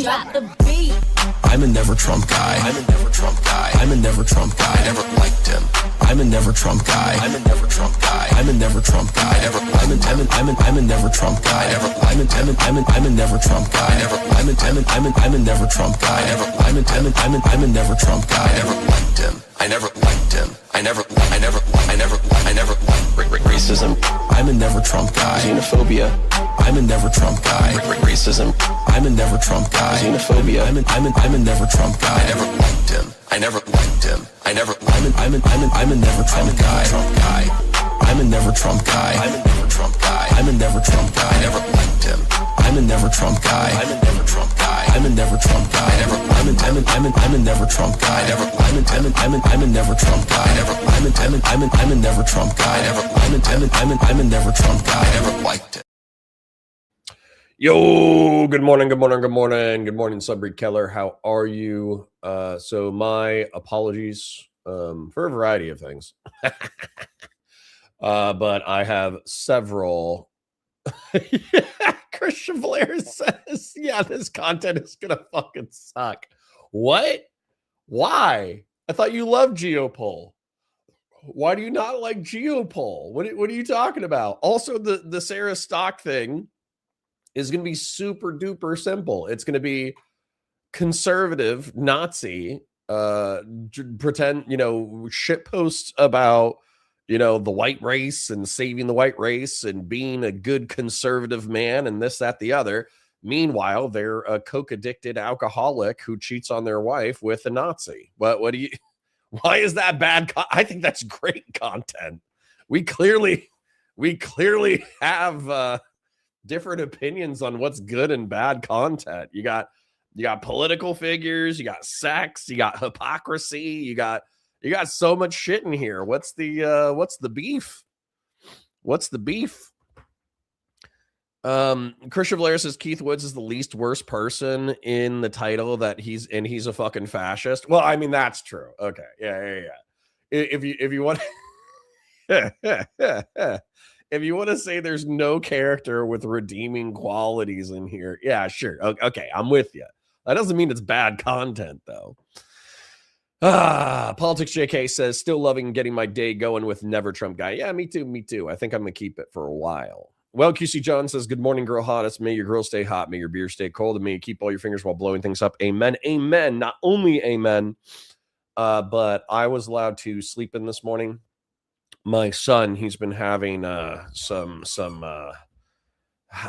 Drop the beat. I'm a never Trump guy. I'm a never Trump guy. I'm a never Trump guy. I never liked him. I'm a never Trump guy. I'm a never Trump guy. I'm a never Trump guy. I'm a never Trump guy. I'm a never Trump guy. I'm a never Trump guy. I'm a never Trump guy. I never liked him. I never liked him. I never liked racism. I'm a never Trump guy. Xenophobia. I'm a never Trump guy. Racism. I'm a never Trump guy. Xenophobia. I'm a never Trump guy. I never liked him. I never liked him. I'm a never Trump guy. I'm a never Trump guy. I'm a never Trump guy. I'm a never Trump guy. I never liked him. I'm a never Trump guy. I'm a never Trump guy. I'm a never Trump guy. I'm a never Trump guy. I'm a never Trump guy. I'm a never Trump guy. I'm a never Trump guy. I never liked it. Yo, good morning, Subbreed Keller. How are you? So my apologies for a variety of things. But I have several. Christian Blair says, yeah, this content is gonna fucking suck. What? Why? I thought you loved Geopol. Why do you not like Geopol? What are you talking about? Also, the Sarah Stock thing is going to be super duper simple. It's going to be conservative Nazi, pretend, shit posts about, the white race and saving the white race and being a good conservative man and this, that, the other. Meanwhile, they're a coke addicted alcoholic who cheats on their wife with a Nazi. What do you, why is that bad? I think that's great content. We clearly have, different opinions on what's good and bad content. You got political figures, you got sex, you got hypocrisy, you got so much shit in here. What's the beef? What's the beef? Christian Blair says Keith Woods is the least worst person in the title that he's a fucking fascist. Well, I mean, that's true. Okay. Yeah. If you want if you want to say there's no character with redeeming qualities in here, yeah, sure. Okay, I'm with you. That doesn't mean it's bad content, though. Politics JK says, still loving getting my day going with Never Trump guy. Yeah, me too. I think I'm going to keep it for a while. Well, QC John says, good morning, girl hottest. May your girl stay hot. May your beer stay cold. And may you keep all your fingers while blowing things up. Amen. Amen. Not only amen, but I was allowed to sleep in this morning. My son, he's been having some I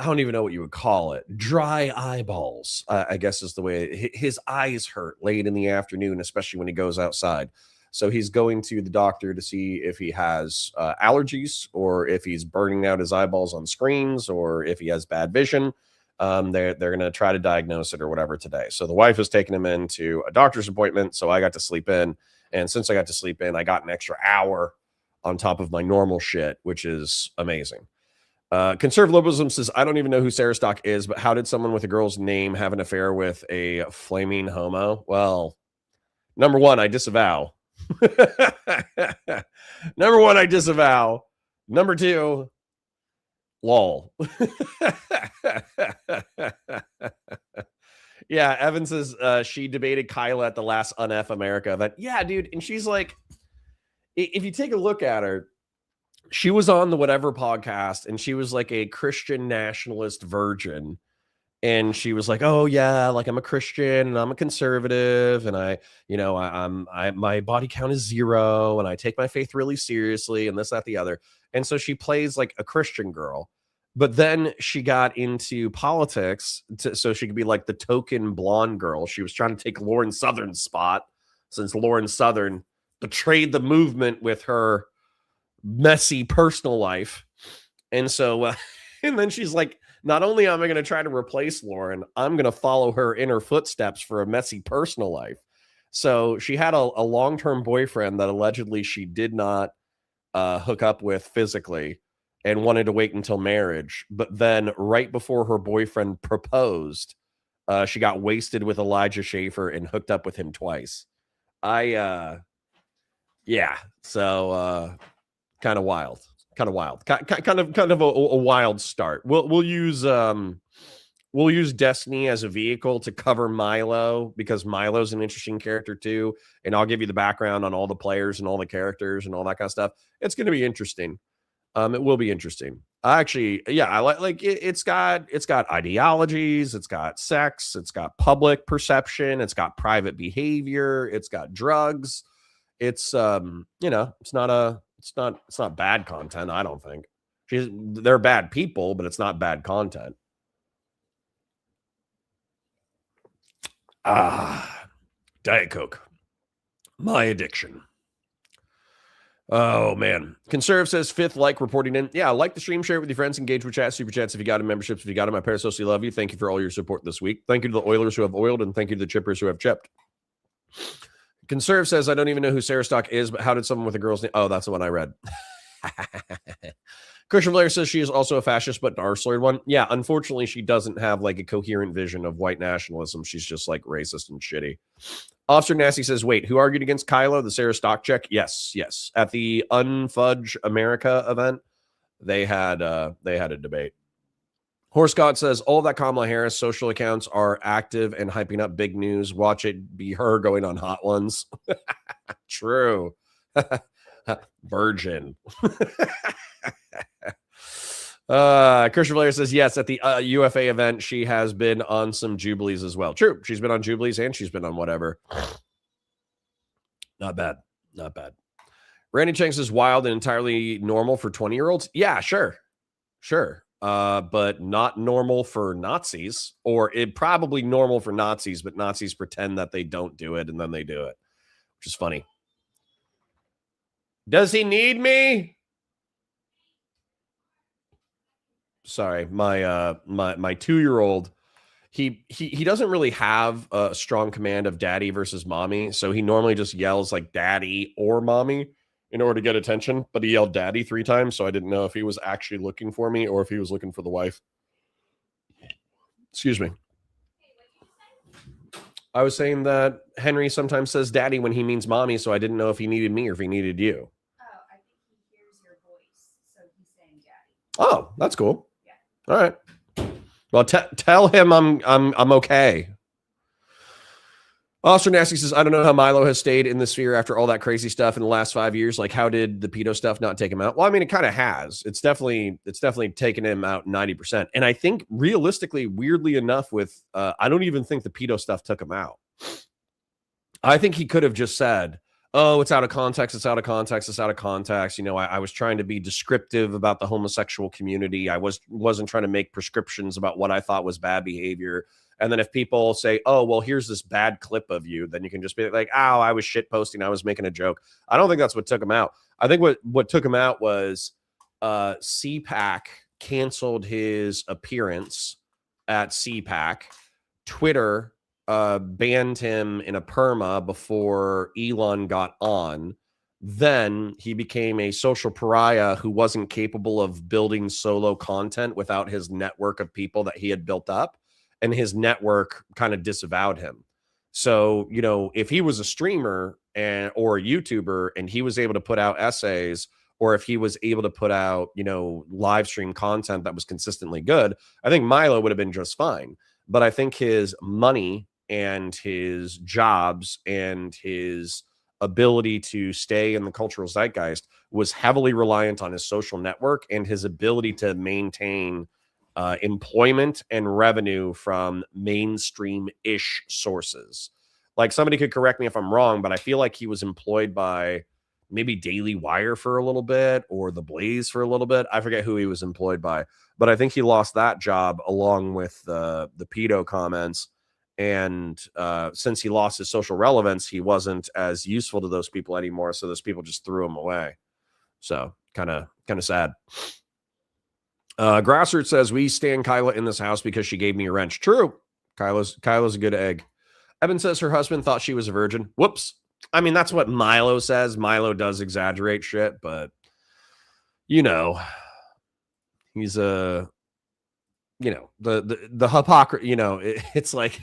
don't even know what you would call it, dry eyeballs, I guess is the way. His eyes hurt late in the afternoon, especially when he goes outside. So he's going to the doctor to see if he has allergies or if he's burning out his eyeballs on screens or if he has bad vision. They're going to try to diagnose it or whatever today. So the wife is taking him into a doctor's appointment. So I got to sleep in. And since I got to sleep in, I got an extra hour on top of my normal shit, which is amazing. Conservative liberalism says, I don't even know who Sarah Stock is, but how did someone with a girl's name have an affair with a flaming homo? Well, number one, I disavow. Number two, lol. Yeah, Evan says she debated Kyla at the last Unf America event. Yeah, dude. And she's like, if you take a look at her, she was on the whatever podcast and she was like a Christian nationalist virgin. And she was like, oh yeah, like I'm a Christian and I'm a conservative and my body count is 0 and I take my faith really seriously and this, that, the other. And so she plays like a Christian girl, but then she got into politics so she could be like the token blonde girl. She was trying to take Lauren Southern's spot since Lauren Southern betrayed the movement with her messy personal life. And so, and then she's like, not only am I going to try to replace Lauren, I'm going to follow her in her footsteps for a messy personal life. So she had a long-term boyfriend that allegedly she did not hook up with physically and wanted to wait until marriage. But then right before her boyfriend proposed, she got wasted with Elijah Schaefer and hooked up with him twice. Yeah. So kind of wild. Kind of a wild start. We'll use we'll use Destiny as a vehicle to cover Milo, because Milo's an interesting character too. And I'll give you the background on all the players and all the characters and all that kind of stuff. It's going to be interesting. It will be interesting. I like it, it's got ideologies, it's got sex, it's got public perception, it's got private behavior, it's got drugs. It's it's not bad content, I don't think. They're bad people, but it's not bad content. Diet Coke. My addiction. Oh, man. Conserve says, fifth like reporting in. Yeah, like the stream, share it with your friends, engage with chat, super chats if you got it, memberships if you got it. My parasocially love you. Thank you for all your support this week. Thank you to the Oilers who have oiled, and thank you to the Chippers who have chipped. Conserve says, I don't even know who Sarah Stock is, but how did someone with a girl's name? Oh, that's the one I read. Christian Blair says she is also a fascist, but an R-slurred one. Yeah, unfortunately, she doesn't have like a coherent vision of white nationalism. She's just like racist and shitty. Officer Nasty says, wait, who argued against Kylo, the Sarah Stock check? Yes. At the Unfudge America event, they had a debate. Horse God says, all that Kamala Harris social accounts are active and hyping up big news. Watch it be her going on Hot Ones. True. Virgin. Christian Blair says, yes, at the UFA event, she has been on some Jubilees as well. True. She's been on Jubilees and she's been on whatever. Not bad. Randy Chang says, wild and entirely normal for 20-year-olds. Yeah, sure. But not normal for Nazis, or it probably normal for Nazis, but Nazis pretend that they don't do it and then they do it, which is funny. Does he need me? Sorry, my 2-year-old, he doesn't really have a strong command of daddy versus mommy, so he normally just yells like daddy or mommy in order to get attention, but he yelled daddy 3 times, so I didn't know if he was actually looking for me or if he was looking for the wife. Excuse me. I was saying that Henry sometimes says daddy when he means mommy, so I didn't know if he needed me or if he needed you. Oh, I think he hears your voice, so he's saying daddy. Oh, that's cool. Yeah. All right. Well, tell him I'm okay. Officer Nasty says, I don't know how Milo has stayed in the sphere after all that crazy stuff in the last 5 years. Like, how did the pedo stuff not take him out? Well, I mean, it kind of has. It's definitely taken him out 90%. And I think realistically, weirdly enough, with I don't even think the pedo stuff took him out. I think he could have just said, oh, it's out of context. It's out of context. It's out of context. You know, I was trying to be descriptive about the homosexual community. I wasn't trying to make prescriptions about what I thought was bad behavior. And then if people say, oh, well, here's this bad clip of you, then you can just be like, oh, I was shit posting. I was making a joke. I don't think that's what took him out. I think what took him out was CPAC canceled his appearance at CPAC. Twitter banned him in a perma before Elon got on. Then he became a social pariah who wasn't capable of building solo content without his network of people that he had built up. And his network kind of disavowed him. So, you know, if he was a streamer or a YouTuber and he was able to put out essays, or if he was able to put out, you know, live stream content that was consistently good, I think Milo would have been just fine. But I think his money and his jobs and his ability to stay in the cultural zeitgeist was heavily reliant on his social network and his ability to maintain employment and revenue from mainstream-ish sources. Like, somebody could correct me if I'm wrong, but I feel like he was employed by maybe Daily Wire for a little bit or The Blaze for a little bit. I forget who he was employed by, but I think he lost that job along with the pedo comments. And since he lost his social relevance, he wasn't as useful to those people anymore. So those people just threw him away. So kind of sad. Grassroots says, we stand Kyla in this house because she gave me a wrench. True. Kyla's a good egg. Evan says her husband thought she was a virgin. Whoops. I mean, that's what Milo says. Milo does exaggerate shit, but you know, he's a, you know, the hypocrite, you know, it's like,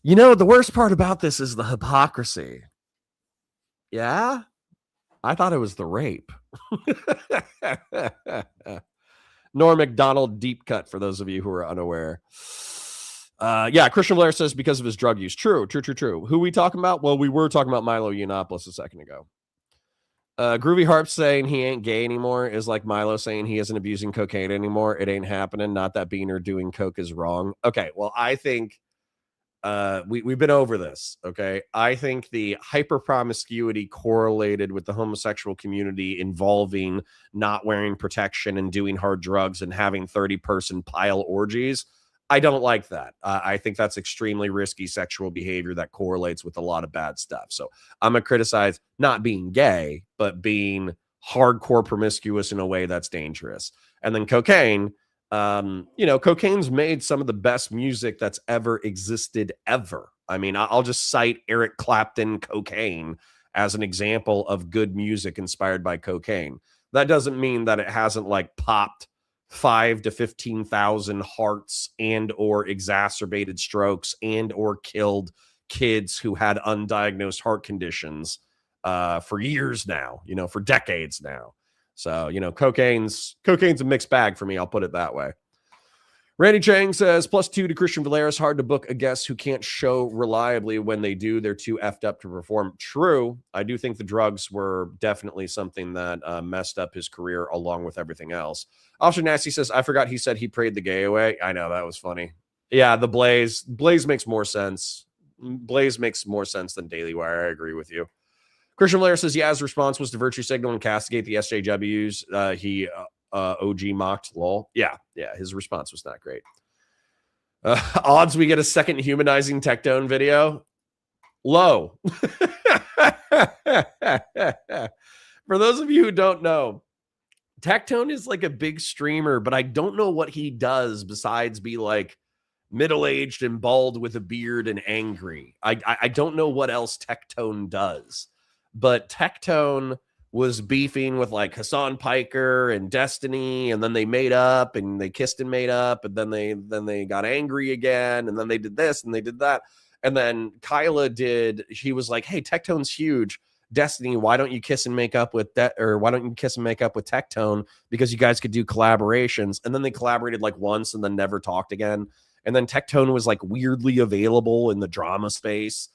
you know, the worst part about this is the hypocrisy. Yeah. I thought it was the rape. Norm McDonald deep cut for those of you who are unaware. Yeah, Christian Blair says because of his drug use. True. Who we talking about? Well, we were talking about Milo Yiannopoulos a second ago. Groovy Harp saying he ain't gay anymore is like Milo saying he isn't abusing cocaine anymore. It ain't happening. Not that being or doing coke is wrong. Okay, well, I think we've been over this. Okay, I think the hyper promiscuity correlated with the homosexual community involving not wearing protection and doing hard drugs and having 30-person pile orgies. I don't like that. I think that's extremely risky sexual behavior that correlates with a lot of bad stuff. So I'm going to criticize not being gay, but being hardcore promiscuous in a way that's dangerous. And then cocaine, cocaine's made some of the best music that's ever existed ever. I mean, I'll just cite Eric Clapton Cocaine as an example of good music inspired by cocaine. That doesn't mean that it hasn't like popped 5 to 15,000 hearts and or exacerbated strokes and or killed kids who had undiagnosed heart conditions for years now, for decades now. So, cocaine's a mixed bag for me. I'll put it that way. Randy Chang says, +2 to Christian Valeris. Hard to book a guest who can't show reliably. When they do, they're too effed up to perform. True. I do think the drugs were definitely something that messed up his career along with everything else. Officer Nasty says, I forgot he said he prayed the gay away. I know, that was funny. Yeah, the Blaze makes more sense. Blaze makes more sense than Daily Wire. I agree with you. Christian Valeris says, yeah, his response was to virtue signal and castigate the SJWs. He OG mocked, lol. Yeah, his response was not great. Odds we get a second humanizing Tectone video? Low. For those of you who don't know, Tectone is like a big streamer, but I don't know what he does besides be like middle-aged and bald with a beard and angry. I don't know what else Tectone does, but Tectone was beefing with like Hassan Piker and Destiny, and then they made up and they kissed and made up, and then they got angry again, and then they did this and they did that. And then Kyla she was like, hey, Tectone's huge. Destiny, why don't you kiss and make up with why don't you kiss and make up with Tectone? Because you guys could do collaborations. And then they collaborated like once and then never talked again. And then Tectone was like weirdly available in the drama space,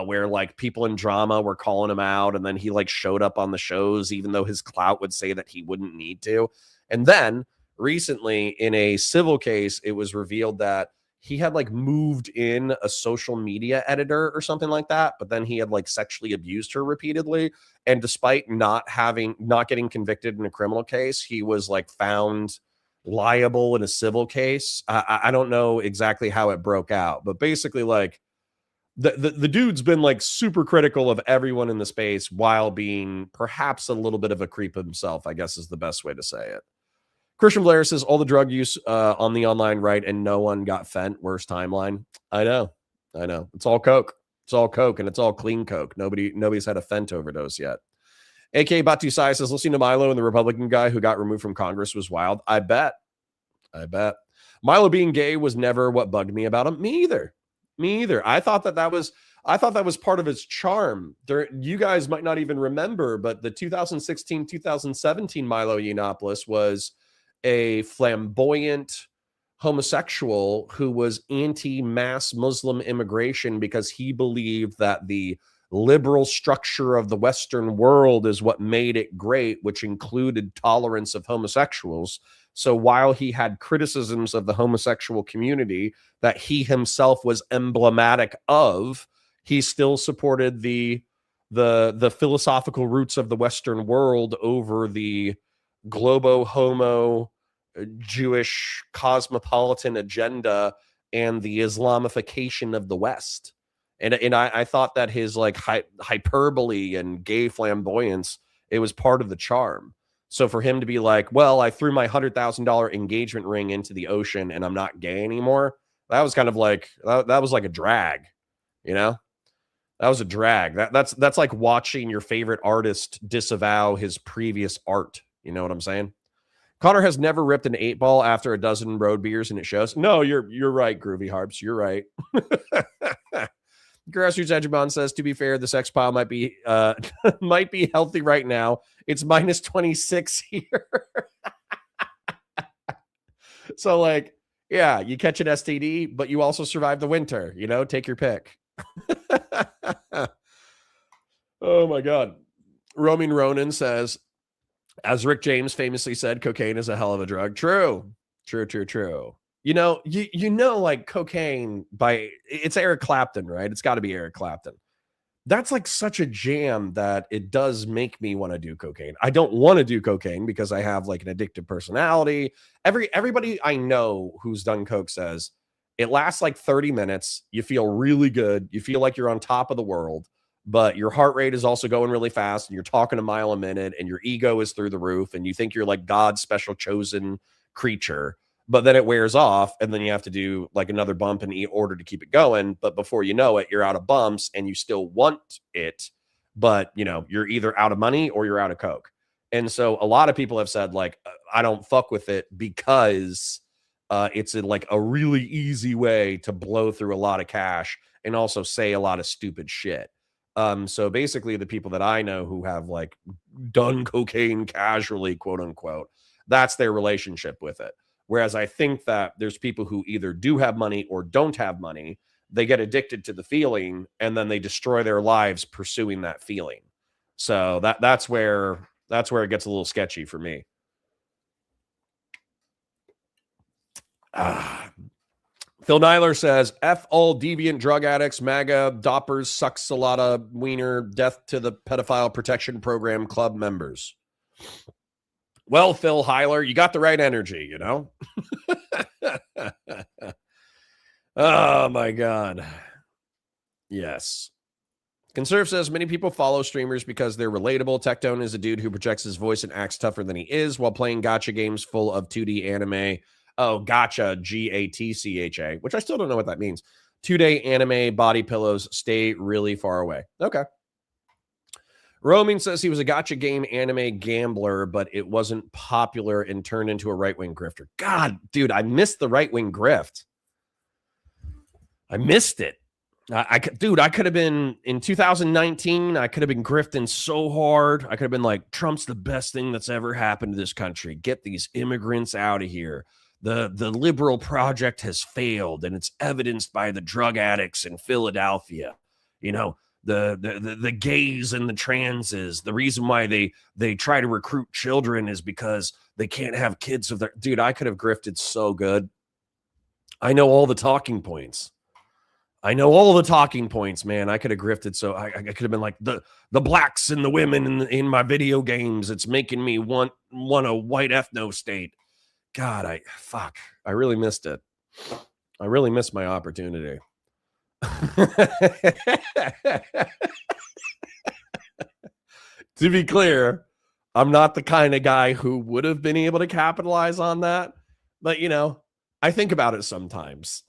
where like people in drama were calling him out, and then he like showed up on the shows, even though his clout would say that he wouldn't need to. And then recently in a civil case, it was revealed that he had like moved in a social media editor or something like that, but then he had like sexually abused her repeatedly. And despite not getting convicted in a criminal case, he was like found liable in a civil case. I don't know exactly how it broke out, but basically like the dude's been like super critical of everyone in the space while being perhaps a little bit of a creep himself, I guess is the best way to say it. Christian Blair says all the drug use on the online right and no one got fent. Worst timeline. I know. It's all coke. It's all coke, and it's all clean coke. Nobody's had a fent overdose yet. AK Batu Sai says listening to Milo and the Republican guy who got removed from Congress was wild. I bet. Milo being gay was never what bugged me about him. Me either. I thought that was part of his charm. You guys might not even remember, but the 2016-2017 Milo Yiannopoulos was a flamboyant homosexual who was anti-mass Muslim immigration because he believed that the liberal structure of the Western world is what made it great, which included tolerance of homosexuals. So while he had criticisms of the homosexual community that he himself was emblematic of, he still supported the philosophical roots of the Western world over the globo homo Jewish cosmopolitan agenda and the Islamification of the West. And I thought that his like hyperbole and gay flamboyance, it was part of the charm. So for him to be like, well, I threw my $100,000 engagement ring into the ocean and I'm not gay anymore, that was kind of like that was like a drag, That was a drag. That's like watching your favorite artist disavow his previous art. You know what I'm saying? Connor has never ripped an 8-ball after a dozen road beers, and it shows. No, you're right, Groovy Harps. You're right. Grassroots Edgebon says, to be fair, the sex pile might be healthy right now. It's -26 here. So like, yeah, you catch an STD, but you also survive the winter, you know, take your pick. Oh my God. Roaming Ronan says, as Rick James famously said, cocaine is a hell of a drug. True. True. You know, like cocaine it's Eric Clapton, right? It's got to be Eric Clapton. That's like such a jam that it does make me want to do cocaine. I don't want to do cocaine because I have like an addictive personality. Everybody I know who's done coke says it lasts like 30 minutes. You feel really good. You feel like you're on top of the world, but your heart rate is also going really fast and you're talking a mile a minute and your ego is through the roof and you think you're like God's special chosen creature. But then it wears off and then you have to do like another bump in order to keep it going. But before you know it, you're out of bumps and you still want it. But, you're either out of money or you're out of coke. And so a lot of people have said like, I don't fuck with it because it's like a really easy way to blow through a lot of cash and also say a lot of stupid shit. So basically the people that I know who have like done cocaine casually, quote unquote, that's their relationship with it. Whereas I think that there's people who either do have money or don't have money. They get addicted to the feeling and then they destroy their lives pursuing that feeling. So that's where it gets a little sketchy for me. Phil Nyler says, F all deviant drug addicts, MAGA, doppers, sucks a lot of wiener, death to the pedophile protection program club members. Well, Phil Hyler, you got the right energy, Oh, my God. Yes. Conserve says, many people follow streamers because they're relatable. Tectone is a dude who projects his voice and acts tougher than he is while playing gacha games full of 2D anime. Oh, gacha, G-A-T-C-H-A, which I still don't know what that means. 2D anime body pillows, stay really far away. Okay. Roaming says he was a gacha game anime gambler, but it wasn't popular and turned into a right-wing grifter. God, dude, I missed the right-wing grift. I missed it. I could have been in 2019. I could have been grifting so hard. I could have been like, Trump's the best thing that's ever happened to this country. Get these immigrants out of here. The liberal project has failed, and it's evidenced by the drug addicts in Philadelphia. The gays and the transes. The reason why they try to recruit children is because they can't have kids of their. Dude, I could have grifted so good. I know all the talking points. Man. I could have grifted so I could have been like the blacks and the women in my video games. It's making me want a white ethno state. God, I really missed it. I really missed my opportunity. To be clear, I'm not the kind of guy who would have been able to capitalize on that, but I think about it sometimes.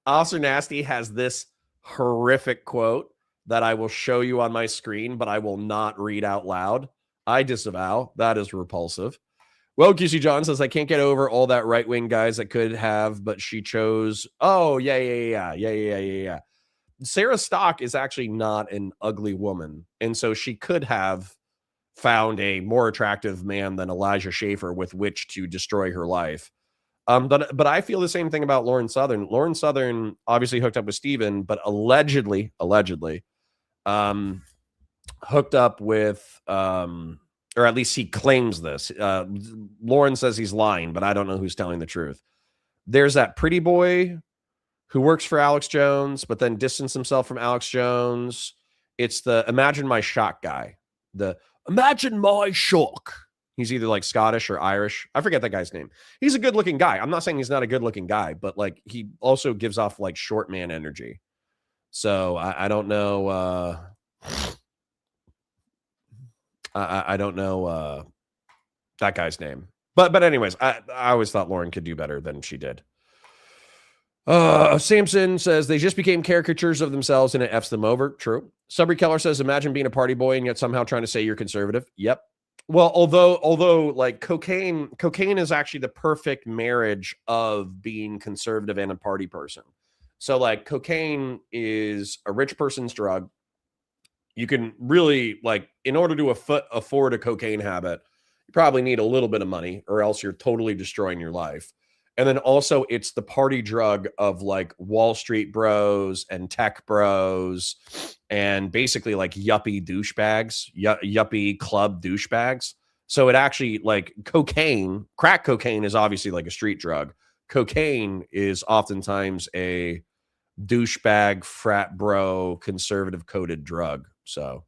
Officer Nasty has this horrific quote that I will show you on my screen, but I will not read out loud. I disavow. That is repulsive. Well, QC John says, I can't get over all that right-wing guys that could have, but she chose. Oh, yeah. Sarah Stock is actually not an ugly woman. And so she could have found a more attractive man than Elijah Schaefer with which to destroy her life. But I feel the same thing about Lauren Southern. Lauren Southern obviously hooked up with Steven, but allegedly, hooked up with, or at least he claims this. Lauren says he's lying, but I don't know who's telling the truth. There's that pretty boy who works for Alex Jones, but then distanced himself from Alex Jones. It's the Imagine My Shock guy. The Imagine My Shock. He's either like Scottish or Irish. I forget that guy's name. He's a good looking guy. I'm not saying he's not a good looking guy, but like he also gives off like short man energy. So I don't know. I don't know that guy's name. But anyways, I always thought Lauren could do better than she did. Samson says they just became caricatures of themselves and it F's them over. True. Subry Keller says, imagine being a party boy and yet somehow trying to say you're conservative. Yep. Well, although like cocaine is actually the perfect marriage of being conservative and a party person. So like cocaine is a rich person's drug. You can really like, in order to afford a cocaine habit, you probably need a little bit of money, or else you're totally destroying your life. And then also it's the party drug of like Wall Street bros and tech bros and basically like yuppie douchebags, yuppie club douchebags. So it actually, like, crack cocaine is obviously like a street drug. Cocaine is oftentimes a douchebag, frat bro, conservative coded drug. So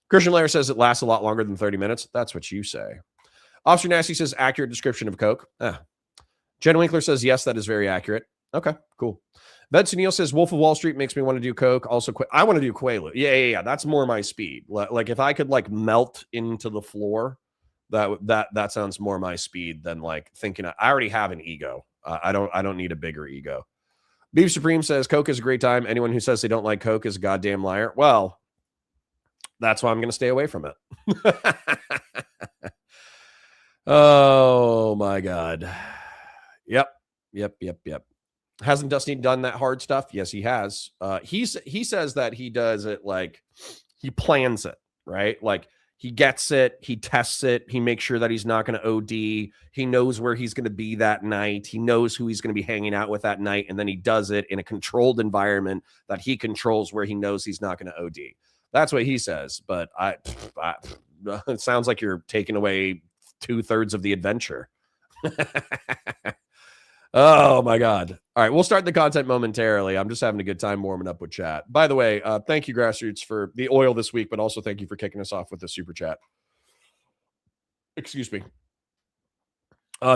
Christian Lair says it lasts a lot longer than 30 minutes. That's what you say. Officer Nasty says accurate description of Coke. Jen Winkler says, yes, that is very accurate. Okay, cool. Ben Sunil says, Wolf of Wall Street makes me want to do Coke. Also, I want to do Quaalude. Yeah. That's more my speed. Like if I could like melt into the floor, that sounds more my speed than like thinking I already have an ego. I don't need a bigger ego. Beef Supreme says, Coke is a great time. Anyone who says they don't like Coke is a goddamn liar. Well, that's why I'm going to stay away from it. Oh my God. Yep. Hasn't Dusty done that hard stuff? Yes, he has. He says that he does it like he plans it, right? Like he gets it, he tests it, he makes sure that he's not going to OD. He knows where he's going to be that night. He knows who he's going to be hanging out with that night. And then he does it in a controlled environment that he controls where he knows he's not going to OD. That's what he says. But it sounds like you're taking away 2/3 of the adventure. Oh my God. All right. We'll start the content momentarily. I'm just having a good time warming up with chat. By the way, thank you, Grassroots, for the oil this week, but also thank you for kicking us off with the super chat. Excuse me.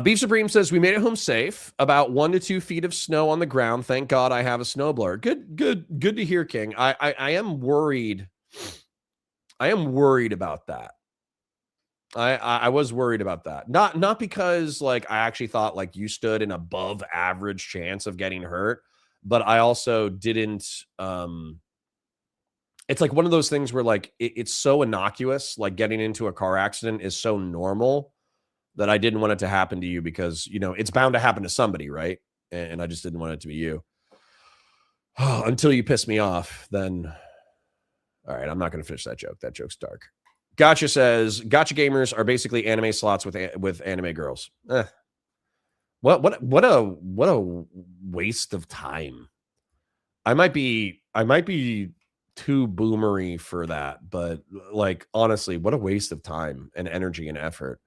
Beef Supreme says, we made it home safe. About 1 to 2 feet of snow on the ground. Thank God I have a snowblower. Good to hear, King. I am worried. I am worried about that. I was worried about that. Not because like I actually thought like you stood an above average chance of getting hurt, but I also didn't. It's like one of those things where like it's so innocuous, like getting into a car accident is so normal that I didn't want it to happen to you because, you know, it's bound to happen to somebody, right? And I just didn't want it to be you. Until you piss me off, then all right, I'm not going to finish that joke. That joke's dark. Gotcha says, gotcha gamers are basically anime slots with anime girls. What a waste of time. I might be too boomery for that, but like honestly, what a waste of time and energy and effort.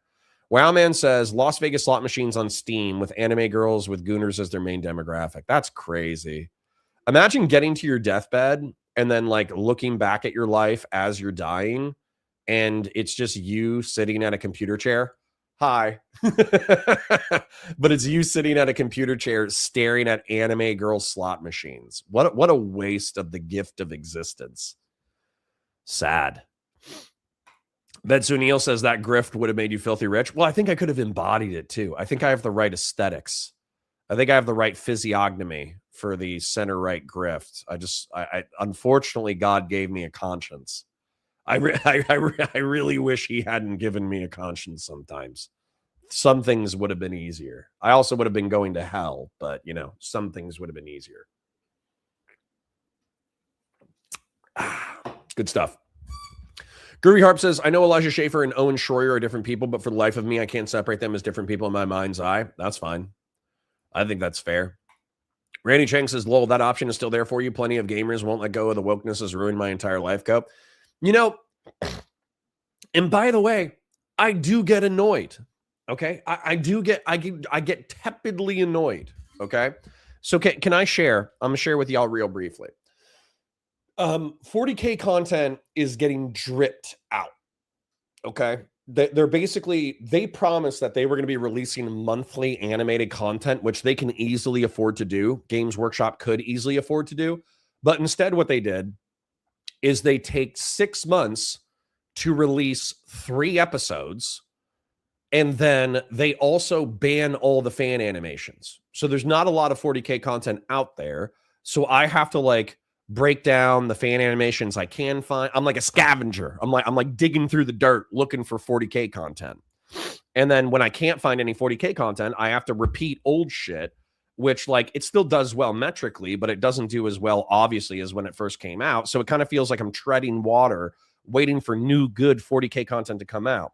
Wowman says Las Vegas slot machines on Steam with anime girls with gooners as their main demographic. That's crazy. Imagine getting to your deathbed and then like looking back at your life as you're dying. And it's just you sitting at a computer chair. Hi. But it's you sitting at a computer chair staring at anime girl slot machines. What a waste of the gift of existence. Sad. Vedsunil says that grift would have made you filthy rich. Well, I think I could have embodied it too. I think I have the right aesthetics. I think I have the right physiognomy for the center right grift. I unfortunately, God gave me a conscience. I really wish he hadn't given me a conscience sometimes. Some things would have been easier. I also would have been going to hell, but, you know, some things would have been easier. Good stuff. Groovy Harp says, I know Elijah Schaefer and Owen Schroyer are different people, but for the life of me, I can't separate them as different people in my mind's eye. That's fine. I think that's fair. Randy Chang says, lol, that option is still there for you. Plenty of gamers won't let go of the wokeness has ruined my entire life. Go. You know, and by the way, I do get annoyed. Okay. I get tepidly annoyed. Okay. So can I share? I'm gonna share with y'all real briefly. 40K content is getting dripped out. Okay. They're basically, they promised that they were going to be releasing monthly animated content, which they can easily afford to do. Games Workshop could easily afford to do. But instead what they did is they take 6 months to release 3 episodes. And then they also ban all the fan animations. So there's not a lot of 40K content out there. So I have to like break down the fan animations I can find. I'm like a scavenger. I'm like digging through the dirt looking for 40K content. And then when I can't find any 40K content, I have to repeat old shit, which like it still does well metrically, but it doesn't do as well, obviously, as when it first came out. So it kind of feels like I'm treading water, waiting for new good 40K content to come out.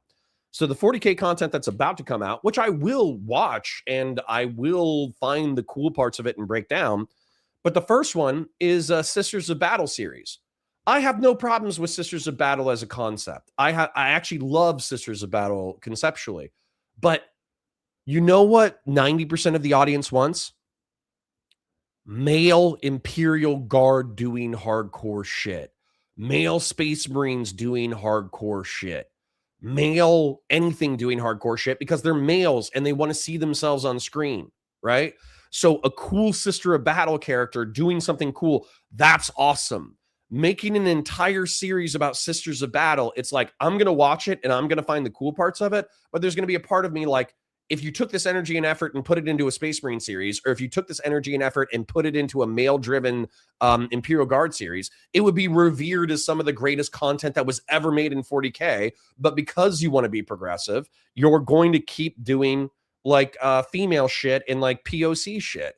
So the 40K content that's about to come out, which I will watch and I will find the cool parts of it and break down. But the first one is Sisters of Battle series. I have no problems with Sisters of Battle as a concept. I actually love Sisters of Battle conceptually. But you know what 90% of the audience wants? Male Imperial Guard doing hardcore shit. Male Space Marines doing hardcore shit. Male anything doing hardcore shit because they're males and they want to see themselves on screen, right? So a cool Sister of Battle character doing something cool, that's awesome. Making an entire series about Sisters of Battle, it's like, I'm going to watch it and I'm going to find the cool parts of it, but there's going to be a part of me like, if you took this energy and effort and put it into a Space Marine series, or if you took this energy and effort and put it into a male-driven Imperial Guard series, it would be revered as some of the greatest content that was ever made in 40K. But because you want to be progressive, you're going to keep doing like female shit and like POC shit.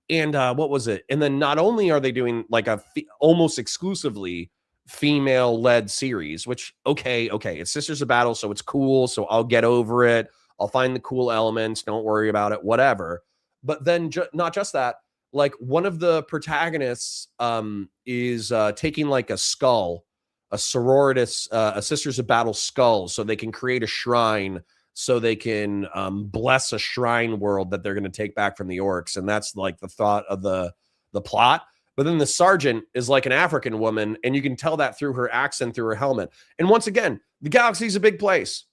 And what was it? And then not only are they doing like a almost exclusively female-led series, which, okay, it's Sisters of Battle, so it's cool, so I'll get over it. I'll find the cool elements. Don't worry about it, whatever. But then not just that, like one of the protagonists is taking like a skull, a sororitas, a Sisters of Battle skull, so they can create a shrine, so they can bless a shrine world that they're going to take back from the orcs. And that's like the thought of the plot. But then the sergeant is like an African woman, and you can tell that through her accent, through her helmet. And once again, the galaxy's a big place.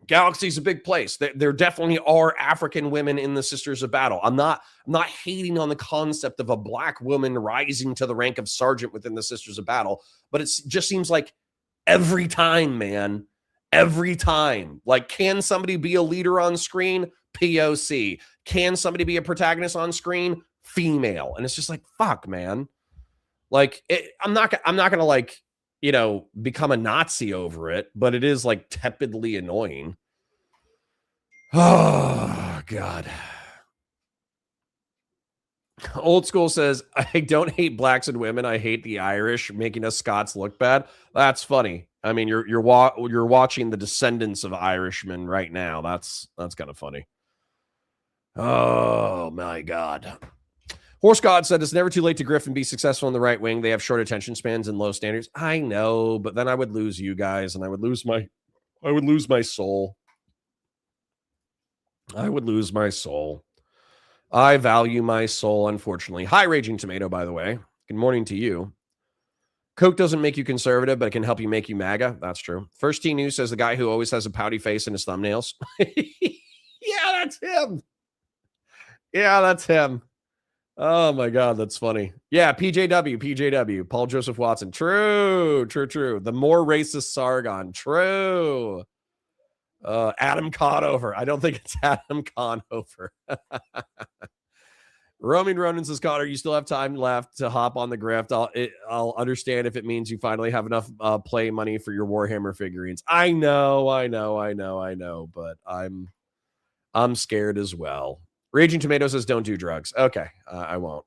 Galaxy's a big place. There definitely are African women in the Sisters of Battle. I'm not hating on the concept of a black woman rising to the rank of sergeant within the Sisters of Battle, but it just seems like every time, man, every time. Like, can somebody be a leader on screen? POC. Can somebody be a protagonist on screen? Female. And it's just like, fuck, man. Like, I'm not gonna like, you know, become a Nazi over it, but it is like tepidly annoying. Oh, God. Old School says, I don't hate blacks and women. I hate the Irish making us Scots look bad. That's funny. I mean, you're watching the descendants of Irishmen right now. That's kind of funny. Oh, my God. Horse God said, it's never too late to grift and be successful in the right wing. They have short attention spans and low standards. I know, but then I would lose you guys and I would lose my soul. I would lose my soul. I value my soul, unfortunately. Hi, Raging Tomato, by the way. Good morning to you. Coke doesn't make you conservative, but it can help you make you MAGA. That's true. First T News says the guy who always has a pouty face in his thumbnails. Yeah, that's him. Yeah, that's him. Oh my God, that's funny. Yeah, PJW, Paul Joseph Watson. True. The more racist Sargon. True. Adam Conover. I don't think it's Adam Conover. Roaming Ronan says, Connor, you still have time left to hop on the grift. I'll understand if it means you finally have enough play money for your Warhammer figurines. I know, but I'm scared as well. Raging Tomato says, don't do drugs. Okay, I won't.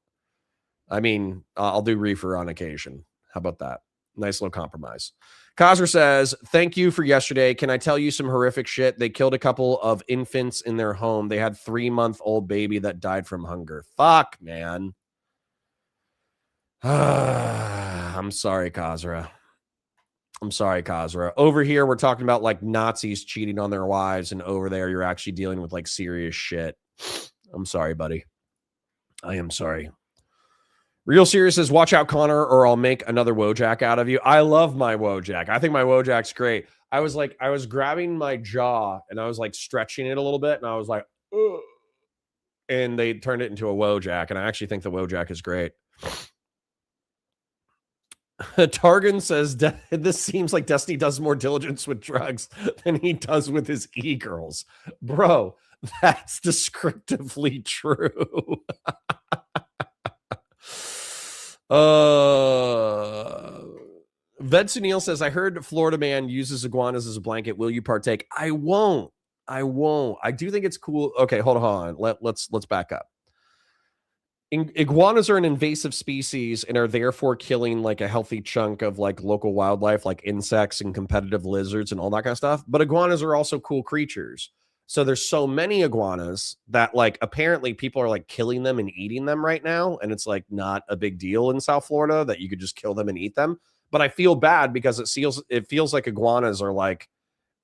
I mean, I'll do reefer on occasion. How about that? Nice little compromise. Kazir says, thank you for yesterday. Can I tell you some horrific shit? They killed a couple of infants in their home. They had 3-month-old baby that died from hunger. Fuck, man. I'm sorry, Kazra. Over here, we're talking about like Nazis cheating on their wives, and over there, you're actually dealing with like serious shit. I'm sorry, buddy. I am sorry. Real Serious says, watch out, Connor, or I'll make another Wojak out of you. I love my Wojak. I think my Wojak's great. I was grabbing my jaw and I was like stretching it a little bit, and I was like, ugh. And they turned it into a Wojak, and I actually think the Wojak is great. Targan says, this seems like Destiny does more diligence with drugs than he does with his e-girls. Bro, that's descriptively true. Vedsunil says, I heard Florida man uses iguanas as a blanket. Will you partake? I won't. I do think it's cool. Okay, hold on. Let's back up. iguanas are an invasive species and are therefore killing like a healthy chunk of like local wildlife, like insects and competitive lizards and all that kind of stuff. But iguanas are also cool creatures. So there's so many iguanas that like apparently people are like killing them and eating them right now. And it's like not a big deal in South Florida that you could just kill them and eat them. But I feel bad because it feels like iguanas are like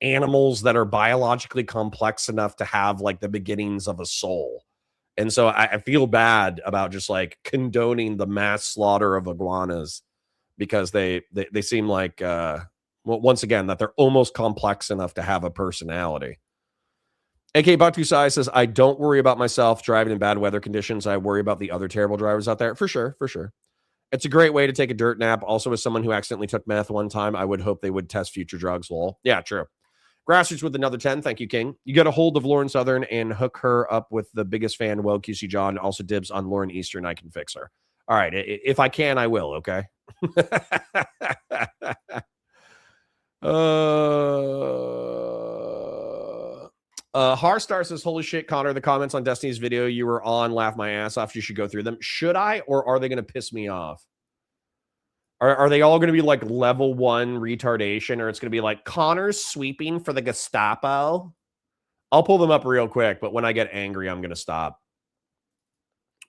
animals that are biologically complex enough to have like the beginnings of a soul. And so I feel bad about just like condoning the mass slaughter of iguanas because they seem like, well, once again, that they're almost complex enough to have a personality. AK Batu Sai says, I don't worry about myself driving in bad weather conditions. I worry about the other terrible drivers out there. For sure, for sure. It's a great way to take a dirt nap. Also, as someone who accidentally took meth one time, I would hope they would test future drugs. Lol. Yeah, true. Grassroots with another 10. Thank you, King. You get a hold of Lauren Southern and hook her up with the biggest fan, Well QC John. Also dibs on Lauren Eastern. I can fix her. All right. If I can, I will. Okay. Harstar says, holy shit, Connor, the comments on Destiny's video you were on laugh my ass off. You should go through them. Should I, or are they going to piss me off? Are they all going to be like level 1 retardation, or it's going to be like Connor's sweeping for the Gestapo? I'll pull them up real quick, but when I get angry, I'm going to stop,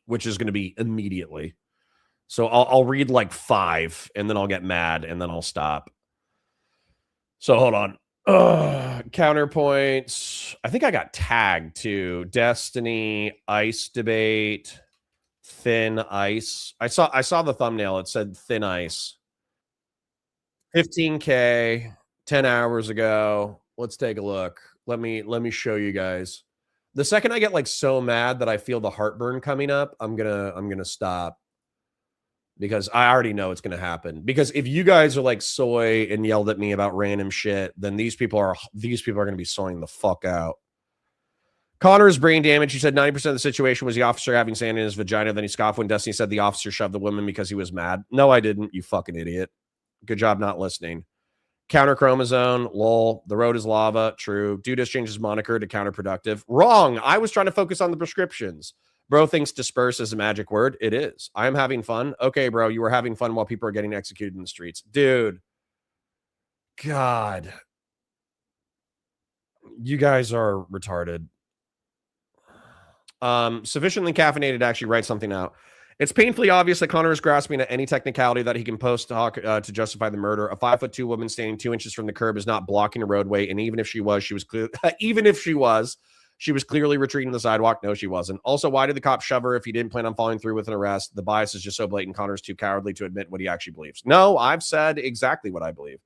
which is going to be immediately. So I'll read like 5 and then I'll get mad and then I'll stop. So hold on. Counterpoints. I think I got tagged too. Destiny, ice debate, thin ice. I saw the thumbnail. It said thin ice. 15K 10 hours ago. Let's take a look. Let me show you guys. The second I get like so mad that I feel the heartburn coming up, I'm gonna stop. Because I already know it's going to happen. Because if you guys are like soy and yelled at me about random shit, then these people are going to be soying the fuck out. Connor's brain damage. He said 90% of the situation was the officer having sand in his vagina. Then he scoffed when Destiny said the officer shoved the woman because he was mad. No, I didn't. You fucking idiot. Good job not listening. Counter chromosome. Lol. The road is lava. True. Dude has changed his moniker to counterproductive. Wrong. I was trying to focus on the prescriptions. Bro thinks disperse is a magic word. It is. I am having fun. Okay, bro, you were having fun while people are getting executed in the streets. Dude. God. You guys are retarded. Sufficiently caffeinated to actually write something out. It's painfully obvious that Connor is grasping at any technicality that he can post to justify the murder. A 5'2" woman standing 2 inches from the curb is not blocking a roadway, and even if she was clear. Even if she was clearly retreating the sidewalk. No, she wasn't. Also, why did the cop shove her if he didn't plan on following through with an arrest? The bias is just so blatant. Connor's too cowardly to admit what he actually believes. No, I've said exactly what I believe.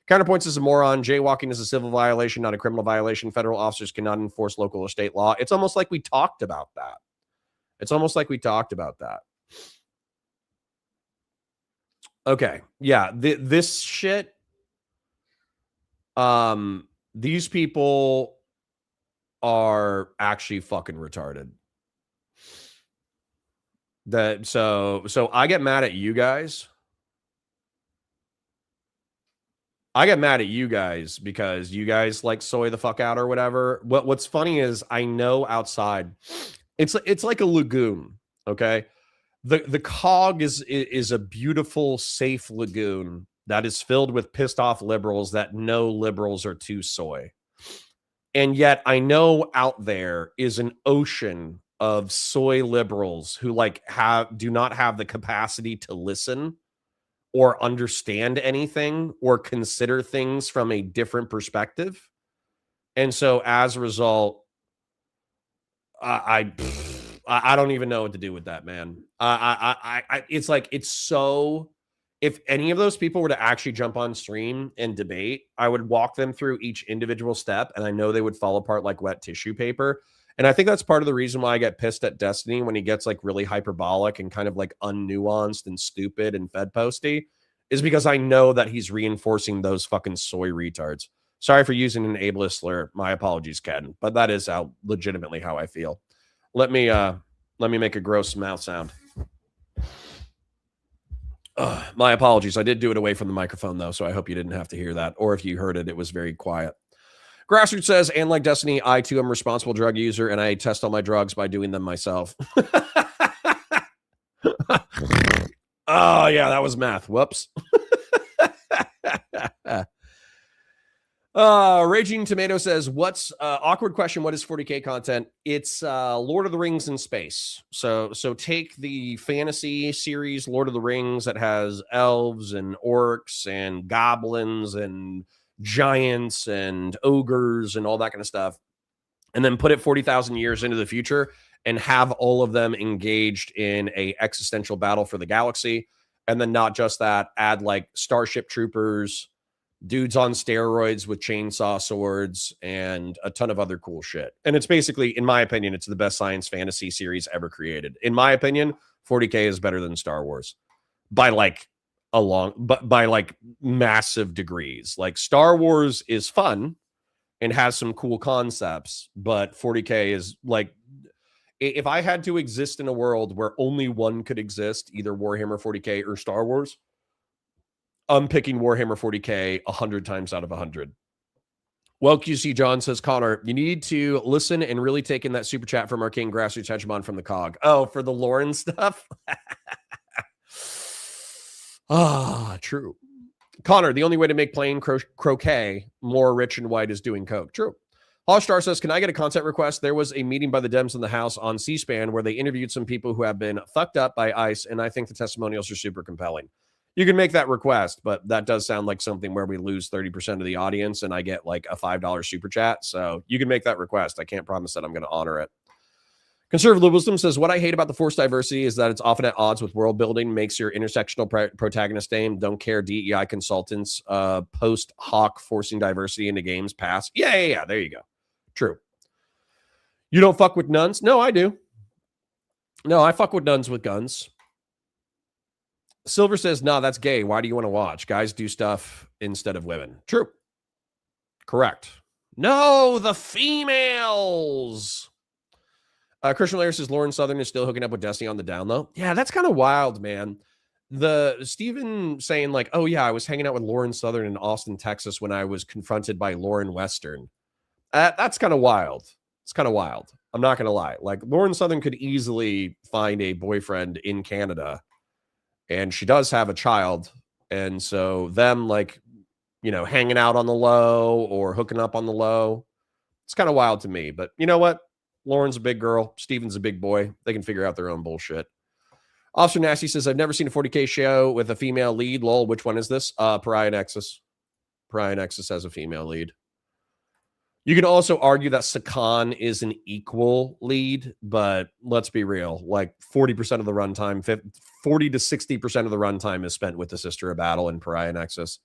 Counterpoints is a moron. Jaywalking is a civil violation, not a criminal violation. Federal officers cannot enforce local or state law. It's almost like we talked about that. Okay. Yeah. This shit. These people are actually fucking retarded. So I get mad at you guys. I get mad at you guys because you guys like soy the fuck out or whatever. What's funny is I know outside it's like a lagoon, okay? The cog is a beautiful, safe lagoon that is filled with pissed off liberals that know liberals are too soy. And yet I know out there is an ocean of soy liberals who like do not have the capacity to listen or understand anything or consider things from a different perspective. And so as a result, I don't even know what to do with that, man. It's like, it's so, if any of those people were to actually jump on stream and debate, I would walk them through each individual step, and I know they would fall apart like wet tissue paper. And I think that's part of the reason why I get pissed at Destiny when he gets like really hyperbolic and kind of like unnuanced and stupid and fed posty, is because I know that he's reinforcing those fucking soy retards. Sorry for using an ableist slur. My apologies, Ken, but that is legitimately how I feel. Let me make a gross mouth sound. My apologies. I did do it away from the microphone, though, so I hope you didn't have to hear that. Or if you heard it, it was very quiet. Grassroots says, and like Destiny, I, too, am a responsible drug user, and I test all my drugs by doing them myself. Oh, yeah, that was math. Whoops. Raging Tomato says, what's awkward question? What is 40K content? It's Lord of the Rings in space. So take the fantasy series Lord of the Rings that has elves and orcs and goblins and giants and ogres and all that kind of stuff, and then put it 40,000 years into the future and have all of them engaged in a existential battle for the galaxy. And then not just that, add like Starship Troopers, dudes on steroids with chainsaw swords, and a ton of other cool shit. And it's basically, in my opinion, it's the best science fantasy series ever created. In my opinion, 40K is better than Star Wars by like by like massive degrees. Like Star Wars is fun and has some cool concepts, but 40K is like, if I had to exist in a world where only one could exist, either Warhammer 40K or Star Wars, I'm picking Warhammer 40K 100 times out of 100. Well, QC John says, Connor, you need to listen and really take in that super chat from Arcane Grassroots Hegemon from the COG. Oh, for the Lauren stuff? True. Connor, the only way to make plain croquet more rich and white is doing coke. True. Hollstar says, can I get a content request? There was a meeting by the Dems in the House on C-SPAN where they interviewed some people who have been fucked up by ICE, and I think the testimonials are super compelling. You can make that request, but that does sound like something where we lose 30% of the audience and I get like a $5 super chat. So you can make that request. I can't promise that I'm going to honor it. Conservative Wisdom says, what I hate about the forced diversity is that it's often at odds with world building, makes your intersectional protagonist name, don't care DEI consultants, post hoc forcing diversity into games pass. Yeah. There you go. True. You don't fuck with nuns? No, I do. No, I fuck with nuns with guns. Silver says, nah, that's gay. Why do you want to watch? Guys do stuff instead of women. True. Correct. No, the females. Christian Lair says, Lauren Southern is still hooking up with Destiny on the down low. Yeah, that's kind of wild, man. The Steven saying like, oh yeah, I was hanging out with Lauren Southern in Austin, Texas when I was confronted by Lauren Western. That's kind of wild. It's kind of wild. I'm not going to lie. Like Lauren Southern could easily find a boyfriend in Canada, and she does have a child. And so them like, you know, hanging out on the low or hooking up on the low, it's kind of wild to me. But you know what? Lauren's a big girl. Steven's a big boy. They can figure out their own bullshit. Officer Nasty says, I've never seen a 40K show with a female lead. Lol, which one is this? Pariah Nexus. Pariah Nexus has a female lead. You can also argue that Sakan is an equal lead, but let's be real. Like 40% of the runtime, 40 to 60% of the runtime is spent with the Sister of Battle in Pariah Nexus.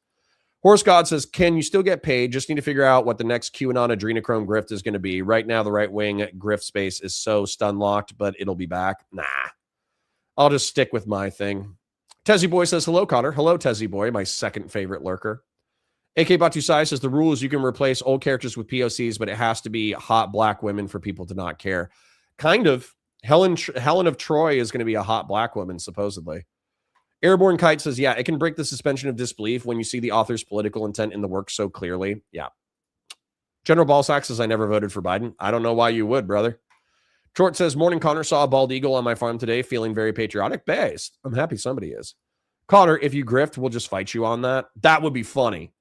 Horse God says, can you still get paid? Just need to figure out what the next QAnon adrenochrome grift is going to be. Right now, the right-wing grift space is so stun-locked, but it'll be back. Nah. I'll just stick with my thing. Tezzy Boy says, hello, Connor. Hello, Tezzy Boy, my second favorite lurker. AK Batusai says, the rule is you can replace old characters with POCs, but it has to be hot black women for people to not care. Kind of. Helen of Troy is going to be a hot black woman, supposedly. Airborne Kite says, yeah, it can break the suspension of disbelief when you see the author's political intent in the work so clearly. Yeah. General Ballsack says, I never voted for Biden. I don't know why you would, brother. Short says, morning, Connor. Saw a bald eagle on my farm today, feeling very patriotic. Based. I'm happy somebody is. Connor, if you grift, we'll just fight you on that. That would be funny.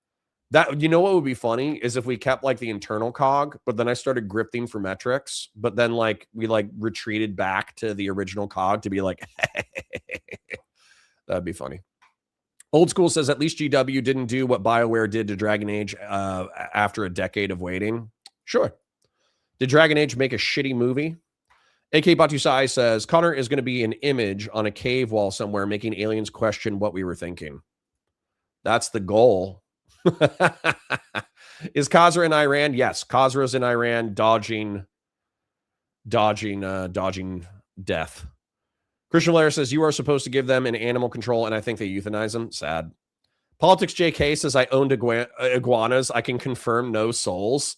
That, you know what would be funny is if we kept like the internal cog, but then I started grifting for metrics, but then like we like retreated back to the original cog to be like, that'd be funny. Old School says, at least GW didn't do what BioWare did to Dragon Age after a decade of waiting. Sure. Did Dragon Age make a shitty movie? AK Batusai says, Connor is going to be an image on a cave wall somewhere, making aliens question what we were thinking. That's the goal. Is Khazra in Iran? Yes, Khazra's in Iran, dodging death. Christian Blair says, you are supposed to give them an animal control, and I think they euthanize them. Sad. Politics JK says, I owned iguanas. I can confirm no souls.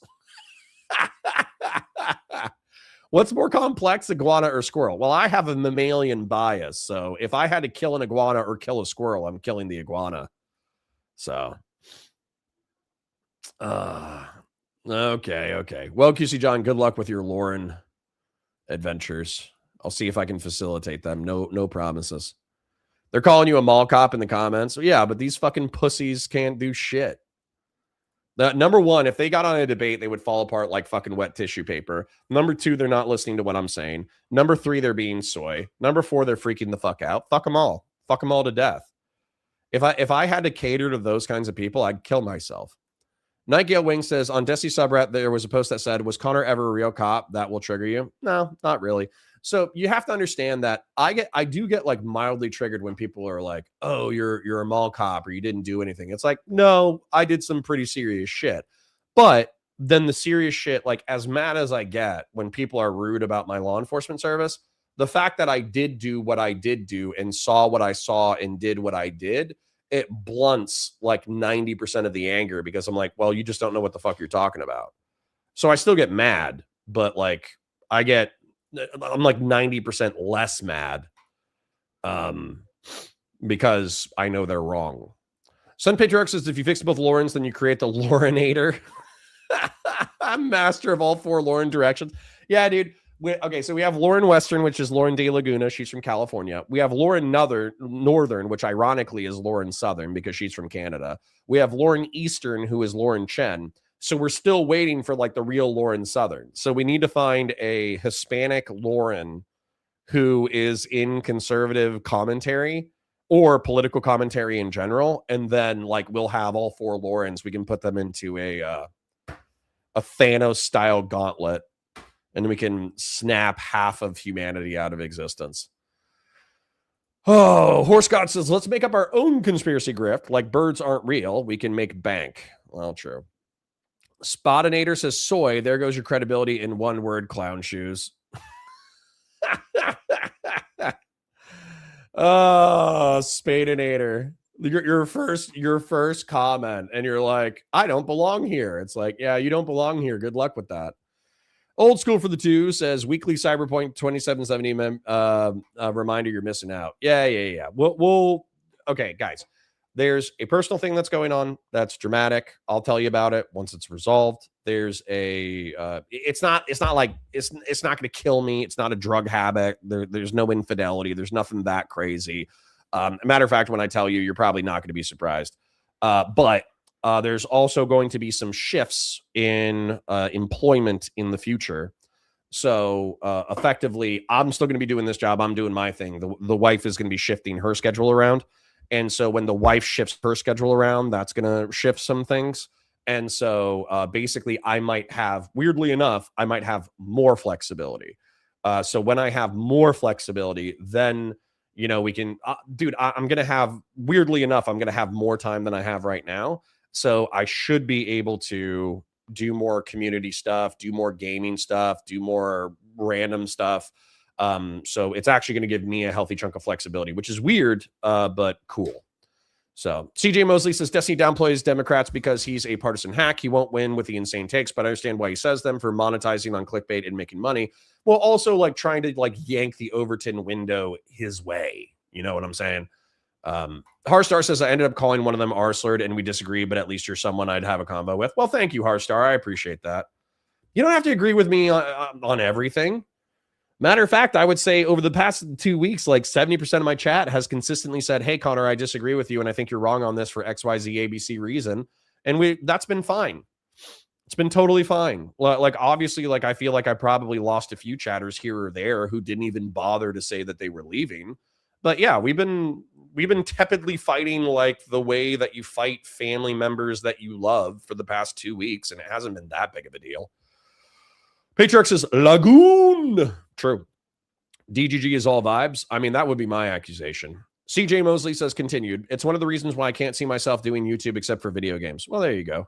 What's more complex, iguana or squirrel? Well, I have a mammalian bias, so if I had to kill an iguana or kill a squirrel, I'm killing the iguana. So, okay. Well, QC John, good luck with your Lauren adventures. I'll see if I can facilitate them. No promises. They're calling you a mall cop in the comments. Yeah, but these fucking pussies can't do shit. Number one, if they got on a debate, they would fall apart like fucking wet tissue paper. Number two, they're not listening to what I'm saying. Number three, they're being soy. Number four, they're freaking the fuck out. Fuck them all. Fuck them all to death. If I had to cater to those kinds of people, I'd kill myself. Nightingale Wing says, on Desi subreddit, there was a post that said, was Connor ever a real cop? That will trigger you. No, not really. So you have to understand that I do get like mildly triggered when people are like, oh, you're a mall cop or you didn't do anything. It's like, no, I did some pretty serious shit. But then the serious shit, like as mad as I get when people are rude about my law enforcement service, the fact that I did do what I did do and saw what I saw and did what I did, it blunts like 90% of the anger because I'm like, well, you just don't know what the fuck you're talking about. So I still get mad, but like I'm like 90% less mad because I know they're wrong. Sun Patriarch says, if you fix both Laurens, then you create the Laurinator. I'm master of all four Lauren directions. Yeah, dude. Okay, so we have Lauren Western, which is Lauren De Laguna. She's from California. We have Lauren Northern, which ironically is Lauren Southern because she's from Canada. We have Lauren Eastern, who is Lauren Chen. So we're still waiting for like the real Lauren Southern. So we need to find a Hispanic Lauren who is in conservative commentary or political commentary in general. And then like we'll have all four Laurens. We can put them into a Thanos style gauntlet. And we can snap half of humanity out of existence. Oh, Horse God says, let's make up our own conspiracy grift. Like birds aren't real. We can make bank. Well, true. Spotinator says, soy. There goes your credibility in one word, clown shoes. Oh, Spadinator. Your first comment. And you're like, I don't belong here. It's like, yeah, you don't belong here. Good luck with that. Old School for the Two says weekly Cyberpunk 2770 reminder you're missing out. Yeah. We'll okay, guys. There's a personal thing that's going on that's dramatic. I'll tell you about it once it's resolved. There's a it's not like it's not going to kill me. It's not a drug habit. There's no infidelity. There's nothing that crazy. A matter of fact, when I tell you, you're probably not going to be surprised. But there's also going to be some shifts in employment in the future. So effectively, I'm still going to be doing this job. I'm doing my thing. The wife is going to be shifting her schedule around. And so when the wife shifts her schedule around, that's going to shift some things. And so basically, I might have, weirdly enough, I might have more flexibility. So when I have more flexibility, then, you know, we can, dude, I'm going to have, weirdly enough, I'm going to have more time than I have right now. So I should be able to do more community stuff, do more gaming stuff, do more random stuff. So it's actually going to give me a healthy chunk of flexibility, which is weird, but cool. So CJ Mosley says Destiny downplays Democrats because he's a partisan hack. He won't win with the insane takes, but I understand why he says them, for monetizing on clickbait and making money. Well, also like trying to like yank the Overton window his way. You know what I'm saying? Harstar says, I ended up calling one of them R-slurred and we disagree, but at least you're someone I'd have a convo with. Well, thank you, Harstar. I appreciate that. You don't have to agree with me on everything. Matter of fact, I would say over the past 2 weeks, like 70% of my chat has consistently said, hey, Connor, I disagree with you. And I think you're wrong on this for XYZ ABC reason. And that's been fine. It's been totally fine. Like, obviously, like, I feel like I probably lost a few chatters here or there who didn't even bother to say that they were leaving. But yeah, we've been tepidly fighting like the way that you fight family members that you love for the past 2 weeks. And it hasn't been that big of a deal. Patriarch says, Lagoon. True. DGG is all vibes. I mean, that would be my accusation. CJ Mosley says, continued. It's one of the reasons why I can't see myself doing YouTube except for video games. Well, there you go.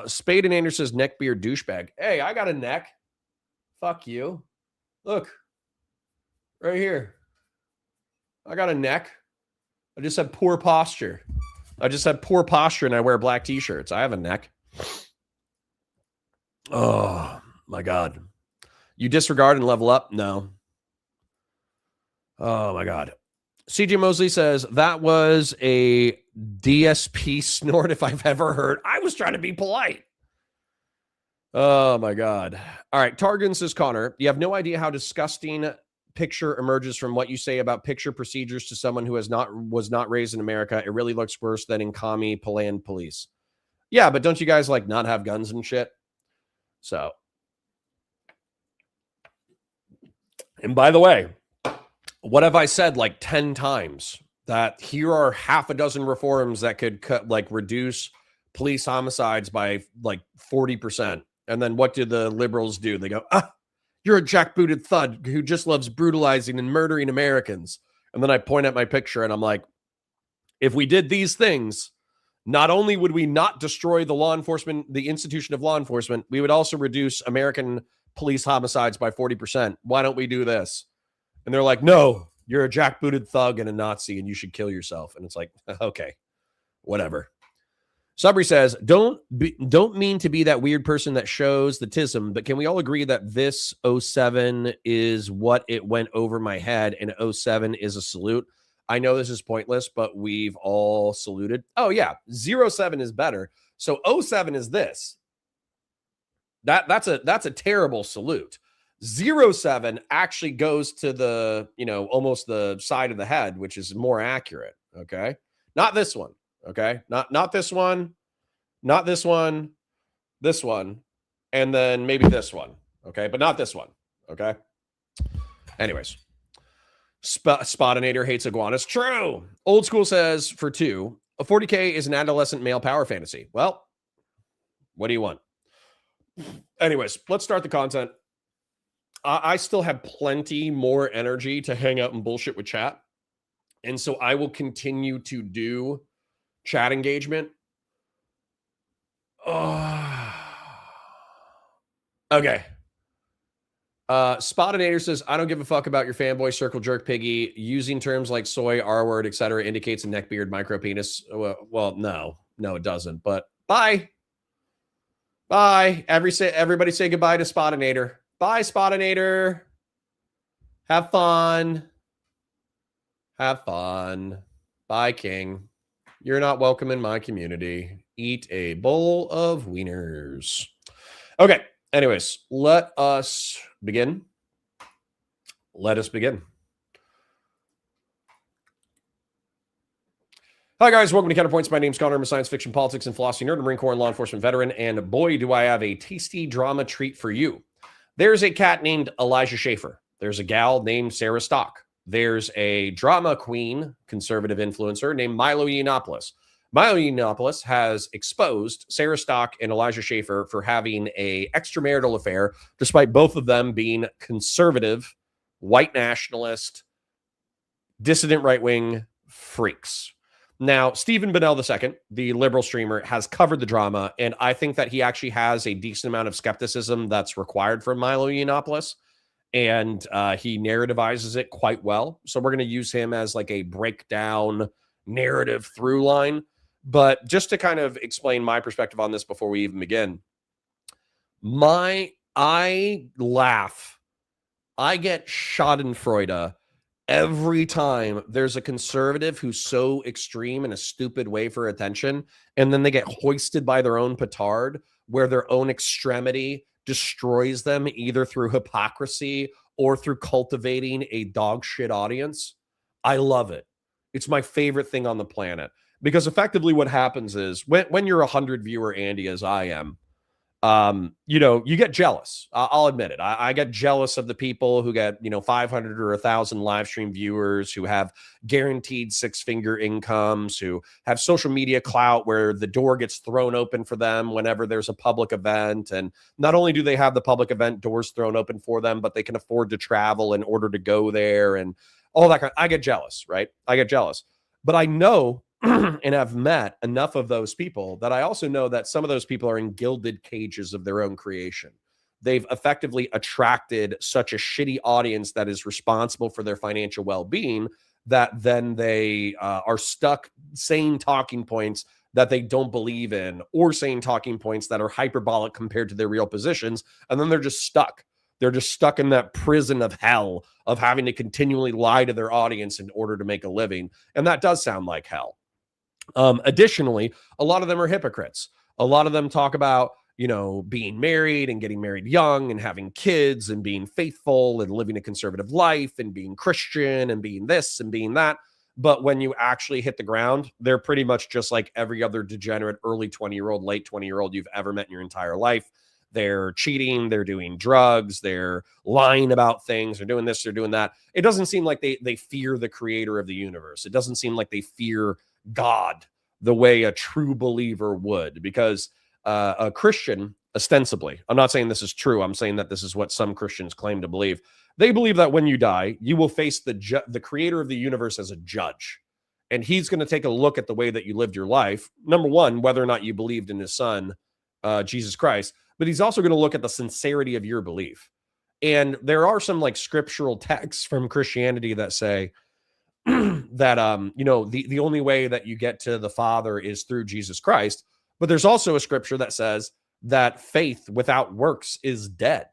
Spade and Anders says, neckbeard douchebag. Hey, I got a neck. Fuck you. Look. Right here. I got a neck. I just have poor posture. And I wear black t-shirts. I have a neck. Oh, my God. You disregard and level up? No. Oh, my God. CJ Mosley says, that was a DSP snort if I've ever heard. I was trying to be polite. Oh my God. All right. Targan says, Connor, you have no idea how disgusting picture emerges from what you say about picture procedures to someone who was not raised in America. It really looks worse than in commie Palan police. Yeah, but don't you guys like not have guns and shit? So, and by the way, what have I said like 10 times? That here are half a dozen reforms that could reduce police homicides by like 40%. And then what do the liberals do? They go, you're a jackbooted thud who just loves brutalizing and murdering Americans. And then I point at my picture and I'm like, if we did these things, not only would we not destroy the institution of law enforcement, we would also reduce American police homicides by 40%. Why don't we do this? And they're like, no, you're a jackbooted thug and a Nazi and you should kill yourself. And it's like, okay, whatever. Sabri says, don't mean to be that weird person that shows the tism, but can we all agree that this 07 is what it went over my head and 07 is a salute? I know this is pointless, but we've all saluted. Oh yeah, 07 is better. So 07 is this. That's a terrible salute. 07 actually goes to the, almost the side of the head, which is more accurate. Okay. Not this one. Okay. Not this one, not this one, this one, and then maybe this one. Okay. But not this one. Okay. Anyways, Spotinator hates iguanas. True. Old School says for 2, a 40K is an adolescent male power fantasy. Well, what do you want? Anyways, let's start the content. I still have plenty more energy to hang out and bullshit with chat. And so I will continue to do chat engagement. Okay. Spotinator says, I don't give a fuck about your fanboy circle jerk piggy. Using terms like soy, R-word, etc. indicates a neckbeard micro penis. Well, no, it doesn't. But bye. Bye. Everybody say goodbye to Spotinator. Bye, Spotinator. Have fun. Have fun. Bye, King. You're not welcome in my community. Eat a bowl of wieners. Okay. Anyways, let us begin. Let us begin. Hi, guys. Welcome to Counterpoints. My name's Connor. I'm a science fiction, politics, and philosophy nerd, a Marine Corps and law enforcement veteran. And boy, do I have a tasty drama treat for you. There's a cat named Elijah Schaefer. There's a gal named Sarah Stock. There's a drama queen, conservative influencer named Milo Yiannopoulos. Milo Yiannopoulos has exposed Sarah Stock and Elijah Schaefer for having an extramarital affair, despite both of them being conservative, white nationalist, dissident right-wing freaks. Now, Stephen Bonnell II, the liberal streamer, has covered the drama, and I think that he actually has a decent amount of skepticism that's required from Milo Yiannopoulos, and he narrativizes it quite well. So we're going to use him as like a breakdown narrative through line. But just to kind of explain my perspective on this before we even begin, I laugh. I get schadenfreude every time there's a conservative who's so extreme in a stupid way for attention, and then they get hoisted by their own petard, where their own extremity destroys them either through hypocrisy or through cultivating a dog shit audience. I love it. It's my favorite thing on the planet, because effectively what happens is when you're 100 viewer Andy, as I am, you get jealous. I'll admit it. I get jealous of the people who get, 500 or 1,000 live stream viewers, who have guaranteed 6-figure incomes, who have social media clout where the door gets thrown open for them whenever there's a public event. And not only do they have the public event doors thrown open for them, but they can afford to travel in order to go there and all that I get jealous, right? I get jealous. But I know and I've met enough of those people that I also know that some of those people are in gilded cages of their own creation. They've effectively attracted such a shitty audience that is responsible for their financial well-being, that then they are stuck saying talking points that they don't believe in, or saying talking points that are hyperbolic compared to their real positions. And then they're just stuck. They're just stuck in that prison of hell of having to continually lie to their audience in order to make a living. And that does sound like hell. Additionally, a lot of them are hypocrites. A lot of them talk about, being married and getting married young and having kids and being faithful and living a conservative life and being Christian and being this and being that. But when you actually hit the ground, they're pretty much just like every other degenerate early 20-year-old, late 20-year-old you've ever met in your entire life. They're cheating, they're doing drugs, they're lying about things, they're doing this, they're doing that. It doesn't seem like they fear the creator of the universe. It doesn't seem like they fear God the way a true believer would, because a Christian, ostensibly, I'm not saying this is true, I'm saying that this is what some Christians claim to believe. They believe that when you die, you will face the creator of the universe as a judge. And he's going to take a look at the way that you lived your life. Number one, whether or not you believed in his son, Jesus Christ. But he's also going to look at the sincerity of your belief. And there are some like scriptural texts from Christianity that say that, the only way that you get to the Father is through Jesus Christ. But there's also a scripture that says that faith without works is dead.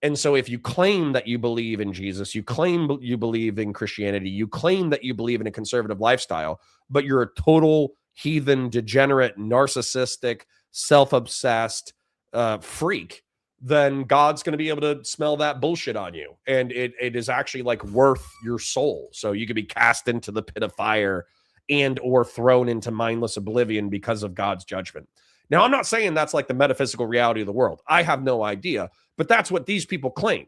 And so if you claim that you believe in Jesus, you claim you believe in Christianity, you claim that you believe in a conservative lifestyle, but you're a total heathen, degenerate, narcissistic, self-obsessed freak, then God's going to be able to smell that bullshit on you. And it is actually like worth your soul. So you could be cast into the pit of fire and or thrown into mindless oblivion because of God's judgment. Now, I'm not saying that's like the metaphysical reality of the world. I have no idea, but that's what these people claim.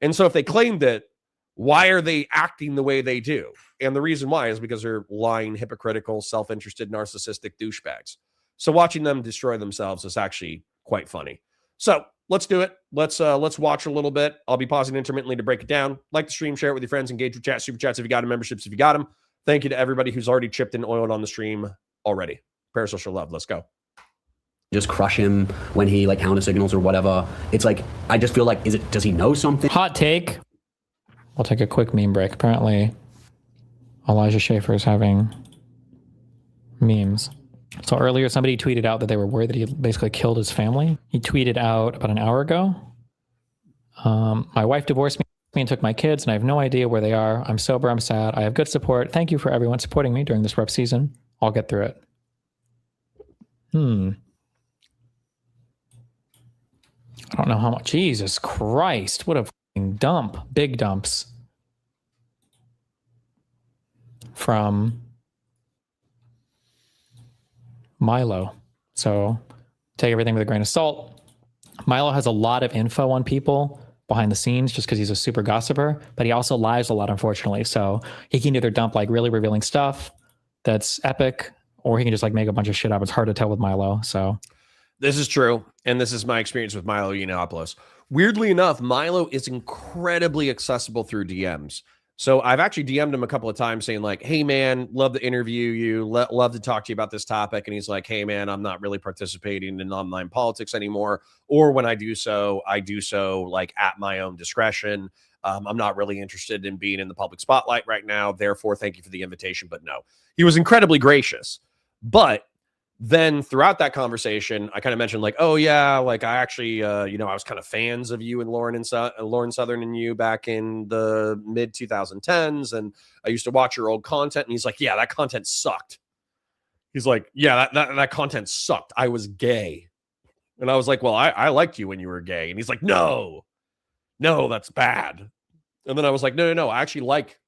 And so if they claimed it, why are they acting the way they do? And the reason why is because they're lying, hypocritical, self-interested, narcissistic douchebags. So watching them destroy themselves is actually quite funny. So let's do it. Let's watch a little bit. I'll be pausing intermittently to break it down. Like the stream, share it with your friends, engage with chat, super chats if you got them, memberships if you got them. Thank you to everybody who's already chipped in, oiled on the stream already. Parasocial love. Let's go. Just crush him when he like counter signals or whatever. It's like, I just feel like, does he know something? Hot take. We'll take a quick meme break. Apparently, Elijah Schaefer is having memes. So earlier, somebody tweeted out that they were worried that he basically killed his family. He tweeted out about an hour ago, my wife divorced me and took my kids, and I have no idea where they are. I'm sober, I'm sad. I have good support. Thank you for everyone supporting me during this rough season. I'll get through it. I don't know how much. Jesus Christ. What a fucking dump. Big dumps. From Milo. So take everything with a grain of salt. Milo has a lot of info on people behind the scenes just because he's a super gossiper, but he also lies a lot, unfortunately. So he can either dump like really revealing stuff that's epic, or he can just like make a bunch of shit up. It's hard to tell with Milo. So this is true. And this is my experience with Milo Yiannopoulos. Weirdly enough, Milo is incredibly accessible through DMs. So I've actually DM'd him a couple of times saying like, hey man, love to interview you. Love to talk to you about this topic. And he's like, hey man, I'm not really participating in online politics anymore. Or when I do so like at my own discretion. I'm not really interested in being in the public spotlight right now. Therefore, thank you for the invitation. But no, he was incredibly gracious. But then throughout that conversation, I kind of mentioned like, oh yeah, like I actually, I was kind of fans of you and Lauren Southern and you back in the mid 2010s. And I used to watch your old content. And he's like, yeah, that content sucked. He's like, yeah, that content sucked. I was gay. And I was like, well, I liked you when you were gay. And he's like, no, that's bad. And then I was like, no, I actually like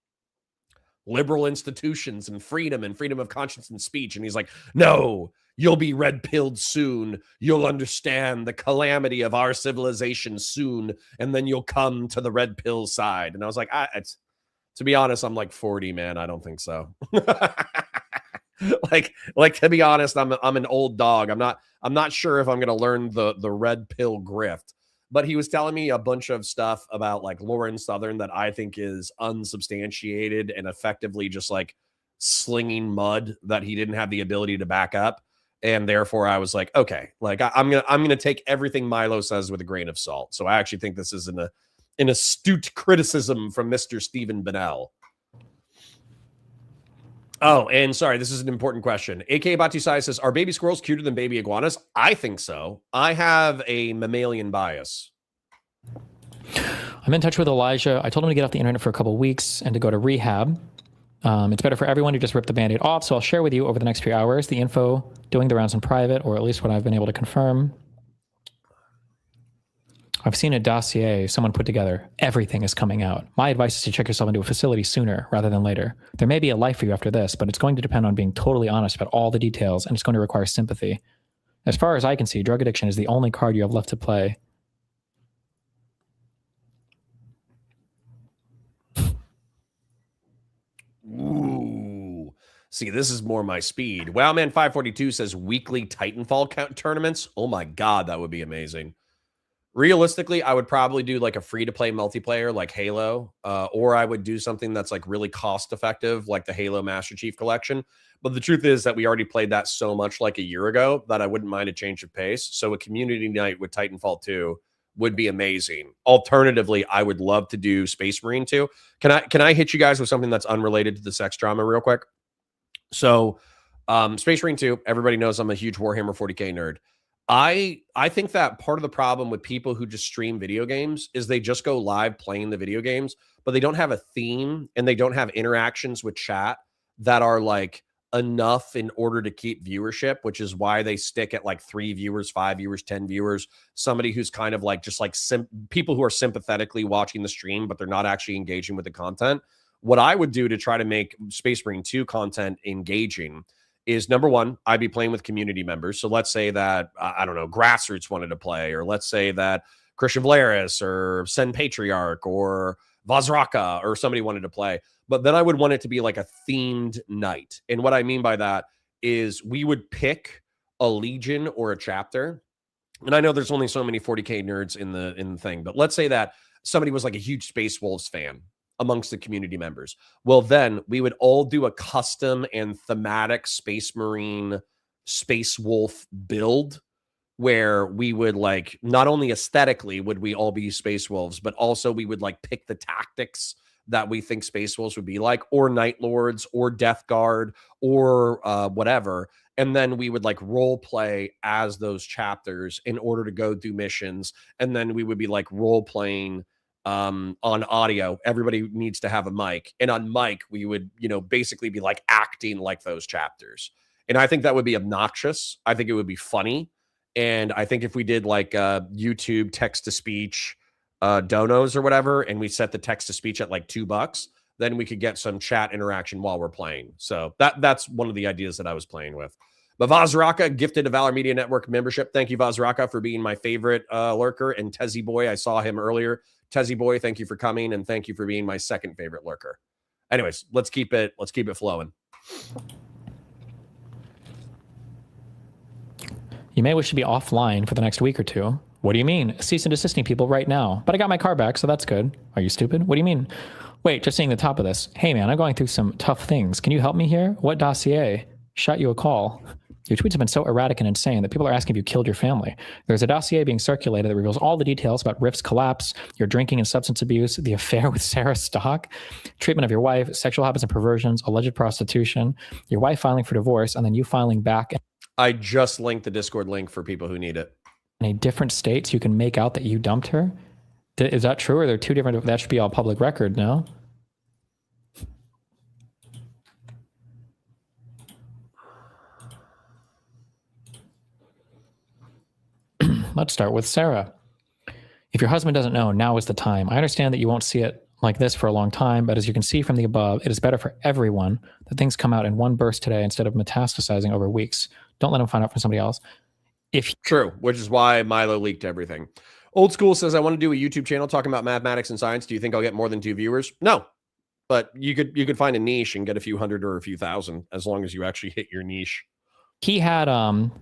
liberal institutions and freedom of conscience and speech. And he's like, no, you'll be red-pilled soon. You'll understand the calamity of our civilization soon, and then you'll come to the red pill side. And I was like, to be honest, I'm like 40, man. I don't think so. like to be honest, I'm an old dog. I'm not sure if I'm going to learn the red pill grift. But he was telling me a bunch of stuff about like Lauren Southern that I think is unsubstantiated and effectively just like slinging mud that he didn't have the ability to back up. And therefore I was like, okay, like I'm going to take everything Milo says with a grain of salt. So I actually think this is an astute criticism from Mr. Stephen Bennell. Oh, and sorry, this is an important question. AK Batusai says, are baby squirrels cuter than baby iguanas? I think so. I have a mammalian bias. I'm in touch with Elijah. I told him to get off the internet for a couple of weeks and to go to rehab. It's better for everyone to just rip the Band-Aid off, so I'll share with you over the next few hours the info doing the rounds in private, or at least what I've been able to confirm. I've seen a dossier someone put together. Everything is coming out. My advice is to check yourself into a facility sooner rather than later. There may be a life for you after this, but it's going to depend on being totally honest about all the details, and it's going to require sympathy. As far as I can see, drug addiction is the only card you have left to play. Ooh. See, this is more my speed. Wowman542 says weekly Titanfall tournaments. Oh my God, that would be amazing. Realistically, I would probably do like a free-to-play multiplayer like Halo, or I would do something that's like really cost-effective, like the Halo Master Chief Collection. But the truth is that we already played that so much like a year ago that I wouldn't mind a change of pace. So a community night with Titanfall 2 would be amazing. Alternatively, I would love to do Space Marine 2. Can I hit you guys with something that's unrelated to the sex drama real quick? So Space Marine 2, everybody knows I'm a huge Warhammer 40K nerd. I think that part of the problem with people who just stream video games is they just go live playing the video games, but they don't have a theme and they don't have interactions with chat that are like enough in order to keep viewership, which is why they stick at like 3 viewers, 5 viewers, 10 viewers, somebody who's kind of like just like people who are sympathetically watching the stream, but they're not actually engaging with the content. What I would do to try to make Space Marine 2 content engaging is, number one, I'd be playing with community members. So let's say that, I don't know, Grassroots wanted to play, or let's say that Christian Vlaris or Sen Patriarch or Vazraka or somebody wanted to play. But then I would want it to be like a themed night. And what I mean by that is we would pick a legion or a chapter. And I know there's only so many 40K nerds in the thing, but let's say that somebody was like a huge Space Wolves fan amongst the community members. Well, then we would all do a custom and thematic Space Marine, Space Wolf build where we would like, not only aesthetically would we all be Space Wolves, but also we would like pick the tactics that we think Space Wolves would be like, or Night Lords or Death Guard or whatever. And then we would like role play as those chapters in order to go do missions. And then we would be like role playing on audio. Everybody needs to have a mic, and on mic we would, you know, basically be like acting like those chapters. And I think that would be obnoxious. I think it would be funny. And I think if we did like YouTube text to speech donos or whatever, and we set the text to speech at like $2, then we could get some chat interaction while we're playing. So that's one of the ideas that I was playing with. But Vazraka gifted a Valor Media Network membership. Thank you, Vazraka, for being my favorite lurker. And Tezzy Boy, I saw him earlier. Tezzy Boy, thank you for coming, and thank you for being my second favorite lurker. Anyways, let's keep it flowing. You may wish to be offline for the next week or two. What do you mean? Cease and desisting people right now. But I got my car back, so that's good. Are you stupid? What do you mean? Wait, just seeing the top of this. Hey man, I'm going through some tough things. Can you help me here? What dossier? Shot you a call. Your tweets have been so erratic and insane that people are asking if you killed your family. There's a dossier being circulated that reveals all the details about Rift's collapse, your drinking and substance abuse, the affair with Sarah Stock, treatment of your wife, sexual habits and perversions, alleged prostitution, your wife filing for divorce, and then you filing back. I just linked the Discord link for people who need it. In a different state, so you can make out that you dumped her. Is that true? Or are there two different? That should be all public record, no? Let's start with Sarah. If your husband doesn't know, now is the time. I understand that you won't see it like this for a long time, but as you can see from the above, it is better for everyone that things come out in one burst today instead of metastasizing over weeks. Don't let him find out from somebody else. True, which is why Milo leaked everything. Old School says, I want to do a YouTube channel talking about mathematics and science. Do you think I'll get more than 2 viewers? No, but you could find a niche and get a few hundred or a few thousand as long as you actually hit your niche. He had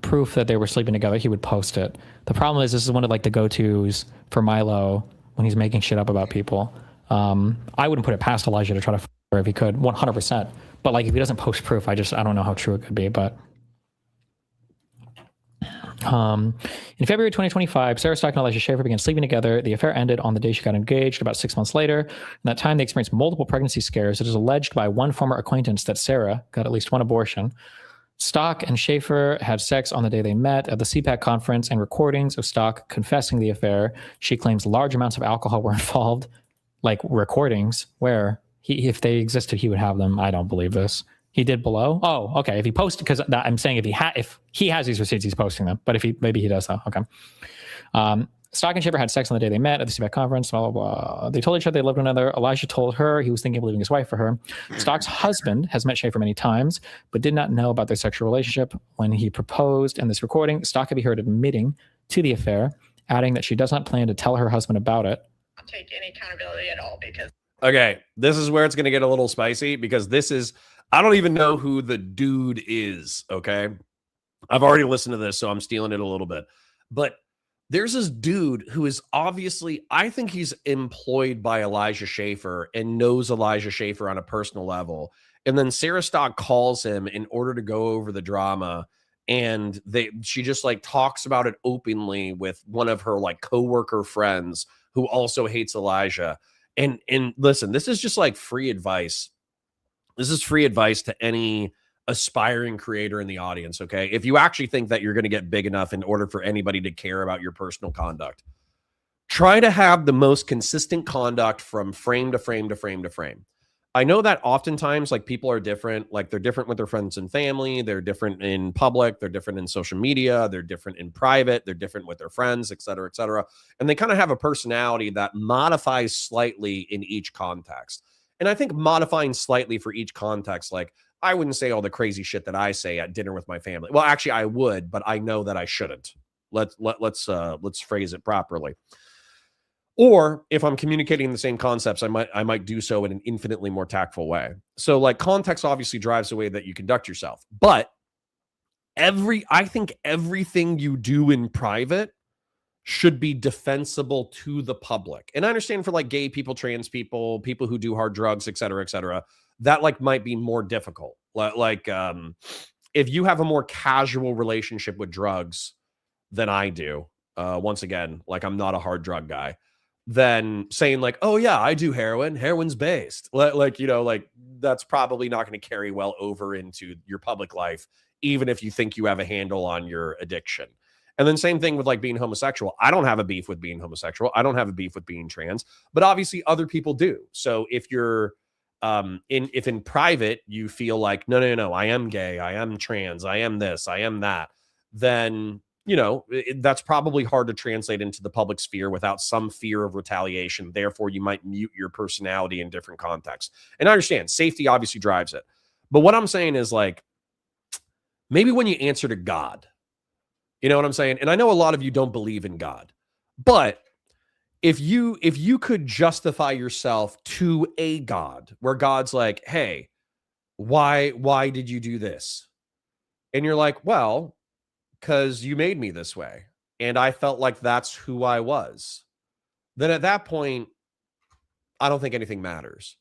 proof that they were sleeping together. He would post it. The problem is this is one of like the go-tos for Milo when he's making shit up about people. I wouldn't put it past Elijah to try to f her if he could, 100%. But like if he doesn't post proof, I don't know how true it could be. But in February 2025, Sarah Stock and Elijah Schaefer began sleeping together. The affair ended on the day she got engaged, about 6 months later. In that time, they experienced multiple pregnancy scares. It is alleged by one former acquaintance that Sarah got at least one abortion. Stock and Schaefer had sex on the day they met at the CPAC conference, and recordings of Stock confessing the affair. She claims large amounts of alcohol were involved, like recordings where if they existed, he would have them. I don't believe this. He did below. Oh, okay. If he posted, because I'm saying if he has these receipts, he's posting them. But maybe he does though. Okay. Stock and Schaeffer had sex on the day they met at the CPAC conference, blah, blah, blah. They told each other they loved one another. Elijah told her he was thinking of leaving his wife for her. Stock's husband has met Schaeffer many times, but did not know about their sexual relationship. When he proposed in this recording, Stock can be heard admitting to the affair, adding that she does not plan to tell her husband about it. Not take any accountability at all because... Okay, this is where it's going to get a little spicy because this is, I don't even know who the dude is, okay? I've already listened to this, so I'm stealing it a little bit. But there's this dude who is obviously, I think he's employed by Elijah Schaefer and knows Elijah Schaefer on a personal level. And then Sarah Stock calls him in order to go over the drama. And she just like talks about it openly with one of her like coworker friends who also hates Elijah. And listen, this is just like free advice. This is free advice to any aspiring creator in the audience, okay? If you actually think that you're going to get big enough in order for anybody to care about your personal conduct, try to have the most consistent conduct from frame to frame to frame to frame. I know that oftentimes like people are different, like they're different with their friends and family, they're different in public, they're different in social media, they're different in private, they're different with their friends, et cetera, et cetera. And they kind of have a personality that modifies slightly in each context. And I think modifying slightly for each context, like I wouldn't say all the crazy shit that I say at dinner with my family. Well, actually I would, but I know that I shouldn't. Let's phrase it properly. Or if I'm communicating the same concepts, I might do so in an infinitely more tactful way. So like context obviously drives the way that you conduct yourself. But I think everything you do in private should be defensible to the public. And I understand for like gay people, trans people, people who do hard drugs, et cetera, that like might be more difficult. Like if you have a more casual relationship with drugs than I do, once again, like I'm not a hard drug guy, then saying like, oh yeah, I do heroin's based. Like, you know, like that's probably not going to carry well over into your public life, even if you think you have a handle on your addiction. And then same thing with like being homosexual. I don't have a beef with being homosexual. I don't have a beef with being trans, but obviously other people do. So if you're if in private you feel like, no, I am gay, I am trans, I am this, I am that, then, you know, that's probably hard to translate into the public sphere without some fear of retaliation. Therefore, you might mute your personality in different contexts. And I understand safety obviously drives it. But what I'm saying is like, maybe when you answer to God, you know what I'm saying? And I know a lot of you don't believe in God, but if you could justify yourself to a God where God's like, hey, why did you do this? And you're like, well, because you made me this way. And I felt like that's who I was. Then at that point, I don't think anything matters.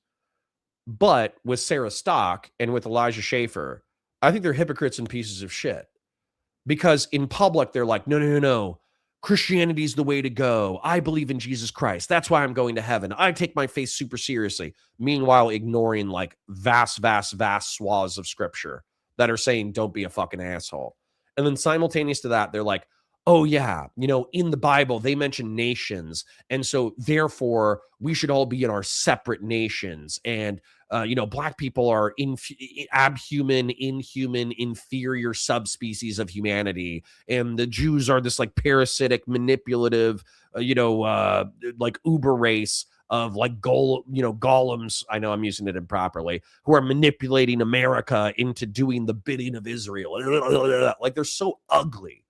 But with Sarah Stock and with Elijah Schaefer, I think they're hypocrites and pieces of shit. Because in public, they're like, no. Christianity's the way to go. I believe in Jesus Christ. That's why I'm going to heaven. I take my faith super seriously. Meanwhile, ignoring like vast swaths of scripture that are saying, don't be a fucking asshole. And then simultaneous to that, they're like, oh yeah, you know, in the Bible, they mention nations. And so therefore we should all be in our separate nations. And, you know, black people are abhuman, inhuman, inferior subspecies of humanity. And the Jews are this like parasitic, manipulative, like uber race of like golems. I know I'm using it improperly, who are manipulating America into doing the bidding of Israel. Like they're so ugly.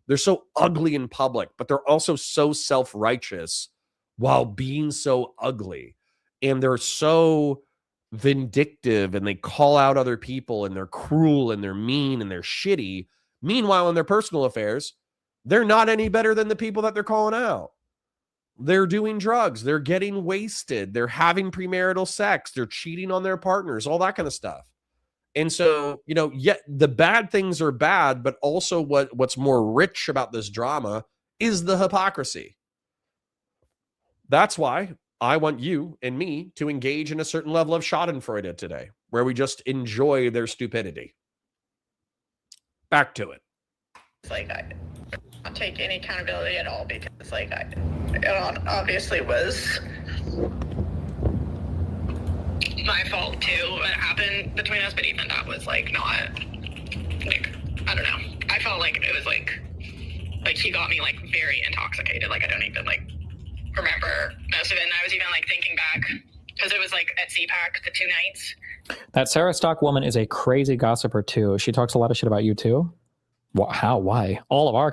They're so ugly in public, but they're also so self-righteous while being so ugly. And they're so vindictive and they call out other people and they're cruel and they're mean and they're shitty. Meanwhile, in their personal affairs, they're not any better than the people that they're calling out. They're doing drugs. They're getting wasted. They're having premarital sex. They're cheating on their partners, all that kind of stuff. And so, you know, yet the bad things are bad, but also what's more rich about this drama is the hypocrisy. That's why I want you and me to engage in a certain level of schadenfreude today, where we just enjoy their stupidity. Back to it. It's like I don't take any accountability at all because like it obviously was my fault too. What happened between us, but even that was like not like, I don't know. I felt like it was like he got me like very intoxicated. Like, I don't even, like, remember most of it. And I was even, like, thinking back, because it was, like, at CPAC, the 2 nights. That Sarah Stock woman is a crazy gossiper too. She talks a lot of shit about you too. How? Why? All of our...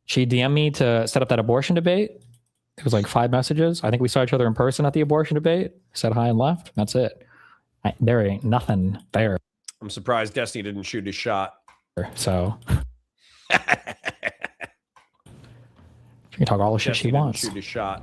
She DM'd me to set up that abortion debate. It was like 5 messages. I think we saw each other in person at the abortion debate. Said hi and left. That's it. There ain't nothing there. I'm surprised Destiny didn't shoot his shot. So... She can talk all the shit she wants. Shoot his shot.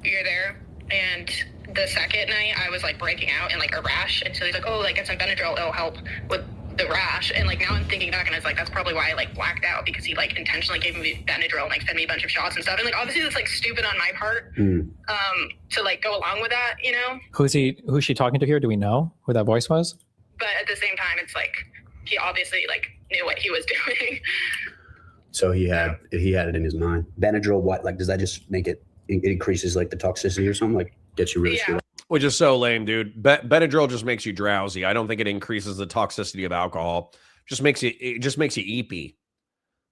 You're there, and the second night I was like breaking out in like a rash, and so he's like, "Oh, like get some Benadryl, it'll help with the rash." And like now I'm thinking back, and I was like, that's probably why I like blacked out, because he like intentionally gave me Benadryl and like fed me a bunch of shots and stuff. And like obviously that's like stupid on my part, to like go along with that, you know. Who's she talking to here? Do we know who that voice was? But at the same time, it's like he obviously like knew what he was doing. So he had it in his mind. Benadryl, what? Like, does that just make it increases like the toxicity or something? Like, gets you really screwed up? Which is so lame, dude. Benadryl just makes you drowsy. I don't think it increases the toxicity of alcohol. It just makes you eepy.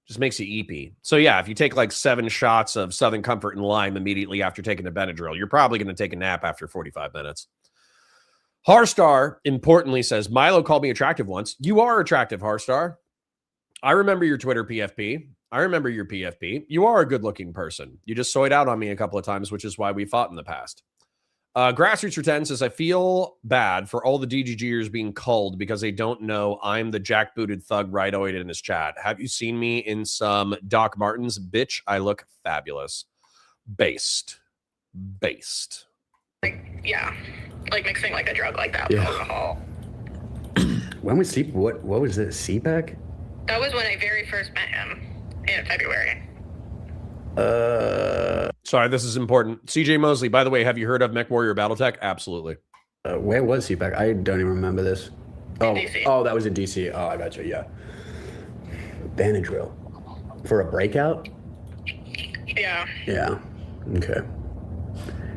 Just makes you eepy. So yeah, if you take like 7 shots of Southern Comfort and lime immediately after taking the Benadryl, you're probably going to take a nap after 45 minutes. Harstar importantly says, Milo called me attractive once. You are attractive, Harstar. I remember your Twitter PFP. I remember your PFP. You are a good-looking person. You just soyed out on me a couple of times, which is why we fought in the past. Grassroots for 10 says, I feel bad for all the DGGers being culled because they don't know I'm the jackbooted thug rightoid in his chat. Have you seen me in some Doc Martens? Bitch, I look fabulous. Based. Like, yeah. Like mixing like a drug like that with alcohol. When was what was it? CPAC? That was when I very first met him in February. Sorry, this is important. CJ Mosley, by the way, have you heard of Mech Warrior Battletech? Absolutely. Where was CPAC? I don't even remember this. DC. Oh, that was in DC. Oh, I got you. Yeah. Benadryl for a breakout. Yeah. Yeah. Okay.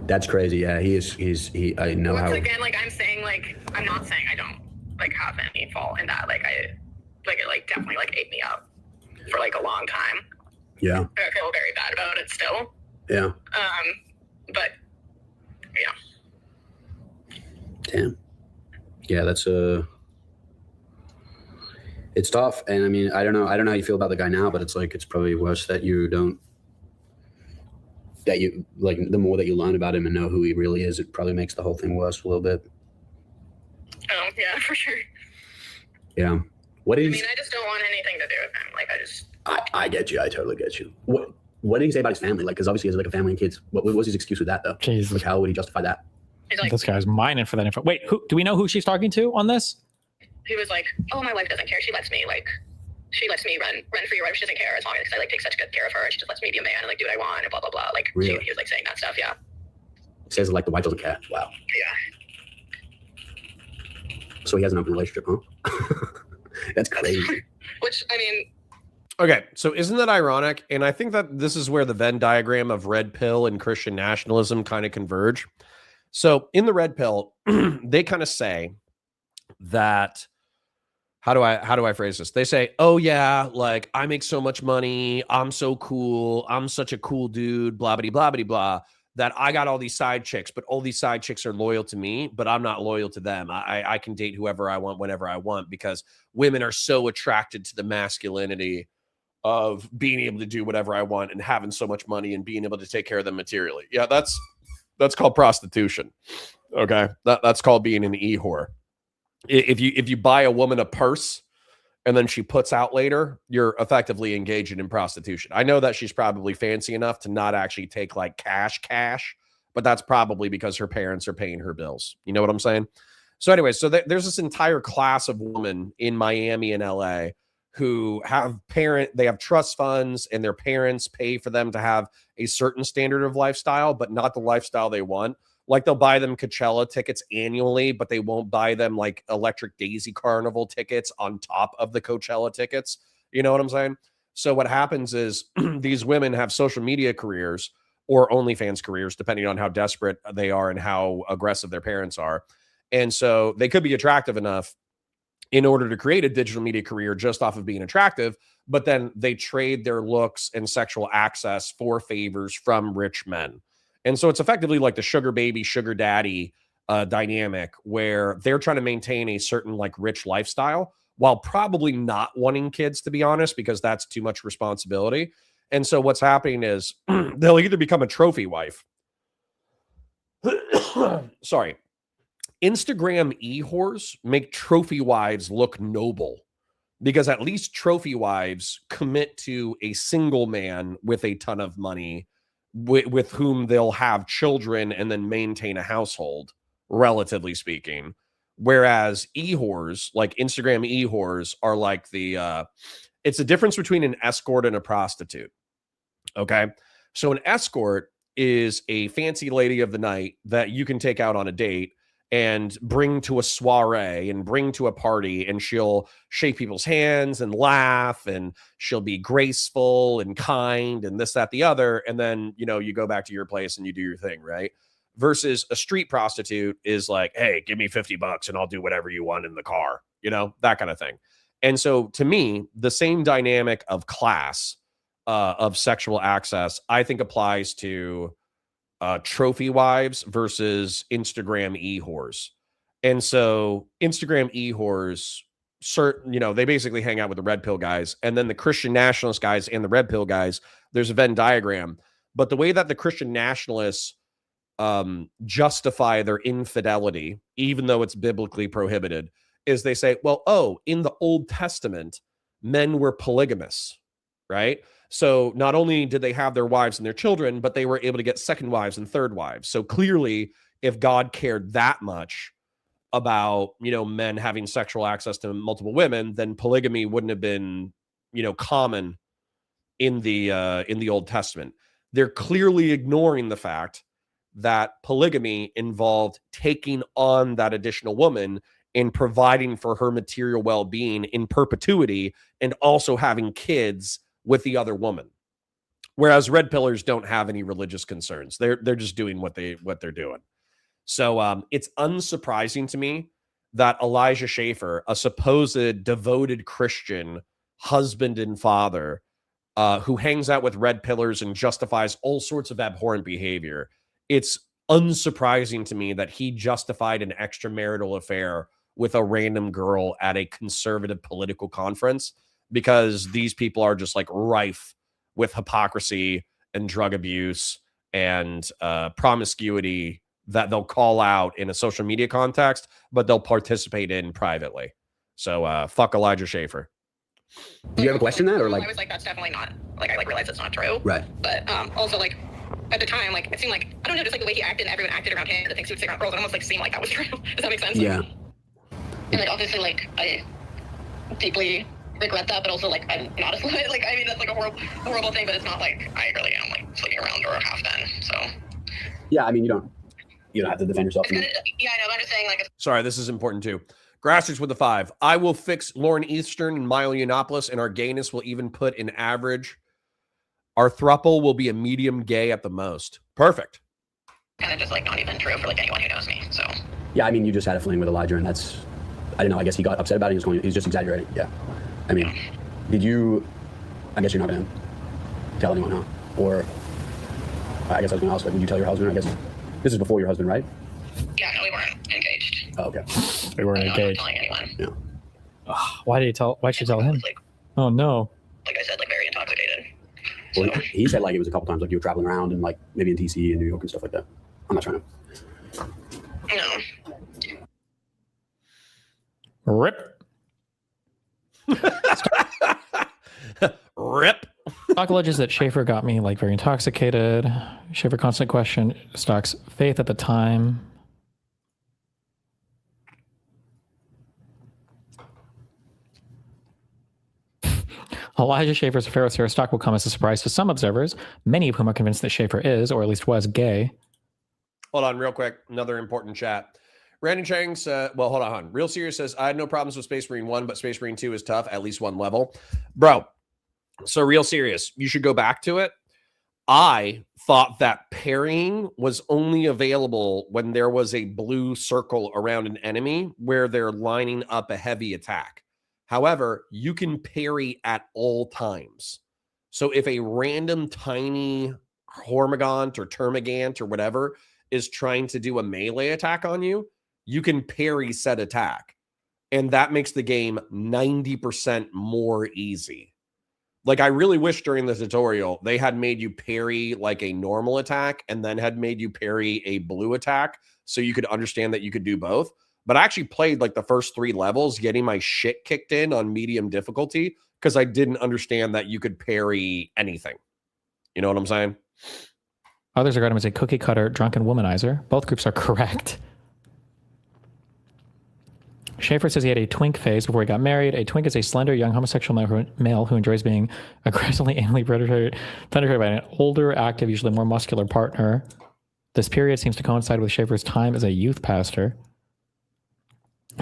That's crazy. Yeah, he. I know Once how. again, like I'm saying, like I'm not saying I don't like have any fault in that. Like it definitely like ate me up for like a long time. Yeah. I feel very bad about it still. Yeah. But yeah. Damn. Yeah, that's it's tough. And I mean, I don't know how you feel about the guy now, but it's like it's probably worse that you like the more that you learn about him and know who he really is, it probably makes the whole thing worse a little bit. Oh yeah, for sure. Yeah. What is? I mean, I just don't want anything to do with him. Like I get you. I totally get you. What did he say about his family? Like, because obviously he has like a family and kids. What was his excuse with that though? Jesus. Like, how would he justify that? he's like, This guy's mining for that info. Wait, do we know who she's talking to on this? he was like, oh, my wife doesn't care. She lets me run free whatever. She doesn't care as long as I like take such good care of her, and she just lets me be a man and like do what I want and blah blah blah. Like really? he was like saying that stuff. Yeah. He says like the wife doesn't care. Wow. Yeah. So he has an open relationship, huh? That's crazy. Which I mean. Okay, so isn't that ironic? And I think that this is where the Venn diagram of red pill and Christian nationalism kind of converge. So in the red pill, they kind of say that, how do I phrase this? They say, oh yeah, like I make so much money, I'm so cool, I'm such a cool dude, blah, blah, blah, blah, blah, that I got all these side chicks, but all these side chicks are loyal to me, but I'm not loyal to them. I can date whoever I want, whenever I want, because women are so attracted to the masculinity of being able to do whatever I want and having so much money and being able to take care of them materially. Yeah, that's called prostitution. Okay, that's called being an e-whore. If you buy a woman a purse and then she puts out later, you're effectively engaging in prostitution. I know that she's probably fancy enough to not actually take like cash, but that's probably because her parents are paying her bills. You know what I'm saying? So anyway, so there's this entire class of women in Miami and LA who they have trust funds and their parents pay for them to have a certain standard of lifestyle, but not the lifestyle they want. Like they'll buy them Coachella tickets annually, but they won't buy them like Electric Daisy Carnival tickets on top of the Coachella tickets. You know what I'm saying? So what happens is these women have social media careers or OnlyFans careers, depending on how desperate they are and how aggressive their parents are. And so they could be attractive enough in order to create a digital media career just off of being attractive, but then they trade their looks and sexual access for favors from rich men. And so it's effectively like the sugar baby, sugar daddy dynamic, where they're trying to maintain a certain like rich lifestyle while probably not wanting kids, to be honest, because that's too much responsibility. And so what's happening is they'll either become a trophy wife. Sorry. Instagram e-whores make trophy wives look noble, because at least trophy wives commit to a single man with a ton of money with whom they'll have children and then maintain a household, relatively speaking. Whereas e-whores, like Instagram e-whores, are like it's the difference between an escort and a prostitute. Okay. So an escort is a fancy lady of the night that you can take out on a date and bring to a soiree and bring to a party, and she'll shake people's hands and laugh, and she'll be graceful and kind and this, that, the other. And then, you go back to your place and you do your thing, right? Versus a street prostitute is like, hey, give me $50 and I'll do whatever you want in the car, that kind of thing. And so to me, the same dynamic of class, of sexual access, I think applies to trophy wives versus Instagram e-whores. And so Instagram e-whores, they basically hang out with the red pill guys, and then the Christian nationalist guys and the red pill guys, there's a Venn diagram. But the way that the Christian nationalists justify their infidelity, even though it's biblically prohibited, is they say, well, in the Old Testament, men were polygamous, right? So not only did they have their wives and their children, but they were able to get second wives and third wives. So clearly, if God cared that much about, men having sexual access to multiple women, then polygamy wouldn't have been, common in the Old Testament. They're clearly ignoring the fact that polygamy involved taking on that additional woman and providing for her material well-being in perpetuity, and also having kids with the other woman. Whereas red pillars don't have any religious concerns. They're just doing what they're doing. So it's unsurprising to me that Elijah Schaefer, a supposed devoted Christian husband and father, who hangs out with red pillars and justifies all sorts of abhorrent behavior, it's unsurprising to me that he justified an extramarital affair with a random girl at a conservative political conference, because these people are just like rife with hypocrisy and drug abuse and promiscuity that they'll call out in a social media context, but they'll participate in privately. So fuck Elijah Schaefer. Do you ever question that, or like? I was like, that's definitely not, like, I realized it's not true. Right. But also, like, at the time, like, it seemed like, I don't know, just like the way he acted and everyone acted around him, the things he would say around girls, it almost like seemed like that was true. Does that make sense? Yeah. And like, obviously, like, I deeply regret that, but also, like, I'm not a slut. Like, I mean, that's like a horrible thing, but it's not like I really am like sleeping around or half done. So. Yeah, I mean, you don't have to defend yourself. Yeah, I know. I'm just saying, like. Sorry, this is important too. Grassroots with the 5. I will fix Lauren Eastern and Milo Yiannopoulos, and our gayness will even put an average. Our throuple will be a medium gay at the most. Perfect. Kind of just like not even true for like anyone who knows me. So. Yeah, I mean, you just had a fling with Elijah, and that's, I don't know. I guess he got upset about it. He's just exaggerating. Yeah. I mean, I guess you're not going to tell anyone, huh? Or, I guess I was going to ask, like, would you tell your husband? I guess this is before your husband, right? Yeah, no, we weren't engaged. Oh, okay. They weren't I'm not engaged. telling anyone. Yeah. Why'd she tell him? Like, Oh no. like I said, like very intoxicated. Well, So, he said like it was a couple times, like you were traveling around and like maybe in DC and New York and stuff like that. I'm not trying to. no. Rip. Rip. Stock alleges that Schaefer got me like very intoxicated. Schaefer constant question Stock's faith at the time. Elijah Schaefer's affair with Sarah Stock will come as a surprise to some observers, many of whom are convinced that Schaefer is, or at least was, gay. Hold on real quick. Another important chat. Randy Chang said, well, hold on. Real Serious says, I had no problems with Space Marine 1, but Space Marine 2 is tough, at least one level. Bro, so Real Serious, you should go back to it. I thought that parrying was only available when there was a blue circle around an enemy where they're lining up a heavy attack. However, you can parry at all times. So if a random tiny Hormigant or Termagant or whatever is trying to do a melee attack on you, you can parry said attack. And that makes the game 90% more easy. Like, I really wish during the tutorial they had made you parry like a normal attack and then had made you parry a blue attack so you could understand that you could do both. But I actually played like the first 3 levels getting my shit kicked in on medium difficulty because I didn't understand that you could parry anything. You know what I'm saying? Others regard him as a cookie cutter, drunken womanizer. Both groups are correct. Schaefer says he had a twink phase before he got married. A twink is a slender, young homosexual male who enjoys being aggressively anally penetrated by an older, active, usually more muscular partner. This period seems to coincide with Schaefer's time as a youth pastor.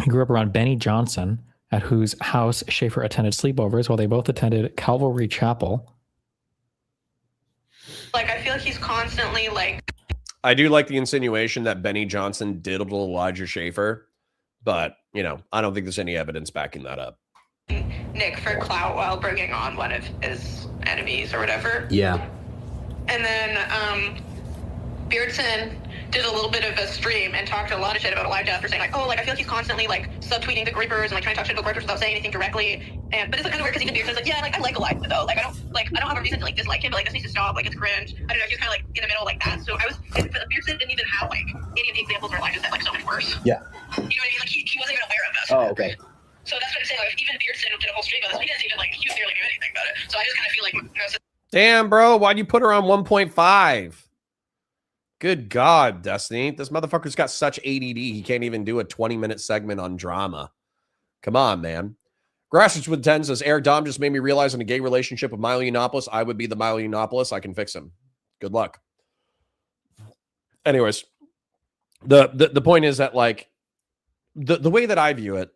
He grew up around Benny Johnson, at whose house Schaefer attended sleepovers while they both attended Calvary Chapel. Like, I feel like he's constantly like... I do like the insinuation that Benny Johnson diddled Elijah Schaefer, but, you know, I don't think there's any evidence backing that up. Nick for clout while bringing on one of his enemies or whatever. Yeah. And then Beardson did a little bit of a stream and talked a lot of shit about Elijah for saying like, oh, like I feel like he's constantly like subtweeting the grippers and like trying to talk shit about grippers without saying anything directly. And but it's like kind of weird because even Beardson's like, yeah, like I like Elijah though. Like I don't have a reason to like dislike him, but like this needs to stop. Like it's cringe. I don't know. He was kind of like in the middle like that. So I was, but Beardson didn't even have like any of the examples where Elijah said like so much worse. Yeah. You know what I mean? Like he wasn't even aware of this. Oh, okay. So that's what I'm saying. Like even Beardson did a whole stream on this, but he didn't even like he barely knew anything about it. So I just kind of feel like Damn, bro, why'd you put her on 1.5? Good God, Destiny. This motherfucker's got such ADD, he can't even do a 20-minute segment on drama. Come on, man. Grassroots with 10 says, Eric Dom just made me realize in a gay relationship with Milo Yiannopoulos, I would be the Milo Yiannopoulos. I can fix him. Good luck. Anyways, the point is that, like, the way that I view it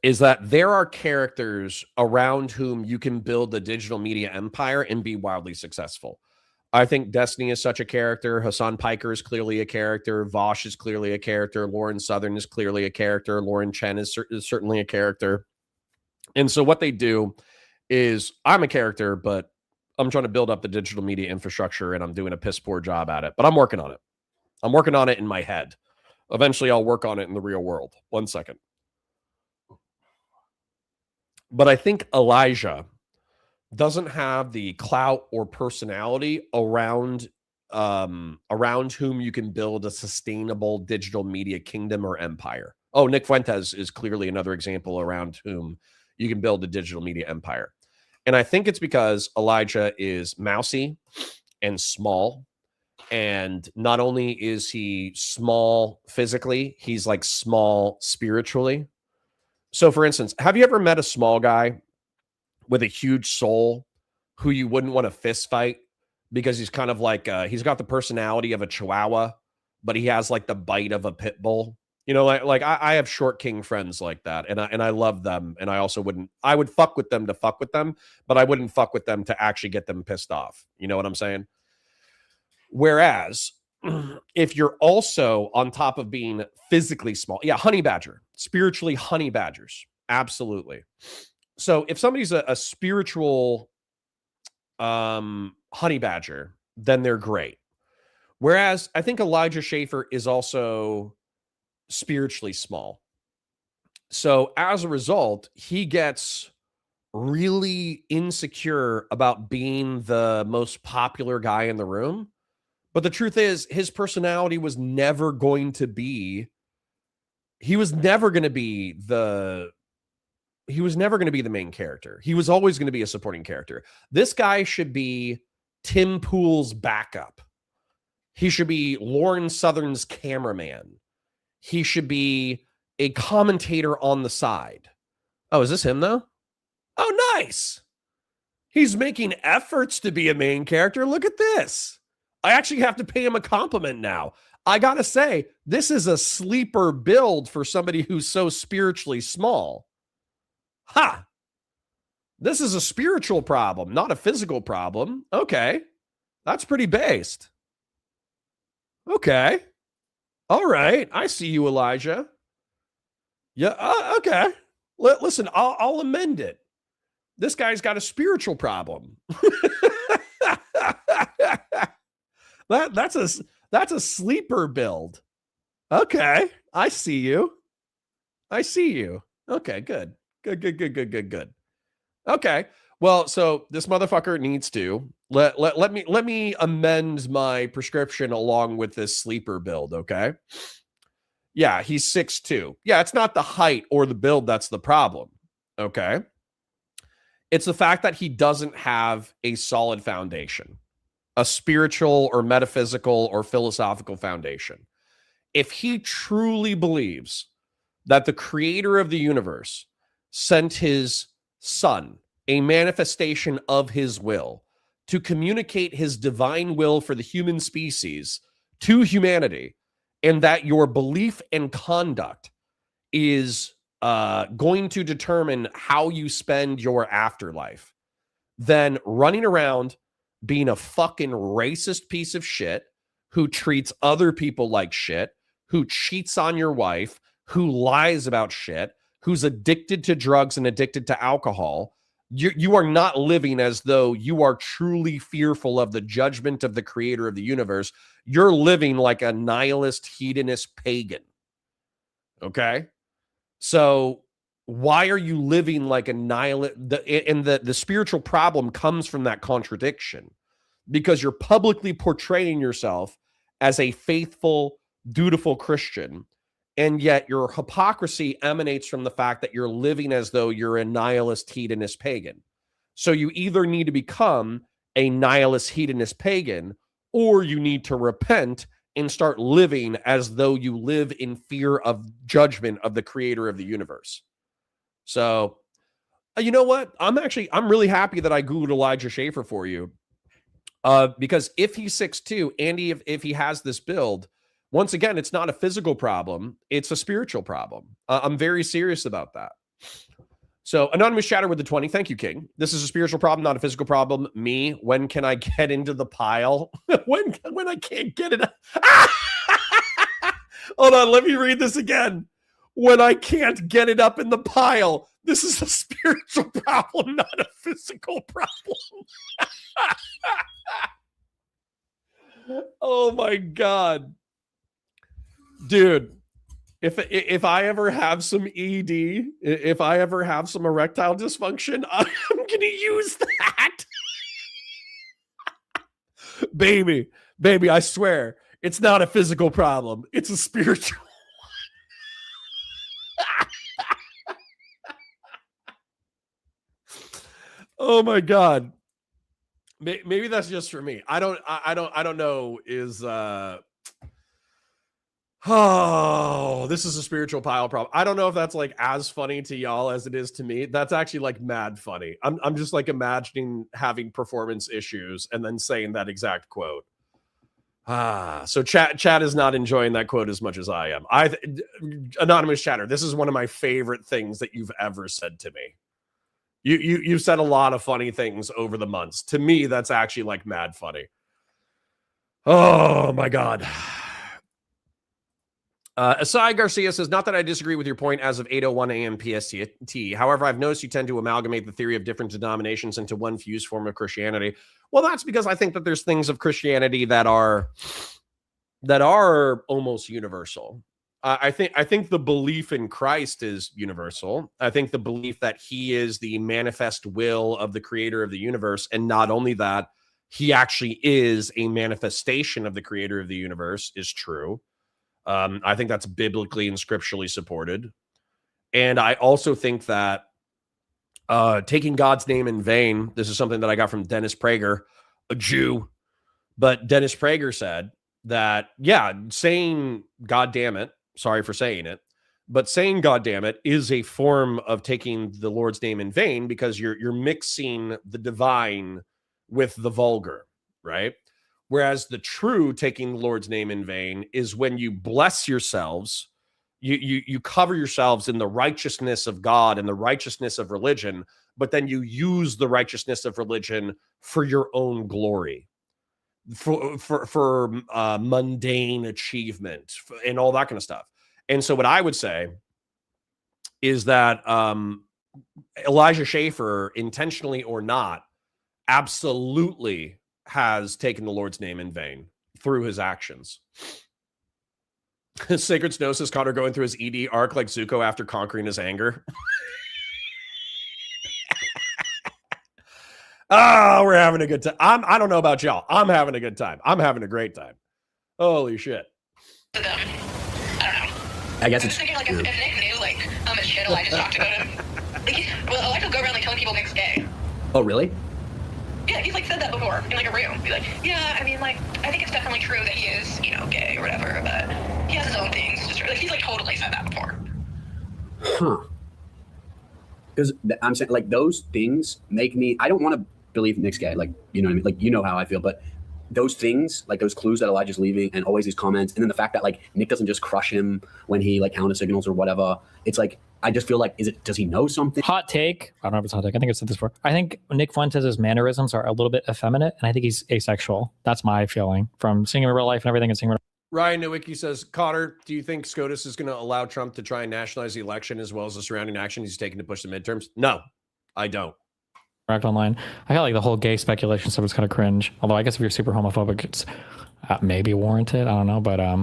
is that there are characters around whom you can build a digital media empire and be wildly successful. I think Destiny is such a character. Hassan Piker is clearly a character. Vosh is clearly a character. Lauren Southern is clearly a character. Lauren Chen is certainly a character. And so what they do is, I'm a character, but I'm trying to build up the digital media infrastructure and I'm doing a piss poor job at it. But I'm working on it. I'm working on it in my head. Eventually, I'll work on it in the real world. 1 second. But I think Elijah doesn't have the clout or personality around whom you can build a sustainable digital media kingdom or empire. Oh, Nick Fuentes is clearly another example around whom you can build a digital media empire. And I think it's because Elijah is mousy and small. And not only is he small physically, he's like small spiritually. So for instance, have you ever met a small guy with a huge soul who you wouldn't want to fist fight because he's kind of like, he's got the personality of a chihuahua, but he has like the bite of a pit bull? You know, like I have short king friends like that, and I love them, and I would fuck with them to fuck with them, but I wouldn't fuck with them to actually get them pissed off. You know what I'm saying? Whereas if you're also on top of being physically small, yeah, honey badger, spiritually honey badgers, absolutely. So if somebody's a spiritual honey badger, then they're great. Whereas I think Elijah Schaefer is also spiritually small. So as a result, he gets really insecure about being the most popular guy in the room. But the truth is, his personality was never going to be, he was never going to be the main character. He was always going to be a supporting character. This guy should be Tim Pool's backup. He should be Lauren Southern's cameraman. He should be a commentator on the side. Oh, is this him though? Oh, nice. He's making efforts to be a main character. Look at this. I actually have to pay him a compliment now. I got to say, this is a sleeper build for somebody who's so spiritually small. Ha! This is a spiritual problem, not a physical problem. Okay. That's pretty based. Okay. All right. I see you, Elijah. Yeah. Okay. Listen, I'll amend it. This guy's got a spiritual problem. That's a sleeper build. Okay, I see you. Okay, good. Okay. Well, so this motherfucker needs to let me amend my prescription along with this sleeper build, okay? Yeah, he's 6'2". Yeah, it's not the height or the build that's the problem, okay? It's the fact that he doesn't have a solid foundation, a spiritual or metaphysical or philosophical foundation. If he truly believes that the creator of the universe sent his son, a manifestation of his will, to communicate his divine will for the human species to humanity, and that your belief and conduct is going to determine how you spend your afterlife, then running around being a fucking racist piece of shit who treats other people like shit, who cheats on your wife, who lies about shit, who's addicted to drugs and addicted to alcohol, you are not living as though you are truly fearful of the judgment of the creator of the universe. You're living like a nihilist, hedonist pagan. Okay? So why are you living like a nihilist? And the spiritual problem comes from that contradiction, because you're publicly portraying yourself as a faithful, dutiful Christian, and yet your hypocrisy emanates from the fact that you're living as though you're a nihilist, hedonist pagan. So you either need to become a nihilist, hedonist pagan, or you need to repent and start living as though you live in fear of judgment of the creator of the universe. So, you know what? I'm really happy that I Googled Elijah Schaefer for you. Because if he's 6'2", and if he has this build, once again, it's not a physical problem. It's a spiritual problem. I'm very serious about that. So Anonymous Chatter with the 20. Thank you, King. This is a spiritual problem, not a physical problem. Me, when can I get into the pile? when I can't get it. Hold on, let me read this again. When I can't get it up in the pile. This is a spiritual problem, not a physical problem. Oh my God. Dude, if I ever have some ED, if I ever have some erectile dysfunction, I'm going to use that. Baby, I swear, it's not a physical problem. It's a spiritual. Oh my God. Maybe that's just for me. I don't know. This is a spiritual pile problem. I don't know if that's like as funny to y'all as it is to me. That's actually like mad funny. I'm just like imagining having performance issues and then saying that exact quote. So chat is not enjoying that quote as much as I am. Anonymous Chatter, this is one of my favorite things that you've ever said to me. You've said a lot of funny things over the months. To me, that's actually like mad funny. Oh my God. Asai Garcia says, not that I disagree with your point as of 8:01 a.m. PST. However, I've noticed you tend to amalgamate the theory of different denominations into one fused form of Christianity. Well, that's because I think that there's things of Christianity that are almost universal. I think the belief in Christ is universal. I think the belief that he is the manifest will of the creator of the universe, and not only that, he actually is a manifestation of the creator of the universe, is true. I think that's biblically and scripturally supported. And I also think that taking God's name in vain, this is something that I got from Dennis Prager, a Jew. But Dennis Prager said that, yeah, saying God damn it, sorry for saying it, but saying God damn it is a form of taking the Lord's name in vain, because you're mixing the divine with the vulgar, right? Whereas the true taking the Lord's name in vain is when you bless yourselves, you cover yourselves in the righteousness of God and the righteousness of religion, but then you use the righteousness of religion for your own glory, for mundane achievement and all that kind of stuff. And so what I would say is that Elijah Schaefer, intentionally or not, absolutely has taken the Lord's name in vain through his actions. Sacred Snow says Connor going through his ED arc like Zuko after conquering his anger. Oh, we're having a good time. I don't know about y'all. I'm having a good time. I'm having a great time. Holy shit. I don't know. I guess I'm it's just thinking, like, if Nick knew, like, how much shit Elijah talked about him. Like, well, Elijah will go around, like, telling people Nick's gay. Oh, really? Yeah, he's, like, said that before in, like, a room. Be like, yeah, I mean, like, I think it's definitely true that he is, you know, gay or whatever, but he has his own things. Just, like, he's, like, totally said that before. Huh. Because I'm saying, like, those things make me, I don't want to believe Nick's gay. Like, you know what I mean? Like, you know how I feel, but those things, like those clues that Elijah's leaving and always these comments, and then the fact that, like, Nick doesn't just crush him when he, like, counter signals or whatever. It's like, I just feel like, does he know something? Hot take. I don't know if it's a hot take. I think I've said this before. I think Nick Fuentes' mannerisms are a little bit effeminate, and I think he's asexual. That's my feeling from seeing him in real life and everything and seeing him. Ryan Nowicki says, Connor, do you think SCOTUS is going to allow Trump to try and nationalize the election as well as the surrounding action he's taking to push the midterms? No, I don't. Online. I feel like the whole gay speculation stuff is kind of cringe. Although I guess if you're super homophobic, it's maybe warranted. I don't know, but I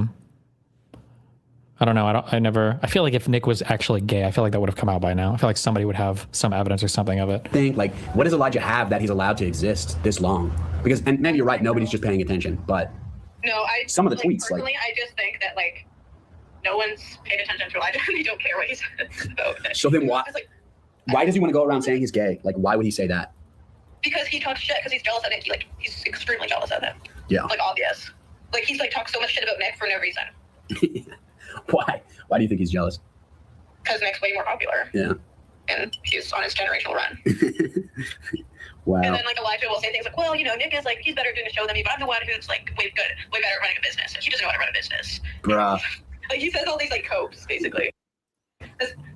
don't know. I feel like if Nick was actually gay, I feel like that would have come out by now. I feel like somebody would have some evidence or something of it. Think, like, what does Elijah have that he's allowed to exist this long? Because, and maybe you're right, nobody's just paying attention, but No, some of the like, tweets, personally, like, I just think that, like, no one's paid attention to Elijah and they don't care what he says about it. So then why? It's like, Why does he want to go around saying he's gay? Like, why would he say that? because he talks shit, because he's jealous of Nick. He's extremely jealous of him. Yeah. Like, obvious. Like, he's, like, talks so much shit about Nick for no reason. Why? Why do you think he's jealous? Because Nick's way more popular. Yeah. And he's on his generational run. Wow. And then, like, Elijah will say things like, well, you know, Nick is, like, he's better doing a show than me, but I'm the one who's, like, way better at running a business. And he doesn't know how to run a business. Bruh. Like, he says all these, like, copes, basically.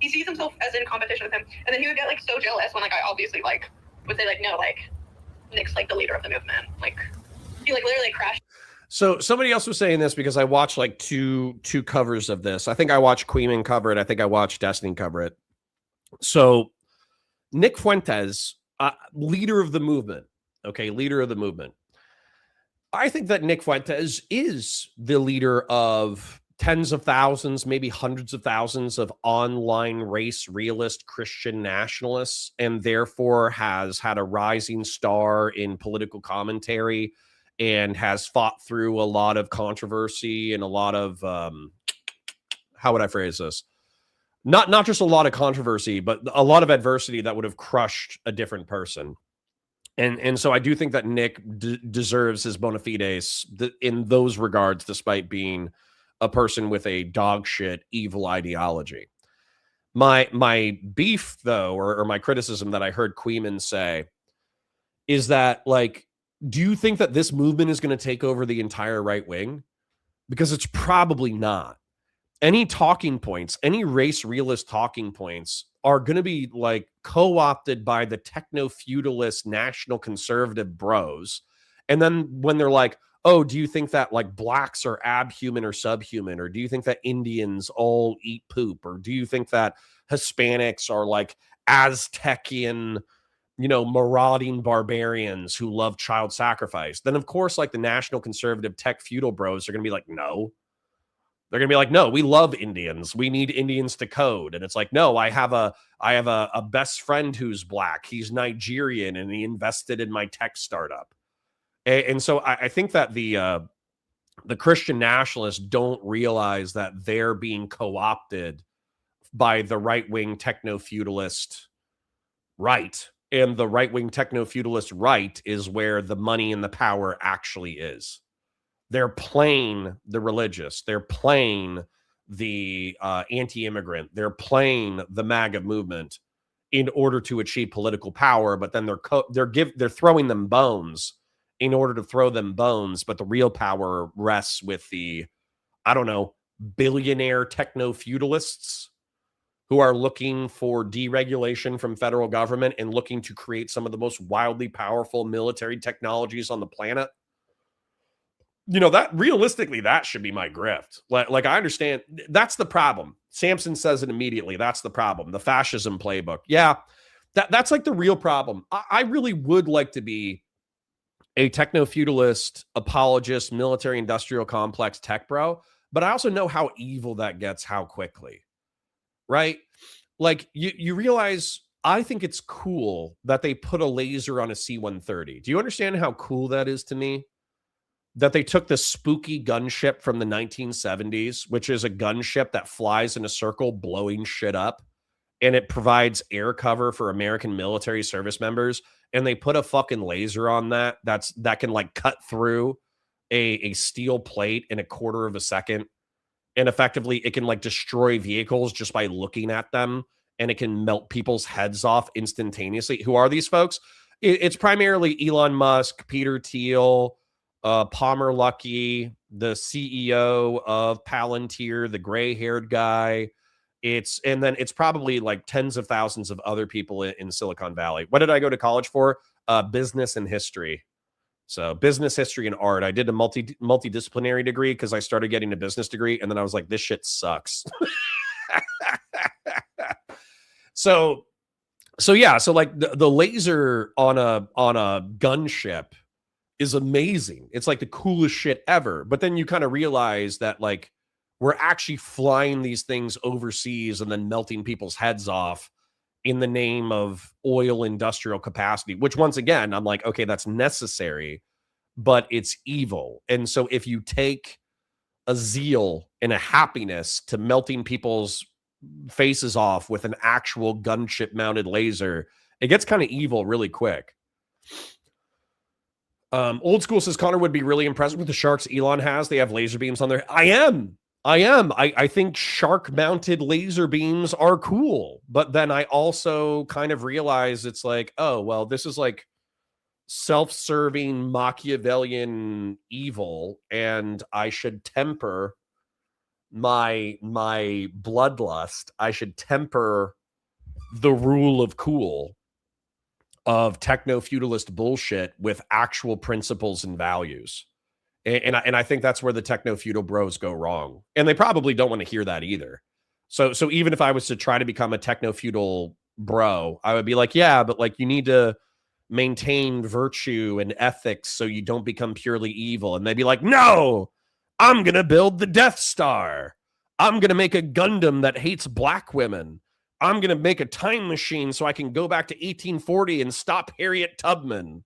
He sees himself as in competition with him. And then he would get, like, so jealous when, like, I obviously, like, would say, like, no, like, Nick's, like, the leader of the movement. Like, he, like, literally crashed. So somebody else was saying this because I watched like two covers of this. I think I watched Queeman cover it. I think I watched Destiny cover it. So Nick Fuentes, leader of the movement. Okay, leader of the movement. I think that Nick Fuentes is the leader of tens of thousands, maybe hundreds of thousands of online race realist Christian nationalists, and therefore has had a rising star in political commentary and has fought through a lot of controversy and a lot of, how would I phrase this? Not just a lot of controversy, but a lot of adversity that would have crushed a different person. And so I do think that Nick deserves his bona fides in those regards, despite being a person with a dog shit evil ideology. My beef, though, or my criticism that I heard Queeman say is that, like, do you think that this movement is going to take over the entire right wing? Because it's probably not. Any talking points, any race realist talking points are going to be like co-opted by the techno-feudalist national conservative bros. And then when they're like, oh, do you think that like blacks are abhuman or subhuman? Or do you think that Indians all eat poop? Or do you think that Hispanics are like Aztecian, marauding barbarians who love child sacrifice? Then, of course, like the national conservative tech feudal bros are going to be like, no. They're going to be like, no, we love Indians. We need Indians to code. And it's like, no, I have a best friend who's black. He's Nigerian and he invested in my tech startup. And so I think that the Christian nationalists don't realize that they're being co-opted by the right-wing techno-feudalist right. And the right-wing techno-feudalist right is where the money and the power actually is. They're playing the religious. They're playing the anti-immigrant. They're playing the MAGA movement in order to achieve political power. But then they're throwing them bones in order to throw them bones. But the real power rests with the, I don't know, billionaire techno-feudalists who are looking for deregulation from federal government and looking to create some of the most wildly powerful military technologies on the planet. you know, that realistically, that should be my grift. Like I understand that's the problem. Samson says it immediately. That's the problem. The fascism playbook. Yeah, that's like the real problem. I really would like to be a techno-feudalist, apologist, military-industrial complex tech bro, but I also know how evil that gets, how quickly, right? Like you realize, I think it's cool that they put a laser on a C-130. Do you understand how cool that is to me? That they took this spooky gunship from the 1970s, which is a gunship that flies in a circle blowing shit up, and it provides air cover for American military service members, and they put a fucking laser on that that can like cut through a steel plate in a quarter of a second, and effectively it can like destroy vehicles just by looking at them, and it can melt people's heads off instantaneously. Who are these folks? It's primarily Elon Musk, Peter Thiel, Palmer Luckey, the CEO of Palantir, the gray-haired guy. And then it's probably like tens of thousands of other people in Silicon Valley. What did I go to college for? Business and history. So business, history, and art. I did a multidisciplinary degree because I started getting a business degree, and then I was like, this shit sucks. So yeah, so like the laser on a gunship is amazing. It's like the coolest shit ever. But then you kind of realize that like we're actually flying these things overseas and then melting people's heads off in the name of oil industrial capacity, which once again, I'm like, okay, that's necessary, but it's evil. And so if you take a zeal and a happiness to melting people's faces off with an actual gunship mounted laser, it gets kind of evil really quick. Old School says Connor would be really impressed with the sharks Elon has. They have laser beams on their... I am. I think shark mounted laser beams are cool, but then I also kind of realize it's like, oh, well, this is like self-serving Machiavellian evil, and I should temper my bloodlust. I should temper the rule of cool of techno-feudalist bullshit with actual principles and values. And I think that's where the techno-feudal bros go wrong. And they probably don't want to hear that either. So even if I was to try to become a techno-feudal bro, I would be like, yeah, but like you need to maintain virtue and ethics so you don't become purely evil. And they'd be like, no, I'm going to build the Death Star. I'm going to make a Gundam that hates black women. I'm going to make a time machine so I can go back to 1840 and stop Harriet Tubman.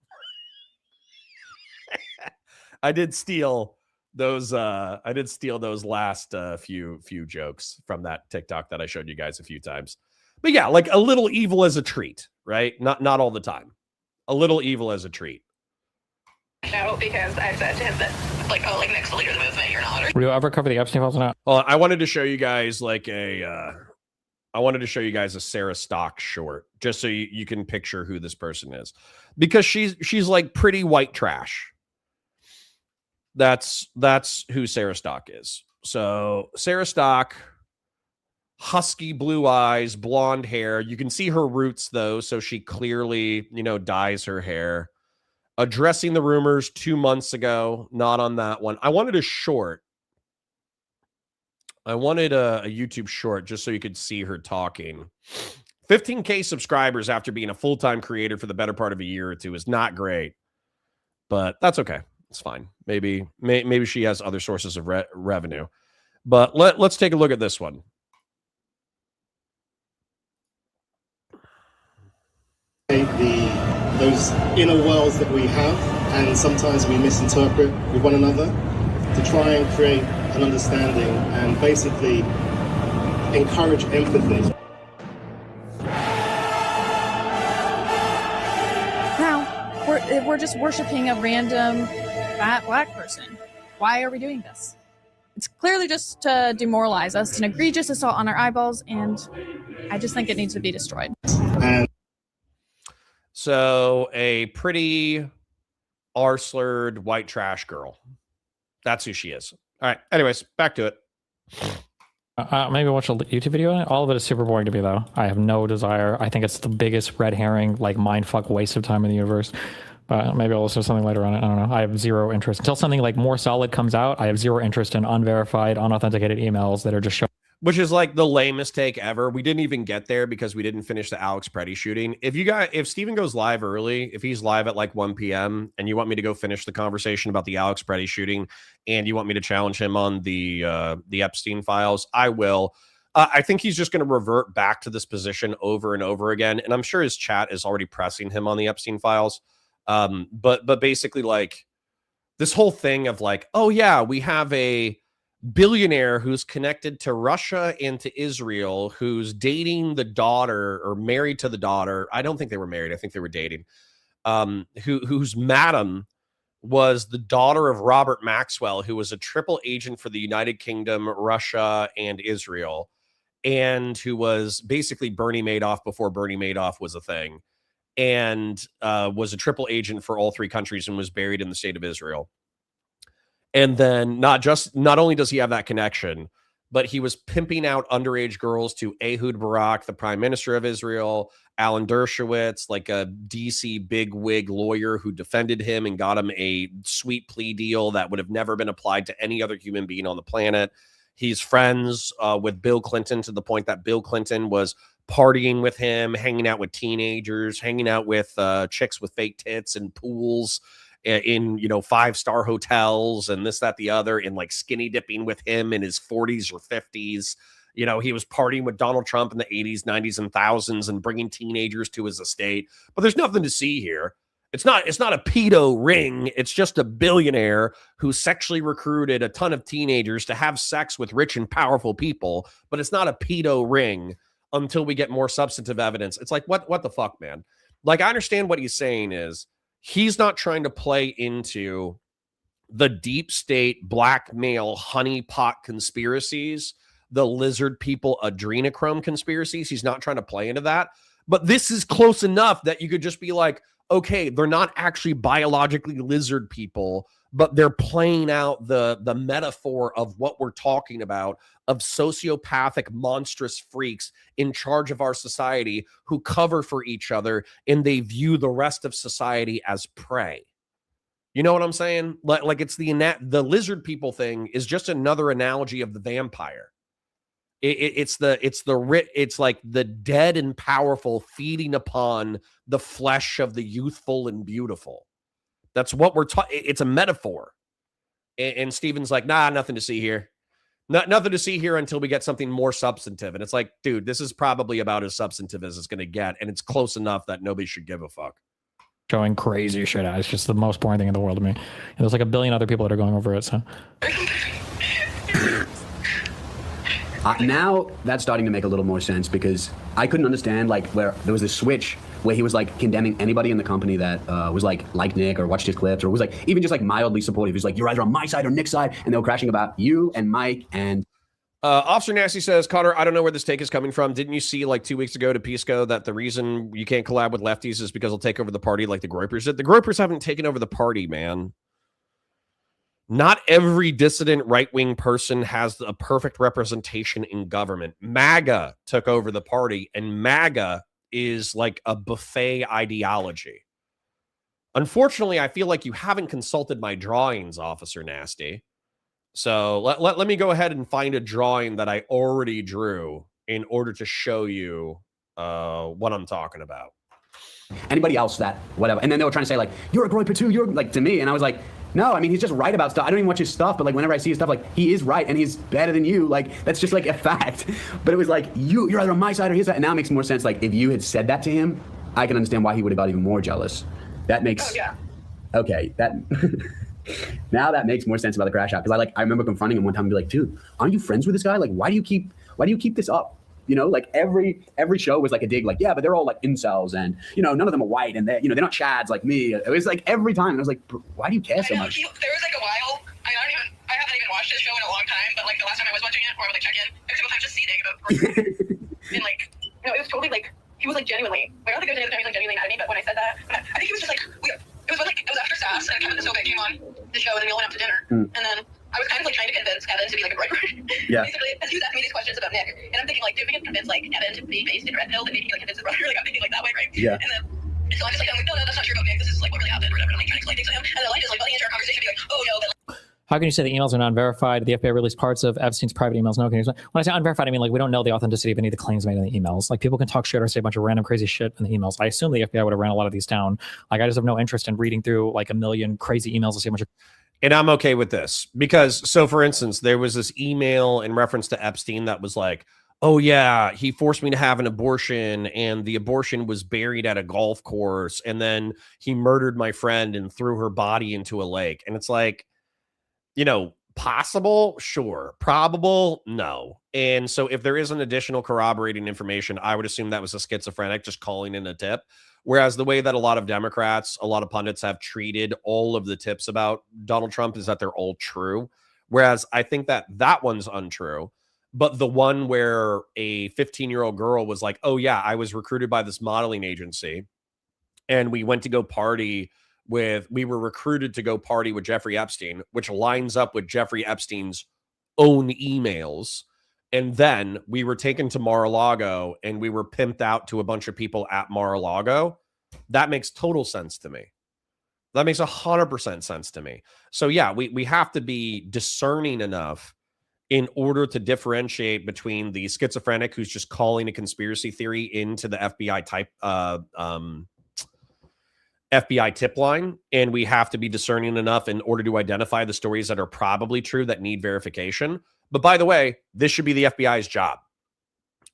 I did steal those last few jokes from that TikTok that I showed you guys a few times. But yeah, like a little evil as a treat, right? Not all the time. A little evil as a treat. No, because I said to him that, like, oh, like, next to leader of the movement, you're not. Will you ever cover the Epstein files or not? Well, I wanted to show you guys like a Sarah Stock short, just so you can picture who this person is, because she's like pretty white trash. That's who Sarah Stock is. So Sarah Stock, husky blue eyes, blonde hair. You can see her roots though, so she clearly, dyes her hair. Addressing the rumors 2 months ago, not on that one. I wanted a short. I wanted a YouTube short just so you could see her talking. 15K subscribers after being a full-time creator for the better part of a year or two is not great, but that's okay. It's fine. Maybe she has other sources of revenue. But let's take a look at this one. Those inner worlds that we have, and sometimes we misinterpret with one another, to try and create an understanding and basically encourage empathy. Now, we're just worshiping a random fat black person. Why are we doing this? It's clearly just to demoralize us, an egregious assault on our eyeballs, and I just think it needs to be destroyed. And so a pretty R-slurred white trash girl. That's who she is. All right. Anyways, back to it. Maybe watch a YouTube video on it. All of it is super boring to me, though. I have no desire. I think it's the biggest red herring, like mindfuck waste of time in the universe. But maybe I'll listen to something later on. I don't know. I have zero interest until something like more solid comes out. I have zero interest in unverified, unauthenticated emails that are just showing. Which is like the lamest take ever. We didn't even get there because we didn't finish the Alex Preddy shooting. If Steven goes live early, if he's live at like 1 p.m. and you want me to go finish the conversation about the Alex Preddy shooting and you want me to challenge him on the Epstein files, I will. I think he's just going to revert back to this position over and over again. And I'm sure his chat is already pressing him on the Epstein files. But basically like this whole thing of like, oh yeah, we have a billionaire who's connected to Russia and to Israel, who's dating the daughter or married to the daughter. I don't think they were married. I think they were dating. Whose madam was the daughter of Robert Maxwell, who was a triple agent for the United Kingdom, Russia, and Israel, and who was basically Bernie Madoff before Bernie Madoff was a thing, and was a triple agent for all three countries and was buried in the state of Israel. And then not only does he have that connection, but he was pimping out underage girls to Ehud Barak, the prime minister of Israel, Alan Dershowitz, like a DC bigwig lawyer who defended him and got him a sweet plea deal that would have never been applied to any other human being on the planet. He's friends with Bill Clinton to the point that Bill Clinton was partying with him, hanging out with teenagers, hanging out with chicks with fake tits and pools in 5-star hotels and this, that, the other, and like skinny dipping with him in his 40s or 50s. He was partying with Donald Trump in the 80s, 90s, and thousands and bringing teenagers to his estate. But there's nothing to see here. It's not a pedo ring. It's just a billionaire who sexually recruited a ton of teenagers to have sex with rich and powerful people. But it's not a pedo ring until we get more substantive evidence. It's like, what the fuck, man? Like, I understand what he's saying is, he's not trying to play into the deep state blackmail honeypot conspiracies, the lizard people adrenochrome conspiracies. He's not trying to play into that. But this is close enough that you could just be like, okay, they're not actually biologically lizard people, but they're playing out the metaphor of what we're talking about, of sociopathic, monstrous freaks in charge of our society who cover for each other and they view the rest of society as prey. You know what I'm saying? Like it's the lizard people thing is just another analogy of the vampire. It's like the dead and powerful feeding upon the flesh of the youthful and beautiful. That's what we're talking. It's a metaphor. And Steven's like, nah, nothing to see here. Nothing to see here until we get something more substantive. And it's like, dude, this is probably about as substantive as it's going to get. And it's close enough that nobody should give a fuck. Showing crazy shit out. It's just the most boring thing in the world to me. And there's like a billion other people that are going over it. So now that's starting to make a little more sense, because I couldn't understand like where there was this switch where he was like condemning anybody in the company that was like Nick or watched his clips or was like even just like mildly supportive. He's like, you're either on my side or Nick's side, and they were crashing about you and Mike and. Officer Nasty says, Connor, I don't know where this take is coming from. Didn't you see like 2 weeks ago to Pisco that the reason you can't collab with lefties is because they'll take over the party like the Groypers did? The Groypers haven't taken over the party, man. Not every dissident right-wing person has a perfect representation in government. MAGA took over the party, and MAGA is like a buffet ideology. Unfortunately, I feel like you haven't consulted my drawings, Officer Nasty. So let me go ahead and find a drawing that I already drew in order to show you what I'm talking about. Anybody else that, whatever. And then they were trying to say like, you're a Groyper too, you're like to me. And I was like, no, I mean, he's just right about stuff. I don't even watch his stuff, but like whenever I see his stuff, like he is right and he's better than you. Like that's just like a fact. But it was like, you're either on my side or his side. And now it makes more sense. Like if you had said that to him, I can understand why he would have got even more jealous. That makes, okay, that... Now that makes more sense about the crash out, because I remember confronting him one time and be like, dude, aren't you friends with this guy? Like, why do you keep this up? You know, like every show was like a dig, like, yeah, but they're all like incels and, none of them are white and they're not chads like me. It was like every time. And I was like, why do you care so much? There was like a while, I haven't even watched this show in a long time, but like the last time I was watching it, or I would like check in, every single time just see negative. And like, it was totally like, he was like genuinely, like I don't think there's anything like genuinely mad at me, but when I said that, I think he was just like, it was after SAS and Kevin DeSobe came on the show and then we all went out to dinner. And then I was kind of like trying to convince Kevin to be like a Groyper. Yeah. Basically, because he was asking me these questions about Nick. And I'm thinking like, if we can convince like Kevin to be based in Red Pill, then maybe he like convince his brother. Like I'm thinking like that way, right? Yeah. And then And so I'm just like, no, that's not true about me. This is like what really happened or whatever. And I'm like trying to explain things to him. And then like just like butting into our conversation, be like, oh no, but How can you say the emails are non-verified? The FBI released parts of Epstein's private emails. No, when I say unverified, I mean like we don't know the authenticity of any of the claims made in the emails. Like people can talk shit or say a bunch of random crazy shit in the emails. I assume the FBI would have ran a lot of these down. Like I just have no interest in reading through like a million crazy emails to see a bunch of. And I'm okay with this because, so for instance, there was this email in reference to Epstein that was like, oh yeah, he forced me to have an abortion and the abortion was buried at a golf course. And then he murdered my friend and threw her body into a lake. And it's like, you know, possible? Sure. Probable? No. And so if there isn't additional corroborating information, I would assume that was a schizophrenic just calling in a tip. Whereas the way that a lot of Democrats, a lot of pundits have treated all of the tips about Donald Trump is that they're all true. Whereas I think that that one's untrue. But the one where a 15-year-old girl was like, oh, yeah, I was recruited by this modeling agency and we went to go party we were recruited to go party with Jeffrey Epstein, which lines up with Jeffrey Epstein's own emails. And then we were taken to Mar-a-Lago and we were pimped out to a bunch of people at Mar-a-Lago. That makes total sense to me. That makes 100% sense to me. So yeah, we have to be discerning enough in order to differentiate between the schizophrenic who's just calling a conspiracy theory into the FBI type FBI tip line, and we have to be discerning enough in order to identify the stories that are probably true that need verification. But by the way, this should be the FBI's job.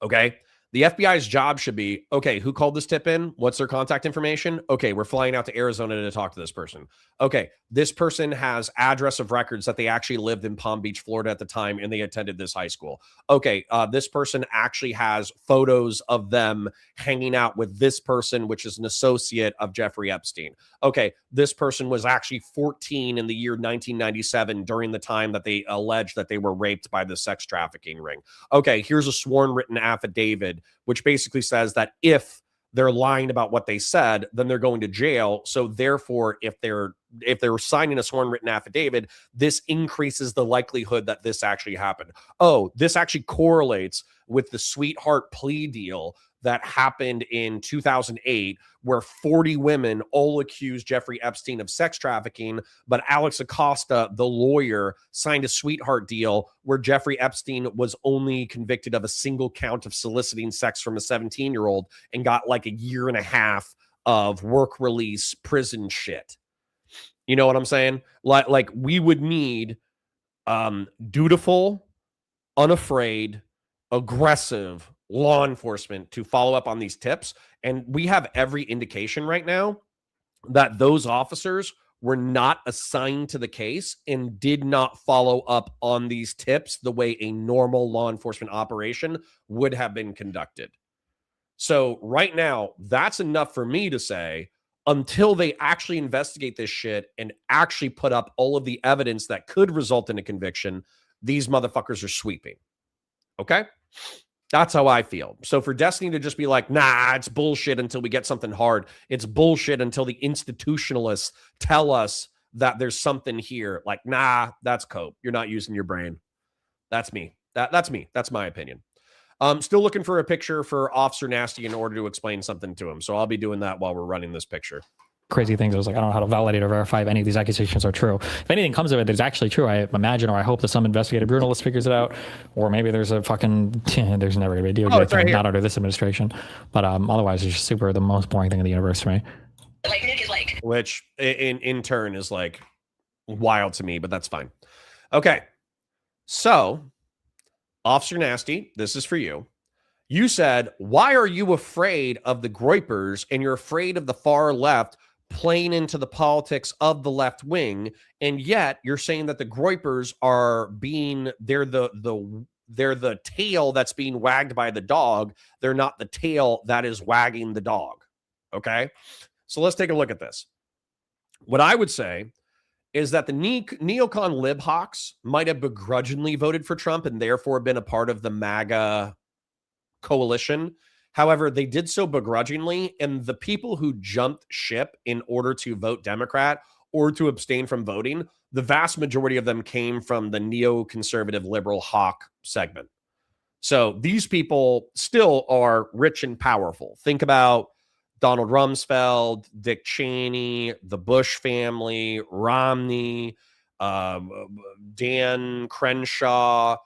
Okay? The FBI's job should be, okay, who called this tip in? What's their contact information? Okay, we're flying out to Arizona to talk to this person. Okay, this person has address of records that they actually lived in Palm Beach, Florida at the time, and they attended this high school. Okay, this person actually has photos of them hanging out with this person, which is an associate of Jeffrey Epstein. Okay, this person was actually 14 in the year 1997 during the time that they alleged that they were raped by the sex trafficking ring. Okay, here's a sworn written affidavit, which basically says that if they're lying about what they said, then they're going to jail. So therefore, if they're signing a sworn written affidavit, this increases the likelihood that this actually happened. Oh, this actually correlates with the sweetheart plea deal that happened in 2008, where 40 women all accused Jeffrey Epstein of sex trafficking, but Alex Acosta, the lawyer, signed a sweetheart deal where Jeffrey Epstein was only convicted of a single count of soliciting sex from a 17-year-old and got like a year and a half of work release prison shit. You know what I'm saying? Like we would need dutiful, unafraid, aggressive law enforcement to follow up on these tips. And we have every indication right now that those officers were not assigned to the case and did not follow up on these tips the way a normal law enforcement operation would have been conducted. So right now, that's enough for me to say, until they actually investigate this shit and actually put up all of the evidence that could result in a conviction, these motherfuckers are sweeping. Okay? That's how I feel. So for Destiny to just be like, nah, it's bullshit until we get something hard. It's bullshit until the institutionalists tell us that there's something here. Like, nah, that's cope. You're not using your brain. That's me. That's me. That's my opinion. Still looking for a picture for Officer Nasty in order to explain something to him. So I'll be doing that while we're running this picture. Crazy things. I was like, I don't know how to validate or verify if any of these accusations are true. If anything comes of it that's actually true, I imagine, or I hope that some investigative journalist figures it out, or maybe there's a fucking, there's never going to be a DOJ thing, not under this administration. But otherwise, it's just the most boring thing in the universe for me. Which in turn is like wild to me, but that's fine. Okay. So, Officer Nasty, this is for you. You said, why are you afraid of the Groypers and you're afraid of the far left playing into the politics of the left wing, and yet you're saying that the Groypers are they're the tail that's being wagged by the dog. They're not the tail that is wagging the dog. Okay? So let's take a look at this. What I would say is that the neocon libhawks might have begrudgingly voted for Trump and therefore been a part of the MAGA coalition. However, they did so begrudgingly, and the people who jumped ship in order to vote Democrat or to abstain from voting, the vast majority of them came from the neoconservative liberal hawk segment. So these people still are rich and powerful. Think about Donald Rumsfeld, Dick Cheney, the Bush family, Romney, Dan Crenshaw,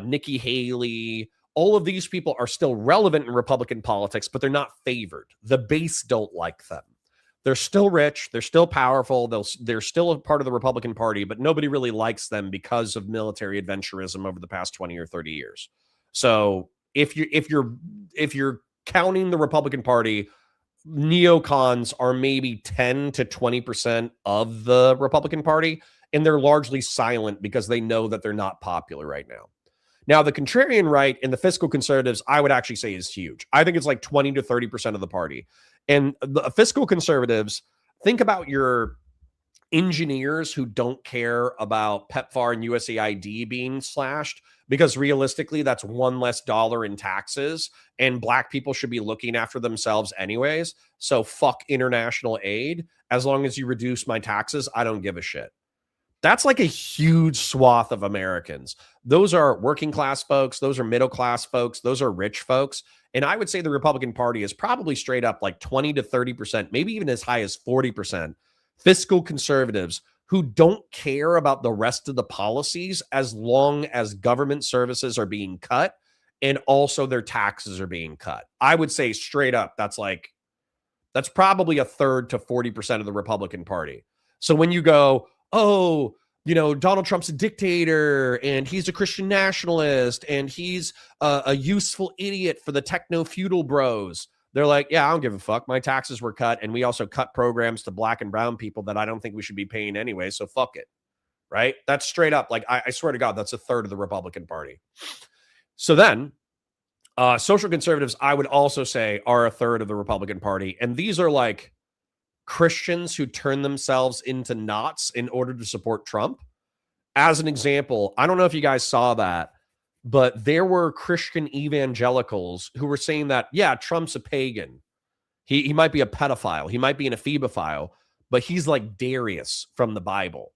Nikki Haley. All of these people are still relevant in Republican politics, but they're not favored. The base don't like them. They're still rich. They're still powerful. They're still a part of the Republican Party, but nobody really likes them because of military adventurism over the past 20 or 30 years. So if you're counting the Republican Party, neocons are maybe 10 to 20% of the Republican Party, and they're largely silent because they know that they're not popular right now. Now, the contrarian right and the fiscal conservatives, I would actually say is huge. I think it's like 20 to 30% of the party. And the fiscal conservatives, think about your engineers who don't care about PEPFAR and USAID being slashed, because realistically, that's one less dollar in taxes, and black people should be looking after themselves anyways. So fuck international aid. As long as you reduce my taxes, I don't give a shit. That's like a huge swath of Americans. Those are working class folks. Those are middle class folks. Those are rich folks. And I would say the Republican Party is probably straight up like 20 to 30%, maybe even as high as 40% fiscal conservatives who don't care about the rest of the policies as long as government services are being cut and also their taxes are being cut. I would say straight up, that's probably a third to 40% of the Republican Party. So when you go, oh, you know, Donald Trump's a dictator and he's a Christian nationalist and he's a useful idiot for the techno-feudal bros, they're like, yeah, I don't give a fuck. My taxes were cut, and we also cut programs to black and brown people that I don't think we should be paying anyway, so fuck it, right? That's straight up. Like, I swear to God, that's a third of the Republican Party. So then, social conservatives, I would also say, are a third of the Republican Party, and these are like Christians who turn themselves into knots in order to support Trump. As an example, I don't know if you guys saw that, but there were Christian evangelicals who were saying that, yeah, Trump's a pagan. He might be a pedophile. He might be an ephebophile, but he's like Darius from the Bible.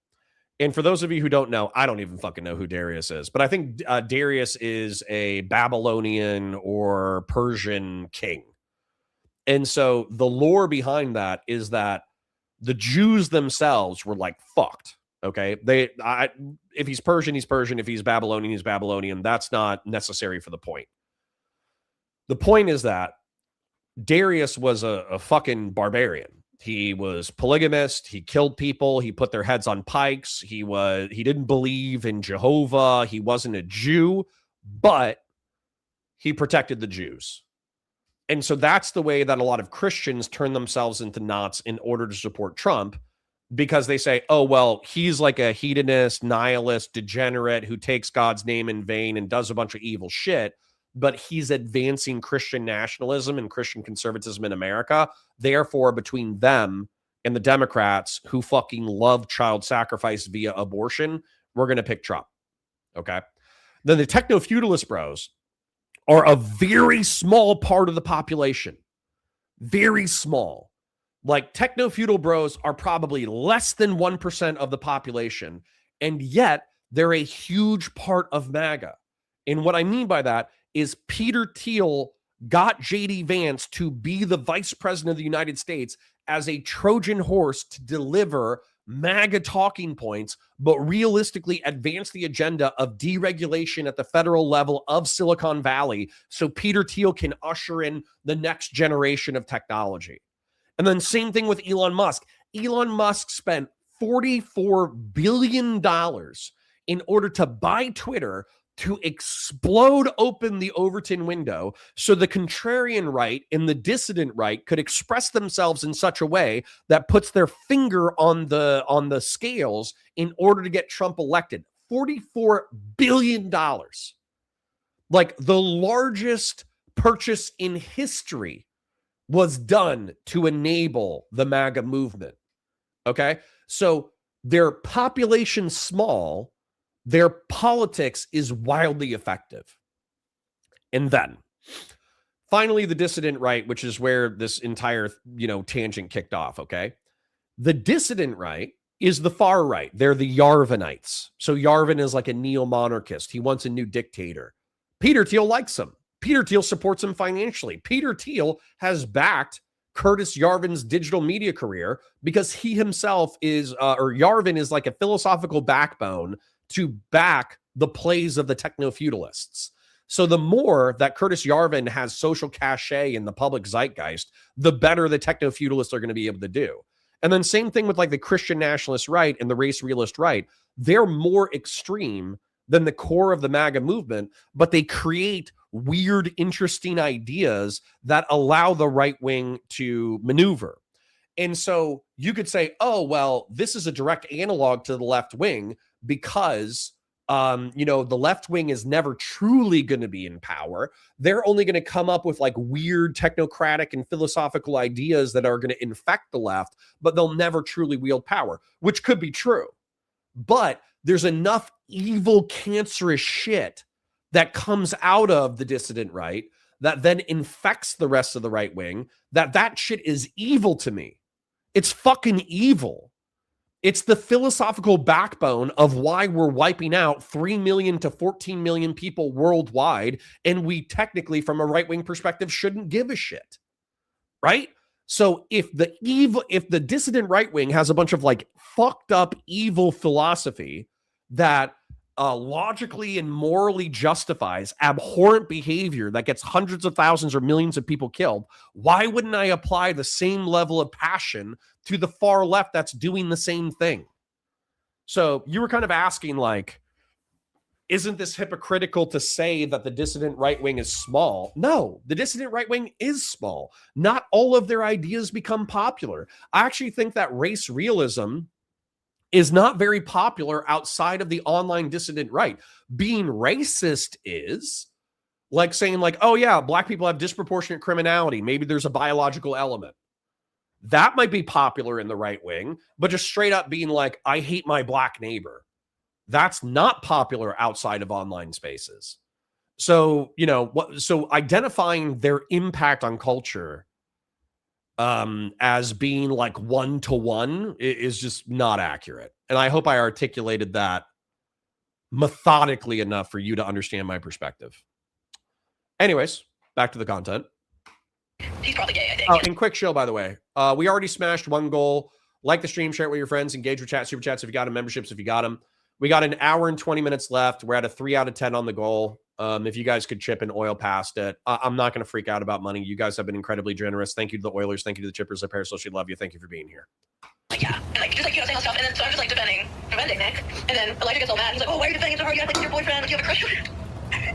And for those of you who don't know, I don't even fucking know who Darius is, but I think Darius is a Babylonian or Persian king. And so the lore behind that is that the Jews themselves were like fucked. Okay, if he's Persian, he's Persian. If he's Babylonian, he's Babylonian. That's not necessary for the point. The point is that Darius was a fucking barbarian. He was polygamist. He killed people. He put their heads on pikes. He didn't believe in Jehovah. He wasn't a Jew, but he protected the Jews. And so that's the way that a lot of Christians turn themselves into knots in order to support Trump, because they say, oh, well, he's like a hedonist, nihilist, degenerate who takes God's name in vain and does a bunch of evil shit, but he's advancing Christian nationalism and Christian conservatism in America. Therefore, between them and the Democrats who fucking love child sacrifice via abortion, we're going to pick Trump. Okay. Then the techno-feudalist bros are a very small part of the population. Very small. Like, techno-feudal bros are probably less than 1% of the population, and yet they're a huge part of MAGA. And what I mean by that is Peter Thiel got J.D. Vance to be the vice president of the United States as a Trojan horse to deliver MAGA talking points, but realistically advance the agenda of deregulation at the federal level of Silicon Valley so Peter Thiel can usher in the next generation of technology. And then same thing with Elon Musk. Elon Musk spent $44 billion in order to buy Twitter to explode open the Overton window so the contrarian right and the dissident right could express themselves in such a way that puts their finger on the scales in order to get Trump elected. $44 billion. Like, the largest purchase in history was done to enable the MAGA movement. Okay? So their population small, their politics is wildly effective. And then finally, the dissident right, which is where this entire, tangent kicked off. Okay. The dissident right is the far right. They're the Yarvinites. So Yarvin is like a neo-monarchist. He wants a new dictator. Peter Thiel likes him. Peter Thiel supports him financially. Peter Thiel has backed Curtis Yarvin's digital media career, because he himself is, or Yarvin is like a philosophical backbone to back the plays of the techno-feudalists. So the more that Curtis Yarvin has social cachet in the public zeitgeist, the better the techno-feudalists are going to be able to do. And then same thing with like the Christian nationalist right and the race realist right. They're more extreme than the core of the MAGA movement, but they create weird, interesting ideas that allow the right wing to maneuver. And so you could say, oh, well, this is a direct analog to the left wing because, the left wing is never truly going to be in power. They're only going to come up with like weird technocratic and philosophical ideas that are going to infect the left, but they'll never truly wield power, which could be true. But there's enough evil, cancerous shit that comes out of the dissident right that then infects the rest of the right wing, that shit is evil to me. It's fucking evil. It's the philosophical backbone of why we're wiping out 3 million to 14 million people worldwide, and we technically, from a right-wing perspective, shouldn't give a shit, right? So if the dissident right wing has a bunch of like fucked up evil philosophy that logically and morally justifies abhorrent behavior that gets hundreds of thousands or millions of people killed, why wouldn't I apply the same level of passion to the far left that's doing the same thing? So you were kind of asking, like, isn't this hypocritical to say that the dissident right wing is small? No, the dissident right wing is small. Not all of their ideas become popular. I actually think that race realism is not very popular outside of the online dissident right. Being racist is like saying like, oh yeah, black people have disproportionate criminality. Maybe there's a biological element. That might be popular in the right wing, but just straight up being like, I hate my black neighbor. That's not popular outside of online spaces. So, so identifying their impact on culture as being like one-to-one is just not accurate. And I hope I articulated that methodically enough for you to understand my perspective. Anyways, back to the content. He's probably gay, I think. Oh, and quick show, by the way. We already smashed one goal. Like the stream, share it with your friends, engage with chat, super chats if you got them, memberships if you got them. We got an hour and 20 minutes left. We're at a 3 out of 10 on the goal. If you guys could chip and oil past it, I'm not going to freak out about money. You guys have been incredibly generous. Thank you to the Oilers. Thank you to the Chippers. I parasocially love you. Thank you for being here. Like, yeah, and like, just like, saying all stuff, and then so I'm just like defending Nick, and then Elijah gets all mad. He's like, oh, why are you defending him so hard? You have like your boyfriend, like you have a crush on him.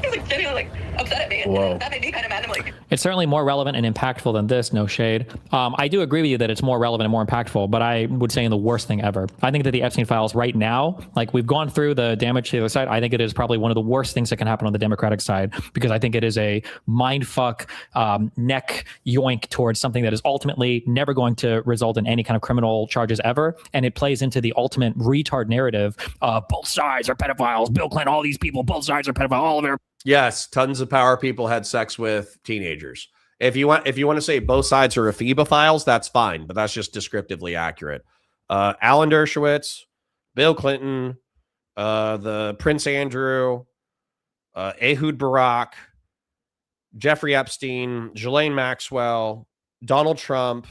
He's like genuinely like upset at me, and that made me kind of mad. I'm like, it's certainly more relevant and impactful than this, no shade. I do agree with you that it's more relevant and more impactful, but I would say in the worst thing ever. I think that the Epstein files right now, like we've gone through the damage to the other side, I think it is probably one of the worst things that can happen on the Democratic side, because I think it is a mindfuck neck yoink towards something that is ultimately never going to result in any kind of criminal charges ever. And it plays into the ultimate retard narrative. Both sides are pedophiles. Bill Clinton, all these people, both sides are pedophiles. All of their Yes, tons of power people had sex with teenagers. If you want to say both sides are ephebophiles, that's fine, but that's just descriptively accurate. Alan Dershowitz, Bill Clinton, the Prince Andrew, Ehud Barak, Jeffrey Epstein, Ghislaine Maxwell, Donald Trump,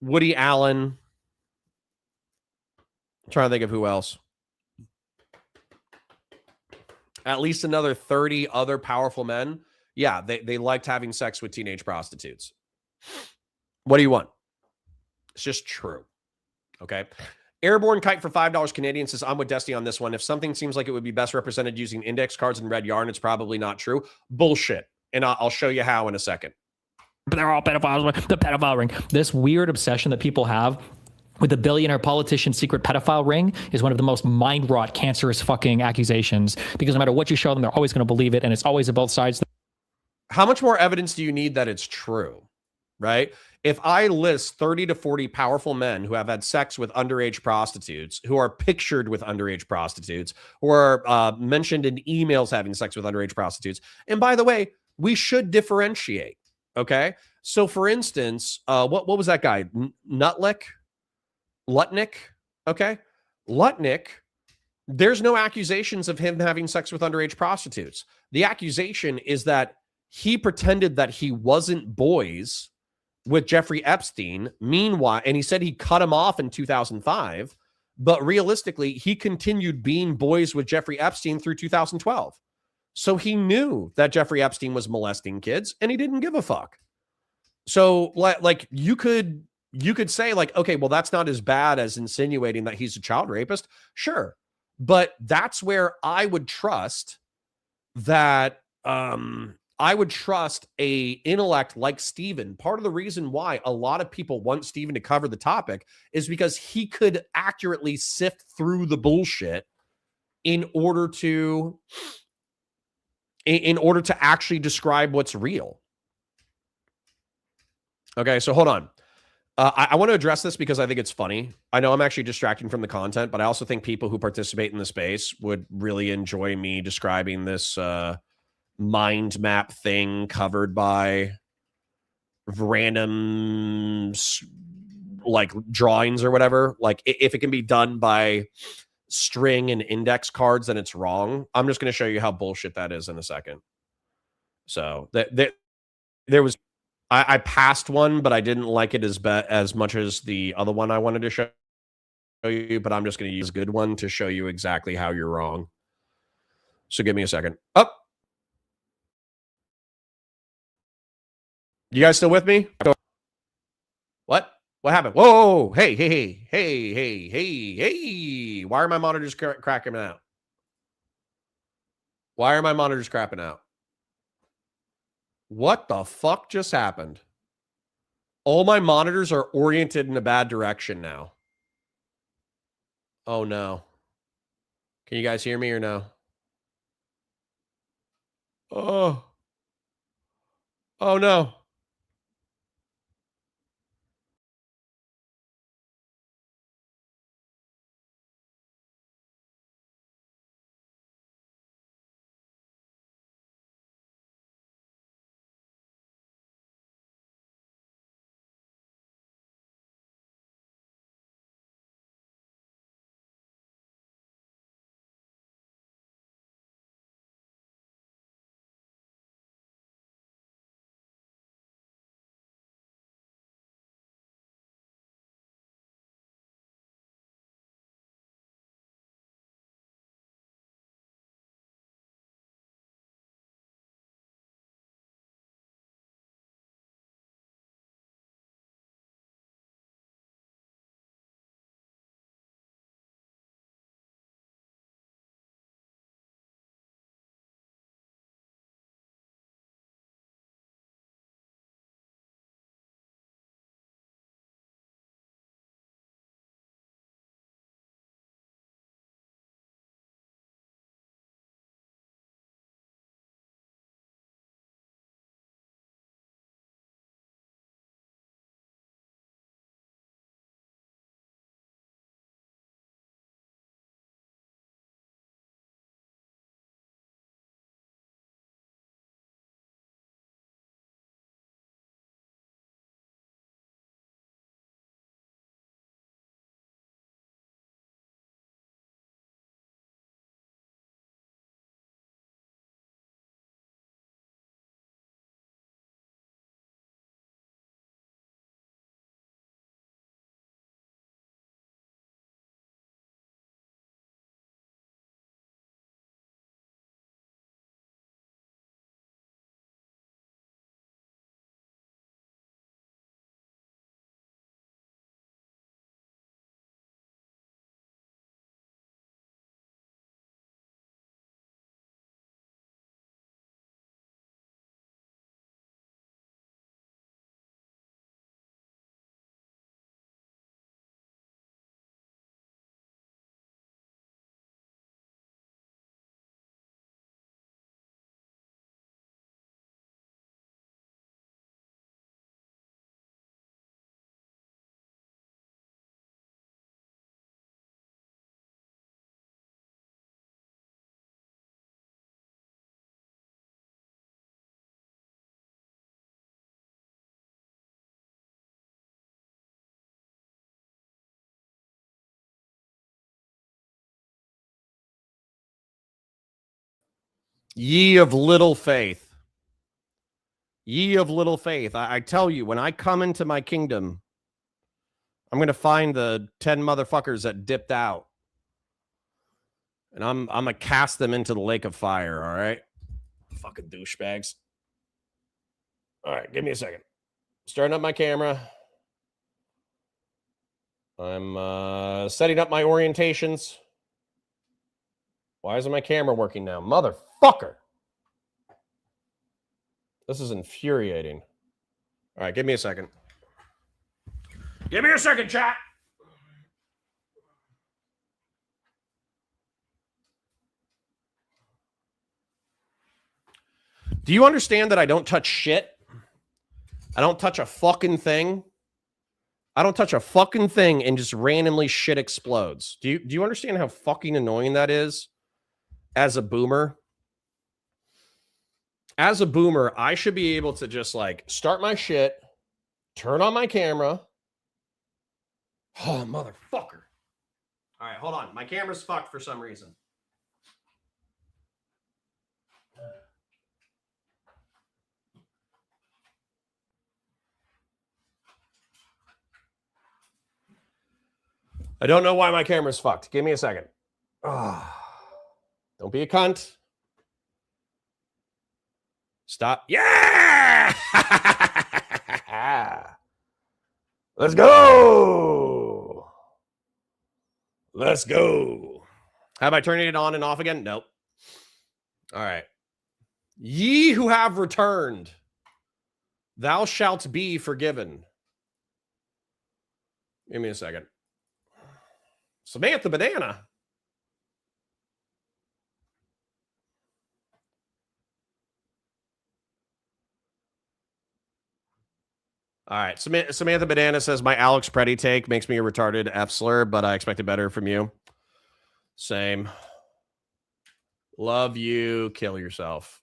Woody Allen. I'm trying to think of who else. At least another 30 other powerful men. Yeah, they liked having sex with teenage prostitutes. What do you want? It's just true. Okay. Airborne Kite for $5 Canadian says, I'm with Destiny on this one. If something seems like it would be best represented using index cards and red yarn, it's probably not true. Bullshit. And I'll show you how in a second. But they're all pedophiles. The pedophile ring. This weird obsession that people have with the billionaire politician's secret pedophile ring is one of the most mind-wrought, cancerous fucking accusations, because no matter what you show them, they're always going to believe it, and it's always at both sides. How much more evidence do you need that it's true, right? If I list 30 to 40 powerful men who have had sex with underage prostitutes, who are pictured with underage prostitutes, who are mentioned in emails having sex with underage prostitutes, and by the way, we should differentiate, okay? So, for instance, what was that guy? Lutnick, okay? Lutnick, there's no accusations of him having sex with underage prostitutes. The accusation is that he pretended that he wasn't boys with Jeffrey Epstein. Meanwhile, and he said he cut him off in 2005, but realistically, he continued being boys with Jeffrey Epstein through 2012. So he knew that Jeffrey Epstein was molesting kids, and he didn't give a fuck. So like you could say like, okay, well, that's not as bad as insinuating that he's a child rapist. Sure. But that's where I would trust that I would trust a intellect like Steven. Part of the reason why a lot of people want Steven to cover the topic is because he could accurately sift through the bullshit in order to actually describe what's real. Okay, so hold on. I want to address this because I think it's funny. I know I'm actually distracting from the content, but I also think people who participate in the space would really enjoy me describing this mind map thing covered by random like drawings or whatever. Like if it can be done by string and index cards, then it's wrong. I'm just going to show you how bullshit that is in a second. So there was, I passed one, but I didn't like it as much as the other one I wanted to show you, but I'm just going to use a good one to show you exactly how you're wrong. So give me a second. Oh, you guys still with me? What? What happened? Whoa! Hey! Why are my monitors cracking out? Why are my monitors crapping out? What the fuck just happened? All my monitors are oriented in a bad direction now. Oh no. Can you guys hear me or no? Oh. Oh no. Ye of little faith. Ye of little faith. I tell you, when I come into my kingdom, I'm going to find the 10 motherfuckers that dipped out. And I'm going to cast them into the lake of fire, all right? Fucking douchebags. All right, give me a second. Starting up my camera. I'm setting up my orientations. Why isn't my camera working now? Motherfucker. This is infuriating. All right, give me a second. Give me a second, chat. Do you understand that I don't touch shit? I don't touch a fucking thing. I don't touch a fucking thing and just randomly shit explodes. Do you understand how fucking annoying that is as a boomer? As a boomer, I should be able to just like start my shit, turn on my camera. Oh, motherfucker. All right, hold on. My camera's fucked for some reason. I don't know why my camera's fucked. Give me a second. Oh, don't be a cunt. Stop. Yeah! Let's go. Let's go. Have I turned it on and off again? Nope. All right. Ye who have returned, thou shalt be forgiven. Give me a second. Samantha Banana. All right. Samantha Banana says, my Alex Preddy take makes me a retarded F-slur, but I expected better from you. Same. Love you. Kill yourself.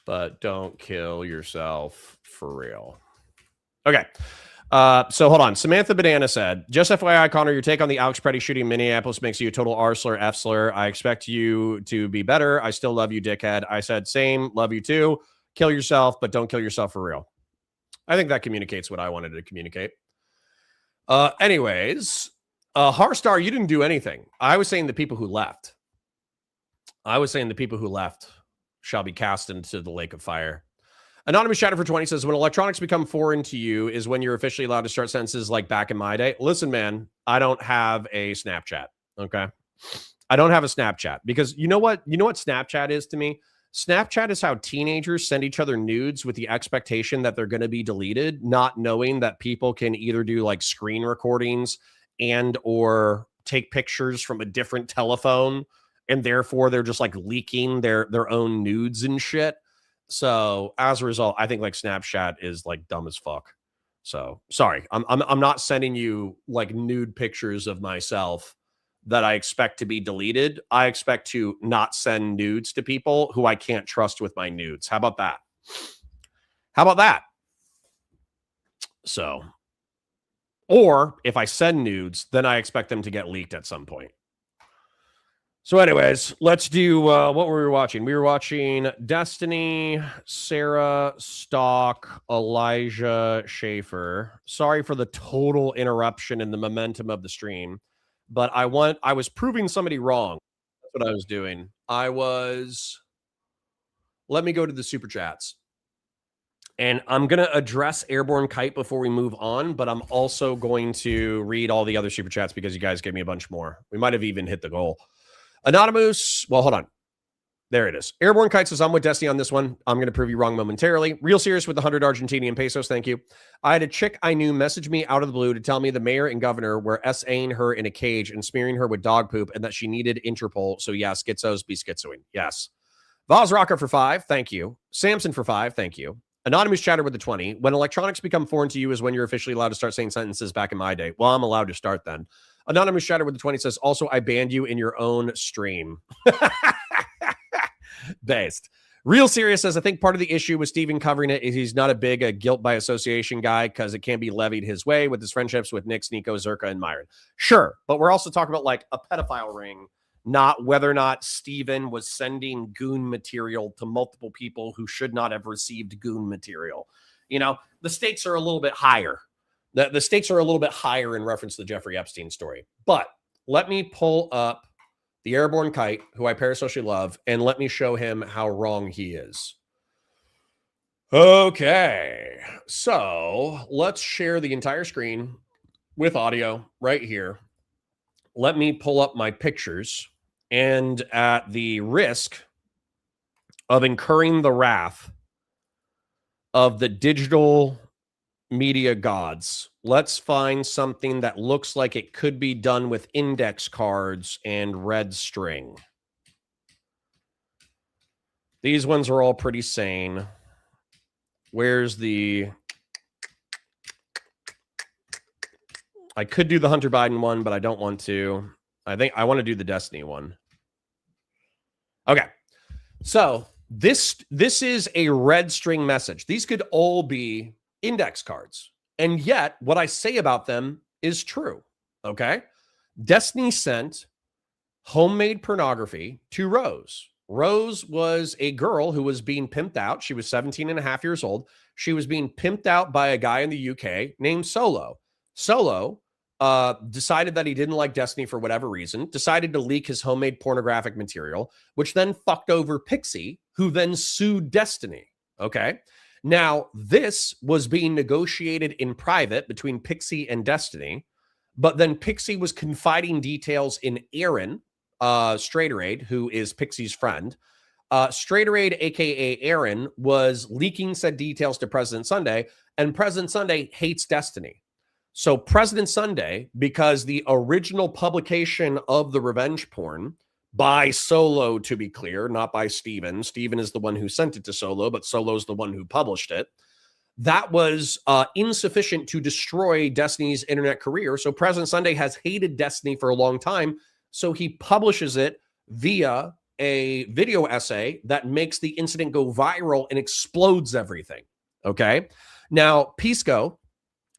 But don't kill yourself for real. Okay. So hold on. Samantha Banana said, just FYI, Connor, your take on the Alex Preddy shooting in Minneapolis makes you a total R-slur, F-slur. I expect you to be better. I still love you, dickhead. I said, same. Love you too. Kill yourself, but don't kill yourself for real. I think that communicates what I wanted to communicate. Anyways, Harstar, you didn't do anything. I was saying the people who left. Shall be cast into the lake of fire. Anonymous Chatter for 20 says, when electronics become foreign to you is when you're officially allowed to start sentences like back in my day. Listen, man, I don't have a Snapchat. Okay. I don't have a Snapchat because you know what Snapchat is to me? Snapchat is how teenagers send each other nudes with the expectation that they're going to be deleted, not knowing that people can either do like screen recordings and or take pictures from a different telephone. And therefore they're just like leaking their own nudes and shit. So as a result, I think like Snapchat is like dumb as fuck. So sorry, I'm not sending you like nude pictures of myself that I expect to be deleted. I expect to not send nudes to people who I can't trust with my nudes. How about that? So, or if I send nudes, then I expect them to get leaked at some point. So anyways, let's do, what were we watching? We were watching Destiny, Sarah, Stock, Elijah, Schaefer. Sorry for the total interruption in the momentum of the stream, but I was proving somebody wrong. That's what I was doing. Let me go to the super chats. And I'm going to address Airborne Kite before we move on, but I'm also going to read all the other super chats because you guys gave me a bunch more. We might have even hit the goal. Anonymous, well, hold on. There it is. Airborne Kite says, I'm with Destiny on this one. I'm going to prove you wrong momentarily. Real serious with the 100 Argentinian pesos. Thank you. I had a chick I knew message me out of the blue to tell me the mayor and governor were SAing her in a cage and smearing her with dog poop and that she needed Interpol. So yeah, schizos be schizoing. Yes. Vaz Rocker for 5. Thank you. Samson for 5. Thank you. Anonymous Chatter with the 20. When electronics become foreign to you is when you're officially allowed to start saying sentences back in my day. Well, I'm allowed to start then. Anonymous Shatter with the 20 says, also, I banned you in your own stream. Based. Real Serious says, I think part of the issue with Steven covering it is he's not a big guilt by association guy because it can be levied his way with his friendships with Nick, Sneako, Zerka, and Myron. Sure, but we're also talking about like a pedophile ring not whether or not Steven was sending goon material to multiple people who should not have received goon material. You know, the stakes are a little bit higher. The stakes are a little bit higher in reference to the Jeffrey Epstein story. But let me pull up the airborne kite, who I parasocially love, and let me show him how wrong he is. Okay, so let's share the entire screen with audio right here. Let me pull up my pictures, and at the risk of incurring the wrath of the digital media gods, let's find something that looks like it could be done with index cards and red string. These ones are all pretty sane. Where's the... I could do the Hunter Biden one, but I don't want to. I think I want to do the Destiny one. Okay. So this is a red string message. These could all be index cards. And yet what I say about them is true. Okay. Destiny sent homemade pornography to Rose. Rose was a girl who was being pimped out. She was 17 and a half years old. She was being pimped out by a guy in the UK named Solo. Solo decided that he didn't like Destiny for whatever reason, decided to leak his homemade pornographic material, which then fucked over Pixie, who then sued Destiny. Okay. Now, this was being negotiated in private between Pixie and Destiny, but then Pixie was confiding details in Aaron, Straighteraid, who is Pixie's friend. Straighteraid, aka Aaron, was leaking said details to President Sunday, and President Sunday hates Destiny. So President Sunday, because the original publication of the revenge porn by Solo, to be clear, not by Steven. Steven is the one who sent it to Solo, but Solo's the one who published it. That was insufficient to destroy Destiny's internet career. So President Sunday has hated Destiny for a long time. So he publishes it via a video essay that makes the incident go viral and explodes everything. Okay. Now, Pisco,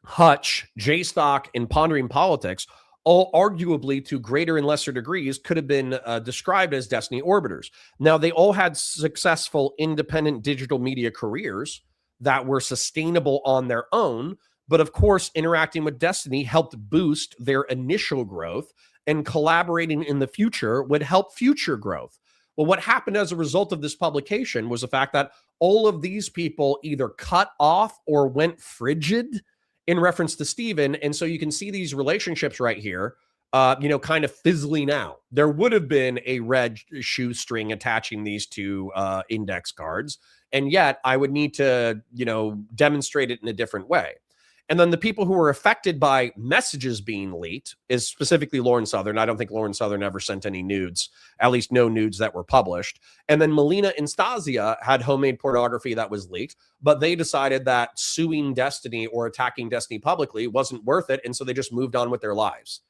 Hutch, J-Stock, and Pondering Politics, all arguably to greater and lesser degrees, could have been described as Destiny orbiters. Now, they all had successful independent digital media careers that were sustainable on their own. But of course, interacting with Destiny helped boost their initial growth, and collaborating in the future would help future growth. Well, what happened as a result of this publication was the fact that all of these people either cut off or went frigid in reference to Steven. And so you can see these relationships right here, kind of fizzling out. There would have been a red shoestring attaching these two index cards. And yet I would need to, demonstrate it in a different way. And then the people who were affected by messages being leaked is specifically Lauren Southern. I don't think Lauren Southern ever sent any nudes, at least no nudes that were published. And then Melina and Stasia had homemade pornography that was leaked, but they decided that suing Destiny or attacking Destiny publicly wasn't worth it. And so they just moved on with their lives.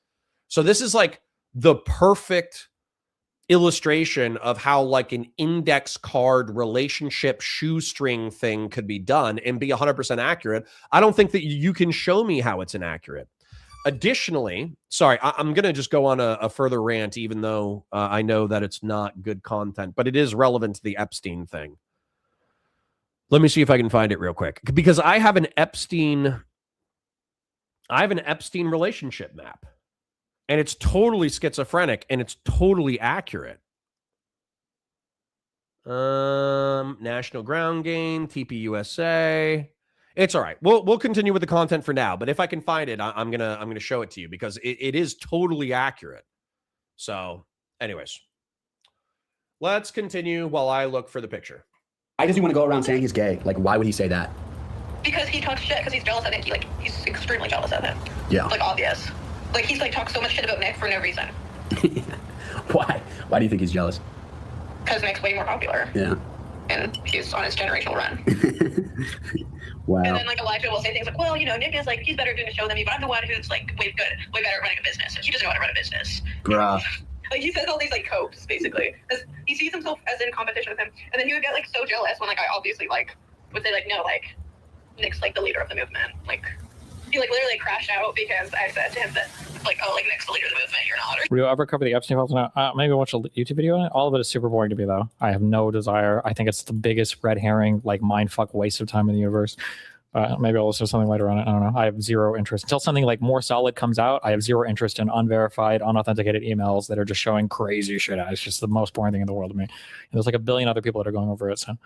So this is like the perfect illustration of how like an index card relationship shoestring thing could be done and be 100% accurate. I don't think that you can show me how it's inaccurate. Additionally, sorry, I'm going to just go on a further rant, even though I know that it's not good content, but it is relevant to the Epstein thing. Let me see if I can find it real quick, because I have an Epstein relationship map. And it's totally schizophrenic, and it's totally accurate. National Ground Game, TPUSA. It's all right. We'll continue with the content for now. But if I can find it, I'm gonna show it to you, because it is totally accurate. So, anyways, let's continue while I look for the picture. Why does he want to go around saying he's gay? Like, why would he say that? Because he talks shit, because he's jealous of Nick. He's extremely jealous of him. Yeah. Like, obvious. Like, he's, talks so much shit about Nick for no reason. Why? Why do you think he's jealous? Because Nick's way more popular. Yeah. And he's on his generational run. Wow. And then, Elijah will say things like, well, Nick is, he's better doing a show than me, but I'm the one who's, way better at running a business. And he doesn't know how to run a business. Bruh. He says all these, copes, basically. Because he sees himself as in competition with him. And then he would get, so jealous when, I obviously, would say, no, Nick's, the leader of the movement. he like literally crashed out because I said to him that like, oh, like next leader of the movement, you're not. Will you ever cover the Epstein files now? Maybe watch a YouTube video on it. All of it is super boring to me, though. I have no desire. I think it's the biggest red herring, like mindfuck waste of time in the universe. Maybe I'll listen to something later on it. I don't know. I have zero interest. Until something like more solid comes out, I have zero interest in unverified, unauthenticated emails that are just showing crazy shit out. It's just the most boring thing in the world to me. And there's like a billion other people that are going over it, so.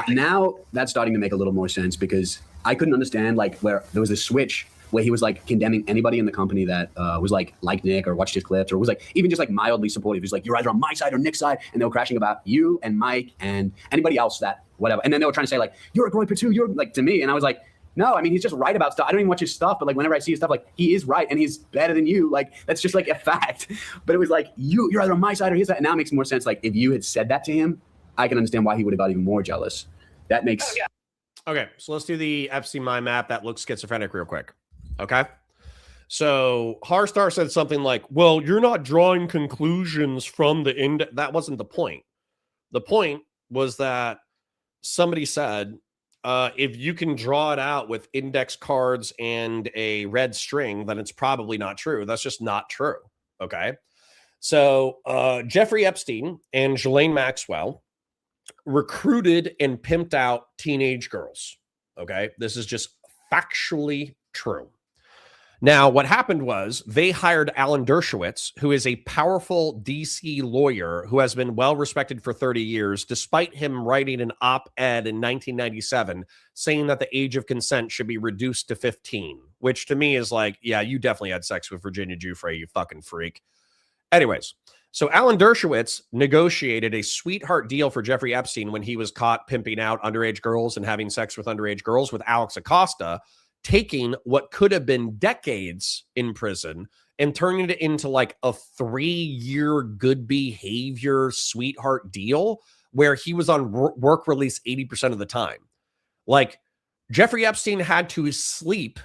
Now that's starting to make a little more sense, because I couldn't understand like where there was this switch where he was like condemning anybody in the company that was like Nick or watched his clips or was like even just like mildly supportive. He's like, you're either on my side or Nick's side, and they were crashing about you and Mike and anybody else that whatever. And then they were trying to say like, you're a groyper too, you're like to me, and I was like, no, I mean, he's just right about stuff. I don't even watch his stuff, but like whenever I see his stuff, like he is right and he's better than you. Like that's just like a fact. But it was like you're either on my side or his side, and now it makes more sense. Like if you had said that to him, I can understand why he would have got even more jealous. That makes. Oh, yeah. Okay, so let's do the Epstein mind map that looks schizophrenic real quick. Okay. So Harstar said something like, well, you're not drawing conclusions from the index. That wasn't the point. The point was that somebody said, if you can draw it out with index cards and a red string, then it's probably not true. That's just not true. Okay. So Jeffrey Epstein and Ghislaine Maxwell recruited and pimped out teenage girls. Okay. This is just factually true. Now, what happened was they hired Alan Dershowitz, who is a powerful DC lawyer who has been well respected for 30 years, despite him writing an op-ed in 1997 saying that the age of consent should be reduced to 15, which to me is like, yeah, you definitely had sex with Virginia Giuffre, you fucking freak. Anyways, so Alan Dershowitz negotiated a sweetheart deal for Jeffrey Epstein when he was caught pimping out underage girls and having sex with underage girls with Alex Acosta, taking what could have been decades in prison and turning it into like a 3-year good behavior sweetheart deal where he was on work release 80% of the time. Like Jeffrey Epstein had to sleep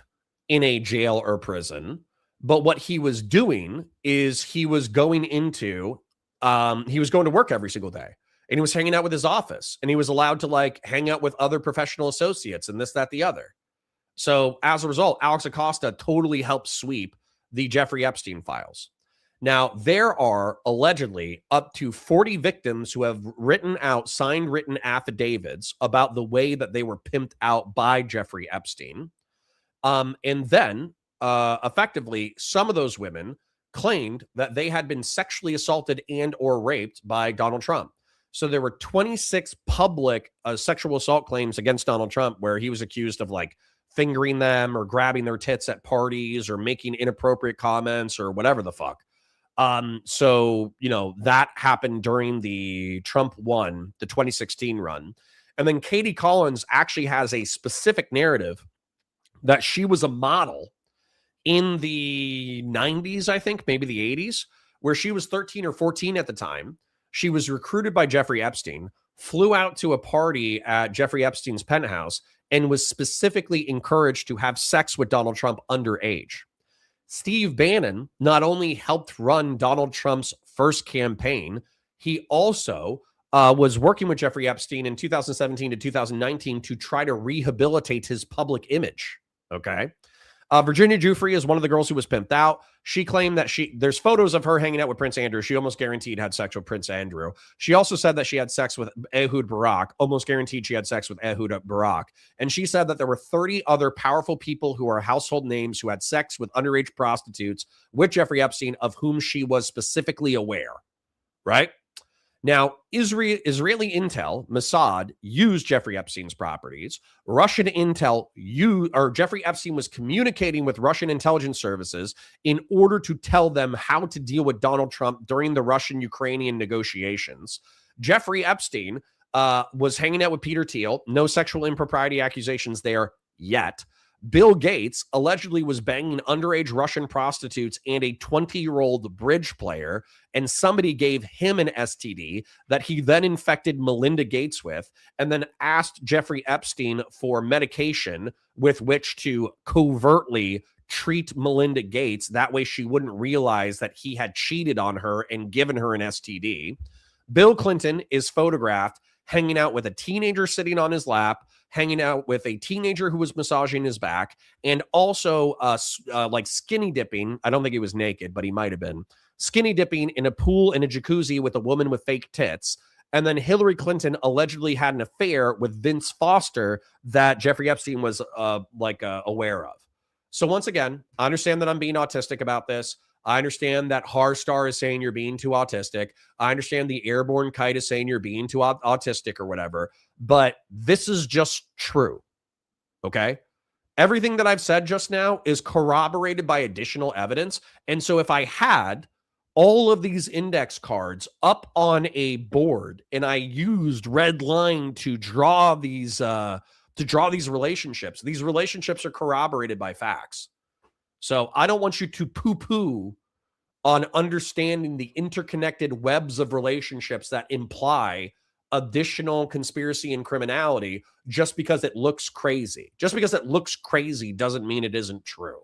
in a jail or prison, but what he was doing is he was going to work every single day, and he was hanging out with his office, and he was allowed to like hang out with other professional associates and this, that, the other. So as a result, Alex Acosta totally helped sweep the Jeffrey Epstein files. Now, there are allegedly up to 40 victims who have signed written affidavits about the way that they were pimped out by Jeffrey Epstein. And then effectively, some of those women claimed that they had been sexually assaulted and or raped by Donald Trump. So there were 26 public sexual assault claims against Donald Trump where he was accused of like fingering them or grabbing their tits at parties or making inappropriate comments or whatever the fuck. So, you know, that happened during the Trump won, the 2016 run. And then Katie Collins actually has a specific narrative that she was a model in the 90s, I think, maybe the 80s, where she was 13 or 14 at the time. She was recruited by Jeffrey Epstein, flew out to a party at Jeffrey Epstein's penthouse, and was specifically encouraged to have sex with Donald Trump underage. Steve Bannon not only helped run Donald Trump's first campaign, he also was working with Jeffrey Epstein in 2017 to 2019 to try to rehabilitate his public image. Okay. Virginia Giuffre is one of the girls who was pimped out. She claimed that there's photos of her hanging out with Prince Andrew. She almost guaranteed had sex with Prince Andrew. She also said that she had sex with Ehud Barak, almost guaranteed she had sex with Ehud Barak. And she said that there were 30 other powerful people who are household names who had sex with underage prostitutes with Jeffrey Epstein, of whom she was specifically aware. Right? Now, Israeli intel, Mossad, used Jeffrey Epstein's properties. Russian intel, Jeffrey Epstein was communicating with Russian intelligence services in order to tell them how to deal with Donald Trump during the Russian-Ukrainian negotiations. Jeffrey Epstein was hanging out with Peter Thiel. No sexual impropriety accusations there yet. Bill Gates allegedly was banging underage Russian prostitutes and a 20-year-old bridge player, and somebody gave him an STD that he then infected Melinda Gates with, and then asked Jeffrey Epstein for medication with which to covertly treat Melinda Gates. That way she wouldn't realize that he had cheated on her and given her an STD. Bill Clinton is photographed hanging out with a teenager sitting on his lap, hanging out with a teenager who was massaging his back, and also like skinny dipping. I don't think he was naked, but he might have been skinny dipping in a pool in a jacuzzi with a woman with fake tits. And then Hillary Clinton allegedly had an affair with Vince Foster that Jeffrey Epstein was aware of. So once again, I understand that I'm being autistic about this. I understand that Harstar is saying you're being too autistic. I understand the airborne kite is saying you're being too autistic or whatever. But this is just true. Okay? Everything that I've said just now is corroborated by additional evidence. And so if I had all of these index cards up on a board and I used red line to draw these relationships, these relationships are corroborated by facts. So I don't want you to poo-poo on understanding the interconnected webs of relationships that imply additional conspiracy and criminality just because it looks crazy. Just because it looks crazy doesn't mean it isn't true.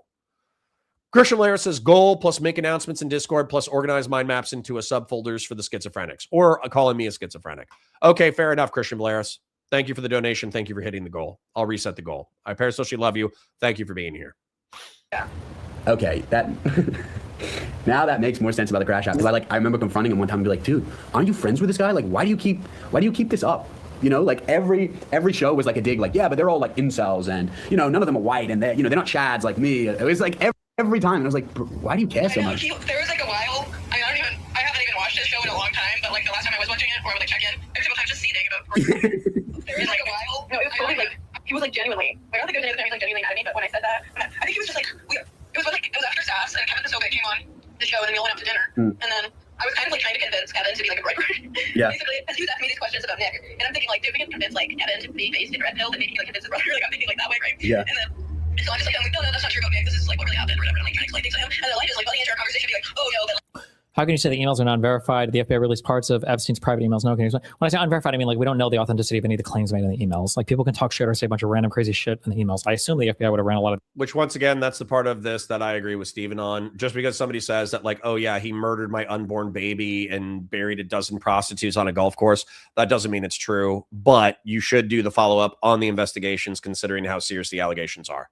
Christian Lara says goal plus make announcements in Discord plus organize mind maps into a subfolders for the schizophrenics, or calling me a schizophrenic. Okay, fair enough, Christian Blaris. Thank you for the donation. Thank you for hitting the goal. I'll reset the goal. I parasocially love you. Thank you for being here. Yeah. Okay, that now that makes more sense about the crash app. Because I remember confronting him one time and be like, dude, aren't you friends with this guy? Like, why do you keep this up? You know, like every show was like a dig, like, yeah, but they're all like incels and, you know, none of them are white and they're not chads like me. It was like every time. And I was like, why do you care so much? There was like a while, I haven't even watched this show in a long time, but like the last time I was watching it, or I would like check in, every single time just seeing about there was like a while. No, it was totally like, he was like genuinely, like I don't think it was like genuinely mad at me, but when I said that, I think he was just like, it was after SAS and Kevin Sobe came on the show and then we all went out to dinner. And then I was kind of like trying to convince Kevin to be like a bright person. Yeah. Basically, because he was asking me these questions about Nick. And I'm thinking like, did we get convinced like Kevin to be based in Red Pill that maybe he like convinced his brother? Like I'm thinking like that way, right? Yeah. And then so I'm just like, no, that's not true about Nick. This is like what really happened or whatever. And like trying to explain things to him. And then like just like letting into our conversation be like, oh no, but How can you say the emails are non-verified? The FBI released parts of Epstein's private emails. No, when I say unverified, I mean like we don't know the authenticity of any of the claims made in the emails. Like people can talk shit or say a bunch of random crazy shit in the emails. I assume the FBI would have ran a lot of. Which once again, that's the part of this that I agree with Steven on. Just because somebody says that like, oh yeah, he murdered my unborn baby and buried a dozen prostitutes on a golf course, that doesn't mean it's true. But you should do the follow-up on the investigations considering how serious the allegations are.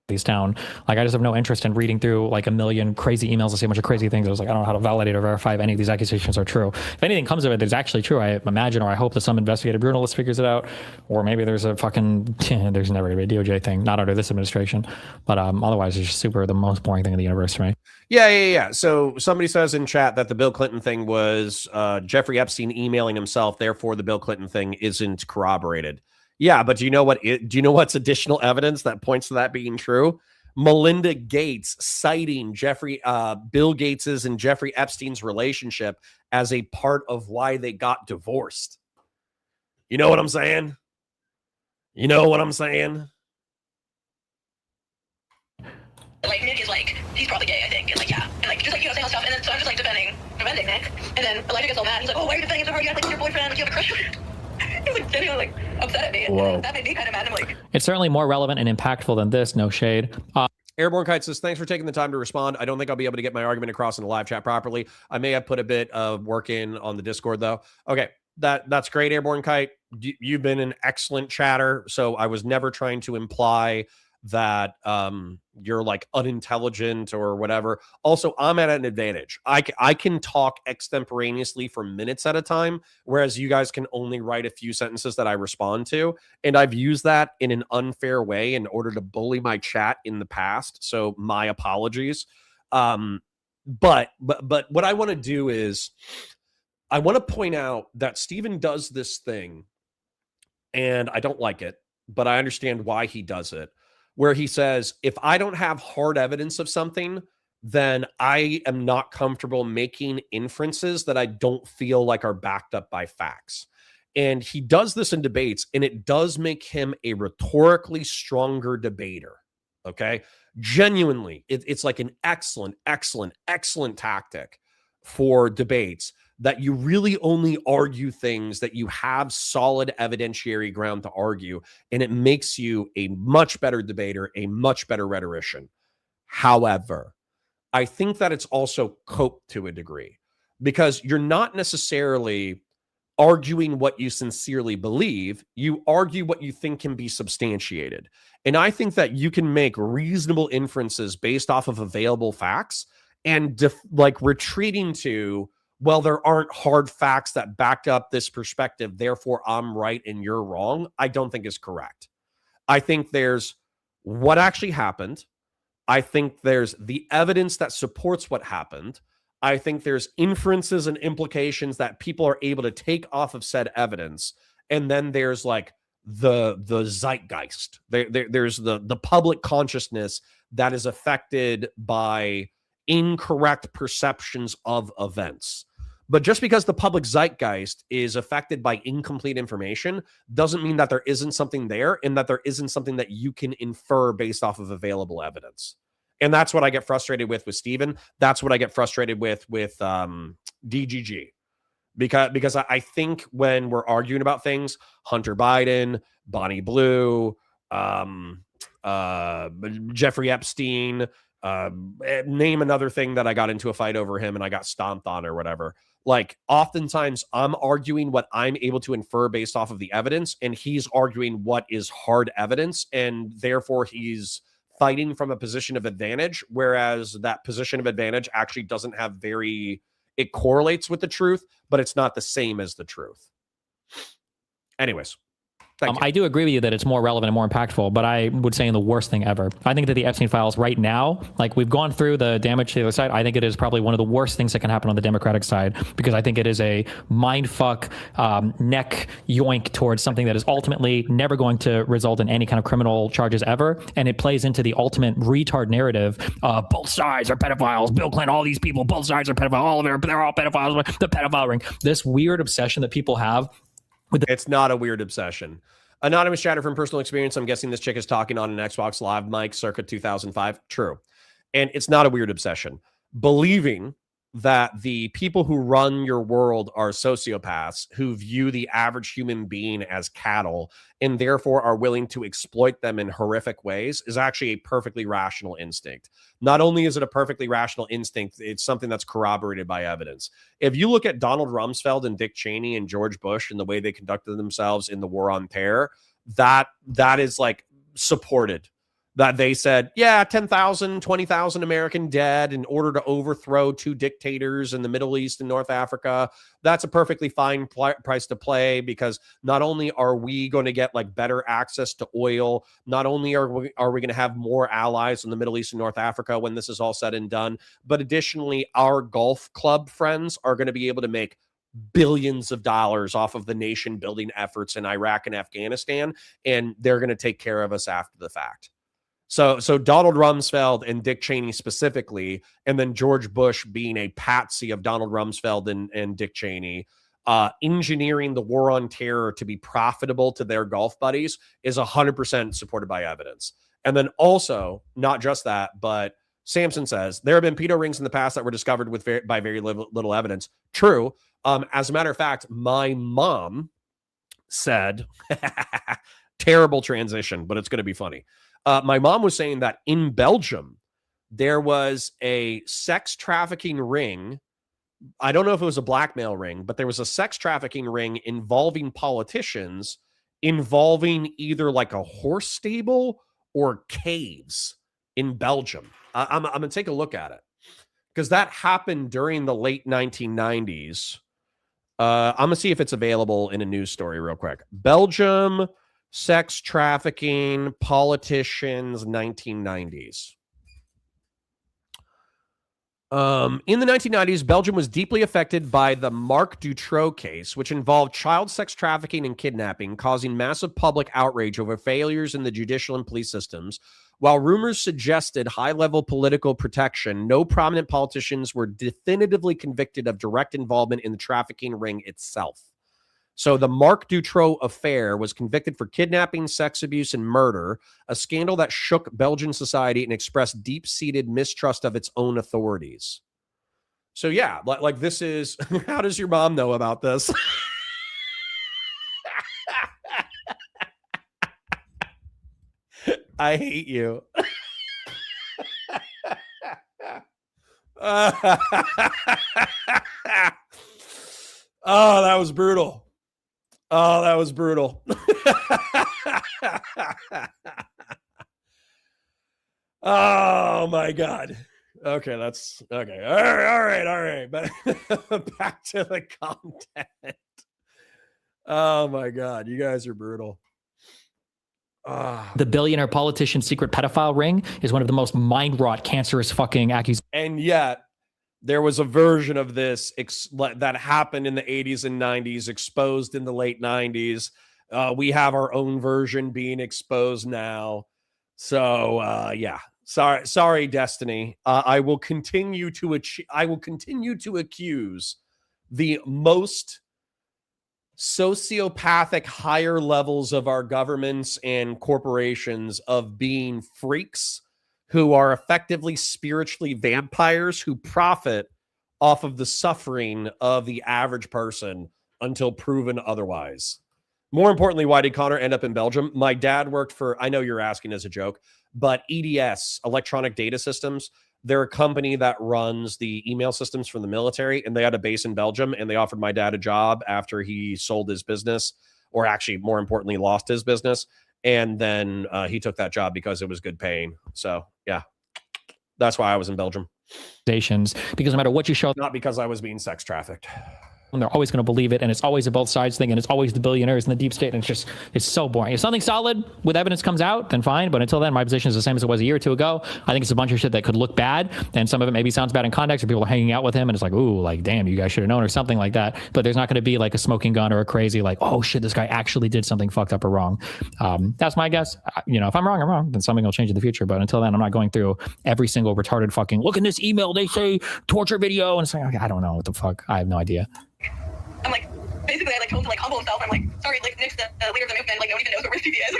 These down. Like I just have no interest in reading through like a million crazy emails and see a bunch of crazy things. I was like, I don't know how to validate or verify if any of these accusations are true. If anything comes of it that's actually true, I imagine or I hope that some investigative journalist figures it out, or maybe there's a fucking there's never gonna be a DOJ thing, not under this administration. But otherwise it's just the most boring thing in the universe to me. Yeah. So somebody says in chat that the Bill Clinton thing was Jeffrey Epstein emailing himself, therefore the Bill Clinton thing isn't corroborated. Yeah, but do you know what's additional evidence that points to that being true? Melinda Gates citing Bill Gates's and Jeffrey Epstein's relationship as a part of why they got divorced. You know what I'm saying? like Nick is like, he's probably gay, I think, and like yeah, and like just like saying all stuff, and then so I'm just like defending Nick, and then Elijah gets all mad. He's like, oh, why are you defending him so hard? You act like your boyfriend, like you have a crush on him. He's like genuinely like upset at me, and that made me kind of mad. I'm like, it's certainly more relevant and impactful than this. No shade. Airborne Kite says, thanks for taking the time to respond. I don't think I'll be able to get my argument across in the live chat properly. I may have put a bit of work in on the Discord though. Okay, that's great, Airborne Kite. You've been an excellent chatter. So I was never trying to imply that you're like unintelligent or whatever. Also, I'm at an advantage. I can talk extemporaneously for minutes at a time, whereas you guys can only write a few sentences that I respond to. And I've used that in an unfair way in order to bully my chat in the past. So my apologies. But what I want to do is I want to point out that Stephen does this thing, and I don't like it, but I understand why he does it, where he says, if I don't have hard evidence of something, then I am not comfortable making inferences that I don't feel like are backed up by facts. And he does this in debates, and it does make him a rhetorically stronger debater. Okay. Genuinely, it's like an excellent tactic for debates, that you really only argue things that you have solid evidentiary ground to argue, and it makes you a much better debater, a much better rhetorician. However, I think that it's also coped to a degree, because you're not necessarily arguing what you sincerely believe. You argue what you think can be substantiated. And I think that you can make reasonable inferences based off of available facts, and like retreating to, well, there aren't hard facts that back up this perspective, therefore I'm right and you're wrong, I don't think is correct. I think there's what actually happened. I think there's the evidence that supports what happened. I think there's inferences and implications that people are able to take off of said evidence. And then there's like the zeitgeist. There's the public consciousness that is affected by incorrect perceptions of events. But just because the public zeitgeist is affected by incomplete information doesn't mean that there isn't something there, and that there isn't something that you can infer based off of available evidence. And that's what I get frustrated with Steven. That's what I get frustrated with DGG. Because I think when we're arguing about things, Hunter Biden, Bonnie Blue, Jeffrey Epstein, name another thing that I got into a fight over him and I got stomped on or whatever. Like, oftentimes I'm arguing what I'm able to infer based off of the evidence, and he's arguing what is hard evidence, and therefore he's fighting from a position of advantage, whereas that position of advantage actually doesn't have it correlates with the truth, but it's not the same as the truth. Anyways. I do agree with you that it's more relevant and more impactful, but I would say in the worst thing ever. I think that the Epstein files right now, like we've gone through the damage to the other side, I think it is probably one of the worst things that can happen on the Democratic side, because I think it is a mindfuck, neck yoink towards something that is ultimately never going to result in any kind of criminal charges ever. And it plays into the ultimate retard narrative. Both sides are pedophiles. Bill Clinton, all these people, both sides are pedophiles. All of them, they're all pedophiles. The pedophile ring. This weird obsession that people have. It's not a weird obsession. Anonymous chatter from personal experience. I'm guessing this chick is talking on an Xbox Live mic circa 2005. True. And it's not a weird obsession. Believing that the people who run your world are sociopaths who view the average human being as cattle and therefore are willing to exploit them in horrific ways is actually a perfectly rational instinct. Not only is it a perfectly rational instinct, it's something that's corroborated by evidence. If you look at Donald Rumsfeld and Dick Cheney and George Bush and the way they conducted themselves in the war on terror, that is like supported. That they said, yeah, 10,000, 20,000 American dead in order to overthrow two dictators in the Middle East and North Africa. That's a perfectly fine price to play, because not only are we going to get like better access to oil, not only are we going to have more allies in the Middle East and North Africa when this is all said and done, but additionally, our Gulf Club friends are going to be able to make billions of dollars off of the nation building efforts in Iraq and Afghanistan, and they're going to take care of us after the fact. So Donald Rumsfeld and Dick Cheney specifically, and then George Bush being a patsy of Donald Rumsfeld and Dick Cheney, engineering the war on terror to be profitable to their Gulf buddies is 100% supported by evidence. And then also, not just that, but Samson says, there have been pedo rings in the past that were discovered by very little evidence. True. As a matter of fact, my mom said, terrible transition, but it's going to be funny. My mom was saying that in Belgium, there was a sex trafficking ring. I don't know if it was a blackmail ring, but there was a sex trafficking ring involving politicians, involving either like a horse stable or caves in Belgium. I'm going to take a look at it, because that happened during the late 1990s. I'm going to see if it's available in a news story real quick. Belgium, sex trafficking, politicians, 1990s. In the 1990s, Belgium was deeply affected by the Marc Dutroux case, which involved child sex trafficking and kidnapping, causing massive public outrage over failures in the judicial and police systems. While rumors suggested high-level political protection, no prominent politicians were definitively convicted of direct involvement in the trafficking ring itself. So the Marc Dutroux affair was convicted for kidnapping, sex abuse, and murder, a scandal that shook Belgian society and expressed deep-seated mistrust of its own authorities. So yeah, like this is, how does your mom know about this? I hate you. Oh, that was brutal. Oh, that was brutal. Oh my God. Okay, that's okay. All right. But back to the content. Oh my God, you guys are brutal. The billionaire politician's secret pedophile ring is one of the most mind-wrought, cancerous fucking accusations. And yet, there was a version of this that happened in the 80s and 90s, exposed in the late 90s. We have our own version being exposed now. So, yeah. Sorry, Destiny. I will continue to accuse the most sociopathic higher levels of our governments and corporations of being freaks who are effectively spiritually vampires who profit off of the suffering of the average person until proven otherwise. More importantly, why did Connor end up in Belgium? My dad worked for, I know you're asking as a joke, but EDS, Electronic Data Systems, they're a company that runs the email systems for the military, and they had a base in Belgium, and they offered my dad a job after he sold his business, or actually, more importantly, lost his business. And then he took that job because it was good paying. So, yeah, that's why I was in Belgium. Because no matter what you show, Not because I was being sex trafficked. and they're always going to believe it, and it's always a both sides thing, and it's always the billionaires and the deep state, and it's so boring. If something solid with evidence comes out, then fine, but until then, my position is the same as it was a year or two ago. I think it's a bunch of shit that could look bad, and some of it maybe sounds bad in context, or people are hanging out with him, and it's like, ooh, like, damn, you guys should have known, or something like that, but there's not going to be like a smoking gun or a crazy, like, oh shit, this guy actually did something fucked up or wrong. That's my guess. If I'm wrong, then something will change in the future, but until then, I'm not going through every single retarded fucking, look in this email, they say torture video, and it's like, okay, I don't know what the fuck, I have no idea. I'm like, basically, I told him to humble himself. I'm like, sorry, Nick's the leader of the movement. Like, nobody even knows what Risky is. I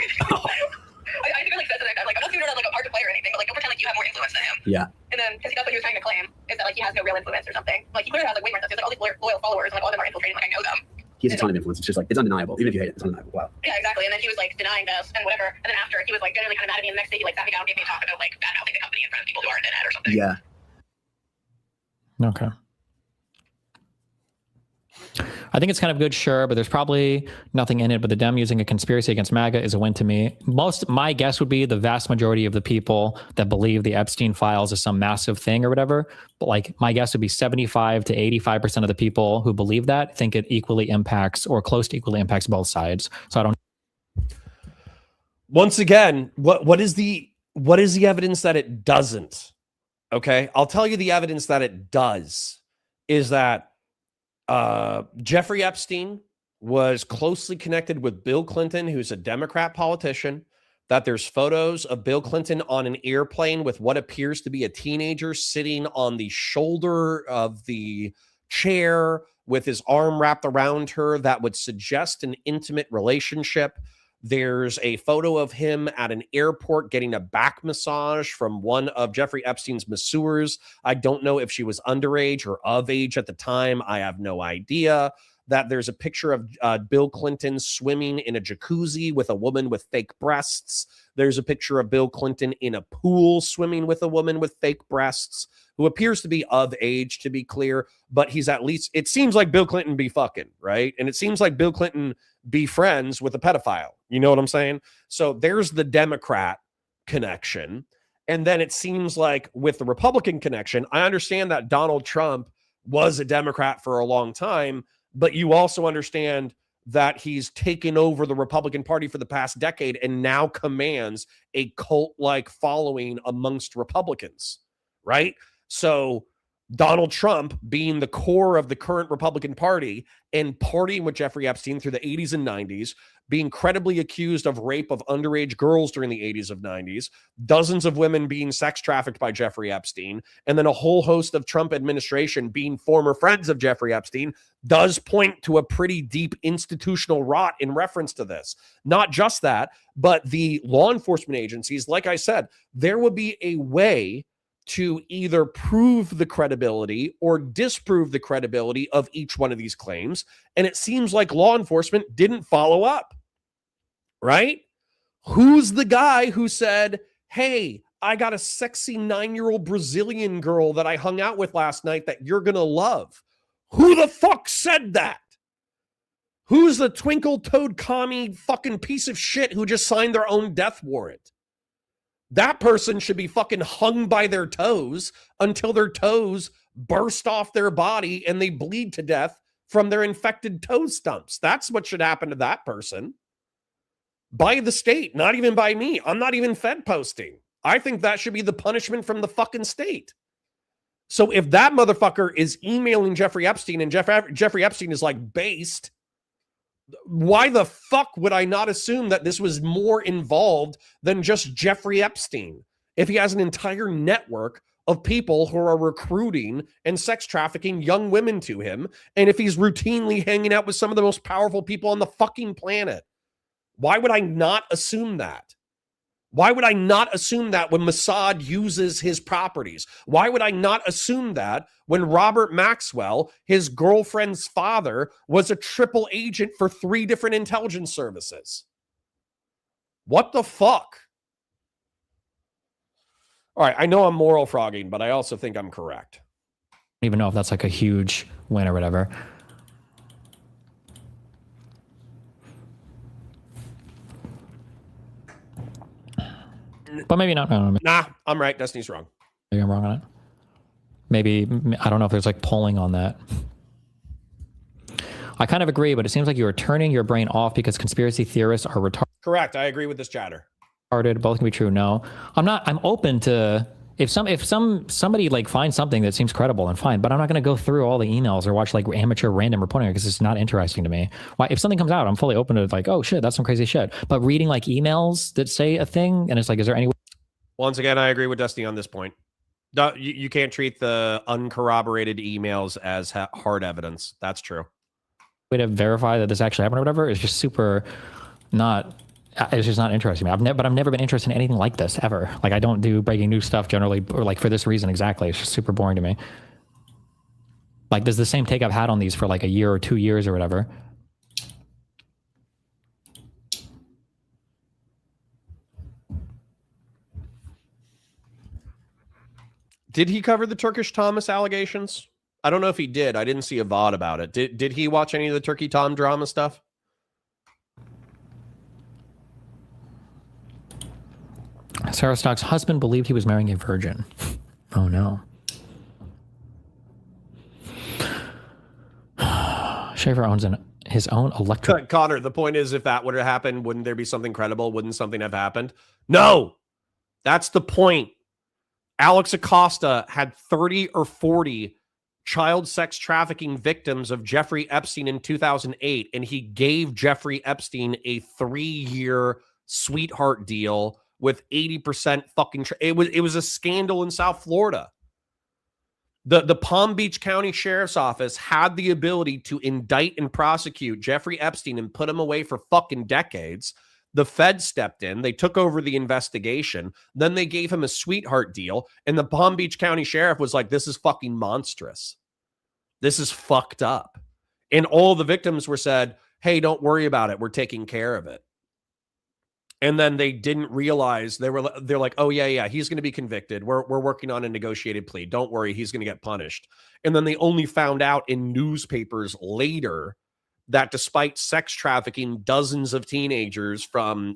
even said to Nick, I'm like, I'm not saying you're not like a hard to play or anything, but like, don't pretend like you have more influence than him. Yeah. And then, because that's what he was trying to claim, is that like he has no real influence or something. Like, he clearly has like way more stuff. He's like all these loyal followers, and like all of them are infiltrating. Like, I know them. He has a ton of influence. It's just like, it's undeniable. Even if you hate it, it's undeniable. Wow. Yeah, exactly. And then he was like denying this and whatever. And then after, he was like generally kind of mad at me. And the next day, he like sat me down and gave me a talk about like bad mouthing the company in front of people who aren't in it or something. Yeah. Okay. I think it's kind of good, sure, but there's probably nothing in it. But the Dem using a conspiracy against MAGA is a win to me. My guess would be the vast majority of the people that believe the Epstein files is some massive thing or whatever. But like, my guess would be 75 to 85% of the people who believe that think it equally impacts or close to equally impacts both sides. So I don't. Once again, what is the evidence that it doesn't? Okay, I'll tell you the evidence that it does is that Jeffrey Epstein was closely connected with Bill Clinton, who's a Democrat politician, that there's photos of Bill Clinton on an airplane with what appears to be a teenager sitting on the shoulder of the chair with his arm wrapped around her that would suggest an intimate relationship. There's a photo of him at an airport getting a back massage from one of Jeffrey Epstein's masseurs. I don't know if she was underage or of age at the time. I have no idea. That there's a picture of Bill Clinton swimming in a jacuzzi with a woman with fake breasts. There's a picture of Bill Clinton in a pool swimming with a woman with fake breasts who appears to be of age, to be clear, but he's at least, it seems like Bill Clinton be fucking, right? And it seems like Bill Clinton be friends with a pedophile. You know what I'm saying? So there's the Democrat connection. And then it seems like with the Republican connection, I understand that Donald Trump was a Democrat for a long time, but you also understand that he's taken over the Republican Party for the past decade and now commands a cult-like following amongst Republicans, right? So Donald Trump being the core of the current Republican Party and partying with Jeffrey Epstein through the 80s and 90s, being credibly accused of rape of underage girls during the 80s and 90s, dozens of women being sex trafficked by Jeffrey Epstein, and then a whole host of Trump administration being former friends of Jeffrey Epstein does point to a pretty deep institutional rot in reference to this. Not just that, but the law enforcement agencies, like I said, there would be a way to either prove the credibility or disprove the credibility of each one of these claims. And it seems like law enforcement didn't follow up, right? Who's the guy who said, hey, I got a sexy 9-year-old Brazilian girl that I hung out with last night that you're going to love? Who the fuck said that? Who's the twinkle toed commie fucking piece of shit who just signed their own death warrant? That person should be fucking hung by their toes until their toes burst off their body and they bleed to death from their infected toe stumps. That's what should happen to that person. By the state, not even by me. I'm not even Fed posting. I think that should be the punishment from the fucking state. So if that motherfucker is emailing Jeffrey Epstein and Jeffrey Epstein is like based, why the fuck would I not assume that this was more involved than just Jeffrey Epstein? If he has an entire network of people who are recruiting and sex trafficking young women to him, and if he's routinely hanging out with some of the most powerful people on the fucking planet, why would I not assume that? Why would I not assume that when Mossad uses his properties? Why would I not assume that when Robert Maxwell, his girlfriend's father, was a triple agent for 3 different intelligence services? What the fuck? All right, I know I'm moral frogging, but I also think I'm correct. I don't even know if that's like a huge win or whatever. But maybe not. I don't know. Nah, I'm right. Destiny's wrong. Maybe I'm wrong on it. Maybe, I don't know if there's like polling on that. I kind of agree, but it seems like you are turning your brain off because conspiracy theorists are retarded. Correct. I agree with this chatter. Both can be true. No, I'm not. I'm open to if somebody like finds something that seems credible and fine, but I'm not going to go through all the emails or watch like amateur random reporting because it's not interesting to me. Why? If something comes out, I'm fully open to like, oh shit, that's some crazy shit. But reading like emails that say a thing and it's like, is there any? Once again, I agree with Destiny on this point. You can't treat the uncorroborated emails as hard evidence. That's true. Way to verify that this actually happened or whatever is just super not. It's just not interesting to me. But I've never been interested in anything like this ever. Like I don't do breaking news stuff generally, or like for this reason exactly. It's just super boring to me. Like there's the same take I've had on these for like a year or 2 years or whatever. Did he cover the Turkish Thomas allegations? I don't know if he did. I didn't see a VOD about it. Did he watch any of the Turkey Tom drama stuff? Sarah Stock's husband believed he was marrying a virgin. Oh no. Schaefer owns his own electric. Connor, the point is, if that would have happened, wouldn't there be something credible? Wouldn't something have happened? No, that's the point. Alex Acosta had 30 or 40 child sex trafficking victims of Jeffrey Epstein in 2008, and he gave Jeffrey Epstein a 3-year sweetheart deal with 80% fucking. It was a scandal in South Florida. The Palm Beach County Sheriff's Office had the ability to indict and prosecute Jeffrey Epstein and put him away for fucking decades. The Fed stepped in. They took over the investigation. Then they gave him a sweetheart deal. And the Palm Beach County Sheriff was like, this is fucking monstrous. This is fucked up. And all the victims were said, hey, don't worry about it. We're taking care of it. And then they didn't realize they're like, oh yeah, he's going to be convicted. We're working on a negotiated plea. Don't worry, he's going to get punished. And then they only found out in newspapers later that despite sex trafficking dozens of teenagers from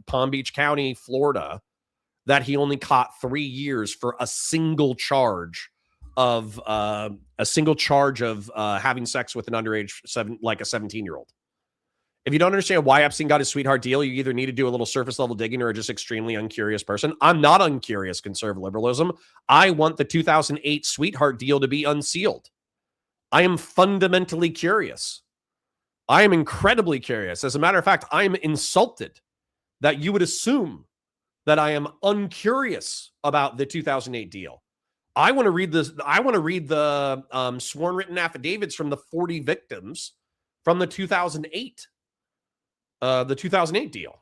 Palm Beach County, Florida, that he only caught 3 years for a single charge of having sex with an underage like a 17-year-old. If you don't understand why Epstein got his sweetheart deal, you either need to do a little surface level digging or are just extremely uncurious person. I'm not uncurious, conservative liberalism. I want the 2008 sweetheart deal to be unsealed. I am fundamentally curious. I am incredibly curious. As a matter of fact, I'm insulted that you would assume that I am uncurious about the 2008 deal. I want to read this. I want to read the sworn written affidavits from the 40 victims from the 2008 deal.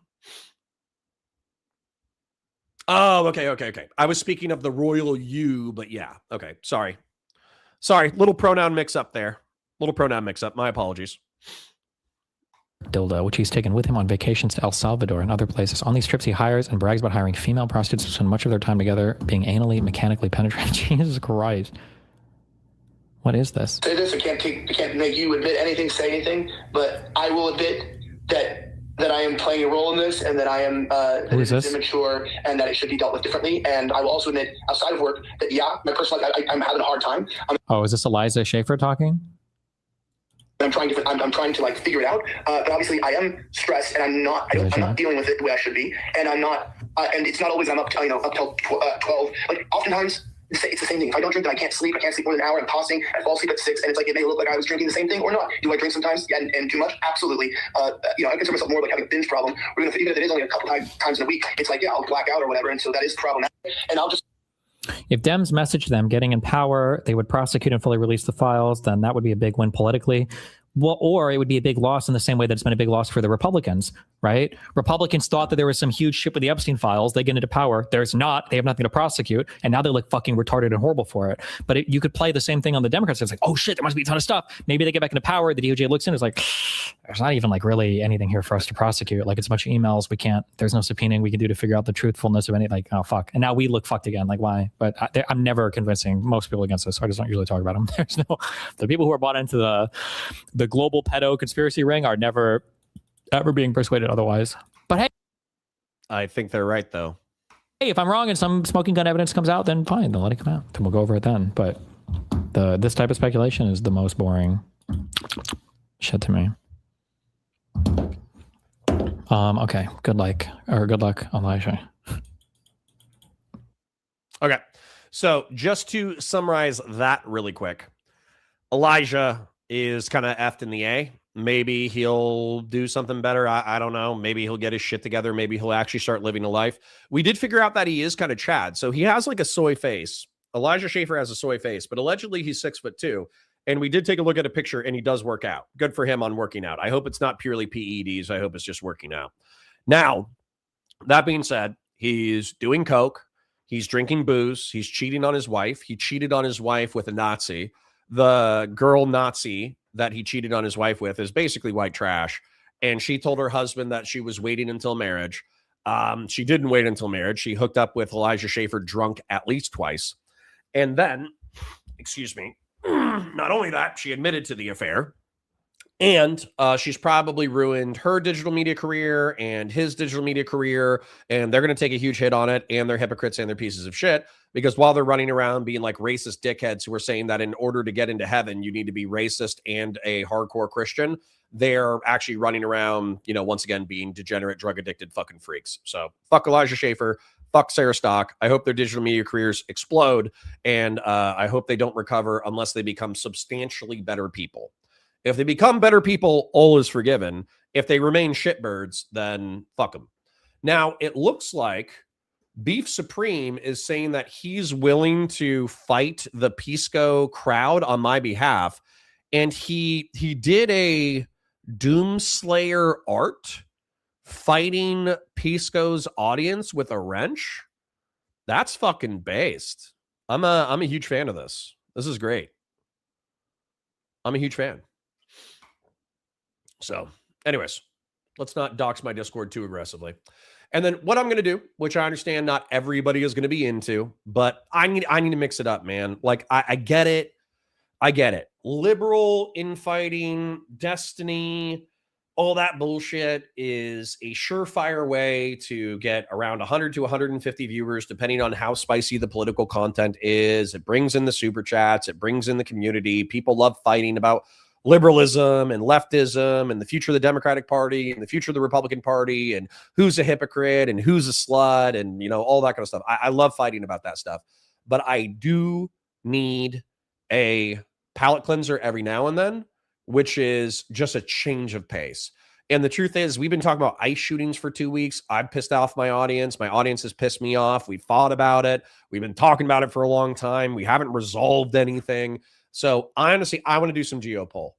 Oh, okay. I was speaking of the royal you, but yeah. Okay. Sorry. Little pronoun mix up there. My apologies. Dildo, which he's taken with him on vacations to El Salvador and other places. On these trips, he hires and brags about hiring female prostitutes to spend much of their time together, being anally, mechanically penetrated. Jesus Christ. What is this? Say this, I can't make you admit anything, say anything, but I will admit that I am playing a role in this, and that I am Who is this? immature, and that it should be dealt with differently. And I will also admit, outside of work, that my personal life, I'm having a hard time. Oh, is this Eliza Schaefer talking? I'm trying to like figure it out, but obviously I am stressed, and I'm not dealing with it the way I should be, and I'm not, and it's not always I'm up till 12. Like oftentimes it's the same thing. If I don't drink, then I can't sleep. I can't sleep more than an hour. I'm tossing. I fall asleep at 6, and it's like it may look like I was drinking the same thing or not. Do I drink sometimes? Yeah, and too much? Absolutely. I consider myself more like having a binge problem. Even if it is only a couple times in a week, it's like I'll black out or whatever, and so that is problematic. And I'll just. If Dems messaged them getting in power, they would prosecute and fully release the files, then that would be a big win politically. Well, or it would be a big loss in the same way that it's been a big loss for the Republicans, right? Republicans thought that there was some huge shit with the Epstein files. They get into power. There's not. They have nothing to prosecute. And now they look fucking retarded and horrible for it. But you could play the same thing on the Democrats. It's like, oh shit, there must be a ton of stuff. Maybe they get back into power. The DOJ looks in and is like, there's not even like really anything here for us to prosecute. Like it's a bunch of emails. There's no subpoenaing we can do to figure out the truthfulness of any, like, oh fuck. And now we look fucked again. Like why? But I'm never convincing most people against this. So I just don't usually talk about them. The people who are bought into the global pedo conspiracy ring are never ever being persuaded otherwise. But hey, I think they're right though. Hey, if I'm wrong and some smoking gun evidence comes out, then fine, then let it come out. Then we'll go over it then. But this type of speculation is the most boring shit to me. Okay. Good luck, Elijah. Okay. So just to summarize that really quick, Elijah is kind of effed in the A. Maybe he'll do something better. I don't know. Maybe he'll get his shit together. Maybe he'll actually start living a life. We did figure out that he is kind of Chad. So he has like a soy face. Elijah Schaefer has a soy face, but allegedly he's 6'2". And we did take a look at a picture and he does work out. Good for him on working out. I hope it's not purely PEDs. I hope it's just working out. Now, that being said, he's doing coke. He's drinking booze. He's cheating on his wife. He cheated on his wife with a Nazi. The girl Nazi that he cheated on his wife with is basically white trash. And she told her husband that she was waiting until marriage. She didn't wait until marriage. She hooked up with Elijah Schaefer drunk at least twice. And then, excuse me, not only that, she admitted to the affair. And she's probably ruined her digital media career and his digital media career. And they're going to take a huge hit on it. And they're hypocrites and they're pieces of shit. Because while they're running around being like racist dickheads who are saying that in order to get into heaven, you need to be racist and a hardcore Christian, they're actually running around, once again, being degenerate, drug addicted fucking freaks. So fuck Elijah Schaefer. Fuck Sarah Stock. I hope their digital media careers explode. And I hope they don't recover unless they become substantially better people. If they become better people, all is forgiven. If they remain shitbirds, then fuck them. Now, it looks like Beef Supreme is saying that he's willing to fight the Pisco crowd on my behalf. And he did a Doomslayer art fighting Pisco's audience with a wrench. That's fucking based. I'm a huge fan of this. This is great. I'm a huge fan. So, anyways, let's not dox my Discord too aggressively. And then what I'm going to do, which I understand not everybody is going to be into, but I need to mix it up, man. Like, I get it. I get it. Liberal infighting, destiny, all that bullshit is a surefire way to get around 100 to 150 viewers, depending on how spicy the political content is. It brings in the super chats. It brings in the community. People love fighting about liberalism and leftism and the future of the Democratic Party and the future of the Republican Party and who's a hypocrite and who's a slut and, all that kind of stuff. I love fighting about that stuff. But I do need a palate cleanser every now and then, which is just a change of pace. And the truth is, we've been talking about ICE shootings for 2 weeks. I've pissed off my audience. My audience has pissed me off. We've fought about it. We've been talking about it for a long time. We haven't resolved anything. So honestly, I want to do some Geopol.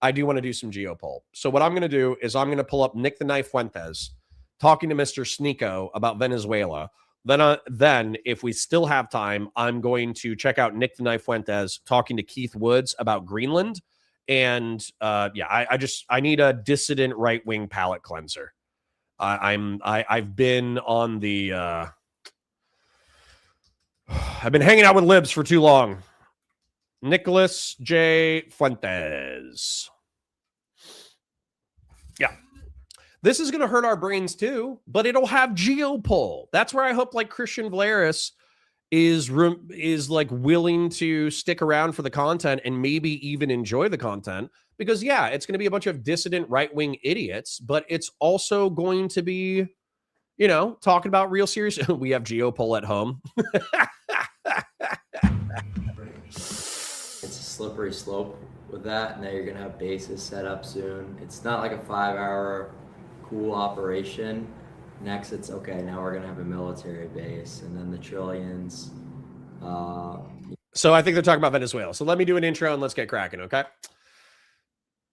I do want to do some Geopol. So what I'm going to do is I'm going to pull up Nick the Knife Fuentes talking to Mr. Sneako about Venezuela. Then if we still have time, I'm going to check out Nick the Knife Fuentes talking to Keith Woods about Greenland. And I need a dissident right-wing palate cleanser. I've been on the I've been hanging out with libs for too long. Nicholas J. Fuentes. Yeah. This is going to hurt our brains too, but it'll have Geopol. That's where I hope like Christian Vlaris is like willing to stick around for the content and maybe even enjoy the content, because yeah, it's going to be a bunch of dissident right-wing idiots, but it's also going to be, you know, talking about real serious. We have Geopol at home. It's a slippery slope with that. Now you're going to have bases set up soon. It's not like a 5-hour cool operation. Next, it's okay, now we're going to have a military base, and then the trillions. So I think they're talking about Venezuela. So let me do an intro and let's get cracking, okay?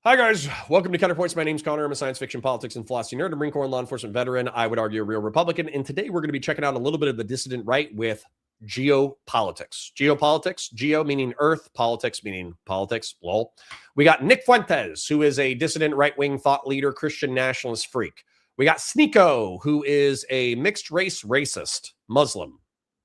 Hi, guys. Welcome to Counterpoints. My name's Connor. I'm a science fiction, politics, and philosophy nerd, a Marine Corps and law enforcement veteran. I would argue a real Republican. And today we're going to be checking out a little bit of the dissident right with geopolitics. Geopolitics, geo meaning earth, politics meaning politics, lol. We got Nick Fuentes, who is a dissident right-wing thought leader, Christian nationalist freak. We got Sneako, who is a mixed race racist Muslim.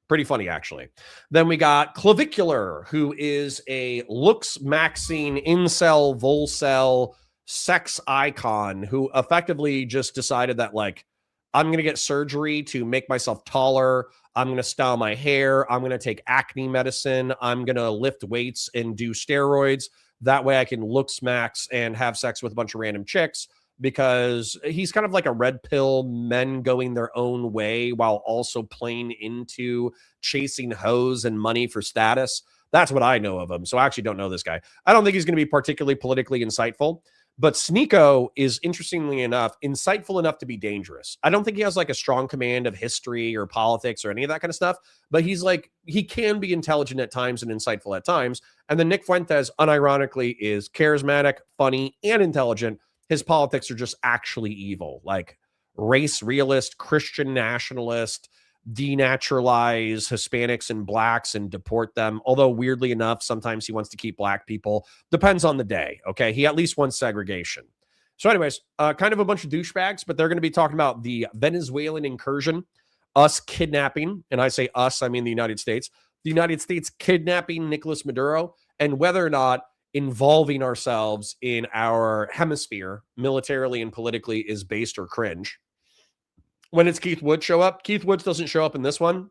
Pretty funny, actually. Then we got Clavicular, who is a looks maxing incel, volcel, sex icon who effectively just decided that, like, I'm going to get surgery to make myself taller. I'm going to style my hair. I'm going to take acne medicine. I'm going to lift weights and do steroids. That way I can looks max and have sex with a bunch of random chicks, because he's kind of like a red pill men going their own way while also playing into chasing hoes and money for status. That's what I know of him. So I actually don't know this guy. I don't think he's going to be particularly politically insightful, but Sneako is, interestingly enough, insightful enough to be dangerous. I don't think he has like a strong command of history or politics or any of that kind of stuff, but he's like, he can be intelligent at times and insightful at times. And then Nick Fuentes, unironically, is charismatic, funny, and intelligent. His politics are just actually evil, like race realist, Christian nationalist, denaturalize Hispanics and blacks and deport them. Although weirdly enough, sometimes he wants to keep black people. Depends on the day. Okay. He at least wants segregation. So anyways, kind of a bunch of douchebags, but they're going to be talking about the Venezuelan incursion, us kidnapping. And I say us, I mean the United States kidnapping Nicolas Maduro, and whether or not involving ourselves in our hemisphere militarily and politically is based or cringe. When it's Keith Woods show up, Keith Woods doesn't show up in this one.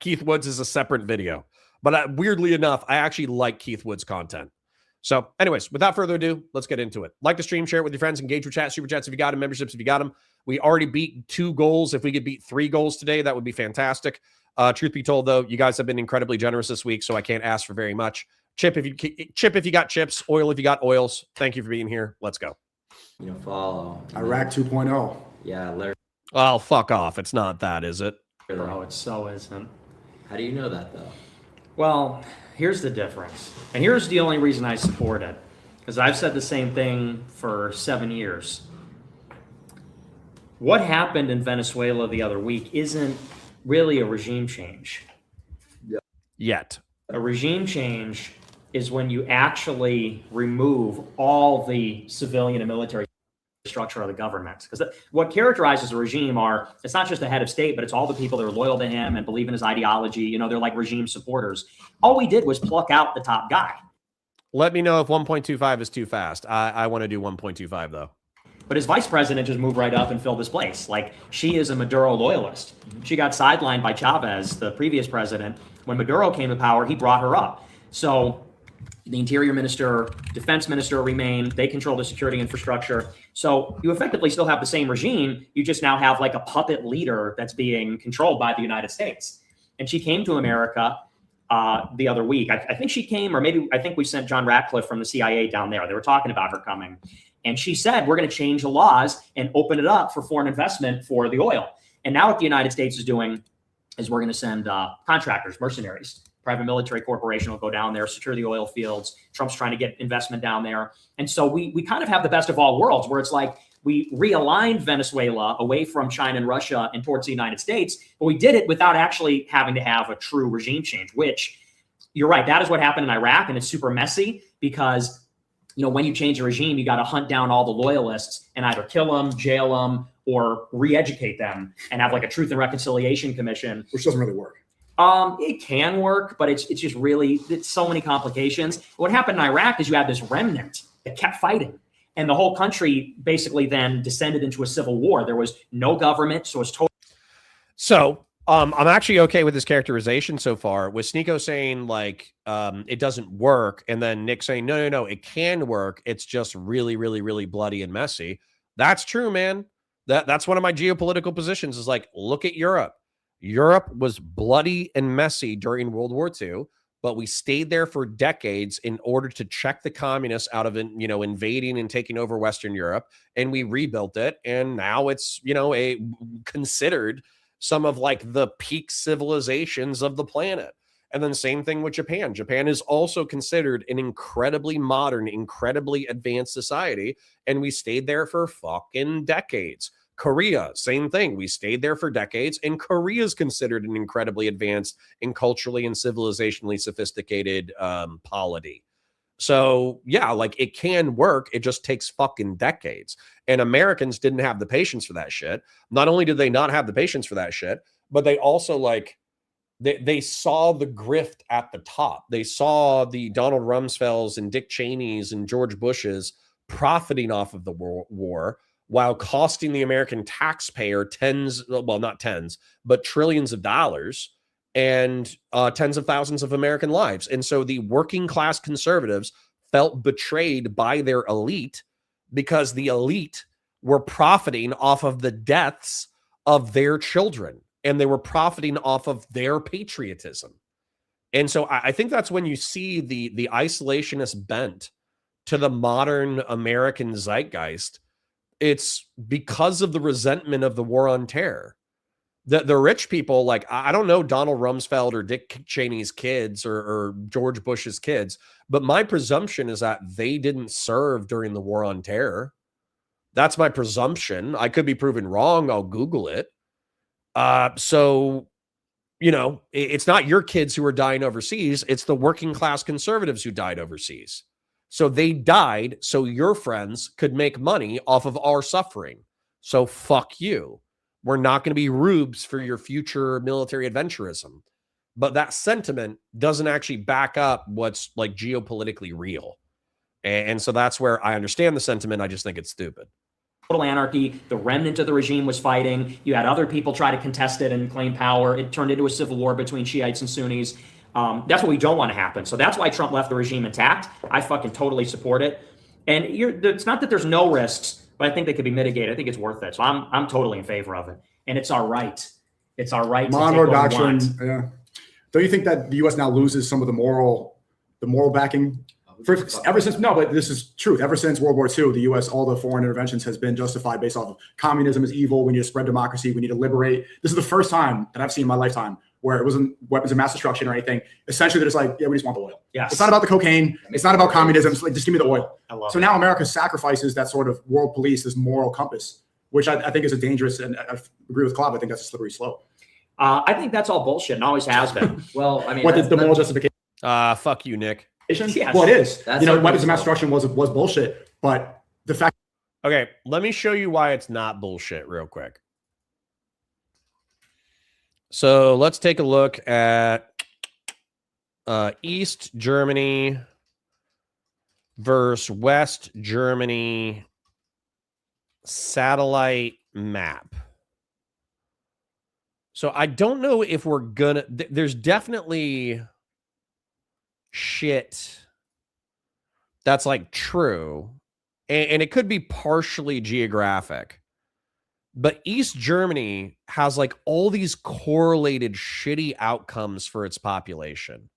Keith Woods is a separate video. But weirdly enough, I actually like Keith Woods' content. So anyways, without further ado, let's get into it. Like the stream, share it with your friends, engage with chat, super chats if you got them, memberships if you got them. We already beat 2 goals. If we could beat 3 goals today, that would be fantastic. Truth be told, though, you guys have been incredibly generous this week, so I can't ask for very much. Chip if you got chips, oil if you got oils. Thank you for being here. Let's go. Follow. Iraq 2.0. Yeah, literally. Oh, fuck off. It's not that, is it? Bro, it so isn't. How do you know that, though? Well, here's the difference. And here's the only reason I support it. Because I've said the same thing for 7 years. What happened in Venezuela the other week isn't really a regime change. Yet. A regime change is when you actually remove all the civilian and military structure of the government. Because what characterizes a regime it's not just the head of state, but it's all the people that are loyal to him and believe in his ideology. You know, they're like regime supporters. All we did was pluck out the top guy. Let me know if 1.25 is too fast. I want to do 1.25 though. But his vice president just moved right up and filled his place. Like, she is a Maduro loyalist. She got sidelined by Chavez, the previous president. When Maduro came to power, he brought her up. So the interior minister, defense minister remain. They control the security infrastructure. So you effectively still have the same regime. You just now have like a puppet leader that's being controlled by the United States. And she came to America the other week. I think she came, or maybe I think we sent John Ratcliffe from the CIA down there. They were talking about her coming. And she said, we're going to change the laws and open it up for foreign investment for the oil. And now what the United States is doing is we're going to send contractors, mercenaries. Private military corporation will go down there, secure the oil fields. Trump's trying to get investment down there. And so we kind of have the best of all worlds, where it's like we realigned Venezuela away from China and Russia and towards the United States, but we did it without actually having to have a true regime change, which, you're right, that is what happened in Iraq, and it's super messy because, you know, when you change a regime, you got to hunt down all the loyalists and either kill them, jail them, or re-educate them and have like a Truth and Reconciliation Commission. Which doesn't really work. It can work, but it's just really, it's so many complications. What happened in Iraq is you had this remnant that kept fighting. And the whole country basically then descended into a civil war. There was no government, so it was totally. So I'm actually okay with this characterization so far, with Sneako saying like it doesn't work, and then Nick saying no, it can work. It's just really, really, really bloody and messy. That's true, man. That's one of my geopolitical positions is like, look at Europe. Europe was bloody and messy during World War II, but we stayed there for decades in order to check the communists out of, invading and taking over Western Europe. And we rebuilt it. And now it's, considered some of like the peak civilizations of the planet. And then same thing with Japan. Japan is also considered an incredibly modern, incredibly advanced society. And we stayed there for fucking decades. Korea, same thing. We stayed there for decades, and Korea is considered an incredibly advanced and culturally and civilizationally sophisticated polity. So yeah, like it can work. It just takes fucking decades. And Americans didn't have the patience for that shit. Not only did they not have the patience for that shit, but they also like they saw the grift at the top. They saw the Donald Rumsfelds and Dick Cheneys and George Bushes profiting off of the war while costing the American taxpayer not tens, but trillions of dollars and tens of thousands of American lives. And so the working class conservatives felt betrayed by their elite because the elite were profiting off of the deaths of their children, and they were profiting off of their patriotism. And so I think that's when you see the isolationist bent to the modern American zeitgeist. It's because of the resentment of the war on terror. The rich people, like, I don't know Donald Rumsfeld or Dick Cheney's kids or George Bush's kids, but my presumption is that they didn't serve during the war on terror. That's my presumption. I could be proven wrong. I'll Google it. So, it's not your kids who are dying overseas. It's the working class conservatives who died overseas. So they died so your friends could make money off of our suffering. So fuck you. We're not going to be rubes for your future military adventurism. But that sentiment doesn't actually back up what's like geopolitically real. And so that's where I understand the sentiment. I just think it's stupid. Total anarchy. The remnant of the regime was fighting. You had other people try to contest it and claim power. It turned into a civil war between Shiites and Sunnis. That's what we don't want to happen. So that's why Trump left the regime intact. I fucking totally support it. And it's not that there's no risks, but I think they could be mitigated. I think it's worth it. So I'm totally in favor of it. And it's our right. It's our right to take what we doctrine. want. Yeah. Don't you think that the U.S. now loses some of the moral backing? But this is truth. Ever since World War II, the U.S., all the foreign interventions has been justified based off of communism is evil. We need to spread democracy. We need to liberate. This is the first time that I've seen in my lifetime where it wasn't weapons of mass destruction or anything. Essentially, they're just like, yeah, we just want the oil. Yes. It's not about the cocaine. It's not about communism. It's like, just give me the oil. I love so it. now America sacrifices that sort of world police, this moral compass, which I think is a dangerous, and I agree with Claude, I think that's a slippery slope. I think that's all bullshit and always has been. Well, I mean, What the moral justification? Fuck you, Nick. Yes. Well, it is. That's Weapons of mass destruction was bullshit, but the fact. Okay, let me show you why it's not bullshit real quick. So let's take a look at East Germany versus West Germany satellite map. So I don't know if we're gonna, there's definitely shit that's like true, and it could be partially geographic, but East Germany has like all these correlated shitty outcomes for its population.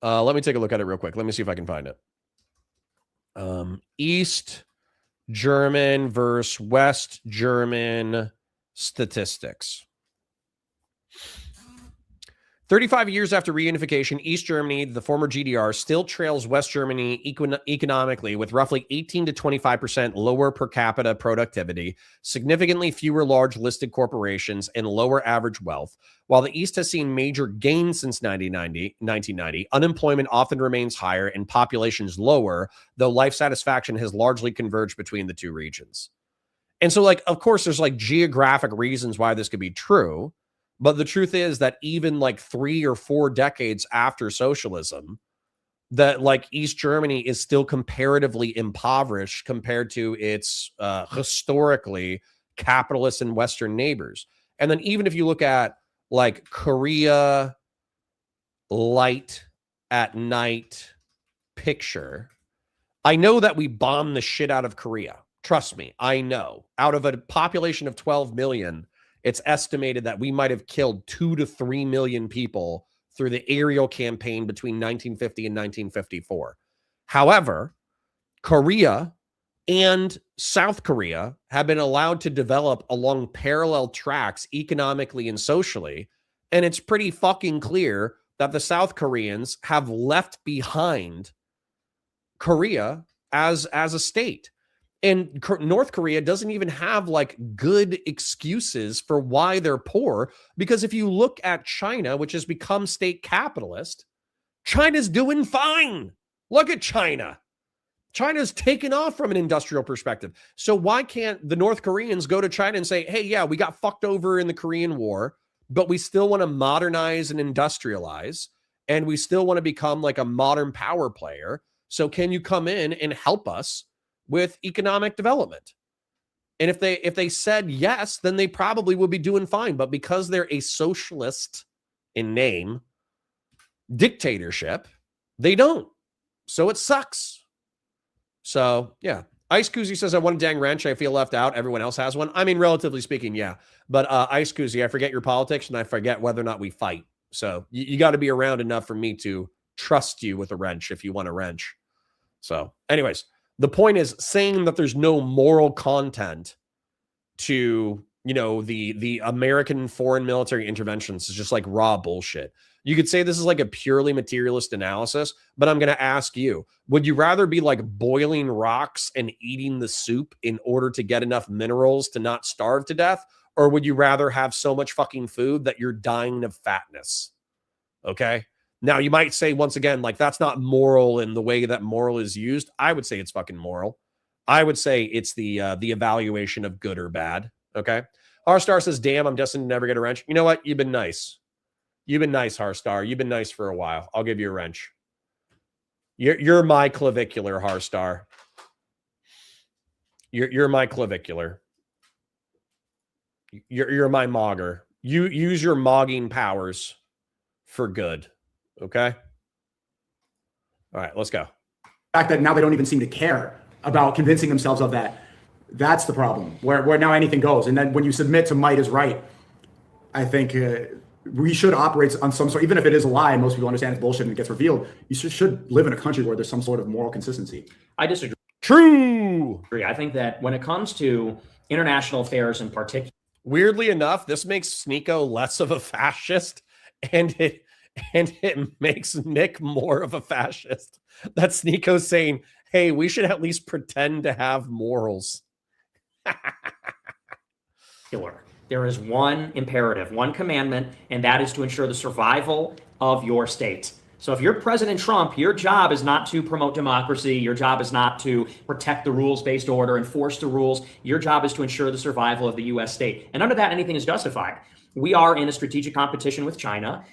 Let me take a look at it real quick. Let me see if I can find it. East German versus West German statistics. 35 years after reunification, East Germany, the former GDR, still trails West Germany economically with roughly 18 to 25% lower per capita productivity, significantly fewer large listed corporations, and lower average wealth. While the East has seen major gains since 1990, unemployment often remains higher and populations lower, though life satisfaction has largely converged between the two regions. And so, like, of course, there's like geographic reasons why this could be true. But the truth is that even like 3 or 4 decades after socialism, that like East Germany is still comparatively impoverished compared to its historically capitalist and Western neighbors. And then even if you look at like Korea light at night picture, I know that we bombed the shit out of Korea. Trust me, I know. Out of a population of 12 million, it's estimated that we might have killed 2 to 3 million people through the aerial campaign between 1950 and 1954. However, Korea and South Korea have been allowed to develop along parallel tracks economically and socially, and it's pretty fucking clear that the South Koreans have left behind Korea as a state. And North Korea doesn't even have like good excuses for why they're poor, because if you look at China, which has become state capitalist, China's doing fine. Look at China. China's taken off from an industrial perspective. So why can't the North Koreans go to China and say, hey, yeah, we got fucked over in the Korean War, but we still want to modernize and industrialize, and we still want to become like a modern power player. So can you come in and help us with economic development? And if they said yes, then they probably would be doing fine. But because they're a socialist in name dictatorship, they don't. So it sucks. So yeah. Ice Koozie says, I want a dang wrench. I feel left out. Everyone else has one. I mean, relatively speaking, yeah. But Ice Koozie, I forget your politics and I forget whether or not we fight. So you got to be around enough for me to trust you with a wrench if you want a wrench. So anyways, the point is saying that there's no moral content to, you know, the American foreign military interventions is just like raw bullshit. You could say this is like a purely materialist analysis, but I'm going to ask you, would you rather be like boiling rocks and eating the soup in order to get enough minerals to not starve to death? Or would you rather have so much fucking food that you're dying of fatness? Okay. Now, you might say, once again, like, that's not moral in the way that moral is used. I would say it's fucking moral. I would say it's the evaluation of good or bad. Okay. Harstar says, damn, I'm destined to never get a wrench. You know what? You've been nice. You've been nice, Harstar. You've been nice for a while. I'll give you a wrench. You're my clavicular, Harstar. You're my clavicular. You're my mogger. You use your mogging powers for good. Okay. All right, let's go. The fact that now they don't even seem to care about convincing themselves of that. That's the problem, where now anything goes. And then when you submit to might is right, I think we should operate on some sort, even if it is a lie and most people understand it's bullshit and it gets revealed, you should live in a country where there's some sort of moral consistency. I disagree. True. I think that when it comes to international affairs in particular, weirdly enough, this makes Sneako less of a fascist, and it makes Nick more of a fascist. That Sneako's saying, hey, we should at least pretend to have morals. there is one imperative, one commandment, and that is to ensure the survival of your state. So if you're President Trump, your job is not to promote democracy. Your job is not to protect the rules-based order, enforce the rules. Your job is to ensure the survival of the U.S. state. And under that, anything is justified. We are in a strategic competition with China.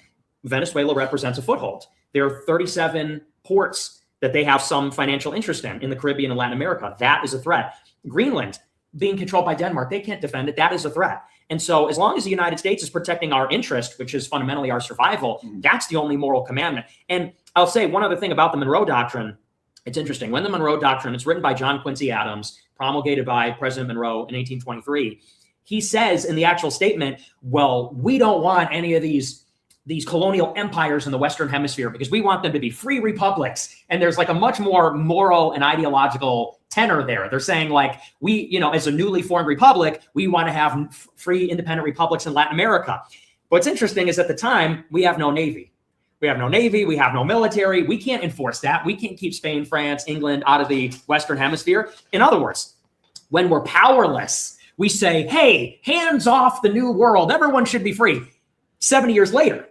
Venezuela represents a foothold. There are 37 ports that they have some financial interest in the Caribbean and Latin America. That is a threat. Greenland being controlled by Denmark, they can't defend it. That is a threat. And so as long as the United States is protecting our interest, which is fundamentally our survival, that's the only moral commandment. And I'll say one other thing about the Monroe Doctrine. It's interesting. When the Monroe Doctrine, it's written by John Quincy Adams, promulgated by President Monroe in 1823, he says in the actual statement, well, we don't want any of these colonial empires in the Western Hemisphere because we want them to be free republics. And there's like a much more moral and ideological tenor there. They're saying like, we, as a newly formed republic, we want to have free independent republics in Latin America. What's interesting is at the time, we have no navy. We have no navy. We have no military. We can't enforce that. We can't keep Spain, France, England out of the Western Hemisphere. In other words, when we're powerless, we say, hey, hands off the new world. Everyone should be free. 70 years later,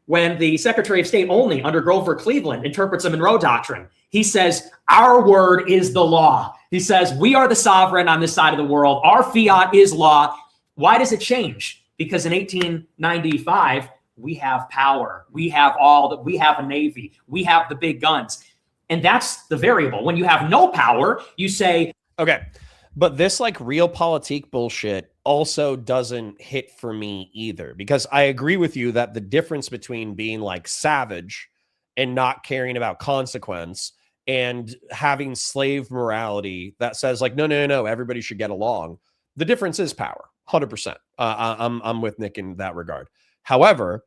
when the Secretary of State only under Grover Cleveland interprets the Monroe Doctrine, he says, our word is the law. He says, we are the sovereign on this side of the world. Our fiat is law. Why does it change? because in 1895, we have power. We have we have a navy. We have the big guns. And that's the variable. When you have no power, you say, okay, but this like realpolitik bullshit also doesn't hit for me either, because I agree with you that the difference between being like savage and not caring about consequence and having slave morality that says like, no, everybody should get along. The difference is power, 100%. I'm with Nick in that regard. However,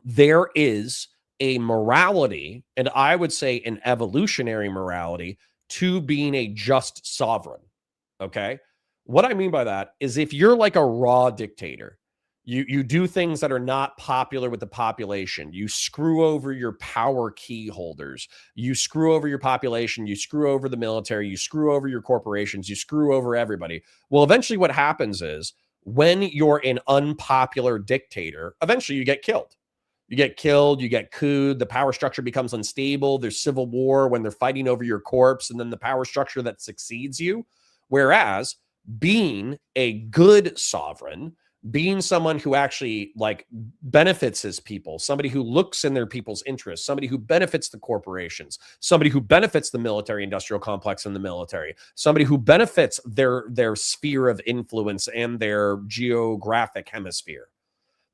there is a morality, and I would say an evolutionary morality, to being a just sovereign. Okay. What I mean by that is if you're like a raw dictator, you do things that are not popular with the population. You screw over your power key holders. You screw over your population. You screw over the military. You screw over your corporations. You screw over everybody. Well, eventually what happens is when you're an unpopular dictator, eventually you get killed. You get killed, you get couped, the power structure becomes unstable, there's civil war when they're fighting over your corpse, and then the power structure that succeeds you. Whereas being a good sovereign, being someone who actually like benefits his people, somebody who looks in their people's interests, somebody who benefits the corporations, somebody who benefits the military industrial complex and the military, somebody who benefits their sphere of influence and their geographic hemisphere.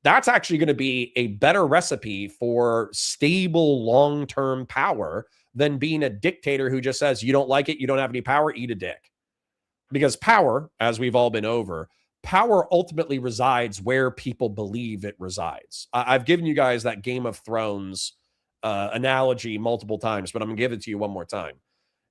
That's actually going to be a better recipe for stable long-term power than being a dictator who just says, you don't like it, you don't have any power, eat a dick. Because power, as we've all been over, power ultimately resides where people believe it resides. I've given you guys that Game of Thrones analogy multiple times, but I'm going to give it to you one more time.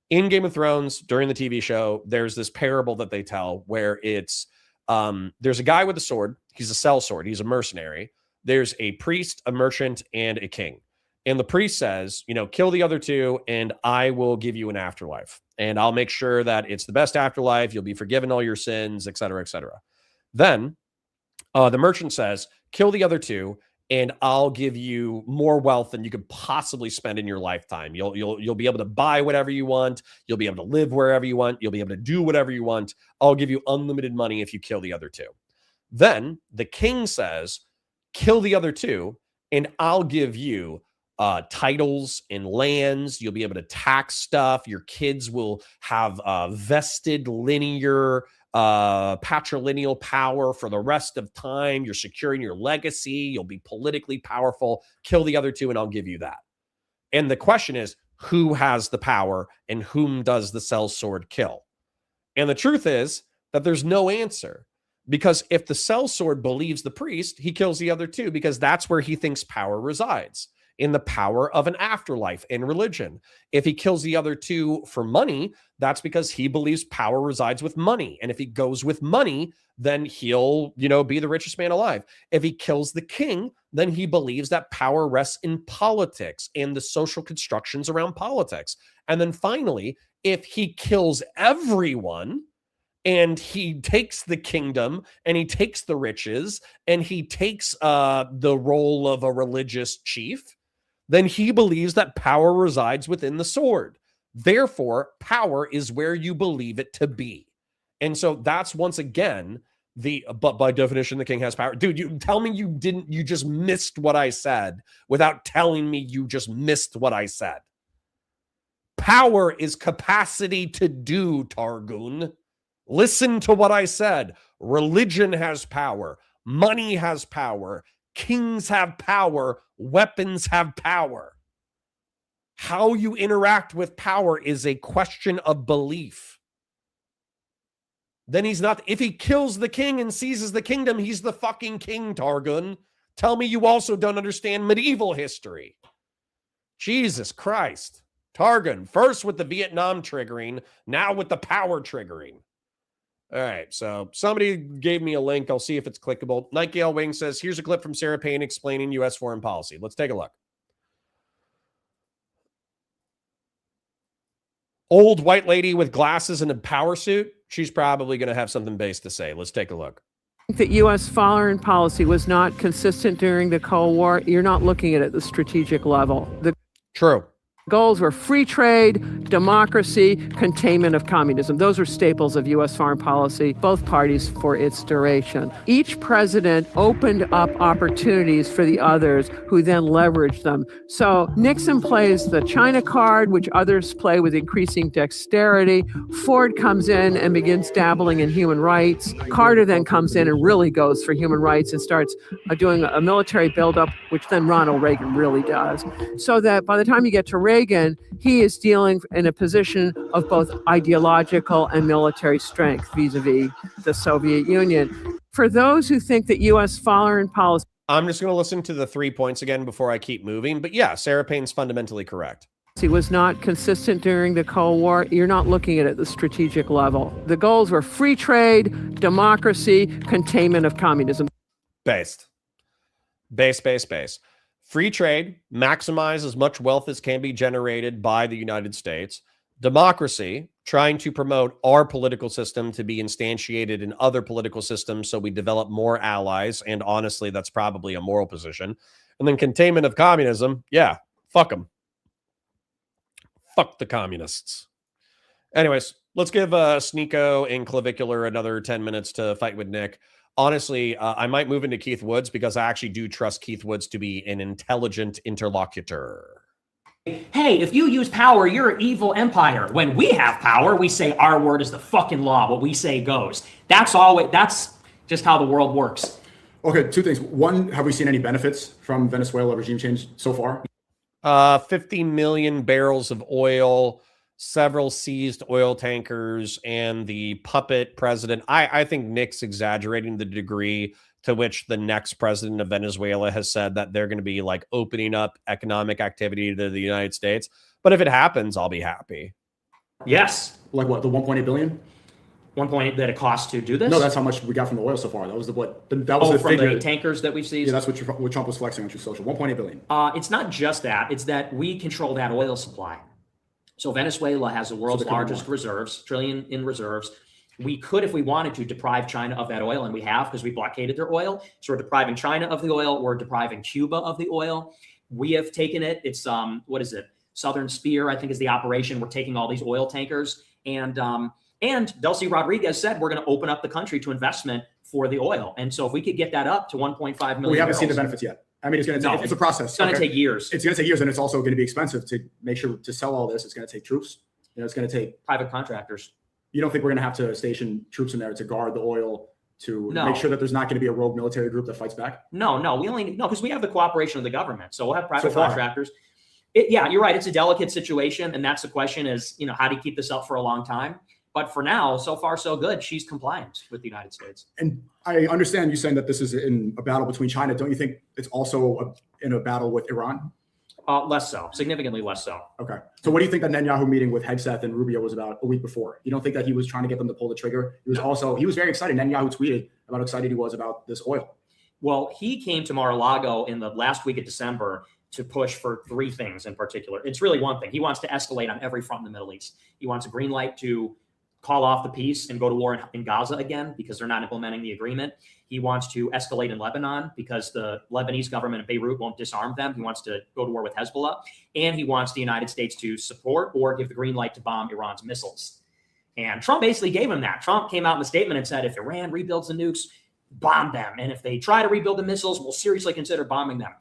In Game of Thrones, during the TV show, there's this parable that they tell where it's there's a guy with a sword. He's a sellsword. He's a mercenary. There's a priest, a merchant, and a king. And the priest says, kill the other two and I will give you an afterlife. And I'll make sure that it's the best afterlife. You'll be forgiven all your sins, et cetera, et cetera. Then the merchant says, kill the other two and I'll give you more wealth than you could possibly spend in your lifetime. You'll be able to buy whatever you want. You'll be able to live wherever you want. You'll be able to do whatever you want. I'll give you unlimited money if you kill the other two. Then the king says, kill the other two and I'll give you titles and lands. You'll be able to tax stuff. Your kids will have vested linear patrilineal power for the rest of time. You're securing your legacy. You'll be politically powerful. Kill the other two and I'll give you that. And the question is, who has the power and whom does the sellsword kill? And the truth is that there's no answer, because if the sellsword believes the priest, he kills the other two because that's where he thinks power resides, in the power of an afterlife and religion. If he kills the other two for money, that's because he believes power resides with money. And if he goes with money, then he'll, be the richest man alive. If he kills the king, then he believes that power rests in politics and the social constructions around politics. And then finally, if he kills everyone and he takes the kingdom and he takes the riches and he takes the role of a religious chief, then he believes that power resides within the sword. Therefore, power is where you believe it to be. And so that's once again but by definition, the king has power. Dude, you tell me you just missed what I said without telling me you just missed what I said. Power is capacity to do, Targoon. Listen to what I said. Religion has power. Money has power. Kings have power. Weapons have power. How you interact with power is a question of belief. Then he's not, if he kills the king and seizes the kingdom, he's the fucking king, Targoon. Tell me you also don't understand medieval history. Jesus Christ. Targoon, first with the Vietnam triggering, now with the power triggering. All right, so somebody gave me a link. I'll see if it's clickable. Nightingale Wing says, here's a clip from Sarah Palin explaining U.S. foreign policy. Let's take a look. Old white lady with glasses and a power suit. She's probably going to have something base to say. Let's take a look. That U.S. foreign policy was not consistent during the Cold War. You're not looking at it at the strategic level. True. Goals were free trade, democracy, containment of communism. Those are staples of U.S. foreign policy, both parties for its duration. Each president opened up opportunities for the others who then leveraged them. So Nixon plays the China card, which others play with increasing dexterity. Ford comes in and begins dabbling in human rights. Carter then comes in and really goes for human rights and starts doing a military buildup, which then Ronald Reagan really does. So that by the time you get to Reagan, he is dealing in a position of both ideological and military strength vis-a-vis the Soviet Union. For those who think that U.S. foreign policy... I'm just going to listen to the 3 points again before I keep moving. But yeah, Sarah Payne's fundamentally correct. Was not consistent during the Cold War, you're not looking at it at the strategic level. The goals were free trade, democracy, containment of communism. Base. Free trade, maximize as much wealth as can be generated by the United States. Democracy, trying to promote our political system to be instantiated in other political systems so we develop more allies. And honestly, that's probably a moral position. And then containment of communism. Yeah, fuck them. Fuck the communists. Anyways, let's give Sneako and Clavicular another 10 minutes to fight with Nick. Honestly, I might move into Keith Woods because I actually do trust Keith Woods to be an intelligent interlocutor. Hey, if you use power, you're an evil empire. When we have power, we say our word is the fucking law. What we say goes. That's just how the world works. Okay, two things. One, have we seen any benefits from Venezuela regime change so far? 50 million barrels of oil, several seized oil tankers, and the puppet president. I think Nick's exaggerating the degree to which the next president of Venezuela has said that they're going to be like opening up economic activity to the United States. But if it happens, I'll be happy. Yes. Like what, the 1.8 billion? 1.8 that it costs to do this? No, that's how much we got from the oil so far. That was the from figure. The tankers that we've seized? Yeah, that's what Trump was flexing on True Social. 1.8 billion. It's not just that. It's that we control that oil supply. So Venezuela has the world's largest reserves, trillion in reserves. We could, if we wanted to, deprive China of that oil, and we have because we blockaded their oil. So we're depriving China of the oil. We're depriving Cuba of the oil. We have taken it. It's, what is it? Southern Spear, I think, is the operation. We're taking all these oil tankers. And Delcy Rodriguez said we're going to open up the country to investment for the oil. And so if we could get that up to 1.5 million we haven't seen the benefits yet. I mean, it's going to take, it's a process. It's going to take years. It's going to take years, and it's also going to be expensive to make sure to sell all this. It's going to take troops. You know, it's going to take private contractors. You don't think we're going to have to station troops in there to guard the oil to make sure that there's not going to be a rogue military group that fights back? No, because we have the cooperation of the government. So we'll have private contractors. Yeah, you're right. It's a delicate situation. And that's the question is, how do you keep this up for a long time? But for now, so far, so good. She's compliant with the United States. And I understand you saying that this is in a battle between China. Don't you think it's also in a battle with Iran? Less so, significantly less so. Okay. So what do you think that Netanyahu meeting with Hegseth and Rubio was about a week before? You don't think that he was trying to get them to pull the trigger? He was very excited. Netanyahu tweeted about how excited he was about this oil. Well, he came to Mar-a-Lago in the last week of December to push for three things in particular. It's really one thing. He wants to escalate on every front in the Middle East. He wants a green light to call off the peace and go to war in Gaza again because they're not implementing the agreement. He wants to escalate in Lebanon because the Lebanese government in Beirut won't disarm them. He wants to go to war with Hezbollah. And he wants the United States to support or give the green light to bomb Iran's missiles. And Trump basically gave him that. Trump came out in a statement and said, if Iran rebuilds the nukes, bomb them. And if they try to rebuild the missiles, we'll seriously consider bombing them.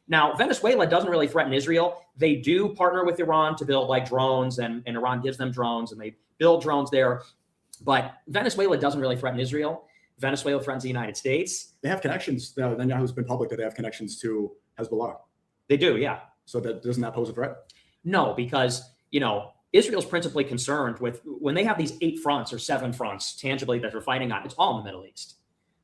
Now, Venezuela doesn't really threaten Israel. They do partner with Iran to build like drones, and Iran gives them drones, and they build drones there. But Venezuela doesn't really threaten Israel. Venezuela threatens the United States. They have connections. Netanyahu's been public that they have connections to Hezbollah. They do, yeah. So doesn't that pose a threat? No, because, Israel's principally concerned with when they have these 8 fronts or 7 fronts tangibly that they're fighting on, it's all in the Middle East.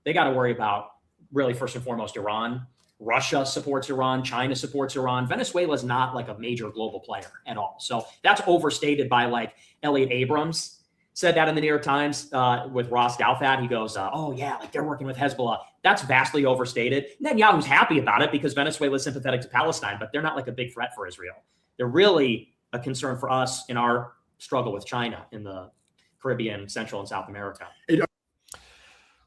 They got to worry about really first and foremost Iran. Russia supports Iran. China supports Iran. Venezuela is not like a major global player at all. So that's overstated by like Elliot Abrams said that in the New York Times with Ross Douthat. He goes, oh yeah, like they're working with Hezbollah. That's vastly overstated. Netanyahu's happy about it because Venezuela is sympathetic to Palestine, but they're not like a big threat for Israel. They're really a concern for us in our struggle with China in the Caribbean, Central and South America.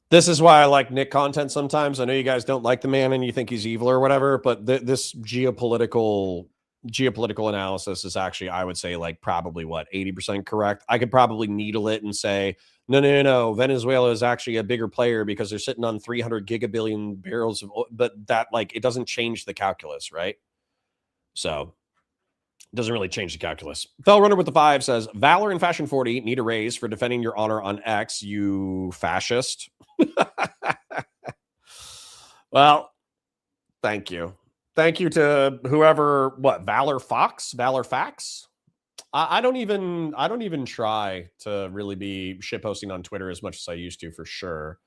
This is why I like Nick content sometimes. I know you guys don't like the man and you think he's evil or whatever, but this geopolitical geopolitical analysis is actually, I would say, like probably what, 80% correct. I could probably needle it and say, no. Venezuela is actually a bigger player because they're sitting on 300 gigabillion barrels of oil, but that, like, it doesn't change the calculus, right? So it doesn't really change the calculus. Fell Runner with the 5 says, Valor and Fashion 40 need a raise for defending your honor on X, you fascist. Well, thank you. Thank you to whoever, Valor Fax? I don't even try to really be shitposting on Twitter as much as I used to, for sure.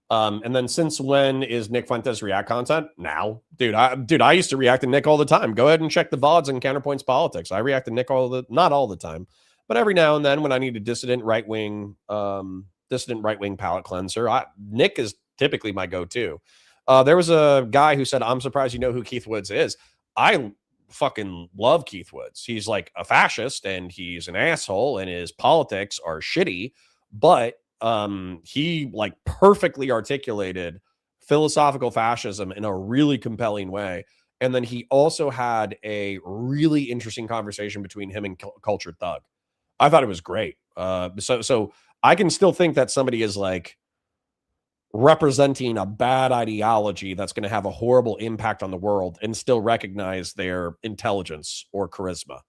And then since when is Nick Fuentes React content? Now, dude, I used to react to Nick all the time. Go ahead and check the VODs and Counterpoints Politics. I react to Nick not all the time, but every now and then when I need a dissident right wing palate cleanser, Nick is typically my go-to. There was a guy who said, I'm surprised you know who Keith Woods is. I fucking love Keith Woods. He's like a fascist and he's an asshole and his politics are shitty, but he like perfectly articulated philosophical fascism in a really compelling way. And then he also had a really interesting conversation between him and Cultured Thug. I thought it was great. So I can still think that somebody is like representing a bad ideology that's going to have a horrible impact on the world and still recognize their intelligence or charisma.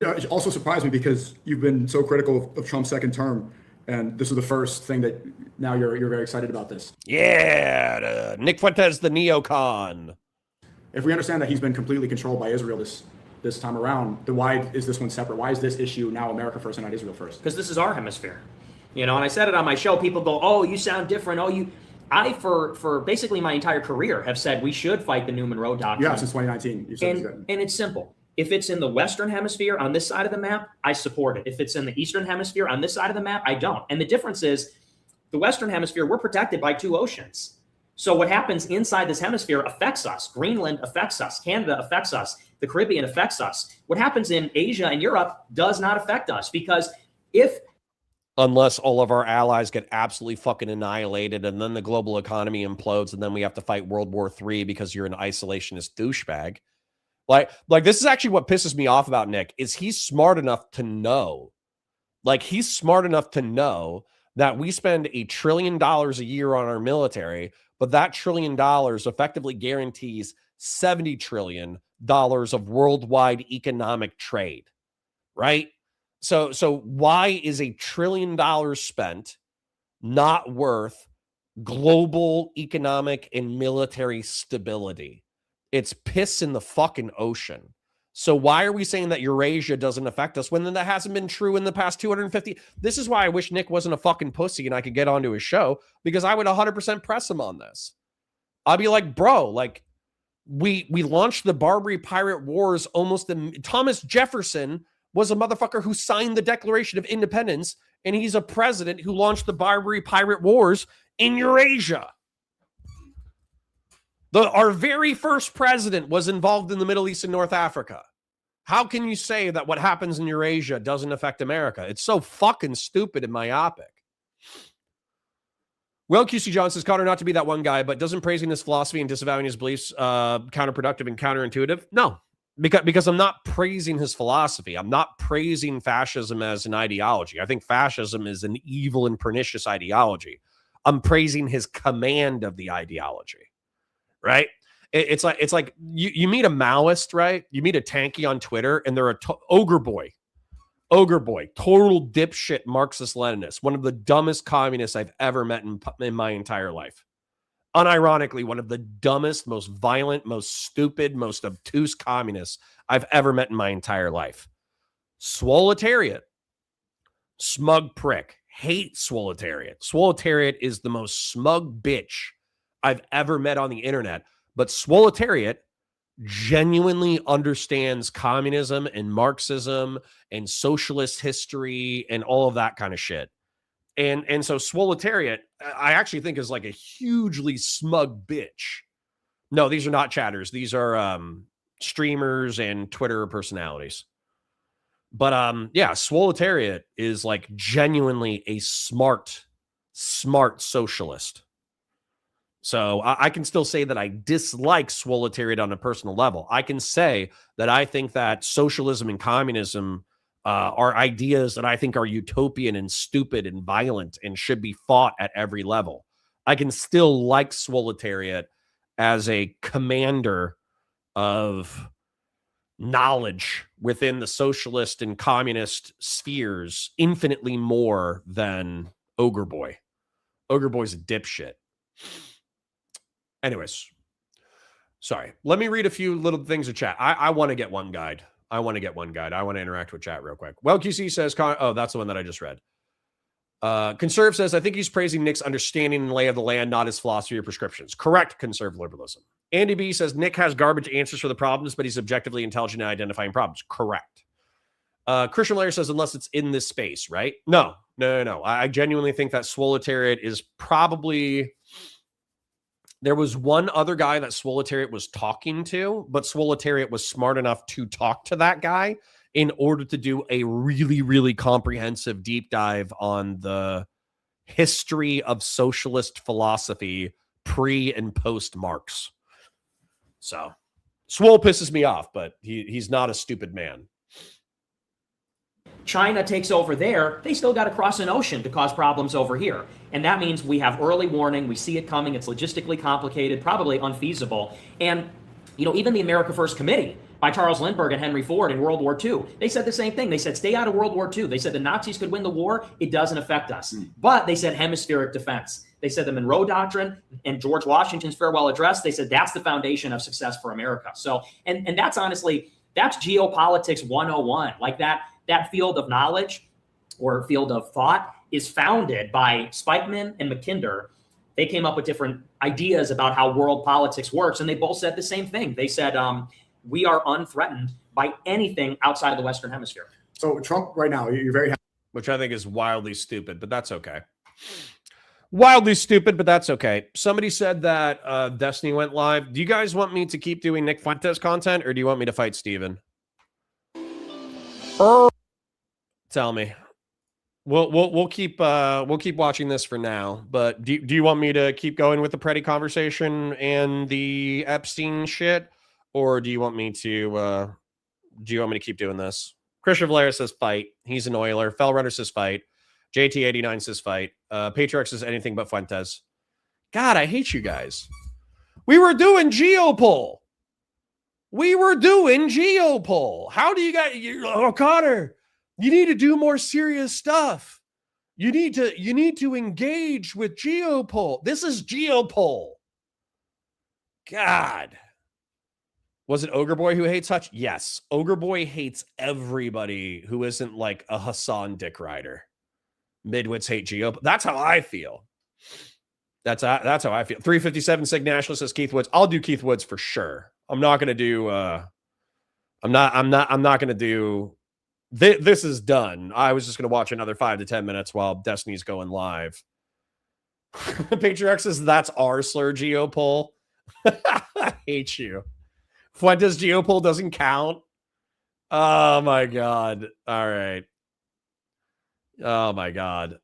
Yeah, it also surprised me because you've been so critical of Trump's second term, and this is the first thing that now you're very excited about this. Yeah, Nick Fuentes, the neocon. If we understand that he's been completely controlled by Israel this time around, then why is this one separate? Why is this issue now America first and not Israel first? Because this is our hemisphere. You know, and I said it on my show, people go, oh, you sound different. I, for basically my entire career, have said we should fight the Newman Road doctrine. Yeah, since 2019. You said and it's simple. If it's in the Western hemisphere on this side of the map, I support it. If it's in the Eastern hemisphere on this side of the map, I don't. And the difference is the Western hemisphere, we're protected by 2 oceans. So what happens inside this hemisphere affects us. Greenland affects us. Canada affects us. The Caribbean affects us. What happens in Asia and Europe does not affect us, because unless all of our allies get absolutely fucking annihilated and then the global economy implodes and then we have to fight World War III because you're an isolationist douchebag. Like this is actually what pisses me off about Nick is he's smart enough to know, that we spend $1 trillion a year on our military, but that $1 trillion effectively guarantees $70 trillion of worldwide economic trade, right? So why is $1 trillion spent not worth global economic and military stability? It's piss in the fucking ocean. So why are we saying that Eurasia doesn't affect us when that hasn't been true in the past 250? This is why I wish Nick wasn't a fucking pussy and I could get onto his show, because I would 100% press him on this. I'd be like, bro, like we launched the Barbary Pirate Wars almost. Thomas Jefferson was a motherfucker who signed the Declaration of Independence, and he's a president who launched the Barbary Pirate Wars in Eurasia. Our very first president was involved in the Middle East and North Africa. How can you say that what happens in Eurasia doesn't affect America? It's so fucking stupid and myopic. Well, QC John says, Connor, not to be that one guy, but doesn't praising his philosophy and disavowing his beliefs counterproductive and counterintuitive? No, because I'm not praising his philosophy. I'm not praising fascism as an ideology. I think fascism is an evil and pernicious ideology. I'm praising his command of the ideology. Right? It's like you meet a Maoist, right? You meet a tanky on Twitter and they're a ogre boy, total dipshit Marxist-Leninist, one of the dumbest communists I've ever met in my entire life. Unironically, one of the dumbest, most violent, most stupid, most obtuse communists I've ever met in my entire life. Swoletariat, smug prick, hate Swoletariat. Swoletariat is the most smug bitch I've ever met on the internet, but Swoletariat genuinely understands communism and Marxism and socialist history and all of that kind of shit. And so Swoletariat, I actually think is like a hugely smug bitch. No, these are not chatters. These are streamers and Twitter personalities. But yeah, Swoletariat is like genuinely a smart socialist. So I can still say that I dislike swoletariat on a personal level. I can say that I think that socialism and communism are ideas that I think are utopian and stupid and violent and should be fought at every level. I can still like swoletariat as a commander of knowledge within the socialist and communist spheres infinitely more than Ogre Boy. Ogre Boy's a dipshit. Anyways, sorry. Let me read a few little things in chat. I want to get one guide. I want to interact with chat real quick. Well, QC says, oh, that's the one that I just read. Conserve says, I think he's praising Nick's understanding and lay of the land, not his philosophy or prescriptions. Correct, conserve liberalism. Andy B says, Nick has garbage answers for the problems, but he's objectively intelligent in identifying problems. Correct. Christian Layer says, unless it's in this space, right? No. I genuinely think that swoletariat is probably... There was one other guy that swoletariat was talking to, but swoletariat was smart enough to talk to that guy in order to do a really, really comprehensive deep dive on the history of socialist philosophy pre and post Marx. So Swole pisses me off, but he's not a stupid man. China takes over there, they still got to cross an ocean to cause problems over here. And that means we have early warning. We see it coming. It's logistically complicated, probably unfeasible. And, even the America First Committee by Charles Lindbergh and Henry Ford in World War II, they said the same thing. They said, stay out of World War II. They said the Nazis could win the war. It doesn't affect us. But they said hemispheric defense. They said the Monroe Doctrine and George Washington's farewell address. They said that's the foundation of success for America. So, and that's honestly, that's geopolitics 101. Like that field of knowledge or field of thought is founded by Spikeman and Mackinder. They came up with different ideas about how world politics works, and they both said the same thing. They said, we are unthreatened by anything outside of the Western Hemisphere. So Trump right now, you're very happy. Which I think is wildly stupid, but that's okay. Wildly stupid, but that's okay. Somebody said that Destiny went live. Do you guys want me to keep doing Nick Fuentes content, or do you want me to fight Steven? Tell me. We'll keep watching this for now. But do you want me to keep going with the Preddy conversation and the Epstein shit, or do you want me to keep doing this? Christian Valera says fight. He's an Oiler. Fellrunner says fight. JT89 says fight. Patriarch says anything but Fuentes. God, I hate you guys. We were doing Geopol. How do you guys? Connor, you need to do more serious stuff. You need to engage with Geopol. This is Geopol. God. Was it Ogre Boy who hates Hutch? Yes. Ogre Boy hates everybody who isn't like a Hassan Dick Rider. Midwits hate Geopol. That's how I feel. That's how I feel. 357 Sig Nationalist says Keith Woods. I'll do Keith Woods for sure. I'm not going to do I'm not going to do this is done. I was just going to watch another 5 to 10 minutes while Destiny's going live. Patriarch says that's our slur Geopol. I hate you. Fuentes Geopol doesn't count. Oh my God. All right. Oh my God.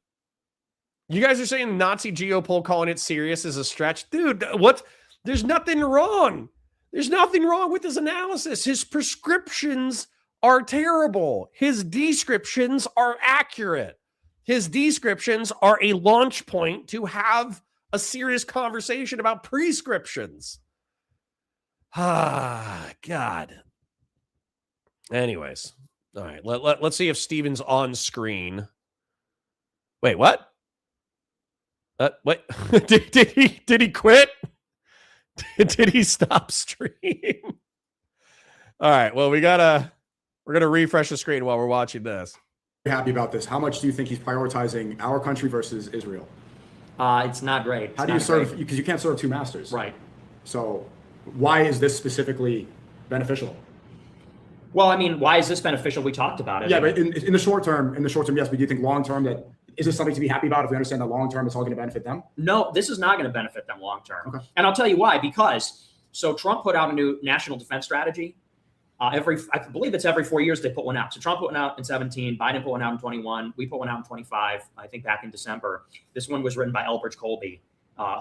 You guys are saying Nazi Geopol calling it serious is a stretch. Dude, what? There's nothing wrong. There's nothing wrong with his analysis. His prescriptions are terrible. His descriptions are accurate. His descriptions are a launch point to have a serious conversation about prescriptions. Ah, God. Anyways. All right. Let's see if Steven's on screen. Wait, what? What? Did he quit? Did he stop stream? All right. Well, we're gonna refresh the screen while we're watching this. Happy about this. How much do you think he's prioritizing our country versus Israel? It's not great. How do you serve? Because you can't serve two masters. Right. So why is this specifically beneficial? Well, I mean, why is this beneficial? We talked about it. Yeah, but in the short term, yes. But do you think long term that is this something to be happy about if we understand that long term it's all going to benefit them? No, this is not going to benefit them long term. Okay. And I'll tell you why. Because Trump put out a new national defense strategy. I believe it's every 4 years they put one out. So Trump put one out in 17, Biden put one out in 21, we put one out in 25, I think back in December. This one was written by Elbridge Colby.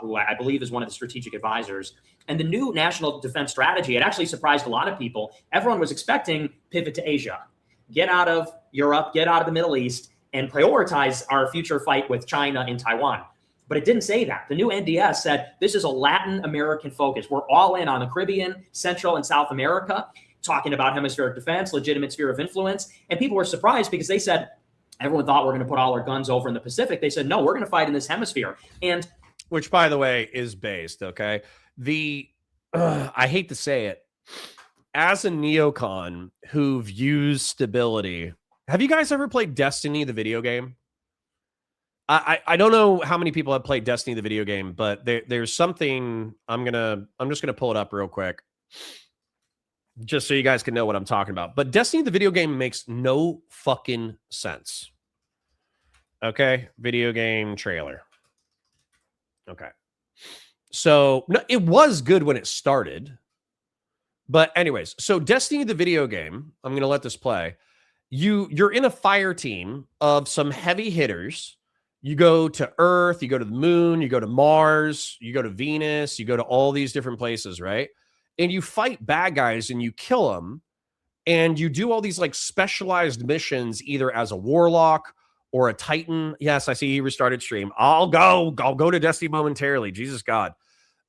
who I believe is one of the strategic advisors. And the new national defense strategy, it actually surprised a lot of people. Everyone was expecting pivot to Asia, get out of Europe, get out of the Middle East, and prioritize our future fight with China and Taiwan. But it didn't say that. The new NDS said this is a Latin American focus. We're all in on the Caribbean, Central and South America, talking about hemispheric defense, legitimate sphere of influence. And people were surprised because they said, everyone thought we're going to put all our guns over in the Pacific. They said, no, we're going to fight in this hemisphere. And which, by the way, is based, okay? I hate to say it, as a neocon who views stability, have you guys ever played Destiny, the video game? I don't know how many people have played Destiny, the video game, but there's something I'm just gonna pull it up real quick, just so you guys can know what I'm talking about. But Destiny, the video game, makes no fucking sense. Okay, video game trailer. Okay, so no, it was good when it started, but anyways, so Destiny, the video game, I'm gonna let this play. You're in a fire team of some heavy hitters. You go to Earth, you go to the moon, you go to Mars, you go to Venus, you go to all these different places, right? And you fight bad guys and you kill them, and you do all these like specialized missions, either as a warlock or a Titan. Yes, I see he restarted stream. I'll go to Destiny momentarily. Jesus God.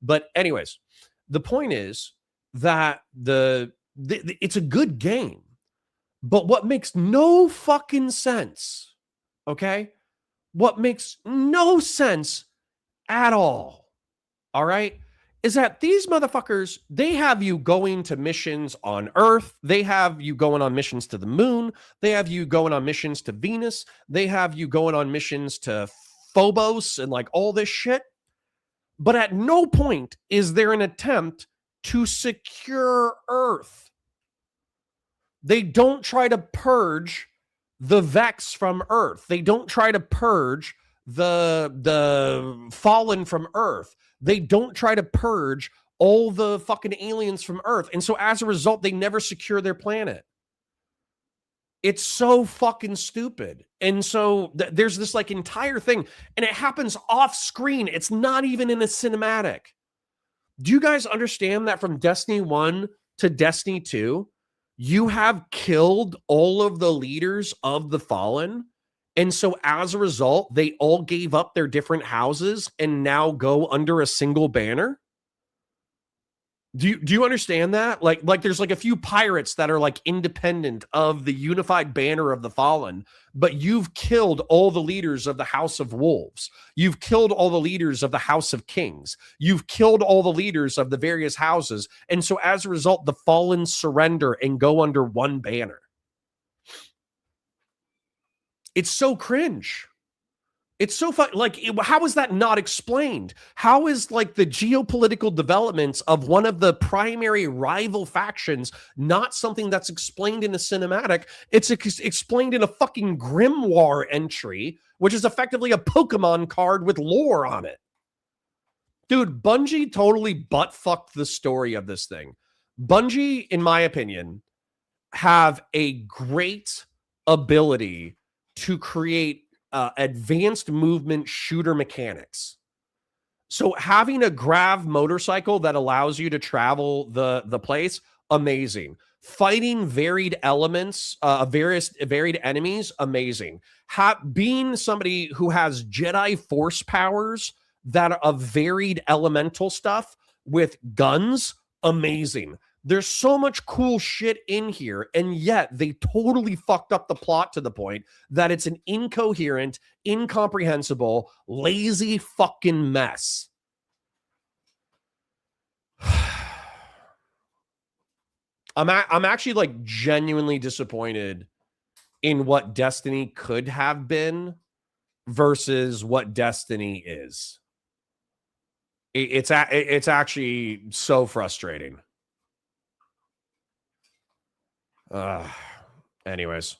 But anyways, the point is that it's a good game, but what makes no fucking sense, okay? What makes no sense at all right, is that these motherfuckers, they have you going to missions on Earth. They have you going on missions to the moon. They have you going on missions to Venus. They have you going on missions to Phobos and like all this shit. But at no point is there an attempt to secure Earth. They don't try to purge the Vex from Earth. They don't try to purge the fallen from Earth. They don't try to purge all the fucking aliens from Earth. And so as a result, they never secure their planet. It's so fucking stupid. And so there's this like entire thing, and it happens off screen. It's not even in a cinematic. Do you guys understand that from Destiny 1 to Destiny 2, you have killed all of the leaders of the Fallen? And so as a result, they all gave up their different houses and now go under a single banner? Do you understand that? Like there's like a few pirates that are like independent of the unified banner of the Fallen, but you've killed all the leaders of the House of Wolves. You've killed all the leaders of the House of Kings. You've killed all the leaders of the various houses. And so as a result, the Fallen surrender and go under one banner. It's so cringe. It's so fun. Like, how is that not explained? How is like the geopolitical developments of one of the primary rival factions not something that's explained in a cinematic? It's explained in a fucking grimoire entry, which is effectively a Pokemon card with lore on it. Dude, Bungie totally butt-fucked the story of this thing. Bungie, in my opinion, have a great ability to create advanced movement shooter mechanics. So having a grav motorcycle that allows you to travel the place, amazing. Fighting varied elements, varied enemies, amazing. Being somebody who has Jedi Force powers that are of varied elemental stuff with guns, amazing. There's so much cool shit in here, and yet they totally fucked up the plot to the point that it's an incoherent, incomprehensible, lazy fucking mess. I'm actually like genuinely disappointed in what Destiny could have been versus what Destiny is. It's actually so frustrating. Anyways.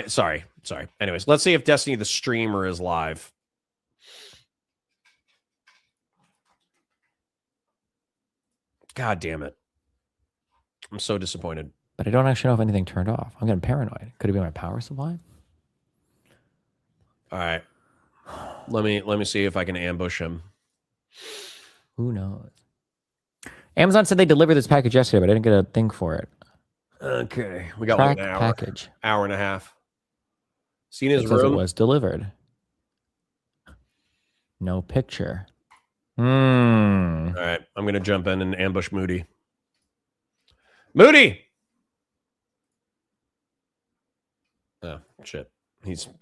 Sorry. Anyways, let's see if Destiny the streamer is live. God damn it. I'm so disappointed. But I don't actually know if anything turned off. I'm getting paranoid. Could it be my power supply? All right. Let me see if I can ambush him. Who knows? Amazon said they delivered this package yesterday, but I didn't get a thing for it. Okay. We got Track like an hour. package. Hour and a half. Seen his It says it room. was delivered. No picture. All right. I'm going to jump in and ambush Moody. Moody! Oh, shit.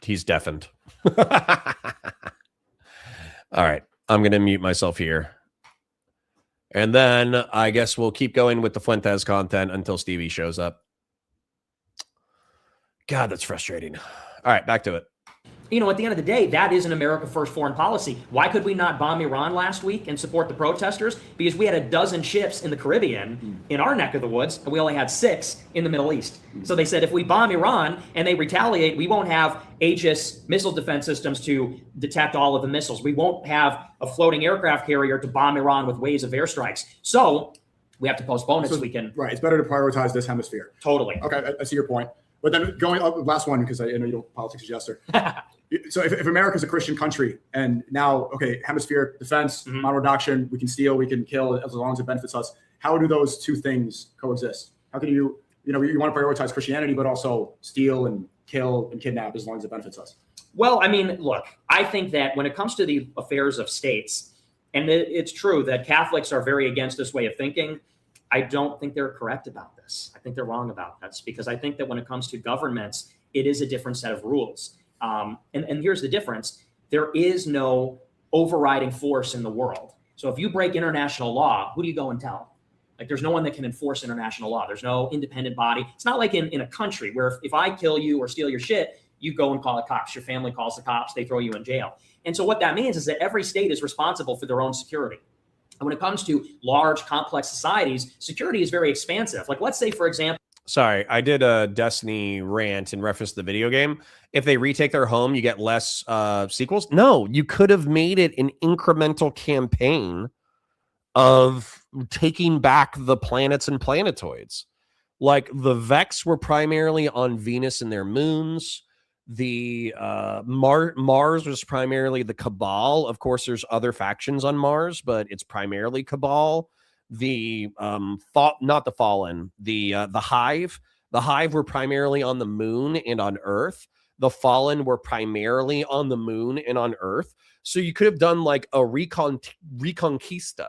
He's deafened. All right. I'm going to mute myself here. And then I guess we'll keep going with the Fuentes content until Stevie shows up. God, that's frustrating. All right, back to it. You know, at the end of the day, that is an America First foreign policy. Why could we not bomb Iran last week and support the protesters? Because we had a dozen ships in the Caribbean in our neck of the woods, and we only had 6 in the Middle East. So they said if we bomb Iran and they retaliate, we won't have Aegis missile defense systems to detect all of the missiles. We won't have a floating aircraft carrier to bomb Iran with waves of airstrikes. So we have to postpone it so we can. Right. It's better to prioritize this hemisphere. Totally. Okay. I see your point. But then going up, last one, because I know you don't politics adjuster. So if America is a Christian country and now, okay, hemispheric defense, non-reduction, we can steal, we can kill as long as it benefits us. How do those two things coexist? How can you want to prioritize Christianity, but also steal and kill and kidnap as long as it benefits us? Well, I mean, look, I think that when it comes to the affairs of states, and it's true that Catholics are very against this way of thinking, I don't think they're correct about this. I think they're wrong about this because I think that when it comes to governments, it is a different set of rules. And here's the difference. There is no overriding force in the world. So if you break international law, who do you go and tell? Like there's no one that can enforce international law. There's no independent body. It's not like in a country where if I kill you or steal your shit, you go and call the cops. Your family calls the cops. They throw you in jail. And so what that means is that every state is responsible for their own security. And when it comes to large, complex societies, security is very expansive. Like let's say, for example, Sorry, I did a Destiny rant in reference to the video game. If they retake their home, you get less sequels. No, you could have made it an incremental campaign of taking back the planets and planetoids. Like the Vex were primarily on Venus and their moons. The Mars was primarily the Cabal. Of course, there's other factions on Mars, but it's primarily Cabal. The not the Fallen, the Hive. The Hive were primarily on the moon and on Earth. The Fallen were primarily on the moon and on Earth. So you could have done like a Reconquista,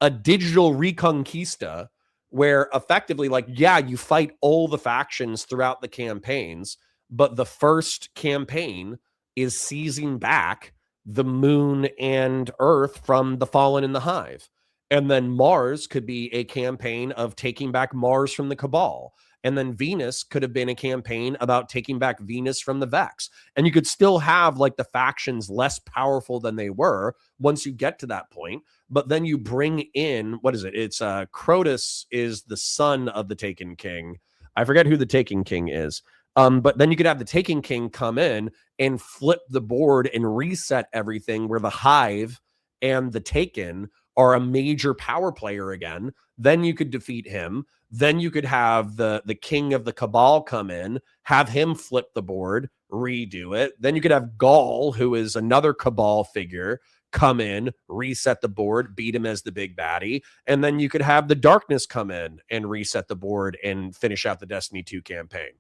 a digital Reconquista, where effectively, like, yeah, you fight all the factions throughout the campaigns, but the first campaign is seizing back the moon and Earth from the Fallen and the Hive. And then Mars could be a campaign of taking back Mars from the Cabal. And then Venus could have been a campaign about taking back Venus from the Vex. And you could still have like the factions less powerful than they were once you get to that point. But then you bring in, what is it? It's Crotus is the son of the Taken King. I forget who the Taken King is. But then you could have the Taken King come in and flip the board and reset everything where the Hive and the Taken are a major power player again. Then you could defeat him. Then you could have the king of the Cabal come in, have him flip the board, redo it. Then you could have Gaul, who is another Cabal figure, come in, reset the board, beat him as the big baddie. And then you could have the Darkness come in and reset the board and finish out the Destiny 2 campaign.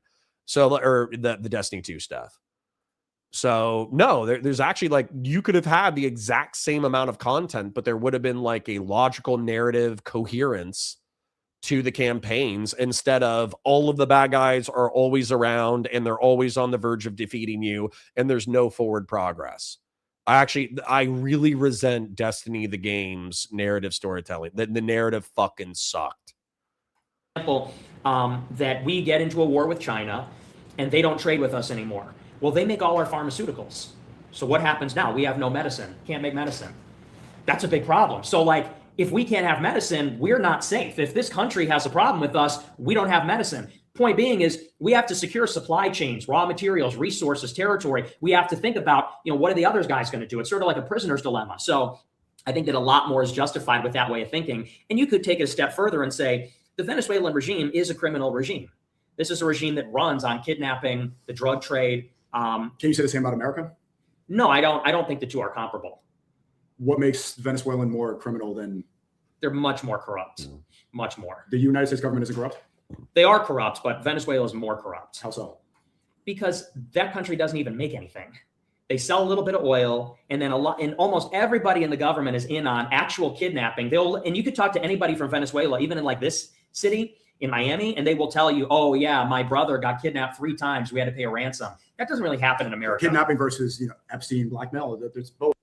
So, or the Destiny 2 stuff. So no, there's actually like, you could have had the exact same amount of content, but there would have been like a logical narrative coherence to the campaigns instead of all of the bad guys are always around and they're always on the verge of defeating you and there's no forward progress. I really resent Destiny, the game's narrative storytelling. The narrative fucking sucked. That we get into a war with China and they don't trade with us anymore. Well, they make all our pharmaceuticals. So what happens now? We have no medicine. Can't make medicine. That's a big problem. So like, if we can't have medicine, we're not safe. If this country has a problem with us, we don't have medicine. Point being is we have to secure supply chains, raw materials, resources, territory. We have to think about, what are the other guys going to do? It's sort of like a prisoner's dilemma. So I think that a lot more is justified with that way of thinking. And you could take it a step further and say, the Venezuelan regime is a criminal regime. This is a regime that runs on kidnapping, the drug trade. Can you say the same about America? No, I don't think the two are comparable. What makes Venezuelan more criminal than? They're much more corrupt, much more. The United States government isn't corrupt? They are corrupt, but Venezuela is more corrupt. How so? Because that country doesn't even make anything. They sell a little bit of oil, and then and almost everybody in the government is in on actual kidnapping. And you could talk to anybody from Venezuela, even in like this city in Miami, and they will tell you, oh yeah, my brother got kidnapped 3 times. We had to pay a ransom. That doesn't really happen in America. Kidnapping versus, Epstein, blackmail. There's both.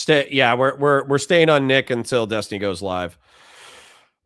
We're staying on Nick until Destiny goes live.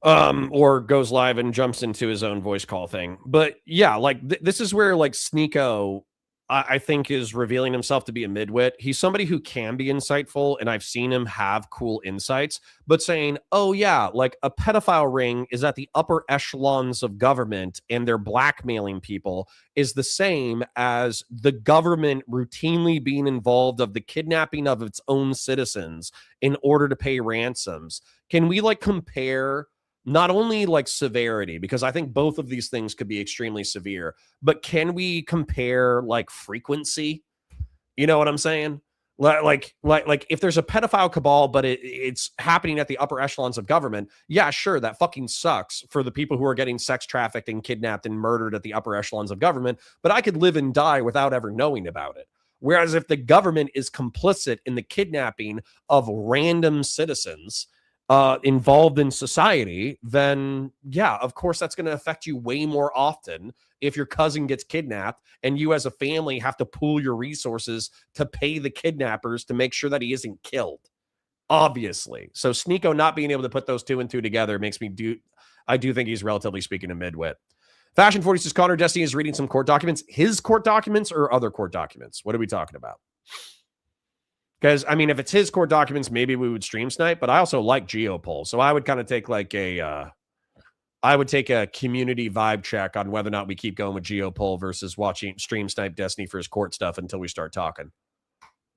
Or goes live and jumps into his own voice call thing. But yeah, like this is where like Sneako, I think, is revealing himself to be a midwit. He's somebody who can be insightful, and I've seen him have cool insights, but saying, oh yeah, like a pedophile ring is at the upper echelons of government and they're blackmailing people is the same as the government routinely being involved of the kidnapping of its own citizens in order to pay ransoms. Can we like compare not only like severity, because I think both of these things could be extremely severe, but can we compare like frequency? You know what I'm saying? Like if there's a pedophile cabal, but it's happening at the upper echelons of government, yeah, sure, that fucking sucks for the people who are getting sex trafficked and kidnapped and murdered at the upper echelons of government, but I could live and die without ever knowing about it. Whereas if the government is complicit in the kidnapping of random citizens involved in society, then yeah, of course that's going to affect you way more often if your cousin gets kidnapped and you as a family have to pool your resources to pay the kidnappers to make sure that he isn't killed, obviously. So Sneako not being able to put those 2 and 2 together makes me I do think he's relatively speaking a midwit. Fashion 40 says Connor Destiny is reading some court documents. His court documents or other court documents? What are we talking about? Because, I mean, if it's his court documents, maybe we would stream snipe, but I also like Geopol. So I would kind of take like I would take a community vibe check on whether or not we keep going with Geopol versus watching stream snipe Destiny for his court stuff until we start talking.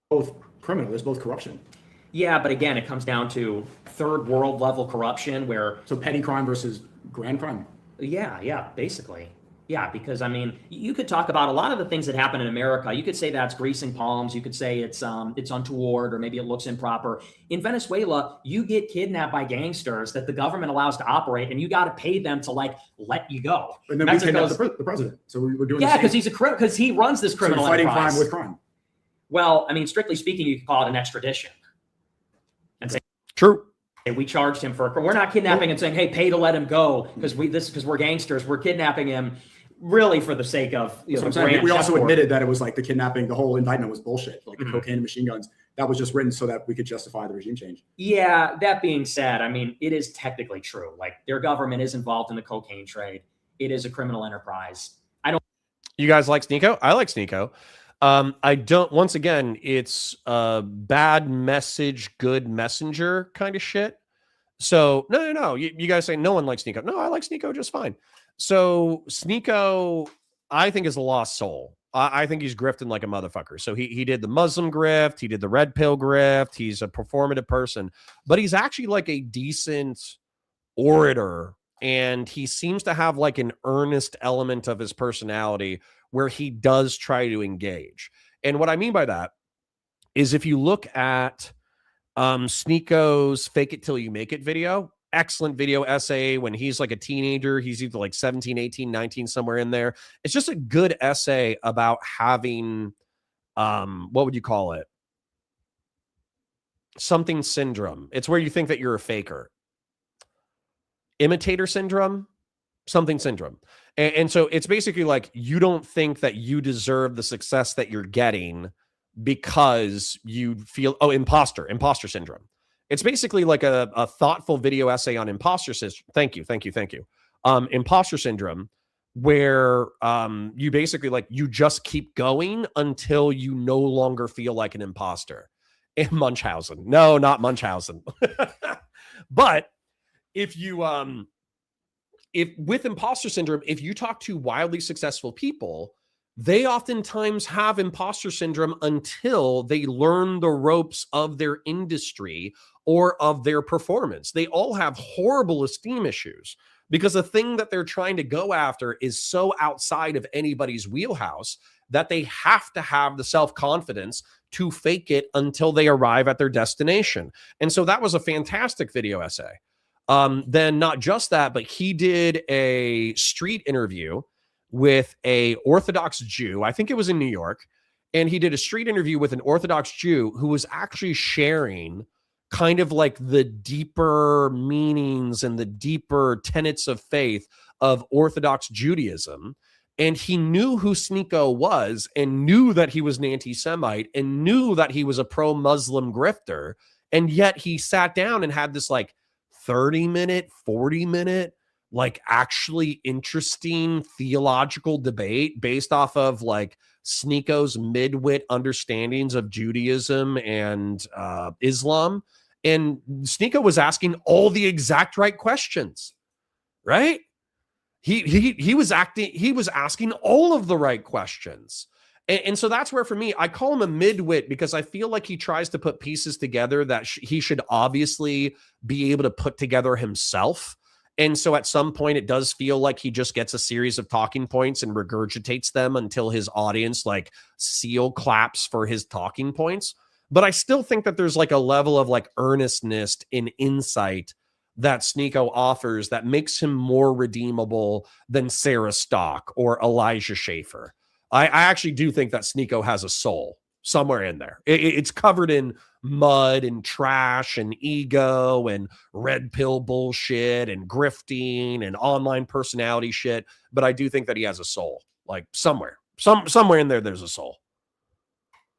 Both criminal. There's both corruption. Yeah, but again, it comes down to third world level corruption where. So petty crime versus grand crime. Yeah, basically. Yeah, because I mean, you could talk about a lot of the things that happen in America. You could say that's greasing palms. You could say it's untoward, or maybe it looks improper. In Venezuela, you get kidnapped by gangsters that the government allows to operate, and you got to pay them to like let you go. And then we kidnapped the president. So we're doing. Yeah, because he runs this criminal fighting enterprise. crime with crime. Well, I mean, strictly speaking, you could call it an extradition. And say, true. We charged him for. We're not kidnapping and saying, "Hey, pay to let him go," because we're gangsters. We're kidnapping him. Really, for the sake of we also admitted that it was like the kidnapping, the whole indictment was bullshit, like the cocaine and machine guns. That was just written so that we could justify the regime change. Yeah, that being said, I mean, it is technically true. Like their government is involved in the cocaine trade. It is a criminal enterprise. You guys like Sneako? I like Sneako. I don't. Once again, it's bad message, good messenger kind of shit. So no. You guys say no one likes Sneako. No, I like Sneako just fine. So Sneako, I think, is a lost soul. I think he's grifting like a motherfucker. So he did the Muslim grift. He did the red pill grift. He's a performative person, but he's actually like a decent orator. And he seems to have like an earnest element of his personality where he does try to engage. And what I mean by that is if you look at Sneako's Fake It Till You Make It video, excellent video essay when he's like a teenager. He's either like 17, 18, 19, somewhere in there. It's just a good essay about having, what would you call it? Something syndrome. It's where you think that you're a faker. Imitator syndrome, something syndrome. And so it's basically like you don't think that you deserve the success that you're getting because you feel, imposter syndrome. It's basically like a thoughtful video essay on imposter syndrome. Thank you. Imposter syndrome, where you basically like you just keep going until you no longer feel like an imposter. In Munchausen. No, not Munchausen. But if with imposter syndrome, if you talk to wildly successful people, they oftentimes have imposter syndrome until they learn the ropes of their industry or of their performance. They all have horrible esteem issues because the thing that they're trying to go after is so outside of anybody's wheelhouse that they have to have the self-confidence to fake it until they arrive at their destination. And so that was a fantastic video essay. Then not just that, but he did a street interview with a Orthodox Jew. I think it was in New York. And he did a street interview with an Orthodox Jew who was actually sharing kind of like the deeper meanings and the deeper tenets of faith of Orthodox Judaism. And he knew who Sneako was and knew that he was an anti-Semite and knew that he was a pro-Muslim grifter. And yet he sat down and had this like 30-minute, 40-minute, like actually interesting theological debate based off of like Sneako's mid-wit understandings of Judaism and Islam. And Sneako was asking all the exact right questions, right? He was asking all of the right questions. And so that's where, for me, I call him a mid-wit because I feel like he tries to put pieces together that he should obviously be able to put together himself. And so at some point, it does feel like he just gets a series of talking points and regurgitates them until his audience like seal claps for his talking points. But I still think that there's like a level of like earnestness and insight that Sneako offers that makes him more redeemable than Sarah Stock or Elijah Schaefer. I actually do think that Sneako has a soul somewhere in there. It's covered in mud and trash and ego and red pill bullshit and grifting and online personality shit. But I do think that he has a soul, like somewhere in there, there's a soul.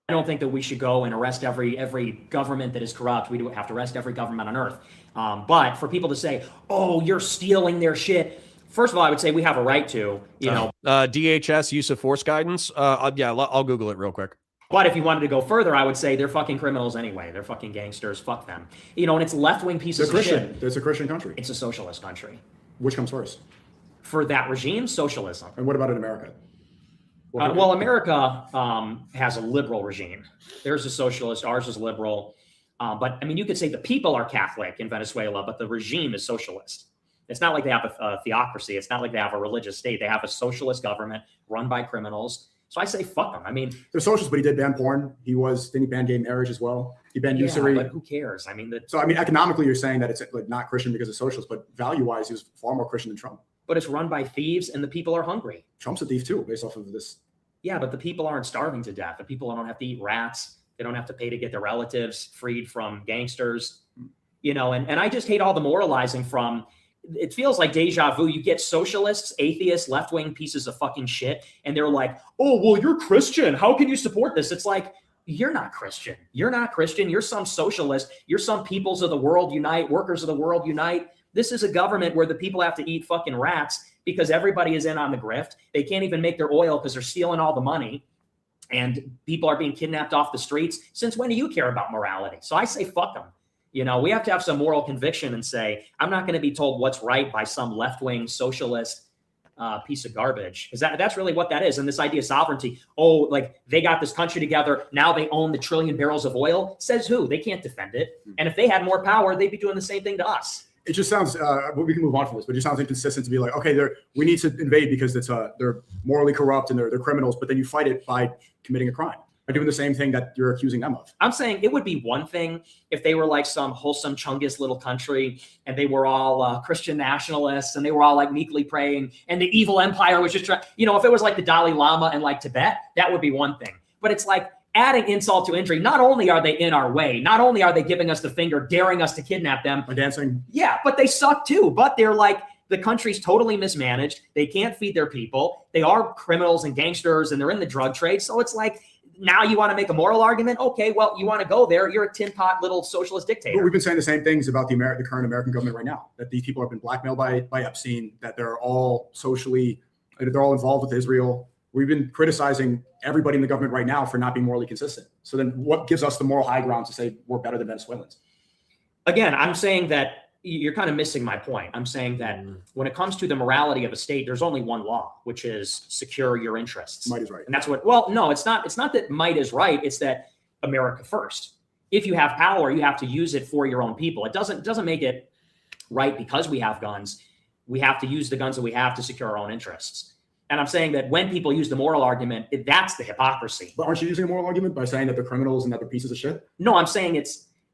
I don't think that we should go and arrest every government that is corrupt. We do have to arrest every government on earth. But for people to say, oh, you're stealing their shit. First of all, I would say we have a right to, DHS use of force guidance. I'll Google it real quick. But if you wanted to go further, I would say they're fucking criminals anyway. They're fucking gangsters. Fuck them. And it's left-wing pieces of shit. It's a Christian country. It's a socialist country. Which comes first? For that regime, socialism. And what about in America? America has a liberal regime. Theirs is socialist. Ours is liberal. But I mean, you could say the people are Catholic in Venezuela, but the regime is socialist. It's not like they have a theocracy. It's not like they have a religious state. They have a socialist government run by criminals. So I say fuck them. I mean, they're socialists, but he did ban porn. Didn't he ban gay marriage as well? He banned usury. But who cares? I mean, economically, you're saying that it's like not Christian because it's socialist, but value-wise, he was far more Christian than Trump. But it's run by thieves, and the people are hungry. Trump's a thief too, based off of this. Yeah, but the people aren't starving to death. The people don't have to eat rats. They don't have to pay to get their relatives freed from gangsters. And I just hate all the moralizing from. It feels like deja vu. You get socialists, atheists, left-wing pieces of fucking shit, and they're like, oh, well, you're Christian. How can you support this? It's like, you're not Christian. You're not Christian. You're some socialist. You're some peoples of the world unite, workers of the world unite. This is a government where the people have to eat fucking rats because everybody is in on the grift. They can't even make their oil because they're stealing all the money, and people are being kidnapped off the streets. Since when do you care about morality? So I say fuck them. We have to have some moral conviction and say, I'm not going to be told what's right by some left-wing socialist piece of garbage. Because that's really what that is. And this idea of sovereignty, like they got this country together. Now they own the trillion barrels of oil. Says who? They can't defend it. And if they had more power, they'd be doing the same thing to us. It just sounds, we can move on from this, but it just sounds inconsistent to be like, okay, we need to invade because they're morally corrupt and they're criminals, but then you fight it by committing a crime. By doing the same thing that you're accusing them of. I'm saying it would be one thing if they were like some wholesome Chungus little country and they were all Christian nationalists and they were all like meekly praying and the evil empire was just trying, if it was like the Dalai Lama and like Tibet, that would be one thing. But it's like adding insult to injury. Not only are they in our way, not only are they giving us the finger, daring us to kidnap them. By dancing. Yeah, but they suck too. But they're like, the country's totally mismanaged. They can't feed their people. They are criminals and gangsters and they're in the drug trade. So it's like, now you want to make a moral argument? Okay, well, you want to go there. You're a tin pot little socialist dictator. But we've been saying the same things about the current American government right now, that these people have been blackmailed by Epstein, that they're all they're all involved with Israel. We've been criticizing everybody in the government right now for not being morally consistent. So then what gives us the moral high ground to say we're better than Venezuelans? Again, I'm saying that you're kind of missing my point. I'm saying that when it comes to the morality of a state, there's only one law, which is secure your interests. Might is right. And that's no, it's not that might is right. It's that America first. If you have power, you have to use it for your own people. It doesn't make it right because we have guns. We have to use the guns that we have to secure our own interests. And I'm saying that when people use the moral argument, that's the hypocrisy. But aren't you using a moral argument by saying that they're criminals and that they're pieces of shit? No, I'm saying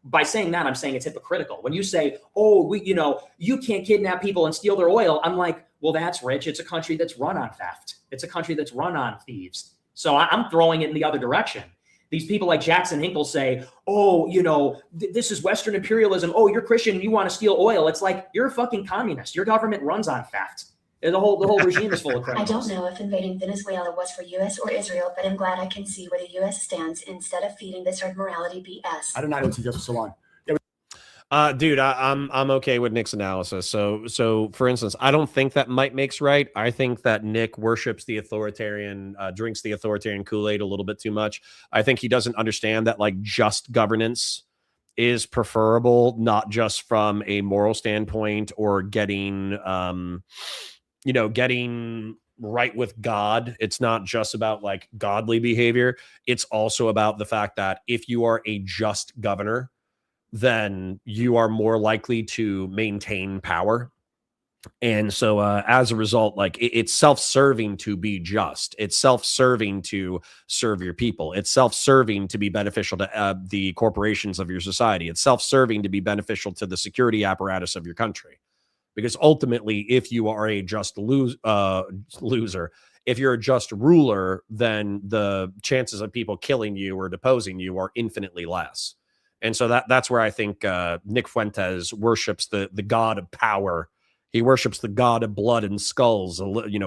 by saying that, I'm saying it's hypocritical. When you say, oh, you can't kidnap people and steal their oil, I'm like, well, that's rich. It's a country that's run on theft. It's a country that's run on thieves. So I'm throwing it in the other direction. These people like Jackson Hinkle say, oh, this is Western imperialism. Oh, you're Christian and you want to steal oil. It's like, you're a fucking communist. Your government runs on theft. The whole regime is full of criminals. I don't know if invading Venezuela was for U.S. or Israel, but I'm glad I can see where the U.S. stands instead of feeding this herd morality BS. I did not know it's just so long. Dude, I'm okay with Nick's analysis. So for instance, I don't think that might makes right. I think that Nick worships the authoritarian, drinks the authoritarian Kool-Aid a little bit too much. I think he doesn't understand that like just governance is preferable, not just from a moral standpoint or getting right with God. It's not just about like godly behavior. It's also about the fact that if you are a just governor, then you are more likely to maintain power. And so as a result, like it's self-serving to be just. It's self-serving to serve your people. It's self-serving to be beneficial to the corporations of your society. It's self-serving to be beneficial to the security apparatus of your country. Because ultimately, if you are a just loser, if you're a just ruler, then the chances of people killing you or deposing you are infinitely less. And so that's where I think Nick Fuentes worships the god of power. He worships the god of blood and skulls,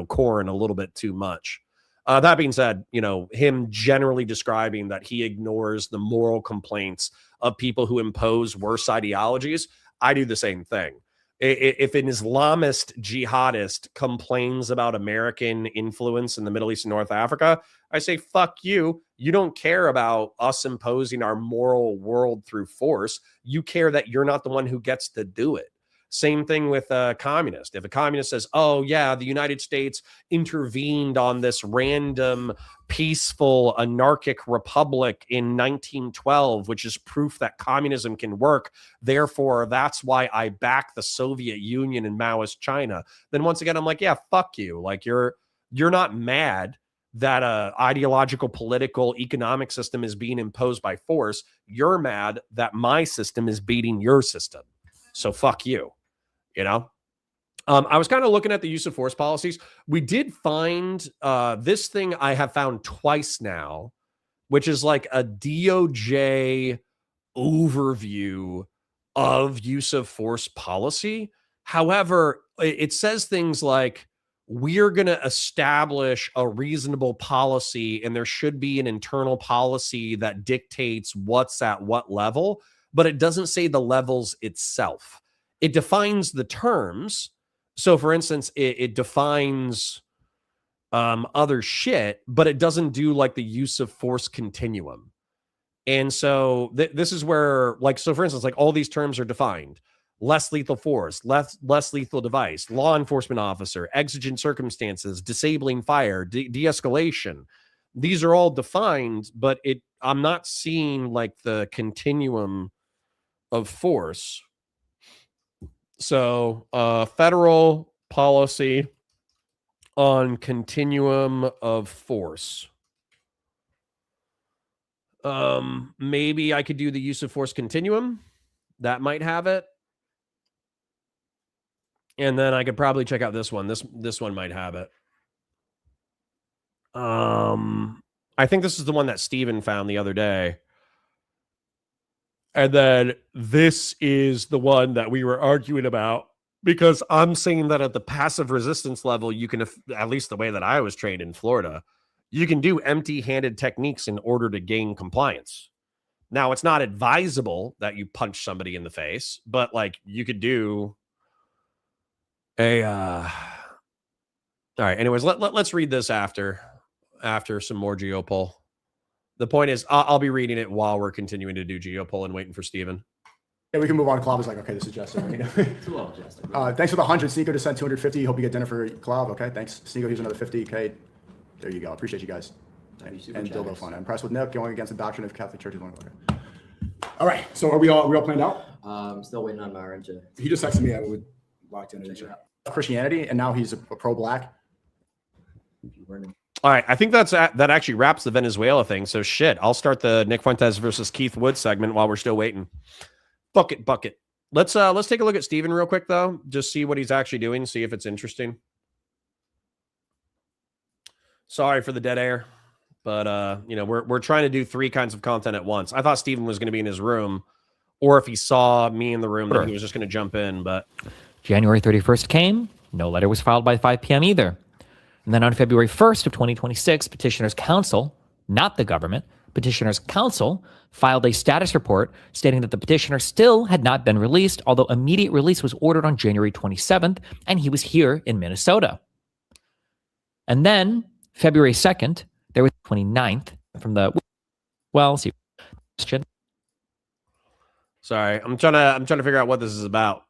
corn a little bit too much. That being said, him generally describing that he ignores the moral complaints of people who impose worse ideologies, I do the same thing. If an Islamist jihadist complains about American influence in the Middle East and North Africa, I say, fuck you. You don't care about us imposing our moral world through force. You care that you're not the one who gets to do it. Same thing with a communist. If a communist says, oh, yeah, the United States intervened on this random, peaceful, anarchic republic in 1912, which is proof that communism can work. Therefore, that's why I back the Soviet Union and Maoist China. Then once again, I'm like, yeah, fuck you. Like you're not mad that a ideological, political, economic system is being imposed by force. You're mad that my system is beating your system. So fuck you. I was kind of looking at the use of force policies. We did find this thing I have found twice now, which is like a DOJ overview of use of force policy. However, it says things like, we're going to establish a reasonable policy and there should be an internal policy that dictates what's at what level, but it doesn't say the levels itself. It defines the terms. So for instance, it defines other shit, but it doesn't do like the use of force continuum. And so this is where, like, so for instance, like all these terms are defined: less lethal force, less lethal device, law enforcement officer, exigent circumstances, disabling fire, de-escalation. These are all defined, but I'm not seeing like the continuum of force. So federal policy on continuum of force. Maybe I could do the use of force continuum. That might have it. And then I could probably check out this one. This one might have it. I think this is the one that Steven found the other day. And then this is the one that we were arguing about, because I'm saying that at the passive resistance level, you can, at least the way that I was trained in Florida, you can do empty-handed techniques in order to gain compliance. Now, it's not advisable that you punch somebody in the face, but like you could do a all right, anyways, let's read this after some more Geopol. The point is, I'll be reading it while we're continuing to do Geopol and waiting for Steven. Yeah, we can move on. Clav is like, okay, this is Justin. It's a little Justin. Thanks for the 100. Sneako just sent 250. Hope you get dinner for Clav. Okay, thanks. Sneako, here's another 50K. There you go. Appreciate you guys. And Dildo Fun. I'm impressed with Nick going against the doctrine of Catholic Church. Okay. All right. So are we all planned out? I'm still waiting on Myron to. He just texted me. I would locked in. Christianity, and now he's a pro-black. All right, I think that actually wraps the Venezuela thing. So shit, I'll start the Nick Fuentes versus Keith Wood segment while we're still waiting. Bucket. Let's take a look at Steven real quick though, just see what he's actually doing, see if it's interesting. Sorry for the dead air, but you know, we're trying to do 3 kinds of content at once. I thought Steven was going to be in his room, or if he saw me in the room, then he was just going to jump in. But January 31st came, no letter was filed by 5 p.m. either. And then on February 1st of 2026, Petitioner's Counsel, not the government, Petitioner's Counsel filed a status report stating that the petitioner still had not been released, although immediate release was ordered on January 27th, and he was here in Minnesota. And then February 2nd, there was 29th from the, well, see, question. Sorry, I'm trying to figure out what this is about.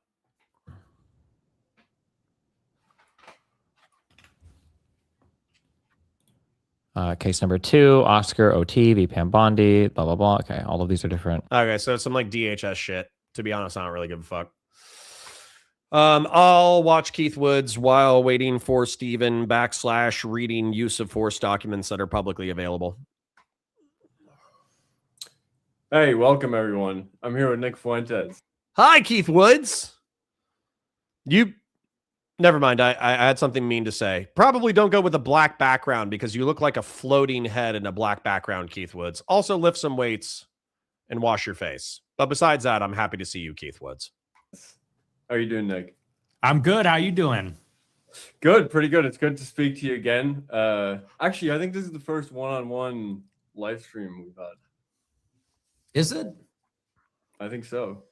Case number 2, Oscar, OT, VPAM Bondi, blah, blah, blah. Okay, all of these are different. Okay, so some like DHS shit. To be honest, I don't really give a fuck. I'll watch Keith Woods while waiting for Steven / reading use of force documents that are publicly available. Hey, welcome everyone. I'm here with Nick Fuentes. Hi, Keith Woods. Never mind. I had something mean to say. Probably don't go with a black background because you look like a floating head in a black background, Keith Woods. Also, lift some weights and wash your face. But besides that, I'm happy to see you, Keith Woods. How are you doing, Nick? I'm good. How you doing? Good, pretty good. It's good to speak to you again. Actually, I think this is the first one-on-one live stream we've had. Is it? I think so.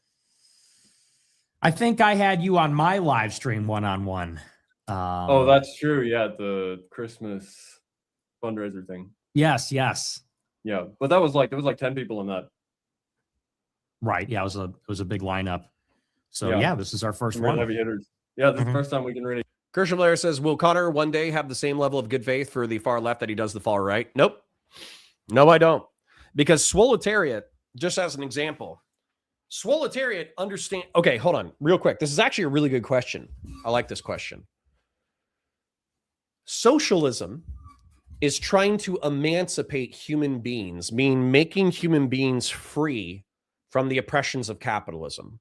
I think I had you on my live stream one-on-one. Oh, that's true. Yeah, the Christmas fundraiser thing. Yes. Yeah, but there was like 10 people in that. Right. Yeah, it was a big lineup. So yeah, this is our first Real one. heavy hitters. Yeah, this is the first time we can really. Christian Blair says, will Connor one day have the same level of good faith for the far left that he does the far right? Nope. No, I don't. Because Swoletariat, just as an example, Swoletariat understand. Okay, hold on real quick. This is actually a really good question. I like this question. Socialism is trying to emancipate human beings, meaning making human beings free from the oppressions of capitalism.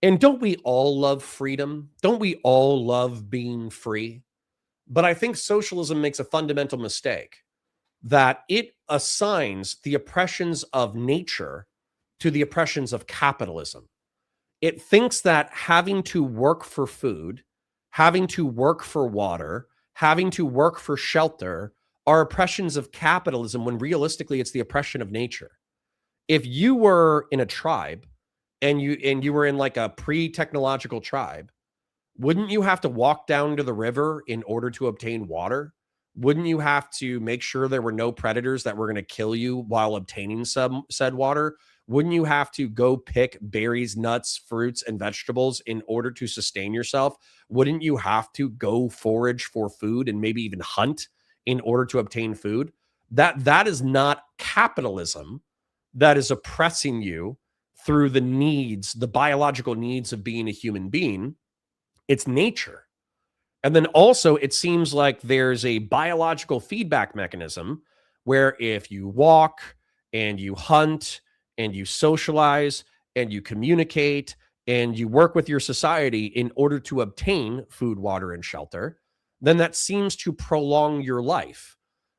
And don't we all love freedom? Don't we all love being free? But I think socialism makes a fundamental mistake that it assigns the oppressions of nature to the oppressions of capitalism. It thinks that having to work for food, having to work for water, having to work for shelter are oppressions of capitalism when realistically it's the oppression of nature. If you were in a tribe and you were in like a pre-technological tribe, wouldn't you have to walk down to the river in order to obtain water? Wouldn't you have to make sure there were no predators that were going to kill you while obtaining said water? Wouldn't you have to go pick berries, nuts, fruits, and vegetables in order to sustain yourself? Wouldn't you have to go forage for food and maybe even hunt in order to obtain food? That is not capitalism that is oppressing you through the needs, the biological needs of being a human being. It's nature. And then also it seems like there's a biological feedback mechanism where if you walk and you hunt and you socialize and you communicate and you work with your society in order to obtain food, water, and shelter, then that seems to prolong your life.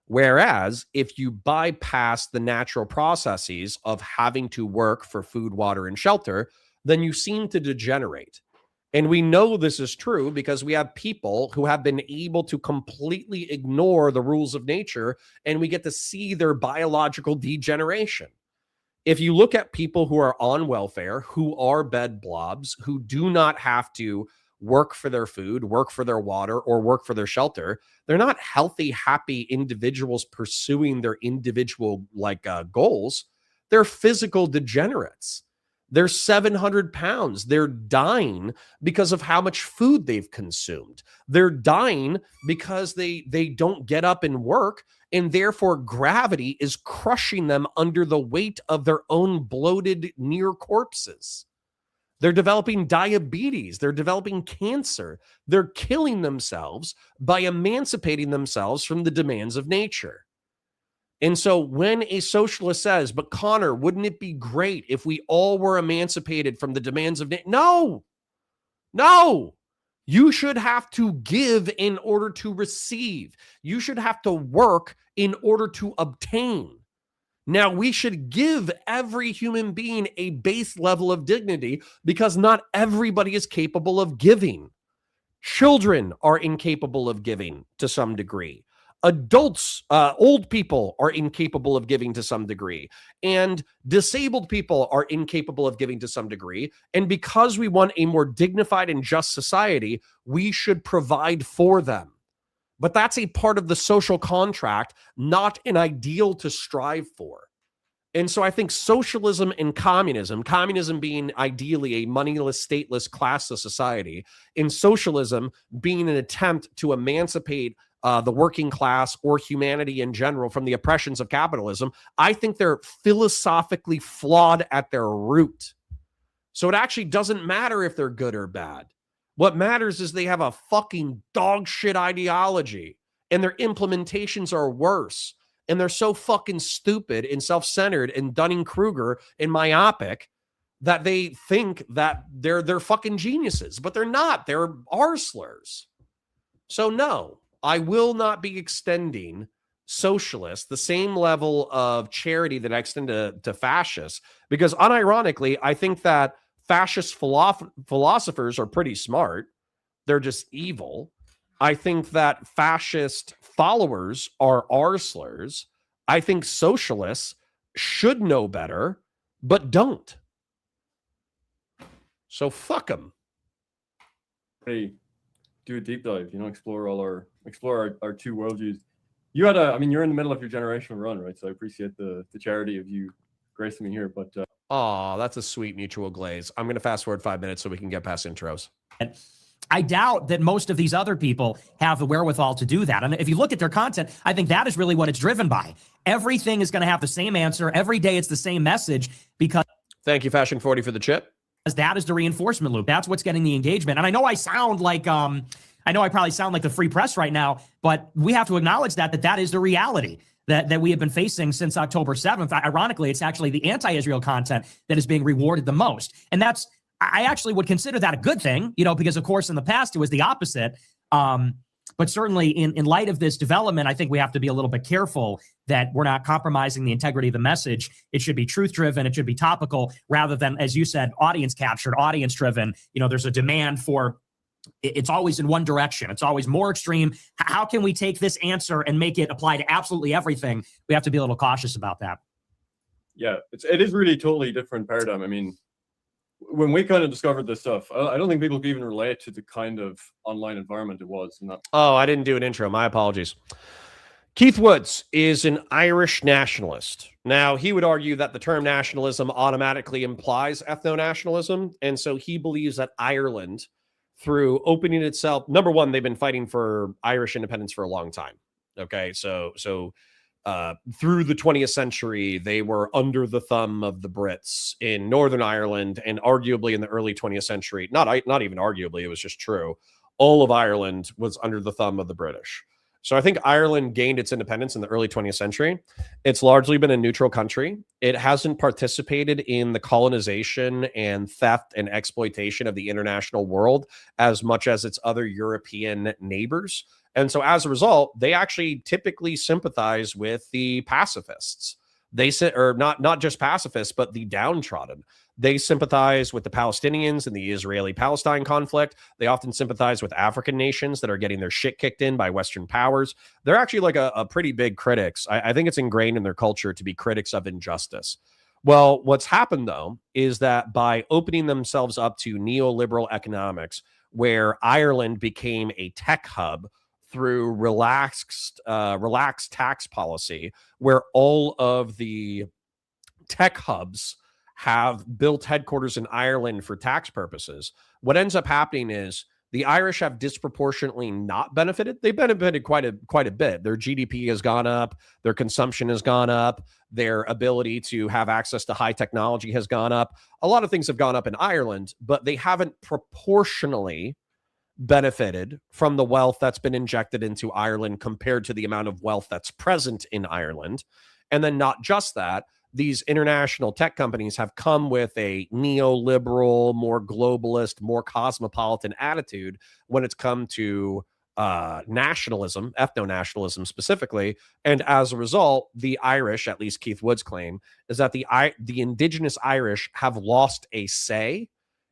Whereas if you bypass the natural processes of having to work for food, water, and shelter, then you seem to degenerate. And we know this is true because we have people who have been able to completely ignore the rules of nature, and we get to see their biological degeneration. If you look at people who are on welfare, who are bed blobs, who do not have to work for their food, work for their water, or work for their shelter, they're not healthy, happy individuals pursuing their individual goals. They're physical degenerates. They're 700 pounds. They're dying because of how much food they've consumed. They're dying because they don't get up and work, and therefore gravity is crushing them under the weight of their own bloated near corpses. They're developing diabetes. They're developing cancer. They're killing themselves by emancipating themselves from the demands of nature. And so when a socialist says, but Connor, wouldn't it be great if we all were emancipated from the demands of nature? No, no. You should have to give in order to receive. You should have to work in order to obtain. Now, we should give every human being a base level of dignity because not everybody is capable of giving. Children are incapable of giving to some degree. Adults, old people are incapable of giving to some degree. And disabled people are incapable of giving to some degree. And because we want a more dignified and just society, we should provide for them. But that's a part of the social contract, not an ideal to strive for. And so I think socialism and communism being ideally a moneyless, stateless, classless society, and socialism being an attempt to emancipate the working class or humanity in general from the oppressions of capitalism, I think they're philosophically flawed at their root. So it actually doesn't matter if they're good or bad. What matters is they have a fucking dog shit ideology and their implementations are worse. And they're so fucking stupid and self-centered and Dunning-Kruger and myopic that they think that they're fucking geniuses, but they're not. They're arslers. So no, I will not be extending socialists the same level of charity that I extend to fascists, because unironically, I think that fascist philosophers are pretty smart. They're just evil. I think that fascist followers are arslers. I think socialists should know better, but don't. So fuck them. Hey, do a deep dive. Explore our two worldviews. You had you're in the middle of your generational run, right? So I appreciate the charity of you gracing me here. But that's a sweet mutual glaze. I'm going to fast forward 5 minutes so we can get past intros. I doubt that most of these other people have the wherewithal to do that. And if you look at their content, I think that is really what it's driven by. Everything is going to have the same answer. Every day it's the same message because... Thank you, Fashion 40, for the chip. That is the reinforcement loop. That's what's getting the engagement. And I know I sound like... I know I probably sound like the free press right now, but we have to acknowledge that is the reality that we have been facing since October 7th. Ironically, it's actually the anti-Israel content that is being rewarded the most. And I actually would consider that a good thing, because of course in the past it was the opposite. But certainly in light of this development, I think we have to be a little bit careful that we're not compromising the integrity of the message. It should be truth-driven. It should be topical rather than, as you said, audience-captured, audience-driven. There's a demand for... It's always in one direction. It's always more extreme. How can we take this answer and make it apply to absolutely everything? We have to be a little cautious about that. Yeah, it is really a totally different paradigm. When we kind of discovered this stuff, I don't think people could even relate to the kind of online environment it was. Oh, I didn't do an intro. My apologies. Keith Woods is an Irish nationalist. Now, he would argue that the term nationalism automatically implies ethno-nationalism. And so he believes that Ireland, through opening itself, number one, they've been fighting for Irish independence for a long time. Okay, so through the 20th century, they were under the thumb of the Brits in Northern Ireland, and arguably in the early 20th century, not even arguably, it was just true, all of Ireland was under the thumb of the British. So I think Ireland gained its independence in the early 20th century. It's largely been a neutral country. It hasn't participated in the colonization and theft and exploitation of the international world as much as its other European neighbors. And so as a result, they actually typically sympathize with the pacifists. Or not just pacifists, but the downtrodden. They sympathize with the Palestinians in the Israeli-Palestine conflict. They often sympathize with African nations that are getting their shit kicked in by Western powers. They're actually like a pretty big critics. I think it's ingrained in their culture to be critics of injustice. Well, what's happened, though, is that by opening themselves up to neoliberal economics, where Ireland became a tech hub through relaxed tax policy, where all of the tech hubs have built headquarters in Ireland for tax purposes, what ends up happening is The Irish have disproportionately not benefited. They've benefited quite a bit. Their GDP has gone up. Their consumption has gone up. Their ability to have access to high technology has gone up. A lot of things have gone up in Ireland, but they haven't proportionally benefited from the wealth that's been injected into Ireland compared to the amount of wealth that's present in Ireland. And then not just that, these international tech companies have come with a neoliberal, more globalist, more cosmopolitan attitude when it's come to nationalism, ethno-nationalism specifically. And as a result, the Irish, at least Keith Wood's claim, is that the indigenous Irish have lost a say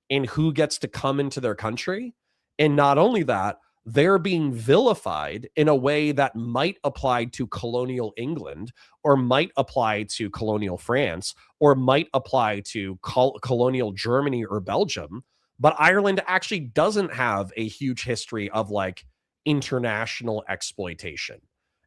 in who gets to come into their country. And not only that, they're being vilified in a way that might apply to colonial England or might apply to colonial France or might apply to colonial Germany or Belgium. But Ireland actually doesn't have a huge history of like international exploitation.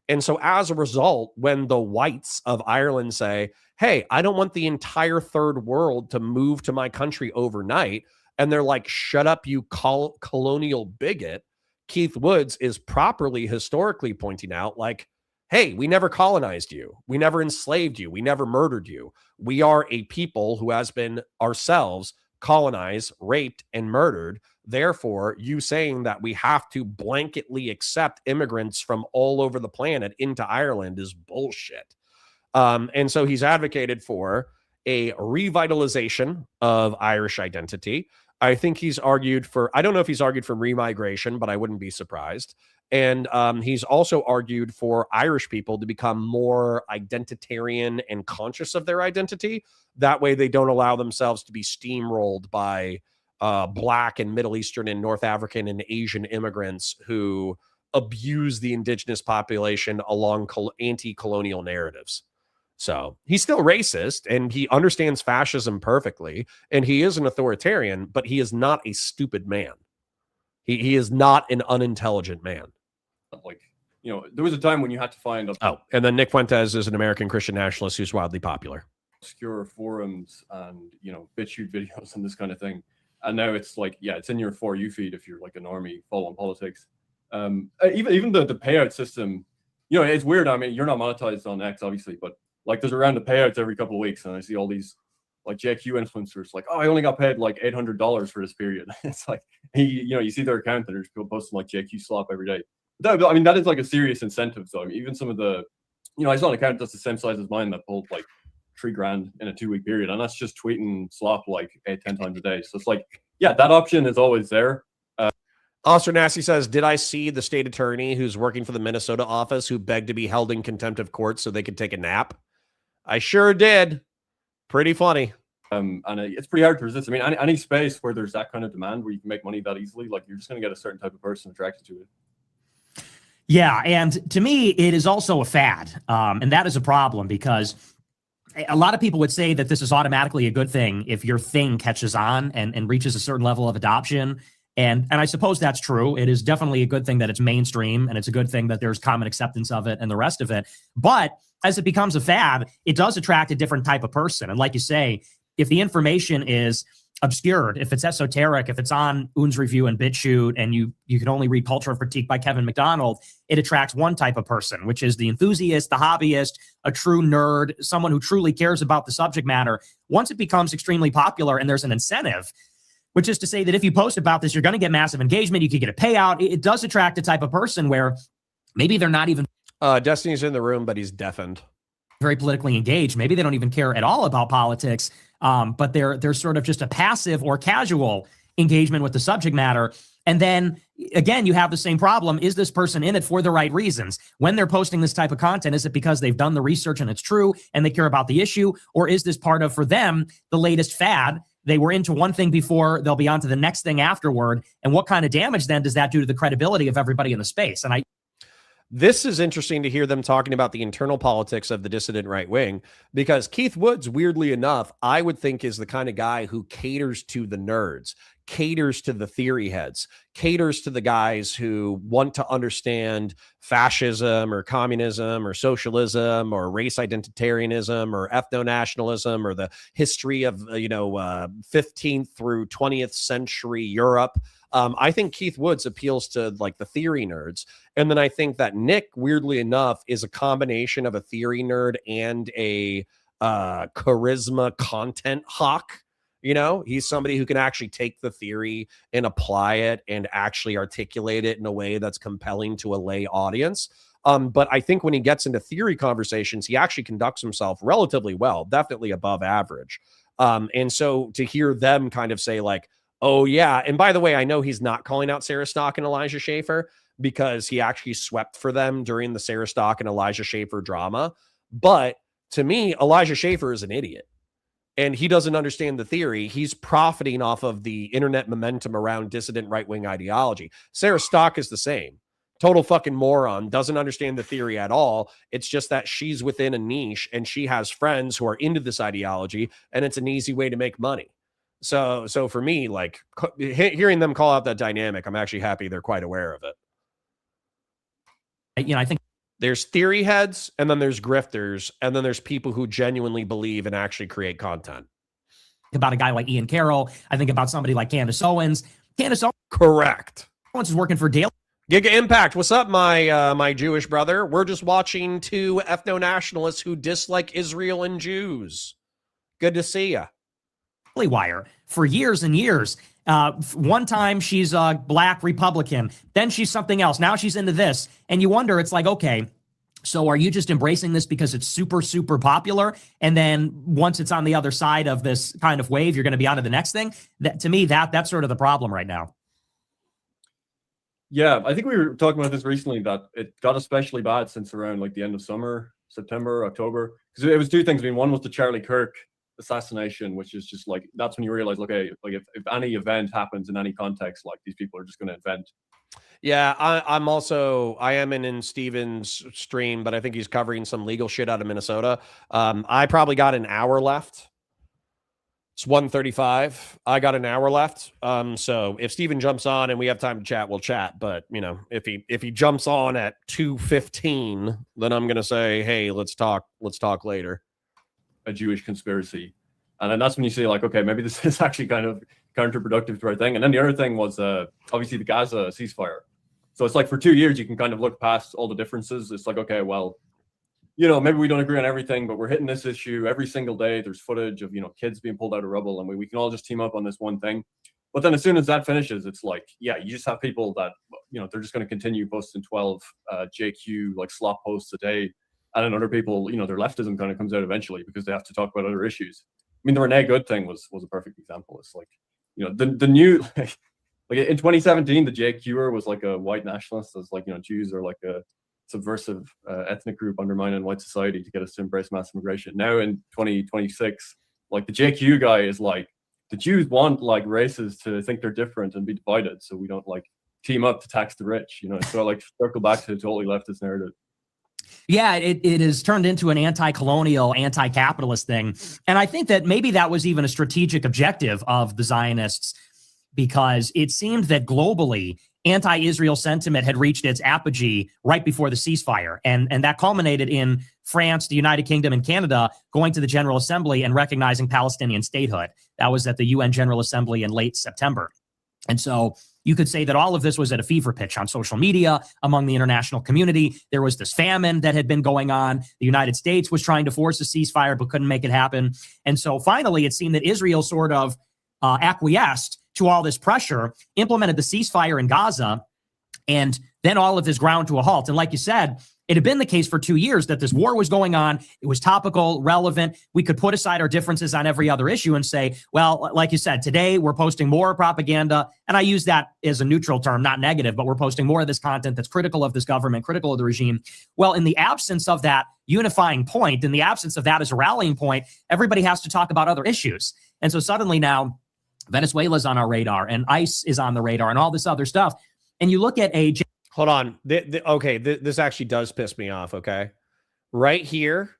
And so as a result, when the whites of Ireland say, hey, I don't want the entire third world to move to my country overnight, and they're like, shut up, you colonial bigot, Keith Woods is properly historically pointing out like, hey, we never colonized you. We never enslaved you. We never murdered you. We are a people who has been ourselves colonized, raped, and murdered. Therefore, you saying that we have to blanketly accept immigrants from all over the planet into Ireland is bullshit. And so he's advocated for a revitalization of Irish identity. I think he's argued for, I don't know if he's argued for remigration, but I wouldn't be surprised. And he's also argued for Irish people to become more identitarian and conscious of their identity. That way they don't allow themselves to be steamrolled by Black and Middle Eastern and North African and Asian immigrants who abuse the indigenous population along anti-colonial narratives. So he's still racist and he understands fascism perfectly. And he is an authoritarian, but he is not a stupid man. He is not an unintelligent man. Like, you know, there was a time when you had to find and then Nick Fuentes is an American Christian nationalist who's wildly popular. Obscure forums and, you know, BitChute videos and this kind of thing. And now it's like, yeah, it's in your For You feed if you're like a normie following politics. Even the payout system, you know, it's weird. I mean, you're not monetized on X, obviously, but like there's a round of payouts every couple of weeks, and I see all these like JQ influencers like, oh, I only got paid like $800 for this period. It's like, you know, you see their account and there's people posting like JQ slop every day. I mean, that is like a serious incentive. So I mean, even some of the, you know, I saw an account that's the same size as mine that pulled like $3,000 in a 2-week period, and that's just tweeting slop like 8-10 times a day. So it's like, yeah, that option is always there. Oscar Nasty says, did I see the state attorney who's working for the Minnesota office who begged to be held in contempt of court so they could take a nap? I sure did. Pretty funny. And it's pretty hard to resist. I mean, any space where there's that kind of demand where you can make money that easily, like you're just going to get a certain type of person attracted to it. Yeah, and to me, it is also a fad. And that is a problem because a lot of people would say that this is automatically a good thing if your thing catches on and reaches a certain level of adoption. And I suppose that's true. It is definitely a good thing that it's mainstream, and it's a good thing that there's common acceptance of it and the rest of it. But as it becomes a fad, it does attract a different type of person. And like you say, if the information is obscured, if it's esoteric, if it's on Oon's Review and BitChute, and you can only read Culture and Critique by Kevin McDonald, it attracts one type of person, which is the enthusiast, the hobbyist, a true nerd, someone who truly cares about the subject matter. Once it becomes extremely popular and there's an incentive, which is to say that if you post about this, you're going to get massive engagement. You could get a payout. It does attract a type of person where maybe they're not even Destiny's in the room, but he's deafened. Very politically engaged. Maybe they don't even care at all about politics, but they're sort of just a passive or casual engagement with the subject matter. And then again, you have the same problem. Is this person in it for the right reasons? When they're posting this type of content, is it because they've done the research and it's true and they care about the issue? Or is this part of, for them, the latest fad? They were into one thing before, they'll be on to the next thing afterward. And what kind of damage then does that do to the credibility of everybody in the space? And this is interesting to hear them talking about the internal politics of the dissident right wing, because Keith Woods, weirdly enough, I would think is the kind of guy who caters to the nerds, caters to the theory heads, caters to the guys who want to understand fascism or communism or socialism or race identitarianism or ethno-nationalism or the history of, 15th through 20th century Europe. I think Keith Woods appeals to like the theory nerds. And then I think that Nick, weirdly enough, is a combination of a theory nerd and a charisma content hawk. You know, he's somebody who can actually take the theory and apply it and actually articulate it in a way that's compelling to a lay audience. But I think when he gets into theory conversations, he actually conducts himself relatively well, definitely above average. And so to hear them kind of say like, oh yeah, and by the way, I know he's not calling out Sarah Stock and Elijah Schaefer because he actually swept for them during the Sarah Stock and Elijah Schaefer drama. But to me, Elijah Schaefer is an idiot. And he doesn't understand the theory. He's profiting off of the internet momentum around dissident right-wing ideology. Sarah Stock is the same. Total fucking moron, doesn't understand the theory at all. It's just that she's within a niche and she has friends who are into this ideology, and it's an easy way to make money. So for me, like hearing them call out that dynamic, I'm actually happy they're quite aware of it. You know, I think there's theory heads, and then there's grifters, and then there's people who genuinely believe and actually create content. About a guy like Ian Carroll. I think about somebody like Candace Owens. Candace Owens. Correct. Owens is working for Daily. Giga Impact, what's up, my Jewish brother? We're just watching two ethno-nationalists who dislike Israel and Jews. Good to see you. Daily Wire for years and years. One time she's a black Republican, then she's something else. Now she's into this. And you wonder, it's like, okay, so are you just embracing this because it's super, super popular? And then once it's on the other side of this kind of wave, you're going to be on to the next thing? That, to me, that's sort of the problem right now. Yeah, I think we were talking about this recently, that it got especially bad since around like the end of summer, September, October. Because it was two things. I mean, one was the Charlie Kirk assassination, which is just like, that's when you realize, okay, like if any event happens in any context, like these people are just going to invent. Yeah, I am in Steven's stream, but I think he's covering some legal shit out of Minnesota. I probably got an hour left. It's 1:35. I got an hour left. So if Steven jumps on and we have time to chat, we'll chat. But you know, if he jumps on at 2:15, then I'm gonna say, hey, let's talk later. A Jewish conspiracy. And then that's when you say like, okay, maybe this is actually kind of counterproductive to the right thing. And then the other thing was obviously the Gaza ceasefire. So it's like for 2 years, you can kind of look past all the differences. It's like, okay, well, you know, maybe we don't agree on everything, but we're hitting this issue every single day. There's footage of, you know, kids being pulled out of rubble, and we can all just team up on this one thing. But then as soon as that finishes, it's like, yeah, you just have people that, you know, they're just going to continue posting 12 JQ like slop posts a day. And then other people, you know, their leftism kind of comes out eventually because they have to talk about other issues. I mean, the Renee Good thing was a perfect example. It's like, you know, the new, like in 2017, the JQer was like a white nationalist. As like, you know, Jews are like a subversive ethnic group undermining white society to get us to embrace mass immigration. Now in 2026, like the JQ guy is like, the Jews want like races to think they're different and be divided, so we don't like team up to tax the rich, you know. So like circle back to the totally leftist narrative. Yeah, it has turned into an anti-colonial, anti-capitalist thing. And I think that maybe that was even a strategic objective of the Zionists, because it seemed that globally, anti-Israel sentiment had reached its apogee right before the ceasefire. And that culminated in France, the United Kingdom, and Canada going to the General Assembly and recognizing Palestinian statehood. That was at the UN General Assembly in late September. And so you could say that all of this was at a fever pitch on social media, among the international community. There was this famine that had been going on. The United States was trying to force a ceasefire, but couldn't make it happen. And so finally, it seemed that Israel sort of acquiesced to all this pressure, implemented the ceasefire in Gaza, and then all of this ground to a halt. And like you said, it had been the case for 2 years that this war was going on. It was topical, relevant. We could put aside our differences on every other issue and say, well, like you said, today we're posting more propaganda. And I use that as a neutral term, not negative, but we're posting more of this content that's critical of this government, critical of the regime. Well, in the absence of that unifying point, in the absence of that as a rallying point, everybody has to talk about other issues. And so suddenly now Venezuela's on our radar and ICE is on the radar and all this other stuff. And you look at Hold on. This actually does piss me off, okay? Right here,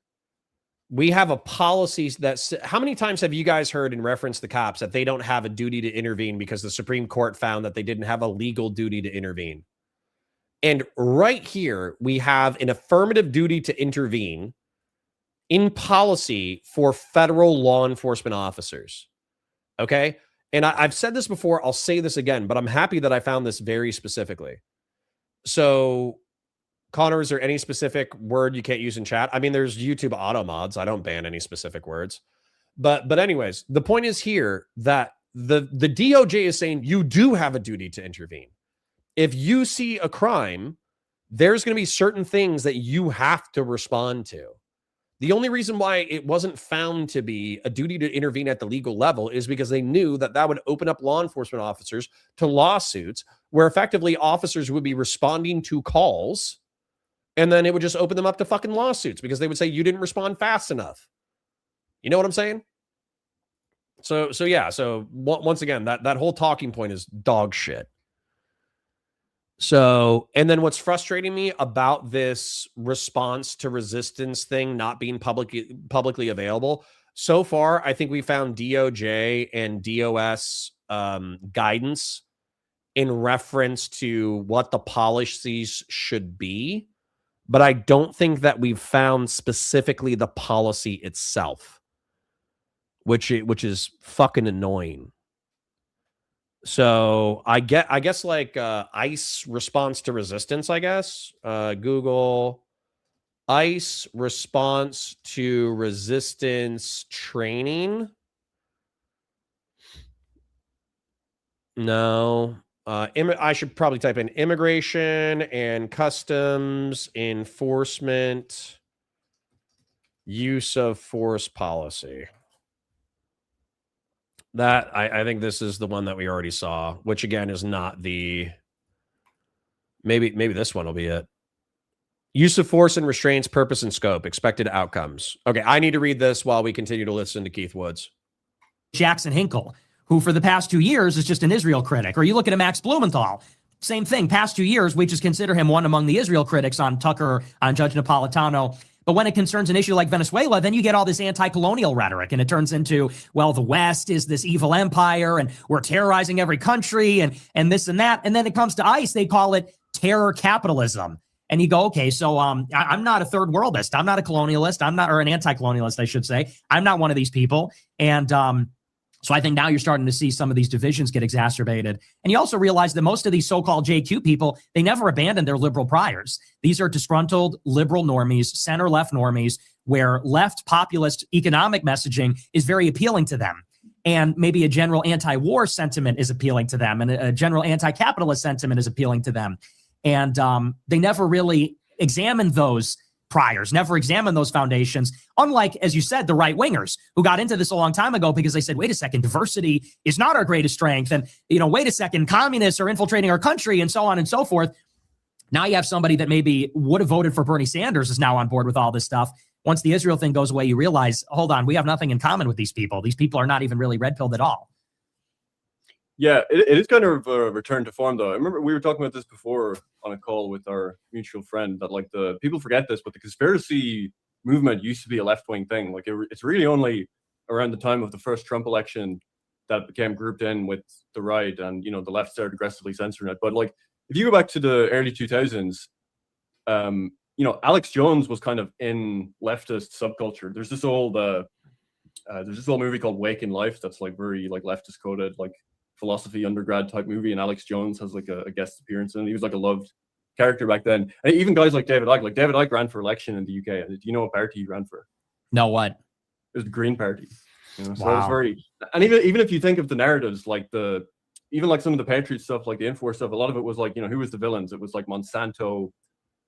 we have a policy that... How many times have you guys heard in reference to cops that they don't have a duty to intervene because the Supreme Court found that they didn't have a legal duty to intervene? And right here, we have an affirmative duty to intervene in policy for federal law enforcement officers, okay? And I've said this before, I'll say this again, but I'm happy that I found this very specifically. So, Connor, is there any specific word you can't use in chat? I mean, there's YouTube auto mods. I don't ban any specific words. But anyways, the point is here that the DOJ is saying you do have a duty to intervene. If you see a crime, there's going to be certain things that you have to respond to. The only reason why it wasn't found to be a duty to intervene at the legal level is because they knew that that would open up law enforcement officers to lawsuits where effectively officers would be responding to calls, and then it would just open them up to fucking lawsuits because they would say you didn't respond fast enough. You know what I'm saying? So yeah. So once again, that whole talking point is dog shit. So, and then what's frustrating me about this response to resistance thing not being publicly available, so far, I think we found DOJ and DOS guidance in reference to what the policies should be, but I don't think that we've found specifically the policy itself, which is fucking annoying. So I guess like ICE response to resistance, I guess. Google ICE response to resistance training. No. I should probably type in immigration and customs enforcement use of force policy. That I think this is the one that we already saw, which again is not the. Maybe this one will be it. Use of force and restraints, purpose and scope, expected outcomes. Okay, I need to read this while we continue to listen to Keith Woods. Jackson Hinkle, who for the past 2 years is just an Israel critic. Or you look at a Max Blumenthal, same thing. Past 2 years, we just consider him one among the Israel critics on Tucker, on Judge Napolitano. But when it concerns an issue like Venezuela, then you get all this anti-colonial rhetoric, and it turns into, well, the West is this evil empire, and we're terrorizing every country, and this and that. And then it comes to ICE, they call it terror capitalism. And you go, okay, so I'm not a third worldist. I'm not a colonialist. Or an anti-colonialist, I should say. I'm not one of these people. And so I think now you're starting to see some of these divisions get exacerbated. And you also realize that most of these so-called JQ people, they never abandoned their liberal priors. These are disgruntled liberal normies, center-left normies, where left populist economic messaging is very appealing to them. And maybe a general anti-war sentiment is appealing to them, and a general anti-capitalist sentiment is appealing to them. And they never really examined those priors, never examined those foundations, unlike, as you said, the right-wingers who got into this a long time ago because they said, wait a second, diversity is not our greatest strength. And, wait a second, communists are infiltrating our country and so on and so forth. Now you have somebody that maybe would have voted for Bernie Sanders is now on board with all this stuff. Once the Israel thing goes away, you realize, hold on, we have nothing in common with these people. These people are not even really red-pilled at all. Yeah, it is kind of a return to form, though. I remember we were talking about this before on a call with our mutual friend that, like, the people forget this, but the conspiracy movement used to be a left-wing thing. Like, it's really only around the time of the first Trump election that it became grouped in with the right, and the left started aggressively censoring it. But like, if you go back to the early 2000s, Alex Jones was kind of in leftist subculture. There's this old movie called Wake in Life that's like very like leftist coded, like philosophy undergrad type movie, and Alex Jones has like a guest appearance in it. He was like a loved character back then. And even guys like David Icke ran for election in the UK. Do you know what party he ran for? No, what? It was the Green Party. So wow. It was very, and even if you think of the narratives, like even like some of the Patriot stuff, like the Info stuff, a lot of it was like, who was the villains? It was like Monsanto,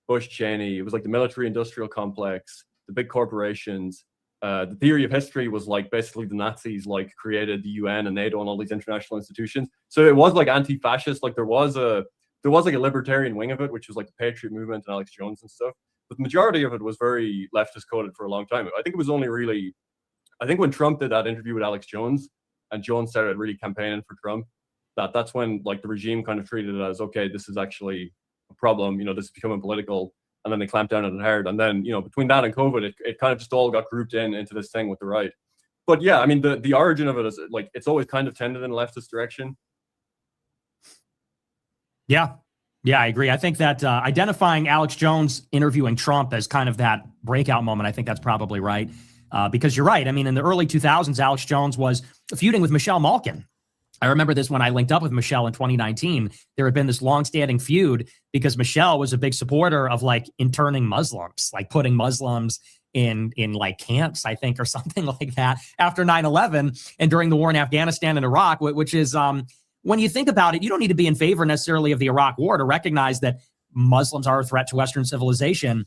Bush Cheney. It was like the military industrial complex, the big corporations. The theory of history was like basically the Nazis like created the UN and NATO and all these international institutions. So it was like anti-fascist. Like there was like a libertarian wing of it, which was like the Patriot movement and Alex Jones and stuff. But the majority of it was very leftist coded for a long time. I think it was only really, when Trump did that interview with Alex Jones and Jones started really campaigning for Trump, that's when like the regime kind of treated it as, okay, this is actually a problem. This is becoming political. And then they clamped down on it hard. And then, between that and COVID, it kind of just all got grouped into this thing with the right. But yeah, I mean, the origin of it is like, it's always kind of tended in a leftist direction. Yeah, I agree. I think that identifying Alex Jones interviewing Trump as kind of that breakout moment, I think that's probably right. Because you're right. I mean, in the early 2000s, Alex Jones was feuding with Michelle Malkin. I remember this when I linked up with Michelle in 2019. There had been this long-standing feud because Michelle was a big supporter of like interning Muslims, like putting Muslims in like camps, I think, or something like that after 9/11 and during the war in Afghanistan and Iraq, which is when you think about it, you don't need to be in favor necessarily of the Iraq war to recognize that Muslims are a threat to Western civilization.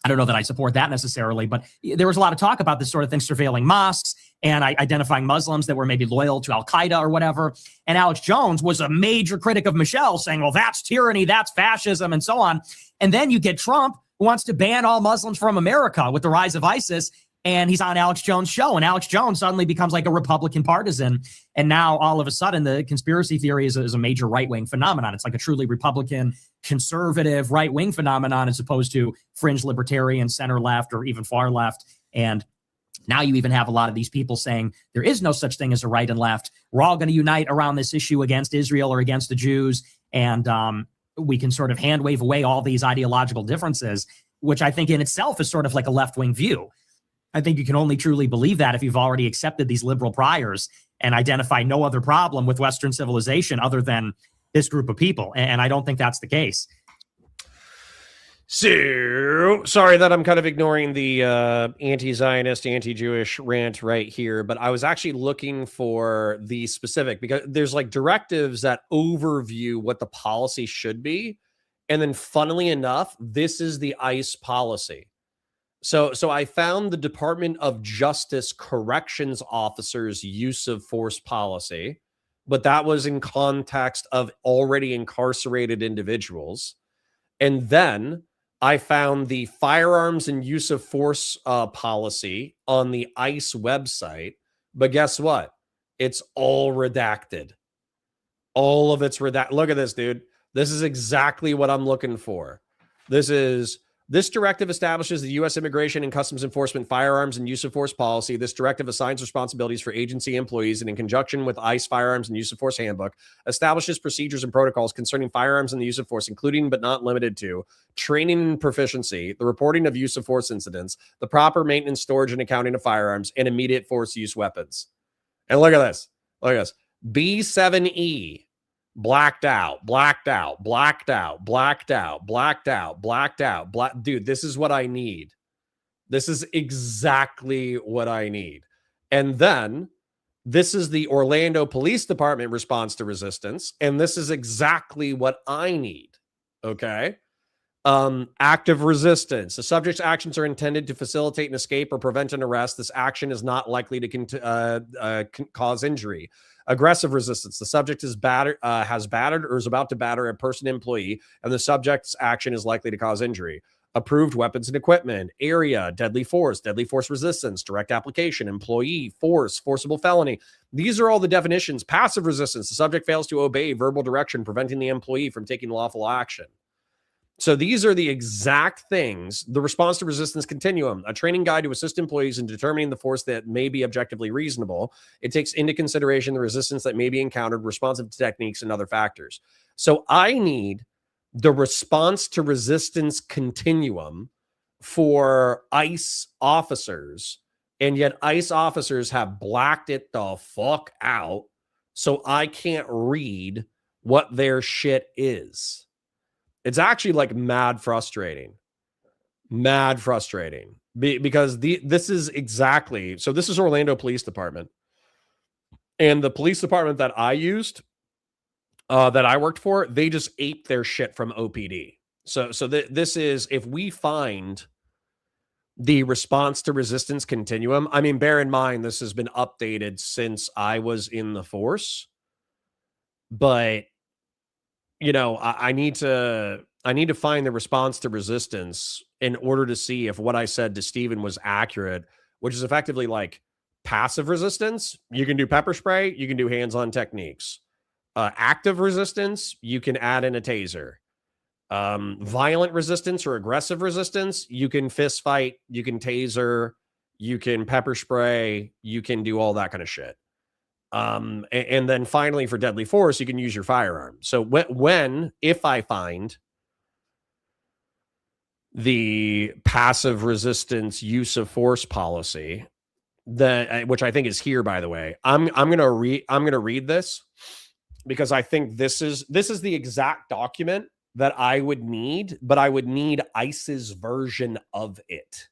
I don't know that I support that necessarily, but there was a lot of talk about this sort of thing, surveilling mosques and identifying Muslims that were maybe loyal to al-Qaeda or whatever. And Alex Jones was a major critic of Michelle, saying, well, that's tyranny, that's fascism, and so on. And then you get Trump, who wants to ban all Muslims from America with the rise of ISIS, and he's on Alex Jones' show, and Alex Jones suddenly becomes like a Republican partisan. And now all of a sudden, the conspiracy theory is a major right-wing phenomenon. It's like a truly Republican, conservative, right-wing phenomenon as opposed to fringe libertarian, center-left, or even far-left. And now you even have a lot of these people saying there is no such thing as a right and left. We're all going to unite around this issue against Israel or against the Jews, and we can sort of hand wave away all these ideological differences, which I think in itself is sort of like a left-wing view. I think you can only truly believe that if you've already accepted these liberal priors and identify no other problem with Western civilization other than this group of people. And I don't think that's the case. So, sorry that I'm kind of ignoring the anti-Zionist, anti-Jewish rant right here, but I was actually looking for the specific, because there's like directives that overview what the policy should be. And then funnily enough, this is the ICE policy. So I found the Department of Justice corrections officers' use of force policy, but that was in context of already incarcerated individuals. And then I found the firearms and use of force policy on the ICE website. But guess what? It's all redacted. All of it's redacted. Look at this, dude. This is exactly what I'm looking for. This directive establishes the U.S. Immigration and Customs Enforcement firearms and use of force policy. This directive assigns responsibilities for agency employees and in conjunction with ICE firearms and use of force handbook, establishes procedures and protocols concerning firearms and the use of force, including but not limited to training and proficiency, the reporting of use of force incidents, the proper maintenance, storage, and accounting of firearms, and immediate force use weapons. And look at this. Look at this. B7E. Blacked out. Dude, this is what I need. This is exactly what I need. And then this is the Orlando Police Department response to resistance. And this is exactly what I need. Okay. Active resistance. The subject's actions are intended to facilitate an escape or prevent an arrest. This action is not likely to cause injury. Aggressive resistance. The subject has battered or is about to batter a person employee, and the subject's action is likely to cause injury. Approved weapons and equipment. Area. Deadly force resistance. Direct application. Employee. Force. Forcible felony. These are all the definitions. Passive resistance. The subject fails to obey verbal direction, preventing the employee from taking lawful action. So these are the exact things. The response to resistance continuum, a training guide to assist employees in determining the force that may be objectively reasonable. It takes into consideration the resistance that may be encountered, responsive to techniques, and other factors. So I need the response to resistance continuum for ICE officers, and yet ICE officers have blacked it the fuck out, so I can't read what their shit is. It's actually like mad frustrating because this is exactly, so this is Orlando Police Department, and the police department that I used, that I worked for, they just ate their shit from OPD. So this is, if we find the response to resistance continuum, I mean, bear in mind, this has been updated since I was in the force, but you know, I need to find the response to resistance in order to see if what I said to Steven was accurate, which is effectively like passive resistance. You can do pepper spray. You can do hands-on techniques. Active resistance, you can add in a taser. Violent resistance or aggressive resistance, you can fist fight, you can taser, you can pepper spray, you can do all that kind of shit. And then finally, for deadly force, you can use your firearm. So if I find the passive resistance use of force policy, which I think is here, by the way. I'm gonna read this because I think this is the exact document that I would need, but I would need ICE's version of it.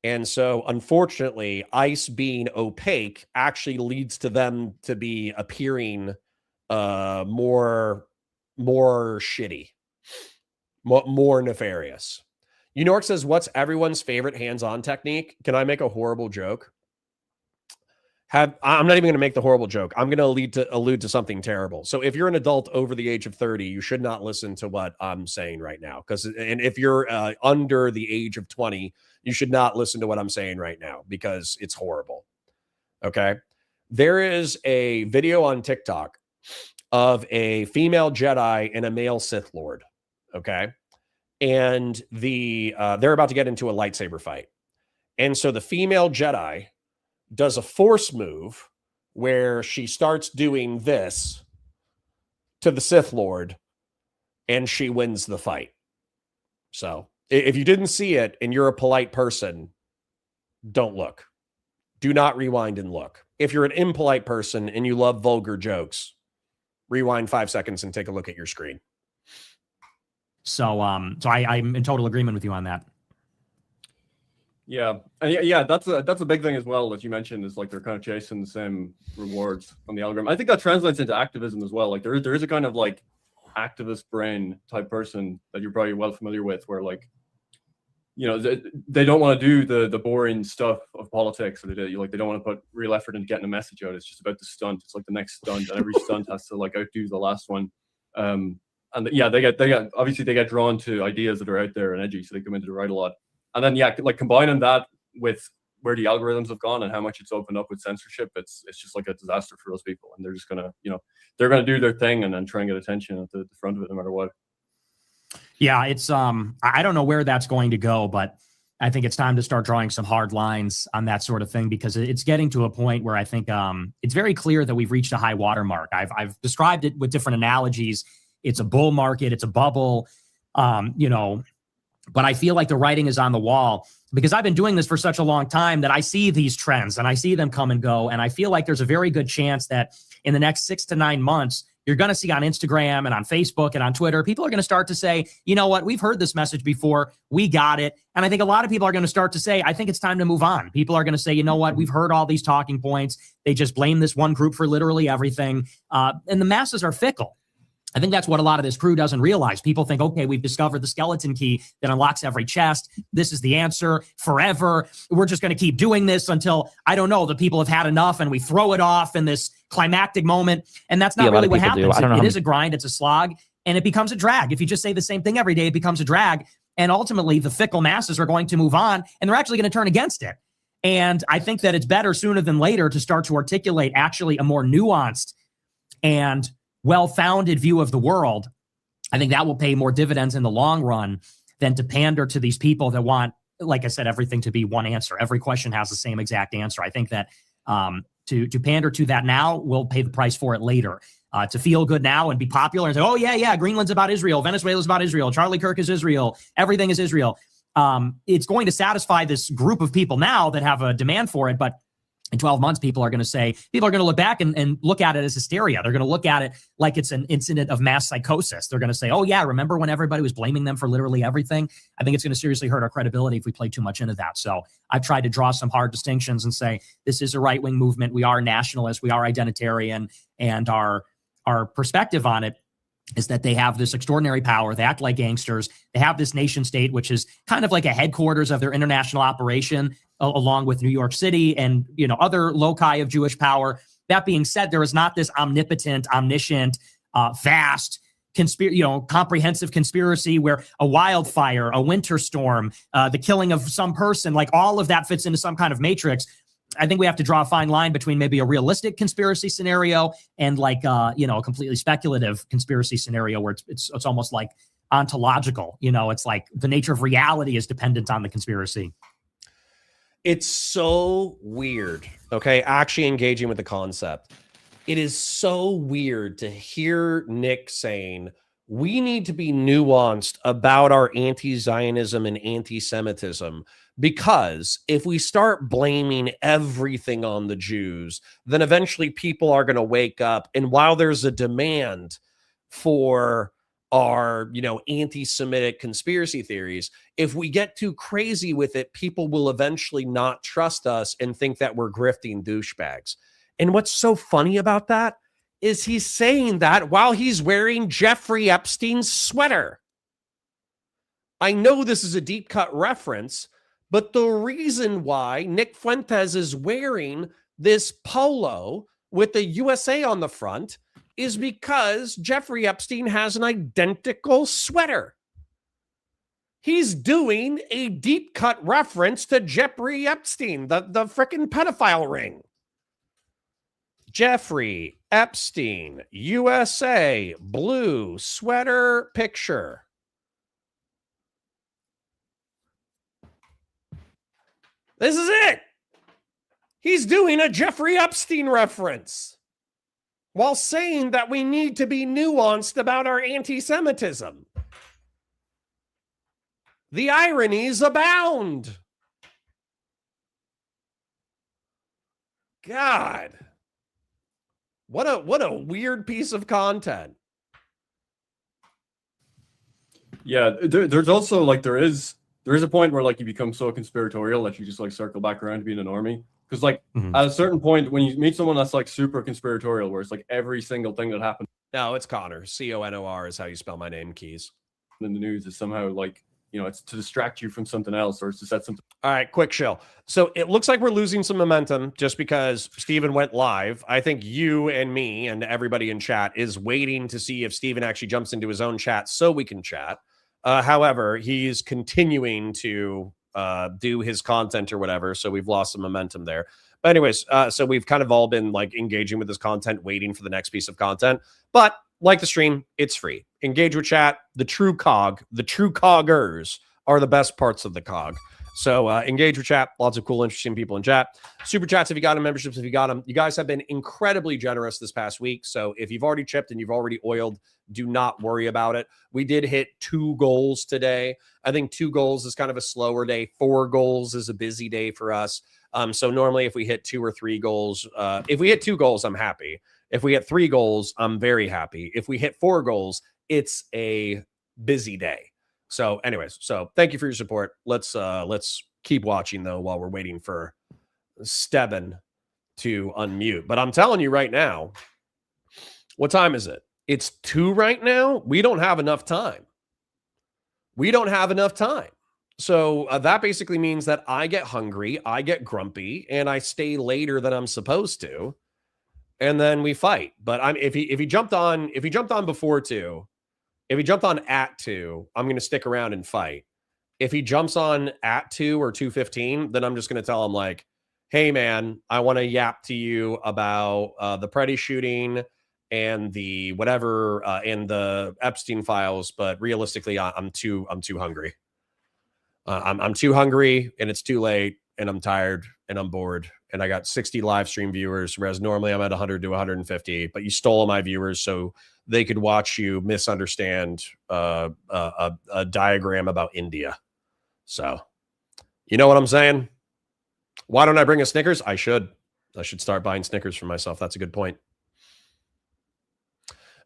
And so, unfortunately, ICE being opaque actually leads to them to be appearing more shitty, more nefarious. New York says, what's everyone's favorite hands-on technique? Can I make a horrible joke? I'm not even going to make the horrible joke. I'm going to allude to something terrible. So if you're an adult over the age of 30, you should not listen to what I'm saying right now. And if you're under the age of 20, you should not listen to what I'm saying right now because it's horrible. Okay. There is a video on TikTok of a female Jedi and a male Sith Lord. Okay. And they're about to get into a lightsaber fight. And so the female Jedi does a force move where she starts doing this to the Sith Lord and she wins the fight. So if you didn't see it and you're a polite person, don't look. Do not rewind and look. If you're an impolite person and you love vulgar jokes, rewind 5 seconds and take a look at your screen. So I'm in total agreement with you on that. Yeah, and yeah, that's a big thing as well that you mentioned is like they're kind of chasing the same rewards on the algorithm. I think that translates into activism as well. Like there is a kind of like activist brain type person that you're probably well familiar with, where like, you know, they don't want to do the boring stuff of politics, or they don't want to put real effort into getting a message out. It's just about the stunt. It's like the next stunt, and every stunt has to like outdo the last one. And yeah, they get drawn to ideas that are out there and edgy, so they come into the right a lot. And then, yeah, like combining that with where the algorithms have gone and how much it's opened up with censorship, it's just like a disaster for those people. And they're just going to, you know, they're going to do their thing and then try and get attention at the front of it no matter what. Yeah, it's I don't know where that's going to go, but I think it's time to start drawing some hard lines on that sort of thing, because it's getting to a point where I think it's very clear that we've reached a high watermark. I've described it with different analogies. It's a bull market. It's a bubble, you know. But I feel like the writing is on the wall because I've been doing this for such a long time that I see these trends and I see them come and go. And I feel like there's a very good chance that in the next 6 to 9 months, you're going to see on Instagram and on Facebook and on Twitter, people are going to start to say, you know what, we've heard this message before. We got it. And I think a lot of people are going to start to say, I think it's time to move on. People are going to say, you know what, we've heard all these talking points. They just blame this one group for literally everything. And the masses are fickle. I think that's what a lot of this crew doesn't realize. People think, okay, we've discovered the skeleton key that unlocks every chest. This is the answer forever. We're just going to keep doing this until, I don't know, the people have had enough and we throw it off in this climactic moment. And that's not really what happens. It is a grind. It's a slog and it becomes a drag. If you just say the same thing every day, it becomes a drag. And ultimately the fickle masses are going to move on and they're actually going to turn against it. And I think that it's better sooner than later to start to articulate actually a more nuanced and well-founded view of the world. I think that will pay more dividends in the long run than to pander to these people that want, like I said, everything to be one answer. Every question has the same exact answer. I think that to pander to that now, we'll pay the price for it later. To feel good now and be popular and say, oh, yeah, Greenland's about Israel. Venezuela's about Israel. Charlie Kirk is Israel. Everything is Israel. It's going to satisfy this group of people now that have a demand for it, but in 12 months, people are going to look back and look at it as hysteria. They're going to look at it like it's an incident of mass psychosis. They're going to say, oh, yeah, remember when everybody was blaming them for literally everything? I think it's going to seriously hurt our credibility if we play too much into that. So I've tried to draw some hard distinctions and say, this is a right-wing movement. We are nationalist. We are identitarian. And our perspective on it is that they have this extraordinary power. They act like gangsters. They have this nation state, which is kind of like a headquarters of their international operation, along with New York City and, you know, other loci of Jewish power. That being said, there is not this omnipotent, omniscient, vast, comprehensive conspiracy where a wildfire, a winter storm, the killing of some person, like all of that fits into some kind of matrix. I think we have to draw a fine line between maybe a realistic conspiracy scenario and like, a completely speculative conspiracy scenario where it's almost like ontological. You know, it's like the nature of reality is dependent on the conspiracy. It's so weird, okay, actually engaging with the concept. It is so weird to hear Nick saying, we need to be nuanced about our anti-Zionism and anti-Semitism Because if we start blaming everything on the Jews, then eventually people are going to wake up. And while there's a demand for our, anti-Semitic conspiracy theories, if we get too crazy with it, people will eventually not trust us and think that we're grifting douchebags. And what's so funny about that is he's saying that while he's wearing Jeffrey Epstein's sweater. I know this is a deep cut reference, but the reason why Nick Fuentes is wearing this polo with the USA on the front is because Jeffrey Epstein has an identical sweater. He's doing a deep cut reference to Jeffrey Epstein, the frickin' pedophile ring. Jeffrey Epstein, USA, blue sweater picture. This is it. He's doing a Jeffrey Epstein reference while saying that we need to be nuanced about our anti-Semitism. The ironies abound. God. What a weird piece of content. Yeah, there's also there is a point where you become so conspiratorial that you just circle back around to being an normie. Because at a certain point, when you meet someone that's super conspiratorial, where it's every single thing that happened. No, it's Connor. Conor is how you spell my name, Keys. In the news is somehow it's to distract you from something else, or it's to set something. All right, quick chill. So it looks like we're losing some momentum just because Steven went live. I think you and me and everybody in chat is waiting to see if Steven actually jumps into his own chat so we can chat. However, he's continuing to do his content or whatever, so we've lost some momentum there. But anyways, so we've kind of all been engaging with this content, waiting for the next piece of content. But like the stream, it's free. Engage with chat. The true coggers are the best parts of the cog. So engage with chat. Lots of cool, interesting people in chat. Super chats if you got them. Memberships if you got them. You guys have been incredibly generous this past week. So if you've already chipped and you've already oiled, do not worry about it. We did hit 2 goals today. I think 2 goals is kind of a slower day. 4 goals is a busy day for us. So normally if we hit 2 or 3 goals, if we hit 2 goals, I'm happy. If we hit 3 goals, I'm very happy. If we hit 4 goals, it's a busy day. So anyways, so thank you for your support. Let's keep watching though while we're waiting for Steven to unmute. But I'm telling you right now, what time is it? It's 2 right now. We don't have enough time. So that basically means that I get hungry, I get grumpy, and I stay later than I'm supposed to. And then we fight. But if he jumped on before 2, if he jumped on at 2, I'm going to stick around and fight. If he jumps on at 2 or 2:15, then I'm just going to tell him hey man, I want to yap to you about the Preddy shooting and the whatever and the Epstein files. But realistically, I'm too hungry. I'm too hungry, and it's too late, and I'm tired, and I'm bored, and I got 60 live stream viewers, whereas normally I'm at 100 to 150. But you stole my viewers so they could watch you misunderstand a diagram about India. So, you know what I'm saying? Why don't I bring a Snickers? I should start buying Snickers for myself. That's a good point.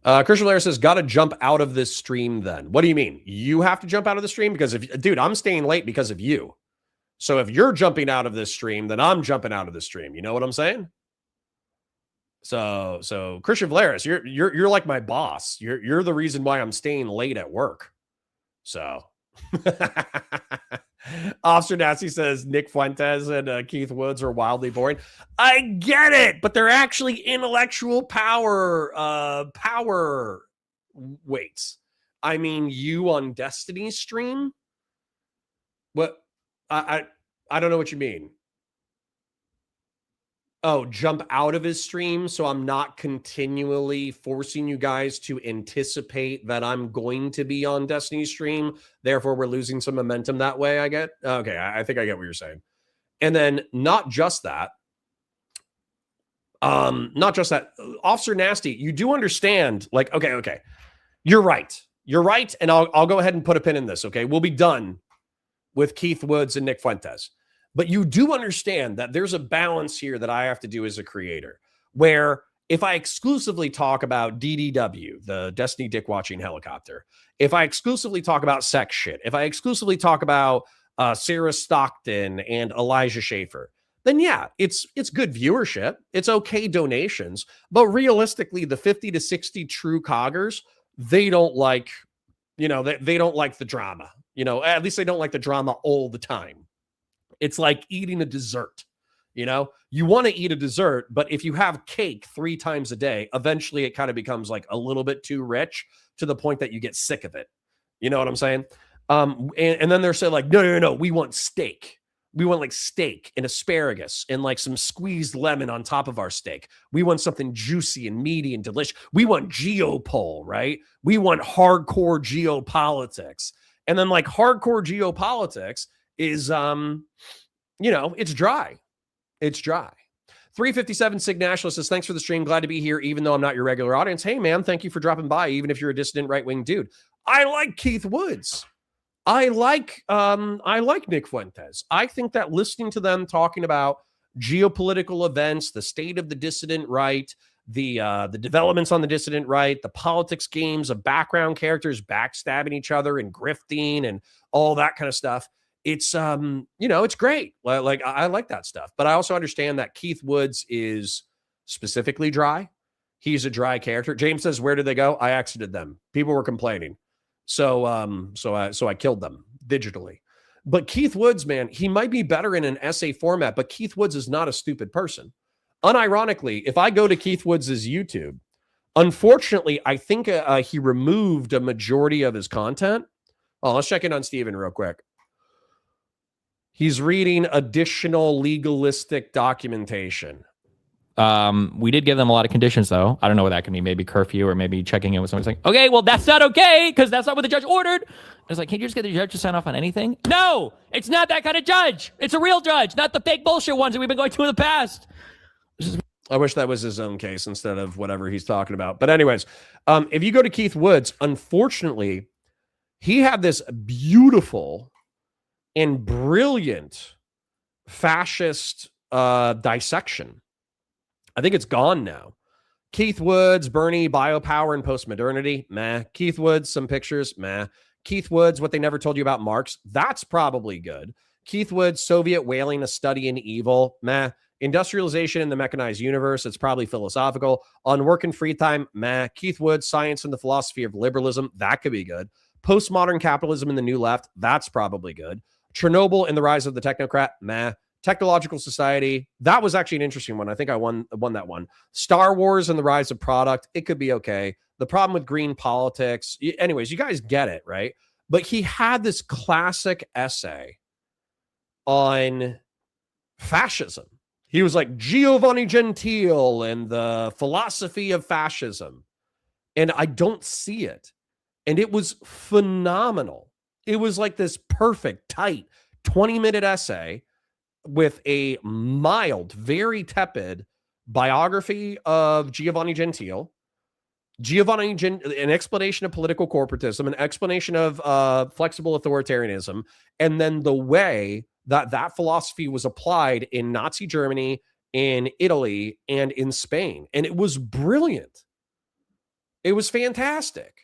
Christian Lair says, got to jump out of this stream then. What do you mean? You have to jump out of the stream? Because dude, I'm staying late because of you. So if you're jumping out of this stream, then I'm jumping out of the stream. You know what I'm saying? So Christian Valeris, you're like my boss. You're the reason why I'm staying late at work. So Officer Nasty says Nick Fuentes and Keith Woods are wildly boring. I get it, but they're actually intellectual power weights. I mean, you on Destiny's stream? What? I don't know what you mean. Oh, jump out of his stream so I'm not continually forcing you guys to anticipate that I'm going to be on Destiny's stream. Therefore, we're losing some momentum that way, I get. Okay, I think I get what you're saying. And then not just that. Officer Nasty, you do understand, okay. You're right. And I'll go ahead and put a pin in this, okay? We'll be done with Keith Woods and Nick Fuentes. But you do understand that there's a balance here that I have to do as a creator, where if I exclusively talk about DDW, the Destiny Dick Watching Helicopter, if I exclusively talk about sex shit, if I exclusively talk about Sarah Stockton and Elijah Schaefer, then yeah, it's good viewership. It's okay donations. But realistically, the 50 to 60 true coggers, they don't like, they don't like the drama. At least they don't like the drama all the time. It's like eating a dessert. You want to eat a dessert, but if you have cake 3 times a day, eventually it kind of becomes like a little bit too rich to the point that you get sick of it. You know what I'm saying? And then they're saying like, no, we want steak. We want like steak and asparagus and like some squeezed lemon on top of our steak. We want something juicy and meaty and delicious. We want Geopol, right? We want hardcore geopolitics. And then like hardcore geopolitics is, it's dry. It's dry. 357 Sig Nationalist says, thanks for the stream. Glad to be here, even though I'm not your regular audience. Hey, man, thank you for dropping by, even if you're a dissident right-wing dude. I like Keith Woods. I like Nick Fuentes. I think that listening to them talking about geopolitical events, the state of the dissident right, the developments on the dissident right, the politics games of background characters backstabbing each other and grifting and all that kind of stuff. It's it's great. Like I like that stuff, but I also understand that Keith Woods is specifically dry. He's a dry character. James says, "Where did they go? I exited them. People were complaining, so I killed them digitally." But Keith Woods, man, he might be better in an essay format, but Keith Woods is not a stupid person. Unironically, if I go to Keith Woods' YouTube, unfortunately, I think he removed a majority of his content. Oh, let's check in on Steven real quick. He's reading additional legalistic documentation. We did give them a lot of conditions, though. I don't know what that can be. Maybe curfew, or maybe checking in with someone saying, okay, well, that's not okay, because that's not what the judge ordered. I was like, can't you just get the judge to sign off on anything? No, it's not that kind of judge. It's a real judge, not the fake bullshit ones that we've been going to in the past. I wish that was his own case instead of whatever he's talking about. But anyways, if you go to Keith Woods, unfortunately, he had this beautiful and brilliant fascist dissection. I think it's gone now. Keith Woods, Bernie, biopower and postmodernity, meh. Keith Woods, some pictures, meh. Keith Woods, what they never told you about Marx, that's probably good. Keith Woods, Soviet whaling, a study in evil, meh. Industrialization in the mechanized universe, it's probably philosophical. On work and free time, meh. Keith Woods, science and the philosophy of liberalism, that could be good. Postmodern capitalism in the new left, that's probably good. Chernobyl and the rise of the technocrat, meh. Technological society, that was actually an interesting one. I think I won that one. Star Wars and the rise of product, it could be okay. The problem with green politics, anyways, you guys get it, right? But he had this classic essay on fascism. He was like Giovanni Gentile and the philosophy of fascism. And I don't see it. And it was phenomenal. It was like this perfect, tight 20-minute essay with a mild, very tepid biography of Giovanni Gentile, an explanation of political corporatism, an explanation of flexible authoritarianism, and then the way that philosophy was applied in Nazi Germany, in Italy, and in Spain. And it was brilliant. It was fantastic.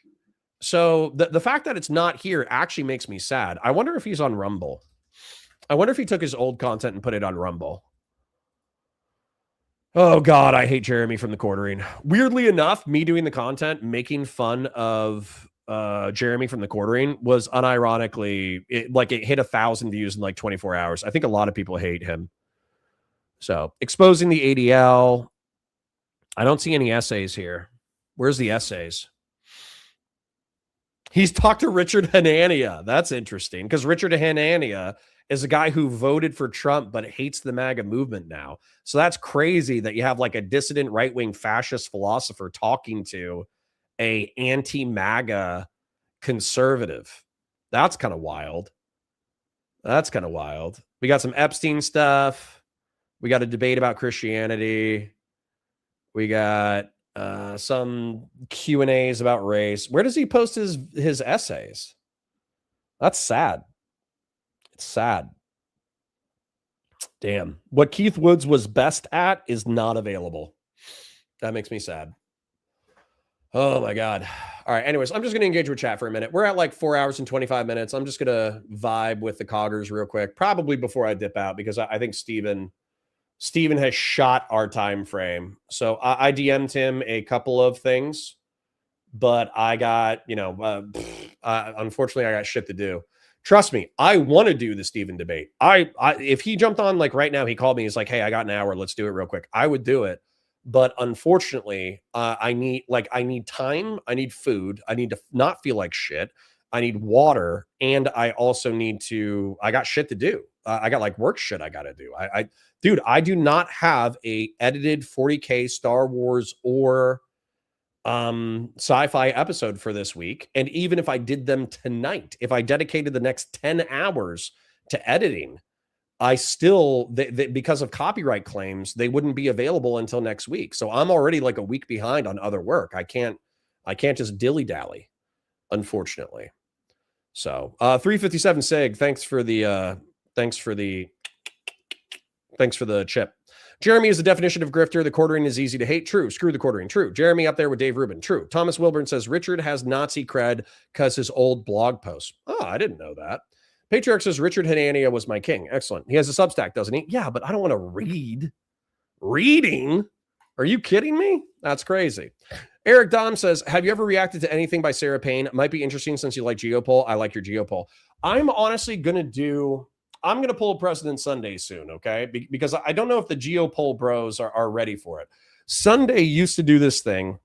So the fact that it's not here actually makes me sad. I wonder if he's on Rumble. I wonder if he took his old content and put it on Rumble. Oh, God, I hate Jeremy from the Quartering. Weirdly enough, me doing the content, making fun of Jeremy from the Quartering was unironically, it hit 1,000 views in like 24 hours. I think a lot of people hate him. So, exposing the ADL. I don't see any essays here. Where's the essays? He's talked to Richard Hanania. That's interesting, because Richard Hanania is a guy who voted for Trump but hates the MAGA movement now. So that's crazy that you have like a dissident right-wing fascist philosopher talking to a anti-MAGA conservative. That's kind of wild. That's kind of wild. We got some Epstein stuff. We got a debate about Christianity. We got some Q&As about race. Where does he post his essays? That's sad. Sad. Damn. What Keith Woods was best at is not available. That makes me sad. Oh my God. All right. Anyways, I'm just going to engage with chat for a minute. We're at like 4 hours and 25 minutes. I'm just going to vibe with the coggers real quick, probably before I dip out, because I think Steven has shot our time frame. So I DM'd him a couple of things, but I got, unfortunately I got shit to do. Trust me, I want to do the Steven debate. If he jumped on like right now, he called me, he's like, hey, I got an hour. Let's do it real quick. I would do it. But unfortunately, I need time. I need food. I need to not feel like shit. I need water. And I also I got shit to do. I got like work shit I got to do. Dude, I do not have a edited 40K Star Wars or sci-fi episode for this week. And even if I did them tonight, if I dedicated the next 10 hours to editing, I still, because of copyright claims, they wouldn't be available until next week. So I'm already like a week behind on other work. I can't just dilly-dally, unfortunately. So 357 Sig, thanks for the chip. Jeremy is the definition of grifter. The quartering is easy to hate. True. Screw the quartering. True. Jeremy up there with Dave Rubin. True. Thomas Wilburn says Richard has Nazi cred because his old blog posts. Oh, I didn't know that. Patriarch says Richard Hanania was my king. Excellent. He has a Substack, doesn't he? Yeah, but I don't want to read. Reading? Are you kidding me? That's crazy. Eric Dom says, have you ever reacted to anything by Sarah Payne? It might be interesting since you like Geopol. I like your Geopol. I'm honestly going to pull a President Sunday soon, okay? Because I don't know if the Geopol bros are ready for it. Sunday used to do this thing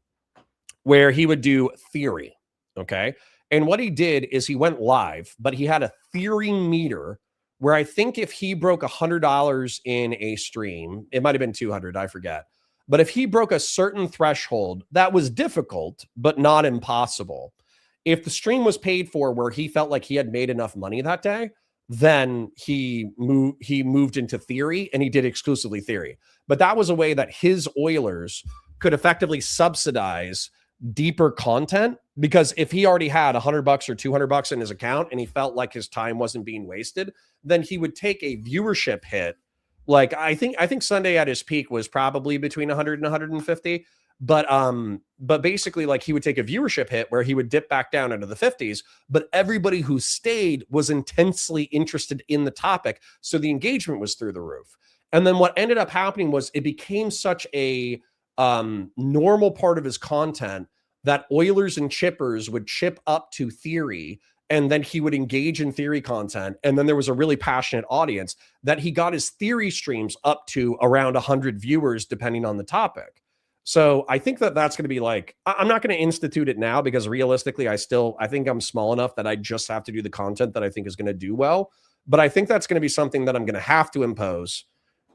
where he would do theory, okay? And what he did is he went live, but he had a theory meter where I think if he broke $100 in a stream, it might have been 200, I forget. But if he broke a certain threshold, that was difficult, but not impossible. If the stream was paid for where he felt like he had made enough money that day, then he moved into theory and he did exclusively theory. But that was a way that his Oilers could effectively subsidize deeper content, because if he already had $100 or $200 in his account and he felt like his time wasn't being wasted, then he would take a viewership hit. Like I think Sunday at his peak was probably between 100 and 150. But basically, like, he would take a viewership hit where he would dip back down into the 50s, but everybody who stayed was intensely interested in the topic. So the engagement was through the roof. And then what ended up happening was it became such a normal part of his content that Oilers and chippers would chip up to theory, and then he would engage in theory content. And then there was a really passionate audience that he got his theory streams up to around 100 viewers, depending on the topic. So I think that's going to be like, I'm not going to institute it now because realistically, I think I'm small enough that I just have to do the content that I think is going to do well. But I think that's going to be something that I'm going to have to impose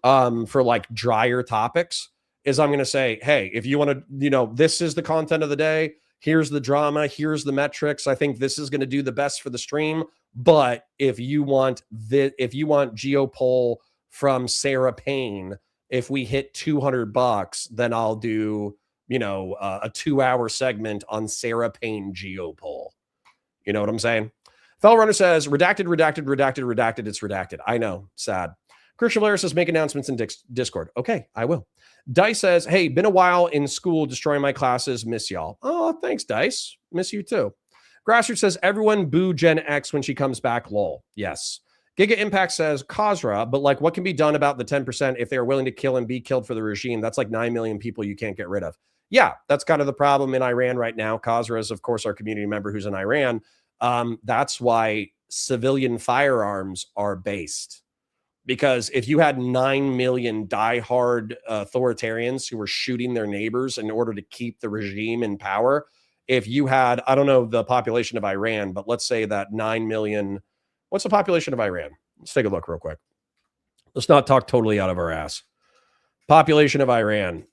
for like drier topics, is I'm going to say, hey, if you want to, this is the content of the day. Here's the drama. Here's the metrics. I think this is going to do the best for the stream. But if you want Geopol from Sarah Payne, if we hit $200, then I'll do, a 2-hour segment on Sarah Payne Geopol. You know what I'm saying? Fell Runner says, redacted. It's redacted. I know. Sad. Christian Valera says, make announcements in Discord. Okay, I will. Dice says, hey, been a while in school destroying my classes. Miss y'all. Oh, thanks, Dice. Miss you too. Grassroots says, everyone boo Gen X when she comes back. Lol. Yes. Giga Impact says, Khazra, but like, what can be done about the 10% if they are willing to kill and be killed for the regime? That's like 9 million people you can't get rid of. Yeah, that's kind of the problem in Iran right now. Khazra is, of course, our community member who's in Iran. That's why civilian firearms are based. Because if you had 9 million diehard authoritarians who were shooting their neighbors in order to keep the regime in power, if you had, I don't know the population of Iran, but let's say that 9 million, what's the population of Iran? Let's take a look real quick. Let's not talk totally out of our ass. Population of Iran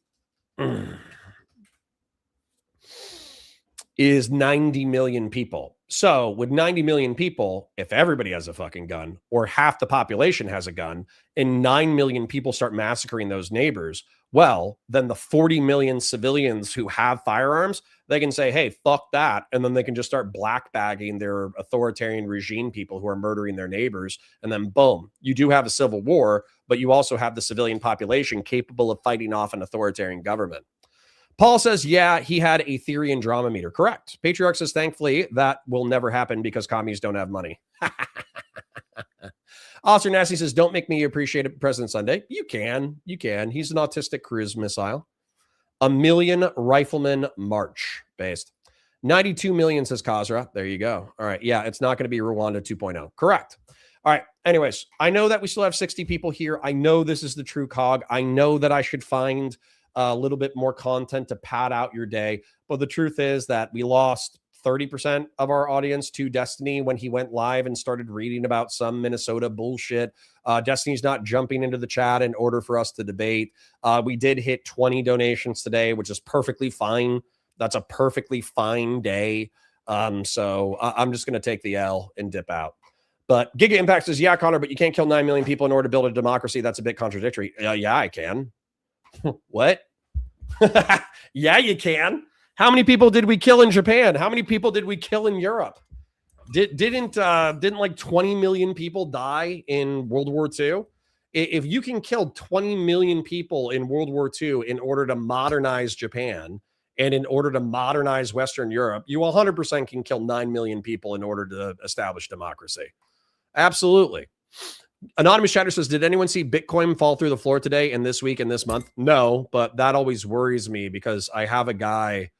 is 90 million people. So with 90 million people, if everybody has a fucking gun or half the population has a gun and 9 million people start massacring those neighbors, well, then the 40 million civilians who have firearms, they can say, hey, fuck that. And then they can just start black bagging their authoritarian regime people who are murdering their neighbors. And then boom, you do have a civil war, but you also have the civilian population capable of fighting off an authoritarian government. Paul says, yeah, he had a theory and drama meter. Correct. Patriarch says, thankfully, that will never happen because commies don't have money. Officer Nasty says, don't make me appreciate President Sunday. You can. You can. He's an autistic cruise missile. A million riflemen march based. 92 million, says Kazra. There you go. All right. Yeah, it's not going to be Rwanda 2.0. Correct. All right. Anyways, I know that we still have 60 people here. I know this is the true cog. I know that I should find a little bit more content to pad out your day. But the truth is that we lost 30% of our audience to Destiny when he went live and started reading about some Minnesota bullshit. Destiny's not jumping into the chat in order for us to debate. We did hit 20 donations today, which is perfectly fine. That's a perfectly fine day. So I'm just going to take the L and dip out. But Giga Impact says, yeah, Connor, but you can't kill 9 million people in order to build a democracy. That's a bit contradictory. Yeah, I can. What? Yeah, you can. How many people did we kill in Japan? How many people did we kill in Europe? Didn't like 20 million people die in World War II? If you can kill 20 million people in World War II in order to modernize Japan and in order to modernize Western Europe, you 100% can kill 9 million people in order to establish democracy. Absolutely. Anonymous Chatter says, did anyone see Bitcoin fall through the floor today and this week and this month? No, but that always worries me because I have a guy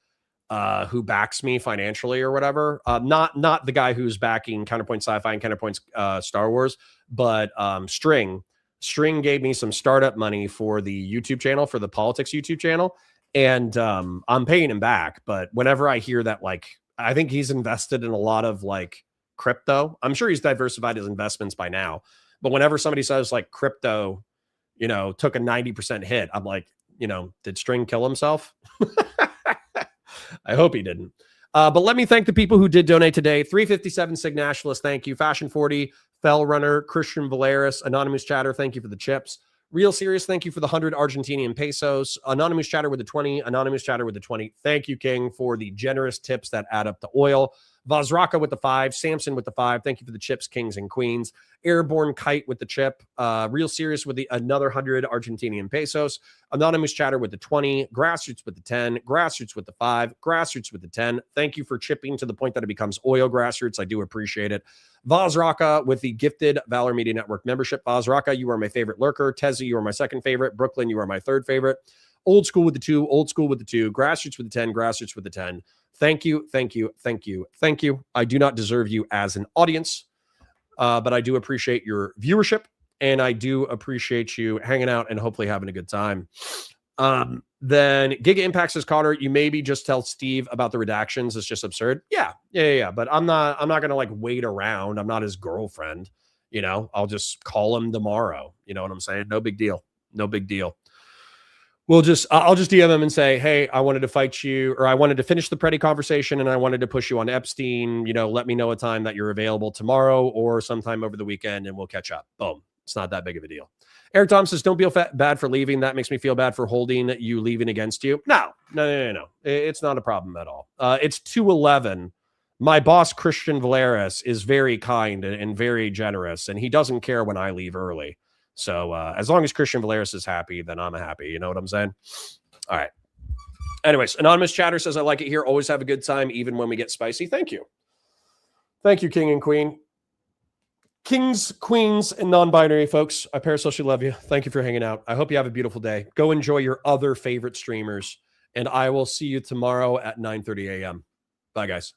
who backs me financially or whatever. Not the guy who's backing Counterpoint Sci-Fi and Counterpoint Star Wars, but String. String gave me some startup money for the YouTube channel, for the politics YouTube channel. And I'm paying him back. But whenever I hear that, like, I think he's invested in a lot of like crypto. I'm sure he's diversified his investments by now. But whenever somebody says like crypto, took a 90% hit, I'm like, did String kill himself? I hope he didn't. But let me thank the people who did donate today. 357 Sig Nationalist, thank you. Fashion 40, Fell Runner, Christian Valeris, Anonymous Chatter, thank you for the chips. Real Serious, thank you for the 100 Argentinian pesos. Anonymous Chatter with the 20, Anonymous Chatter with the 20. Thank you, King, for the generous tips that add up to oil. Vazraka with the 5, Samson with the 5. Thank you for the chips, kings and queens. Airborne Kite with the chip. Real Serious with the another 100 Argentinian pesos. Anonymous Chatter with the 20. Grassroots with the 10. Grassroots with the 5. Grassroots with the 10. Thank you for chipping to the point that it becomes oil Grassroots. I do appreciate it. Vazraka with the gifted Valor Media Network membership. Vazraka, you are my favorite lurker. Tezzy, you are my second favorite. Brooklyn, you are my third favorite. Old School with the 2. Old School with the 2. Grassroots with the 10. Grassroots with the 10. Thank you, thank you, thank you, thank you. I do not deserve you as an audience, but I do appreciate your viewership, and I do appreciate you hanging out and hopefully having a good time. Then Giga Impact says, Connor, you maybe just tell Steve about the redactions. It's just absurd. Yeah. But I'm not going to like wait around. I'm not his girlfriend. I'll just call him tomorrow. You know what I'm saying? No big deal. No big deal. I'll just DM him and say, hey, I wanted to fight you, or I wanted to finish the Preddy conversation and I wanted to push you on Epstein. Let me know a time that you're available tomorrow or sometime over the weekend and we'll catch up. Boom. It's not that big of a deal. Eric Tom says, don't feel bad for leaving. That makes me feel bad for holding you leaving against you. No. It's not a problem at all. It's 2:11. My boss, Christian Valeris, is very kind and very generous, and he doesn't care when I leave early. So as long as Christian Valeris is happy, then I'm happy. You know what I'm saying? All right. Anyways, Anonymous Chatter says, I like it here. Always have a good time, even when we get spicy. Thank you. Thank you, King and Queen. Kings, queens, and non-binary folks, I parasocially love you. Thank you for hanging out. I hope you have a beautiful day. Go enjoy your other favorite streamers, and I will see you tomorrow at 9:30 a.m. Bye, guys.